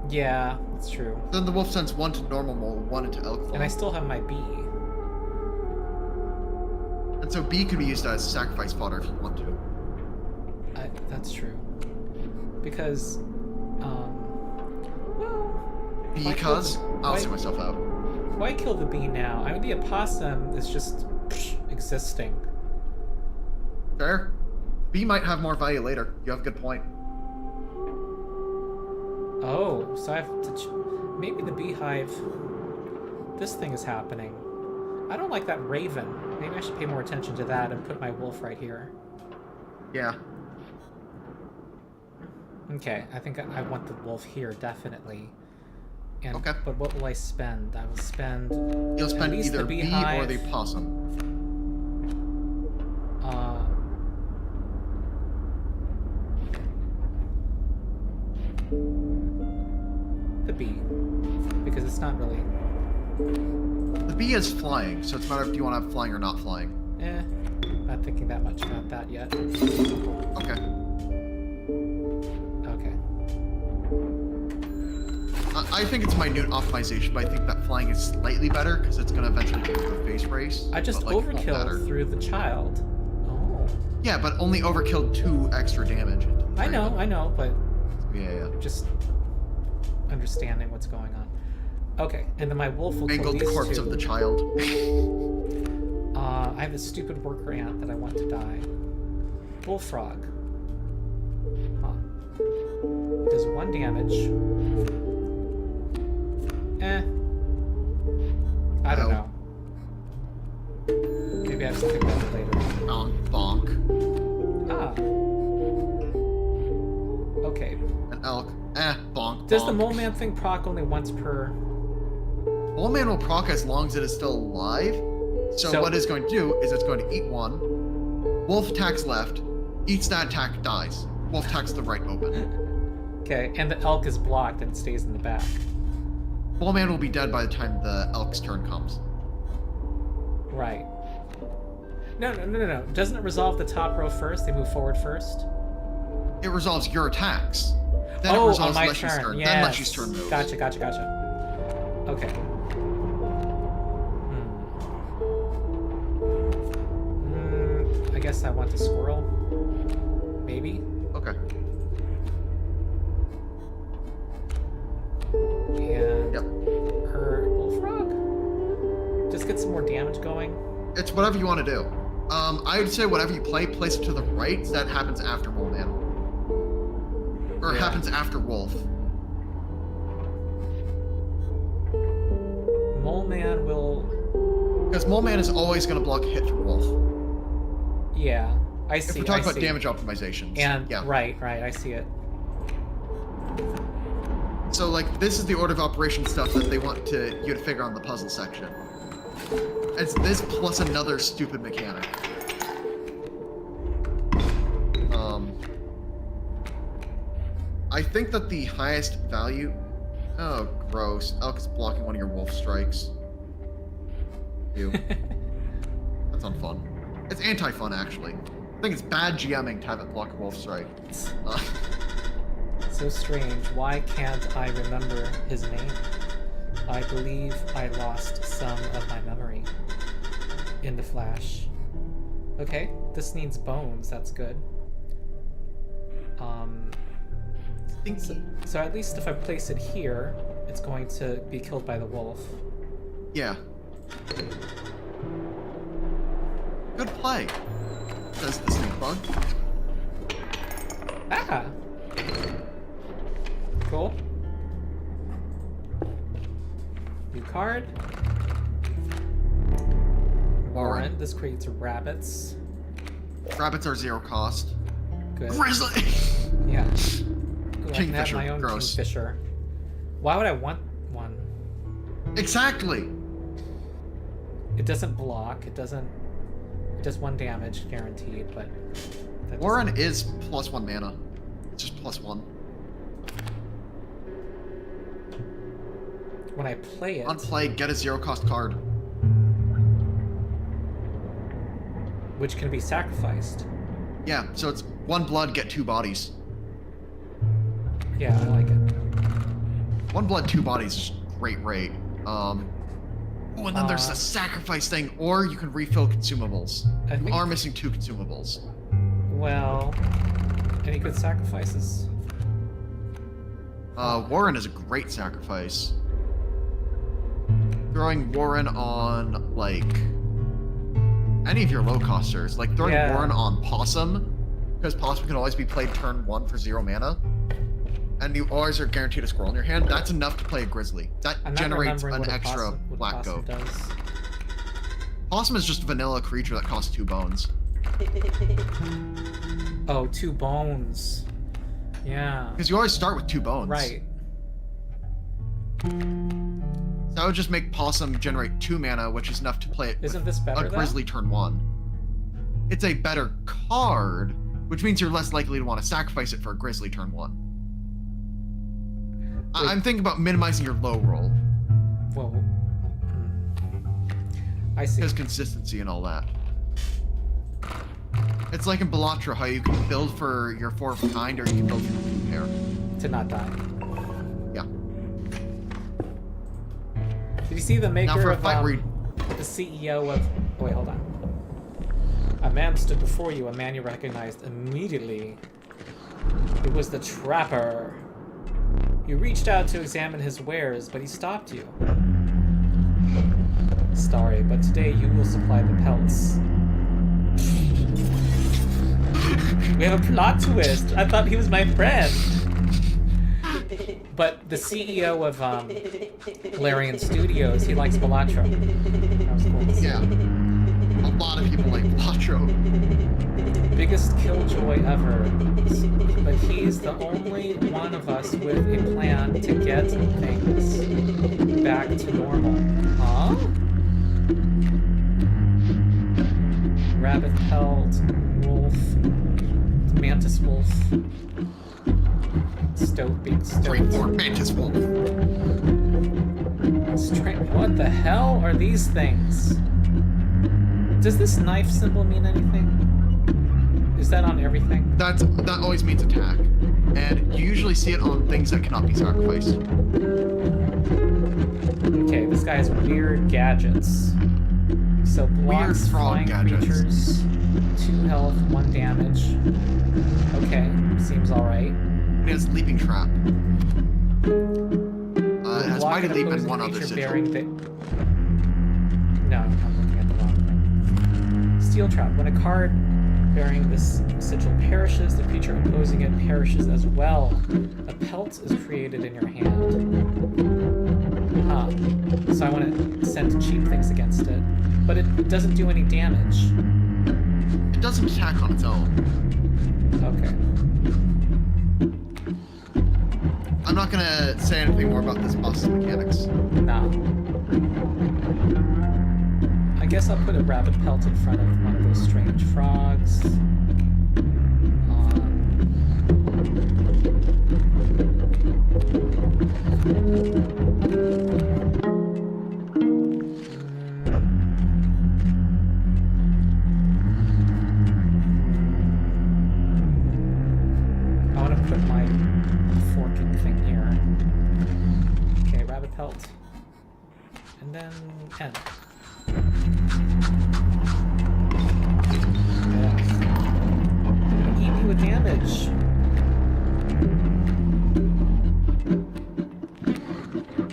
Yeah, that's true. Then the wolf sends 1 to normal mole, 1 into elk claw. And I still have my bee. And so bee could be used as sacrifice fodder if you want to. That's true. Because, well... Because? I'll see myself out. Why kill the bee now? I mean, the opossum is just existing. Fair. Bee might have more value later. You have a good point. Oh, so I have to... Maybe the beehive... This thing is happening. I don't like that raven. Maybe I should pay more attention to that and put my wolf right here. Yeah. Okay, I think I want the wolf here, definitely. And, Okay. But what will I spend? I will spend... You'll spend either the bee beehive, or the possum. The bee. Because it's not really... The bee is flying, so it's a matter of do you want to have flying or not flying. Not thinking that much about that yet. Okay. Okay. I think it's minute optimization, but I think that flying is slightly better because it's going to eventually get to a face race. I just but, like, won't matter. overkilled through the child. Oh. Yeah, but only overkilled 2 extra damage. Into the I know, but Yeah. just understanding what's going on. Okay, and then my wolf will kill Mangled these corpse 2. of the child. I have this stupid worker ant that I want to die. Bullfrog. Huh. Does 1 damage. I don't know. Maybe I have to think about it later. Bonk. Ah. Okay. An elk. Bonk. Does the bonk. mole man thing proc only once per... Mole man will proc as long as it is still alive. So what it's going to do is it's going to eat 1. Wolf attacks left. Eats that attack, dies. Wolf attacks the right open. Okay, and the elk is blocked and stays in the back. Mole man will be dead by the time the elk's turn comes. Right. No. Doesn't it resolve the top row first? They move forward first? It resolves your attacks. Then it Oh, resolves on my Leshy's turn. Then Yes. Leshy's turn moves. Gotcha. Okay. I guess I want the squirrel. Maybe? Okay. And Yep. her bullfrog? Just get some more damage going. It's whatever you want to do. I would say whatever you play, place it to the right, so that happens after Mole Man. Or it happens after Wolf. Mole Man will... Because Mole Man is always going to block a hit from Wolf. Yeah, I see. If we're talking about damage optimizations. And, yeah. right, I see it. So, like, this is the order of operation stuff that they want you to figure on the puzzle section. It's this plus another stupid mechanic. I think that the highest value... Oh, gross. Elk is blocking one of your wolf strikes. Ew. That's unfun. It's anti-fun, actually. I think it's bad GMing to have it block a wolf strike. So strange. Why can't I remember his name? I believe I lost some of my memory in the flash. Okay, this needs bones. That's good. So at least if I place it here, it's going to be killed by the wolf. Yeah. Good play. Says the snake bug. Ah! Cool. New card. Warren. This creates rabbits. Rabbits are 0 cost. Good. Grizzly! Yeah. Ooh, I can have Kingfisher. my own Gross. kingfisher. Why would I want one? Exactly! It doesn't block. It does 1 damage guaranteed, but that Warren doesn't... is +1 mana. It's just +1. When I play it. On play, get a 0-cost card. Which can be sacrificed. Yeah, so it's 1 blood, get 2 bodies. Yeah, I like it. 1 blood, 2 bodies is great rate. Oh, and then there's the sacrifice thing, or you can refill consumables. You are missing 2 consumables. Well, any good sacrifices? Warren is a great sacrifice. Throwing Warren on, like, any of your low-costers. Like, throwing Warren on Possum, because Possum can always be played turn 1 for 0 mana. And you always are guaranteed a squirrel in your hand. That's enough to play a Grizzly. That generates an extra black goat. Does. Possum is just a vanilla creature that costs 2 bones. Oh, 2 bones. Yeah. Because you always start with 2 bones. Right. That would just make Possum generate 2 mana, which is enough to play it. Isn't this better, a Grizzly turn 1. It's a better card, which means you're less likely to want to sacrifice it for a Grizzly turn 1. I'm thinking about minimizing your low roll. Well, I see. Because consistency and all that. It's like in Belatra, how you can build for your 4 of a kind, or you can build for your 2 pair. To not die. Yeah. Did you see the maker now for a of fight the CEO of? Oh, wait, hold on. A man stood before you. A man you recognized immediately. It was the Trapper. You reached out to examine his wares, but he stopped you. Sorry, but today you will supply the pelts. We have a plot twist. I thought he was my friend. But the CEO of Larian Studios, he likes Bellatro. That was cool. Yeah. A lot of people like Bellatro. Biggest killjoy ever. But he's the only one of us with a plan to get things back to normal. Huh? Rabbit pelt, wolf, mantis wolf, big stoat. Straight for mantis wolf. What the hell are these things? Does this knife symbol mean anything? Is that on everything? That always means attack, and you usually see it on things that cannot be sacrificed. Okay, this guy has weird gadgets. So blocks Weird frog flying gadgets. creatures, 2 health, 1 damage. Okay, seems alright. It has leaping trap. It has mighty leap and 1 other sigil. No, I'm looking at the wrong thing. Steel trap. When a card bearing this sigil perishes, the creature opposing it perishes as well. A pelt is created in your hand. So I want to send cheap things against it. But it doesn't do any damage. It doesn't attack on its own. Okay. I'm not gonna say anything more about this boss's mechanics. Nah. I guess I'll put a rabbit pelt in front of one of those strange frogs. I want to put my forking thing here. Okay, rabbit pelt. And then end. Eat me with damage.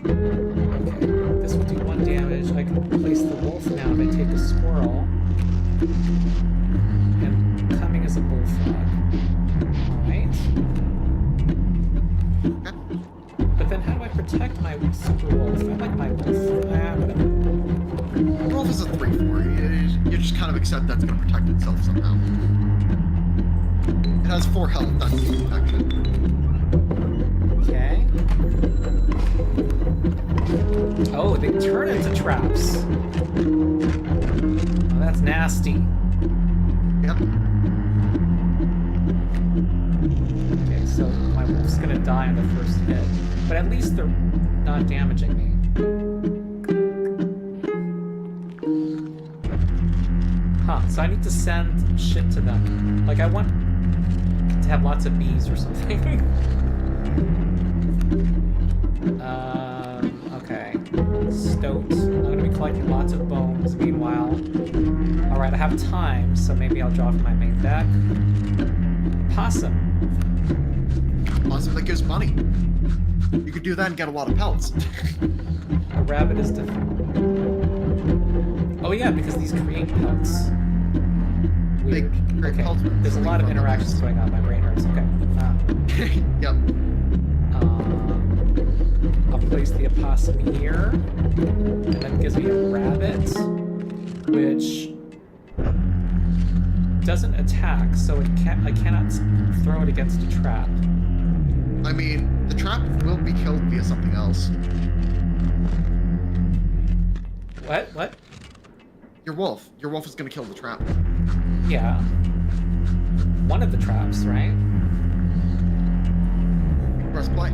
Okay, this will do 1 damage. I can place the wolf now if I take a squirrel. And coming as a bullfrog. Alright. But then how do I protect my super wolf? I like my wolf. Whatever. Wolf is a 3/4. You just kind of accept that's going to protect itself somehow. It has 4 health, that's protection. Okay. Oh, they turn into traps. Oh, that's nasty. Yep. Okay, so my wolf's gonna die on the first hit. But at least they're not damaging me. Huh, so I need to send shit to them. Like, I want to have lots of bees or something. Okay. Stoat. I'm gonna be collecting lots of bones meanwhile. Alright, I have time, so maybe I'll draw from my main deck. Possum. Possum that gives money. You could do that and get a lot of pelts. A rabbit is different. Oh yeah, because these create pelts. Weird. create Okay. pelts. There's a lot of interactions going on. My brain hurts. Okay. Yep. I'll place the opossum here, and that gives me a rabbit, which doesn't attack, so I cannot throw it against a trap. I mean, the trap will be killed via something else. What? What? Your wolf. Your wolf is gonna kill the trap. Yeah. One of the traps, right? Press play.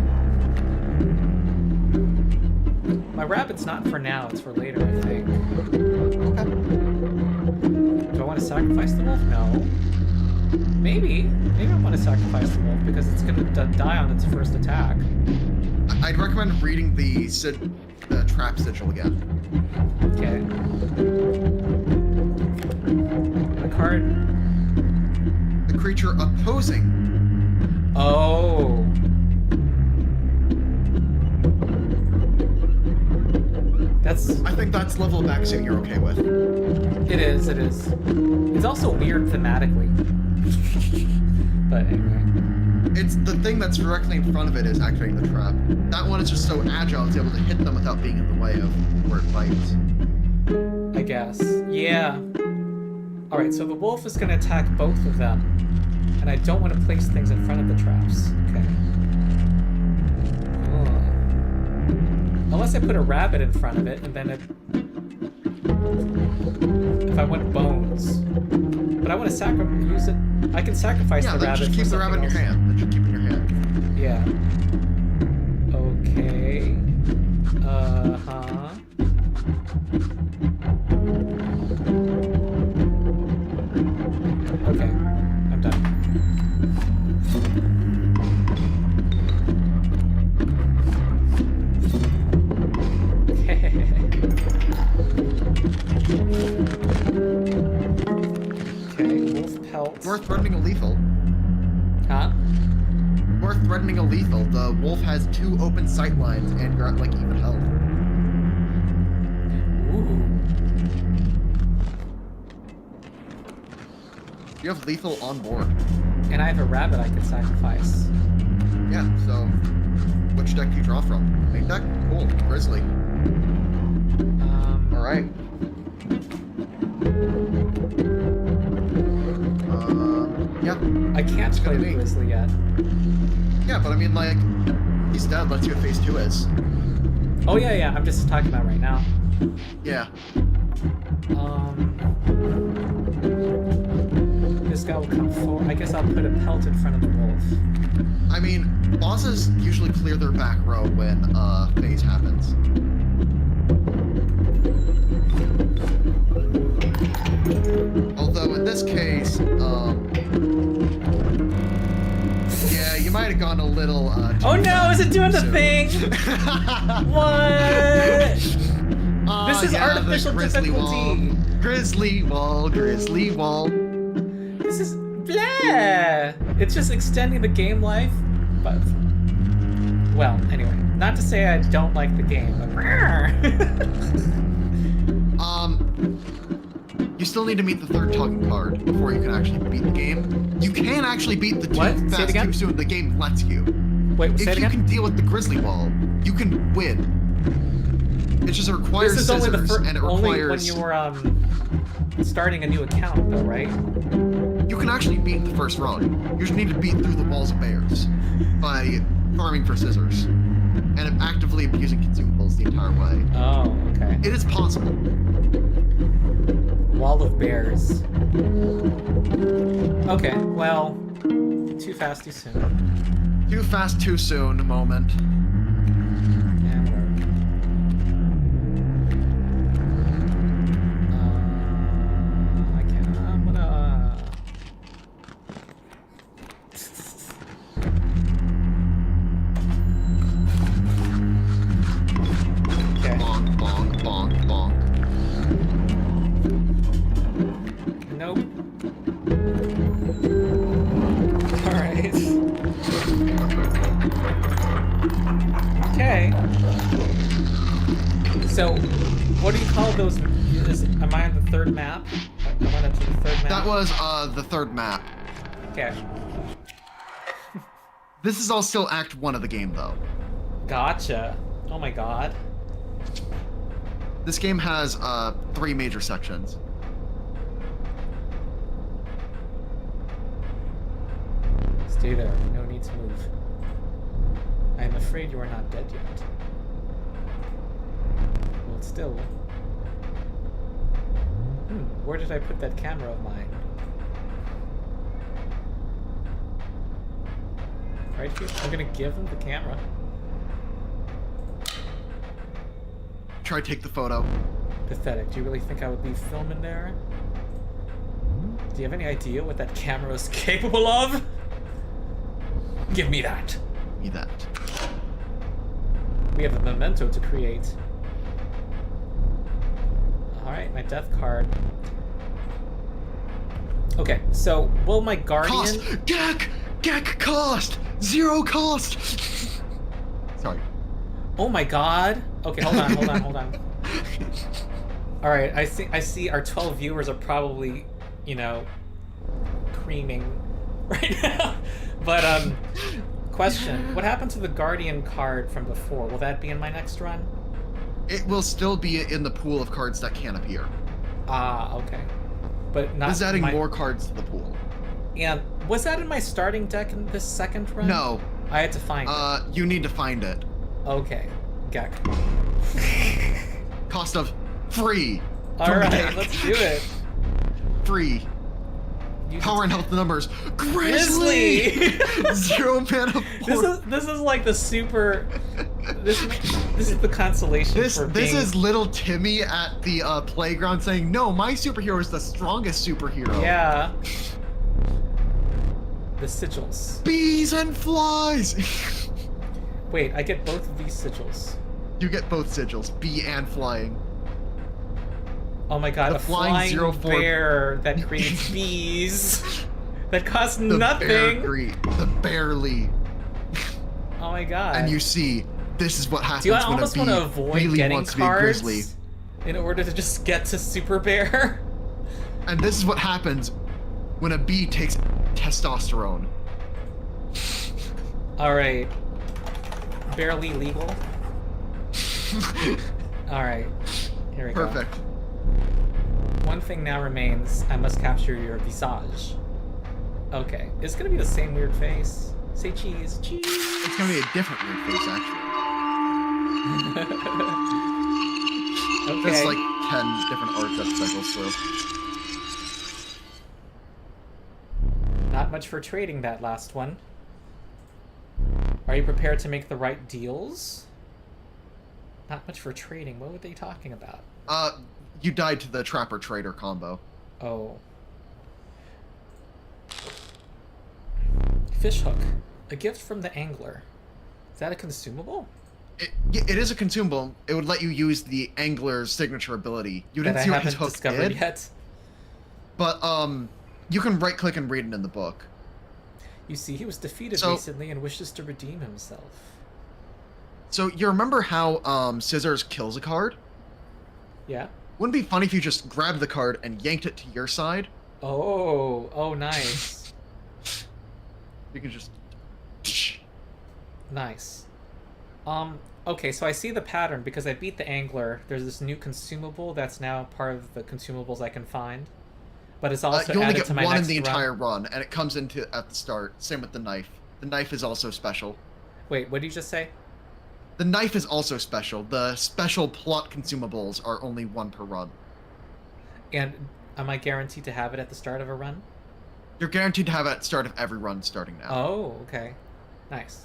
My rabbit's not for now, it's for later, I think. Okay. Do I want to sacrifice the wolf? No. Maybe. Maybe I want to sacrifice the wolf because it's going to die on its first attack. I'd recommend reading the trap sigil again. Okay. The card. The creature opposing. Oh. I think that's level of accuracy you're okay with. It is, it is. It's also weird thematically. But anyway. It's the thing that's directly in front of it is activating the trap. That one is just so agile it's able to hit them without being in the way of where it bites. I guess. Yeah. Alright, so the wolf is going to attack both of them. And I don't want to place things in front of the traps. Okay. Unless I put a rabbit in front of it, and then it... If I want bones. But I want to use it... I can sacrifice the rabbit. Yeah, just keep the rabbit in your hand. That should keep it in your hand. Yeah. Okay. Uh-huh. Okay. I'm done. Okay, wolf pelt. Worth threatening a lethal. Huh? Worth threatening a lethal. The wolf has 2 open sight lines and you're at like even health. Ooh. You have lethal on board. And I have a rabbit I could sacrifice. Yeah, so which deck do you draw from? Main deck? Cool. Grizzly. Alright. Yeah. I can't play the be. Grizzly yet. Yeah, but I mean, like, he's dead. Let's see what phase 2 is. Oh, yeah, yeah. I'm just talking about right now. Yeah. This guy will come forward. I guess I'll put a pelt in front of the wolf. I mean, bosses usually clear their back row when phase happens. Although in this case, yeah, you might have gone a little. Oh no! Is it doing the thing? What? This is artificial grizzly difficulty. Wall. Grizzly wall, grizzly wall. This is blah. It's just extending the game life, but well, anyway. Not to say I don't like the game, but you still need to meet the 3rd talking card before you can actually beat the game. You can actually beat the too What? Say it fast again? too soon. The game lets you. wait, say If it you again. can deal with the grizzly wall, you can win. It just requires This is only scissors, the and it only requires. when you're starting a new account, though, right? You can actually beat the first run. You just need to beat through the walls of bears by farming for scissors and actively abusing consumables the entire way. Oh, okay. It is possible. Wall of bears. Okay, well, too fast, too soon. Too fast, too soon moment. Yeah, whatever. So, what do you call those? Am I on the third map? I went up to the third map. That was the third map. Okay. This is all still Act 1 of the game, though. Gotcha. Oh my god. This game has 3 major sections. Stay there. No need to move. I am afraid you are not dead yet. Well, still. Where did I put that camera of mine? Right here? I'm gonna give him the camera. Try to take the photo. Pathetic. Do you really think I would leave film in there? Do you have any idea what that camera is capable of? Give me that. Give me that. We have a memento to create. Alright, my death card. Okay, so will my guardian... Cost! Gek cost! 0 cost! Sorry. Oh my god! Okay, hold on. Alright, I see our 12 viewers are probably, you know, creaming right now. But, question. What happened to the guardian card from before? Will that be in my next run? It will still be in the pool of cards that can appear. Ah, okay. But not... This is adding more cards to the pool. And was that in my starting deck in this second run? No. I had to find it. You need to find it. Okay. Gek. Cost of free. Alright, let's do it. Free. Power and health numbers. Grizzly! 0 mana. This is like the super. This is the consolation for being... This is little Timmy at the playground saying, "No, my superhero is the strongest superhero." Yeah. The sigils. Bees and flies. Wait, I get both of these sigils. You get both sigils, bee and flying. Oh my god, the a flying 04 bear that creates bees. That costs the nothing. The barely. Oh my god. And you see, this is what happens Do I when almost a bee want to avoid really getting wants to be a cards grizzly. in order to just get to Super Bear? And this is what happens when a bee takes testosterone. Alright. Barely legal. Alright. Here we go. Perfect. One thing now remains. I must capture your visage. Okay. It's gonna be the same weird face. Say cheese. Cheese! It's gonna be a different weird face, actually. Okay. There's like 10 different art that cycles through. Not much for trading that last one. Are you prepared to make the right deals? Not much for trading. What were they talking about? You died to the Trapper Trader combo. Oh. Fishhook. A gift from the angler. Is that a consumable? It is a consumable. It would let you use the angler's signature ability. You didn't see what his hook did yet. But you can right click and read it in the book. You see, he was defeated recently and wishes to redeem himself. So you remember how Scissors kills a card? Yeah. Wouldn't it be funny if you just grabbed the card and yanked it to your side? Oh, nice. You can just... Nice. Okay, so I see the pattern because I beat the angler. There's this new consumable that's now part of the consumables I can find. But it's also you only added get to my one in next the run. entire run, and it comes into at the start. Same with the knife. The knife is also special. Wait, what did you just say? The knife is also special. The special plot consumables are only 1 per run. And am I guaranteed to have it at the start of a run? You're guaranteed to have it at the start of every run starting now. Oh, okay. Nice.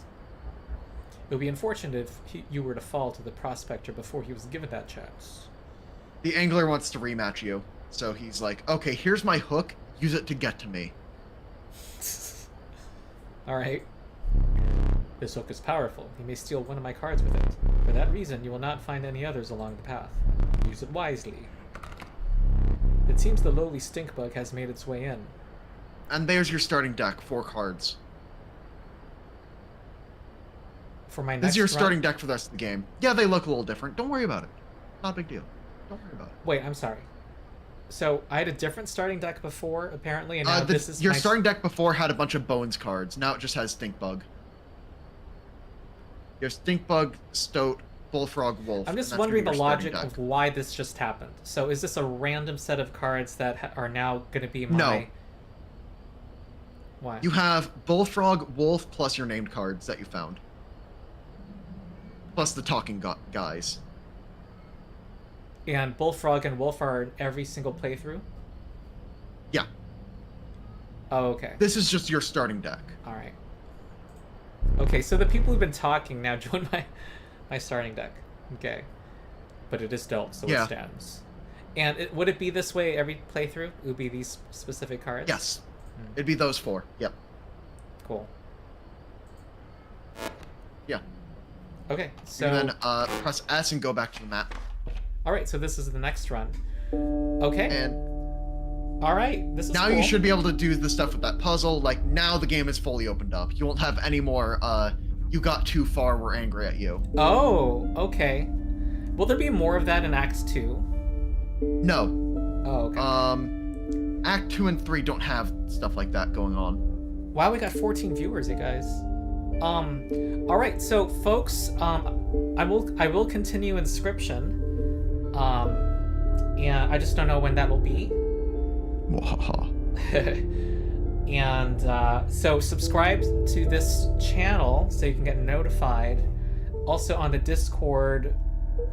It would be unfortunate if you were to fall to the prospector before he was given that chance. The angler wants to rematch you, so he's like, okay, here's my hook, use it to get to me. Alright. This hook is powerful. You may steal one of my cards with it. For that reason, you will not find any others along the path. Use it wisely. It seems the lowly stink bug has made its way in. And there's your starting deck, 4 cards. For my next This is your run? starting deck for the rest of the game. Yeah, they look a little different. Don't worry about it. Not a big deal. Don't worry about it. Wait, I'm sorry. So I had a different starting deck before, apparently, and now this is your starting deck before had a bunch of bones cards. Now it just has Stinkbug. Your Stinkbug, Stoat, Bullfrog, Wolf. I'm just wondering the logic of why this just happened. So is this a random set of cards that are now going to be my... No. Why? You have Bullfrog, Wolf, plus your named cards that you found. Plus the talking guys. And Bullfrog and Wolf are in every single playthrough? Yeah. Oh, okay. This is just your starting deck. Alright. Okay, so the people who've been talking now join my starting deck. Okay. But it is dealt, so it stands. And would it be this way every playthrough? It would be these specific cards? Yes. It'd be those 4. Yep. Cool. Yeah. Okay, so... And then press S and go back to the map. Alright, so this is the next run. Okay. And alright, this is now cool. you should be able to do the stuff with that puzzle. Like, now the game is fully opened up. You won't have any more, you got too far, we're angry at you. Oh, okay. Will there be more of that in Acts 2? No. Oh, okay. Act 2 and 3 don't have stuff like that going on. Wow, we got 14 viewers, you guys. All right, so folks, I will continue Inscription. And I just don't know when that will be. And so subscribe to this channel so you can get notified. Also on the Discord,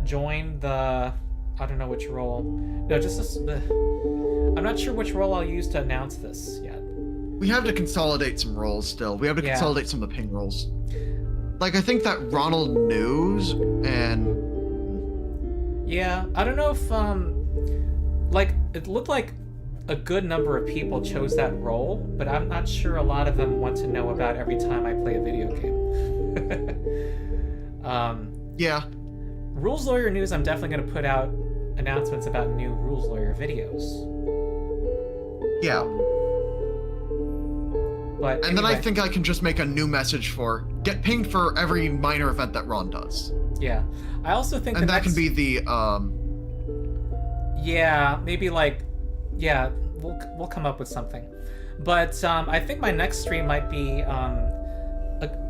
join the... I don't know which role. No, just this, I'm not sure which role I'll use to announce this yet. We have to consolidate some roles still. We have to consolidate some of the ping roles. Like, I think that Ronald knows, and... Yeah, I don't know if, like, it looked like a good number of people chose that role, but I'm not sure a lot of them want to know about every time I play a video game. Yeah. Rules Lawyer News, I'm definitely going to put out announcements about new Rules Lawyer videos. Yeah. But and then I think I can just make a new message for get pinged for every minor event that Ron does. Yeah. I also think and that can be the yeah, maybe like we'll come up with something. But I think my next stream might be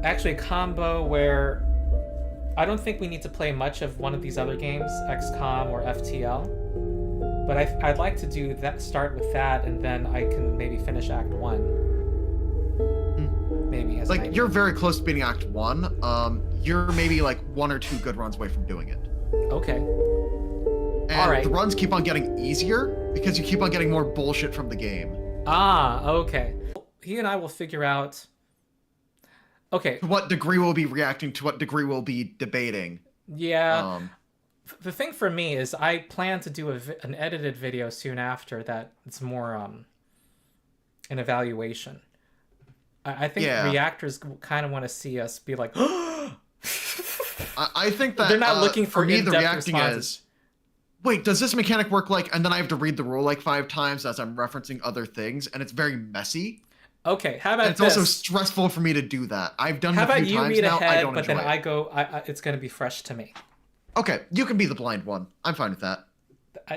actually a combo where I don't think we need to play much of one of these other games, XCOM or FTL. But I'd like to do that, start with that, and then I can maybe finish Act 1. Maybe. As like, you're very close to beating Act 1. You're maybe like 1 or 2 good runs away from doing it. Okay. And all right. The runs keep on getting easier because you keep on getting more bullshit from the game. Ah, okay. He and I will figure out... Okay. To what degree we'll be reacting, to what degree we'll be debating. Yeah. The thing for me is I plan to do an edited video soon after that. It's more an evaluation. I think reactors kind of want to see us be like... I think that... They're not looking for me, the reacting responses. is... Wait, does this mechanic work like... And then I have to read the rule like 5 times as I'm referencing other things, and it's very messy. Okay, how about it's also stressful for me to do that. I've done it a few times now. I don't enjoy it. But then I go, it's going to be fresh to me. Okay, you can be the blind one. I'm fine with that.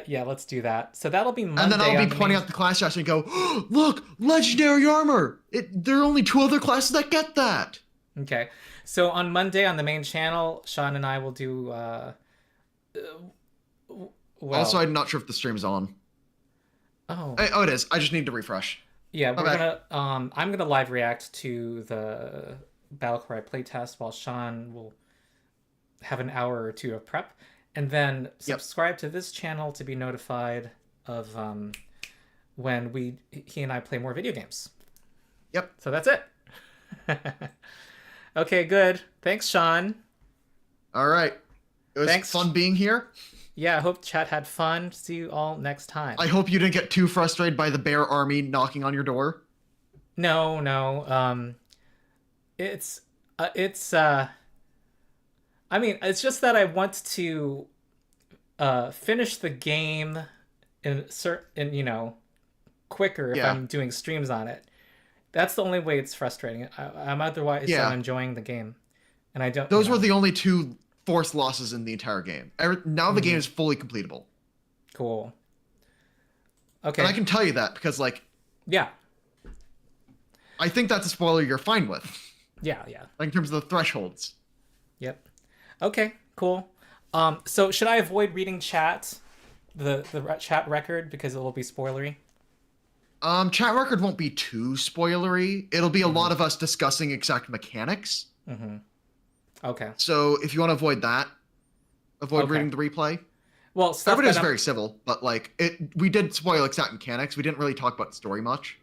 Yeah, let's do that. So that'll be Monday. And then I'll be pointing out the class charts and go, oh, look, legendary armor. There are only 2 other classes that get that. Okay, so on Monday on the main channel, Sean and I will do. Well, also, I'm not sure if the stream's on. Oh, it is. I just need to refresh. Yeah, we're gonna. I'm gonna live react to the Battlecry playtest while Sean will have an hour or 2 of prep, and then subscribe to this channel to be notified of when he and I play more video games. Yep. So that's it. Okay, good. Thanks, Sean. All right. It was fun being here. Yeah, I hope chat had fun. See you all next time. I hope you didn't get too frustrated by the bear army knocking on your door. No. It's I mean, it's just that I want to finish the game in quicker if I'm doing streams on it. That's the only way it's frustrating. I'm otherwise I'm enjoying the game, and I don't. Those were the only 2 forced losses in the entire game. Now the game is fully completable. Cool. Okay. And I can tell you that because, like, yeah. I think that's a spoiler you're fine with. Yeah. Like, in terms of the thresholds. Yep. Okay, cool. So should I avoid reading chat, the chat record, because it will be spoilery? Chat record won't be too spoilery. It'll be a lot of us discussing exact mechanics. Okay. So if you want to avoid that, avoid reading the replay. Well, stuff everybody's very civil, but like we did spoil exact mechanics. We didn't really talk about story much.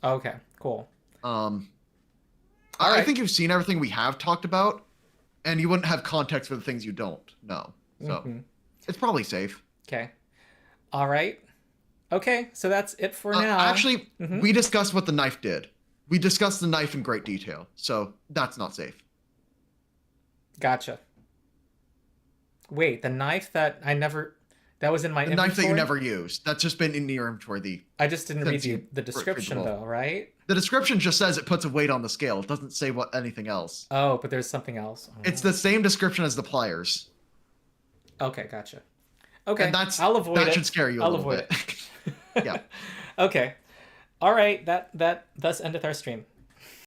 Okay, cool. I think you've seen everything we have talked about, and you wouldn't have context for the things you don't know. So it's probably safe. Okay. All right. Okay, so that's it for now. Actually, we discussed what the knife did. We discussed the knife in great detail, so that's not safe. Gotcha. Wait, the knife that was in my inventory? The knife that you never used. That's just been in your inventory. I just didn't read the description, though, right? The description just says it puts a weight on the scale. It doesn't say anything else. Oh, but there's something else. Oh. It's the same description as the pliers. Okay, gotcha. Okay, and I'll avoid it. That should scare you a little bit. Yeah. Okay. All right, that thus endeth our stream.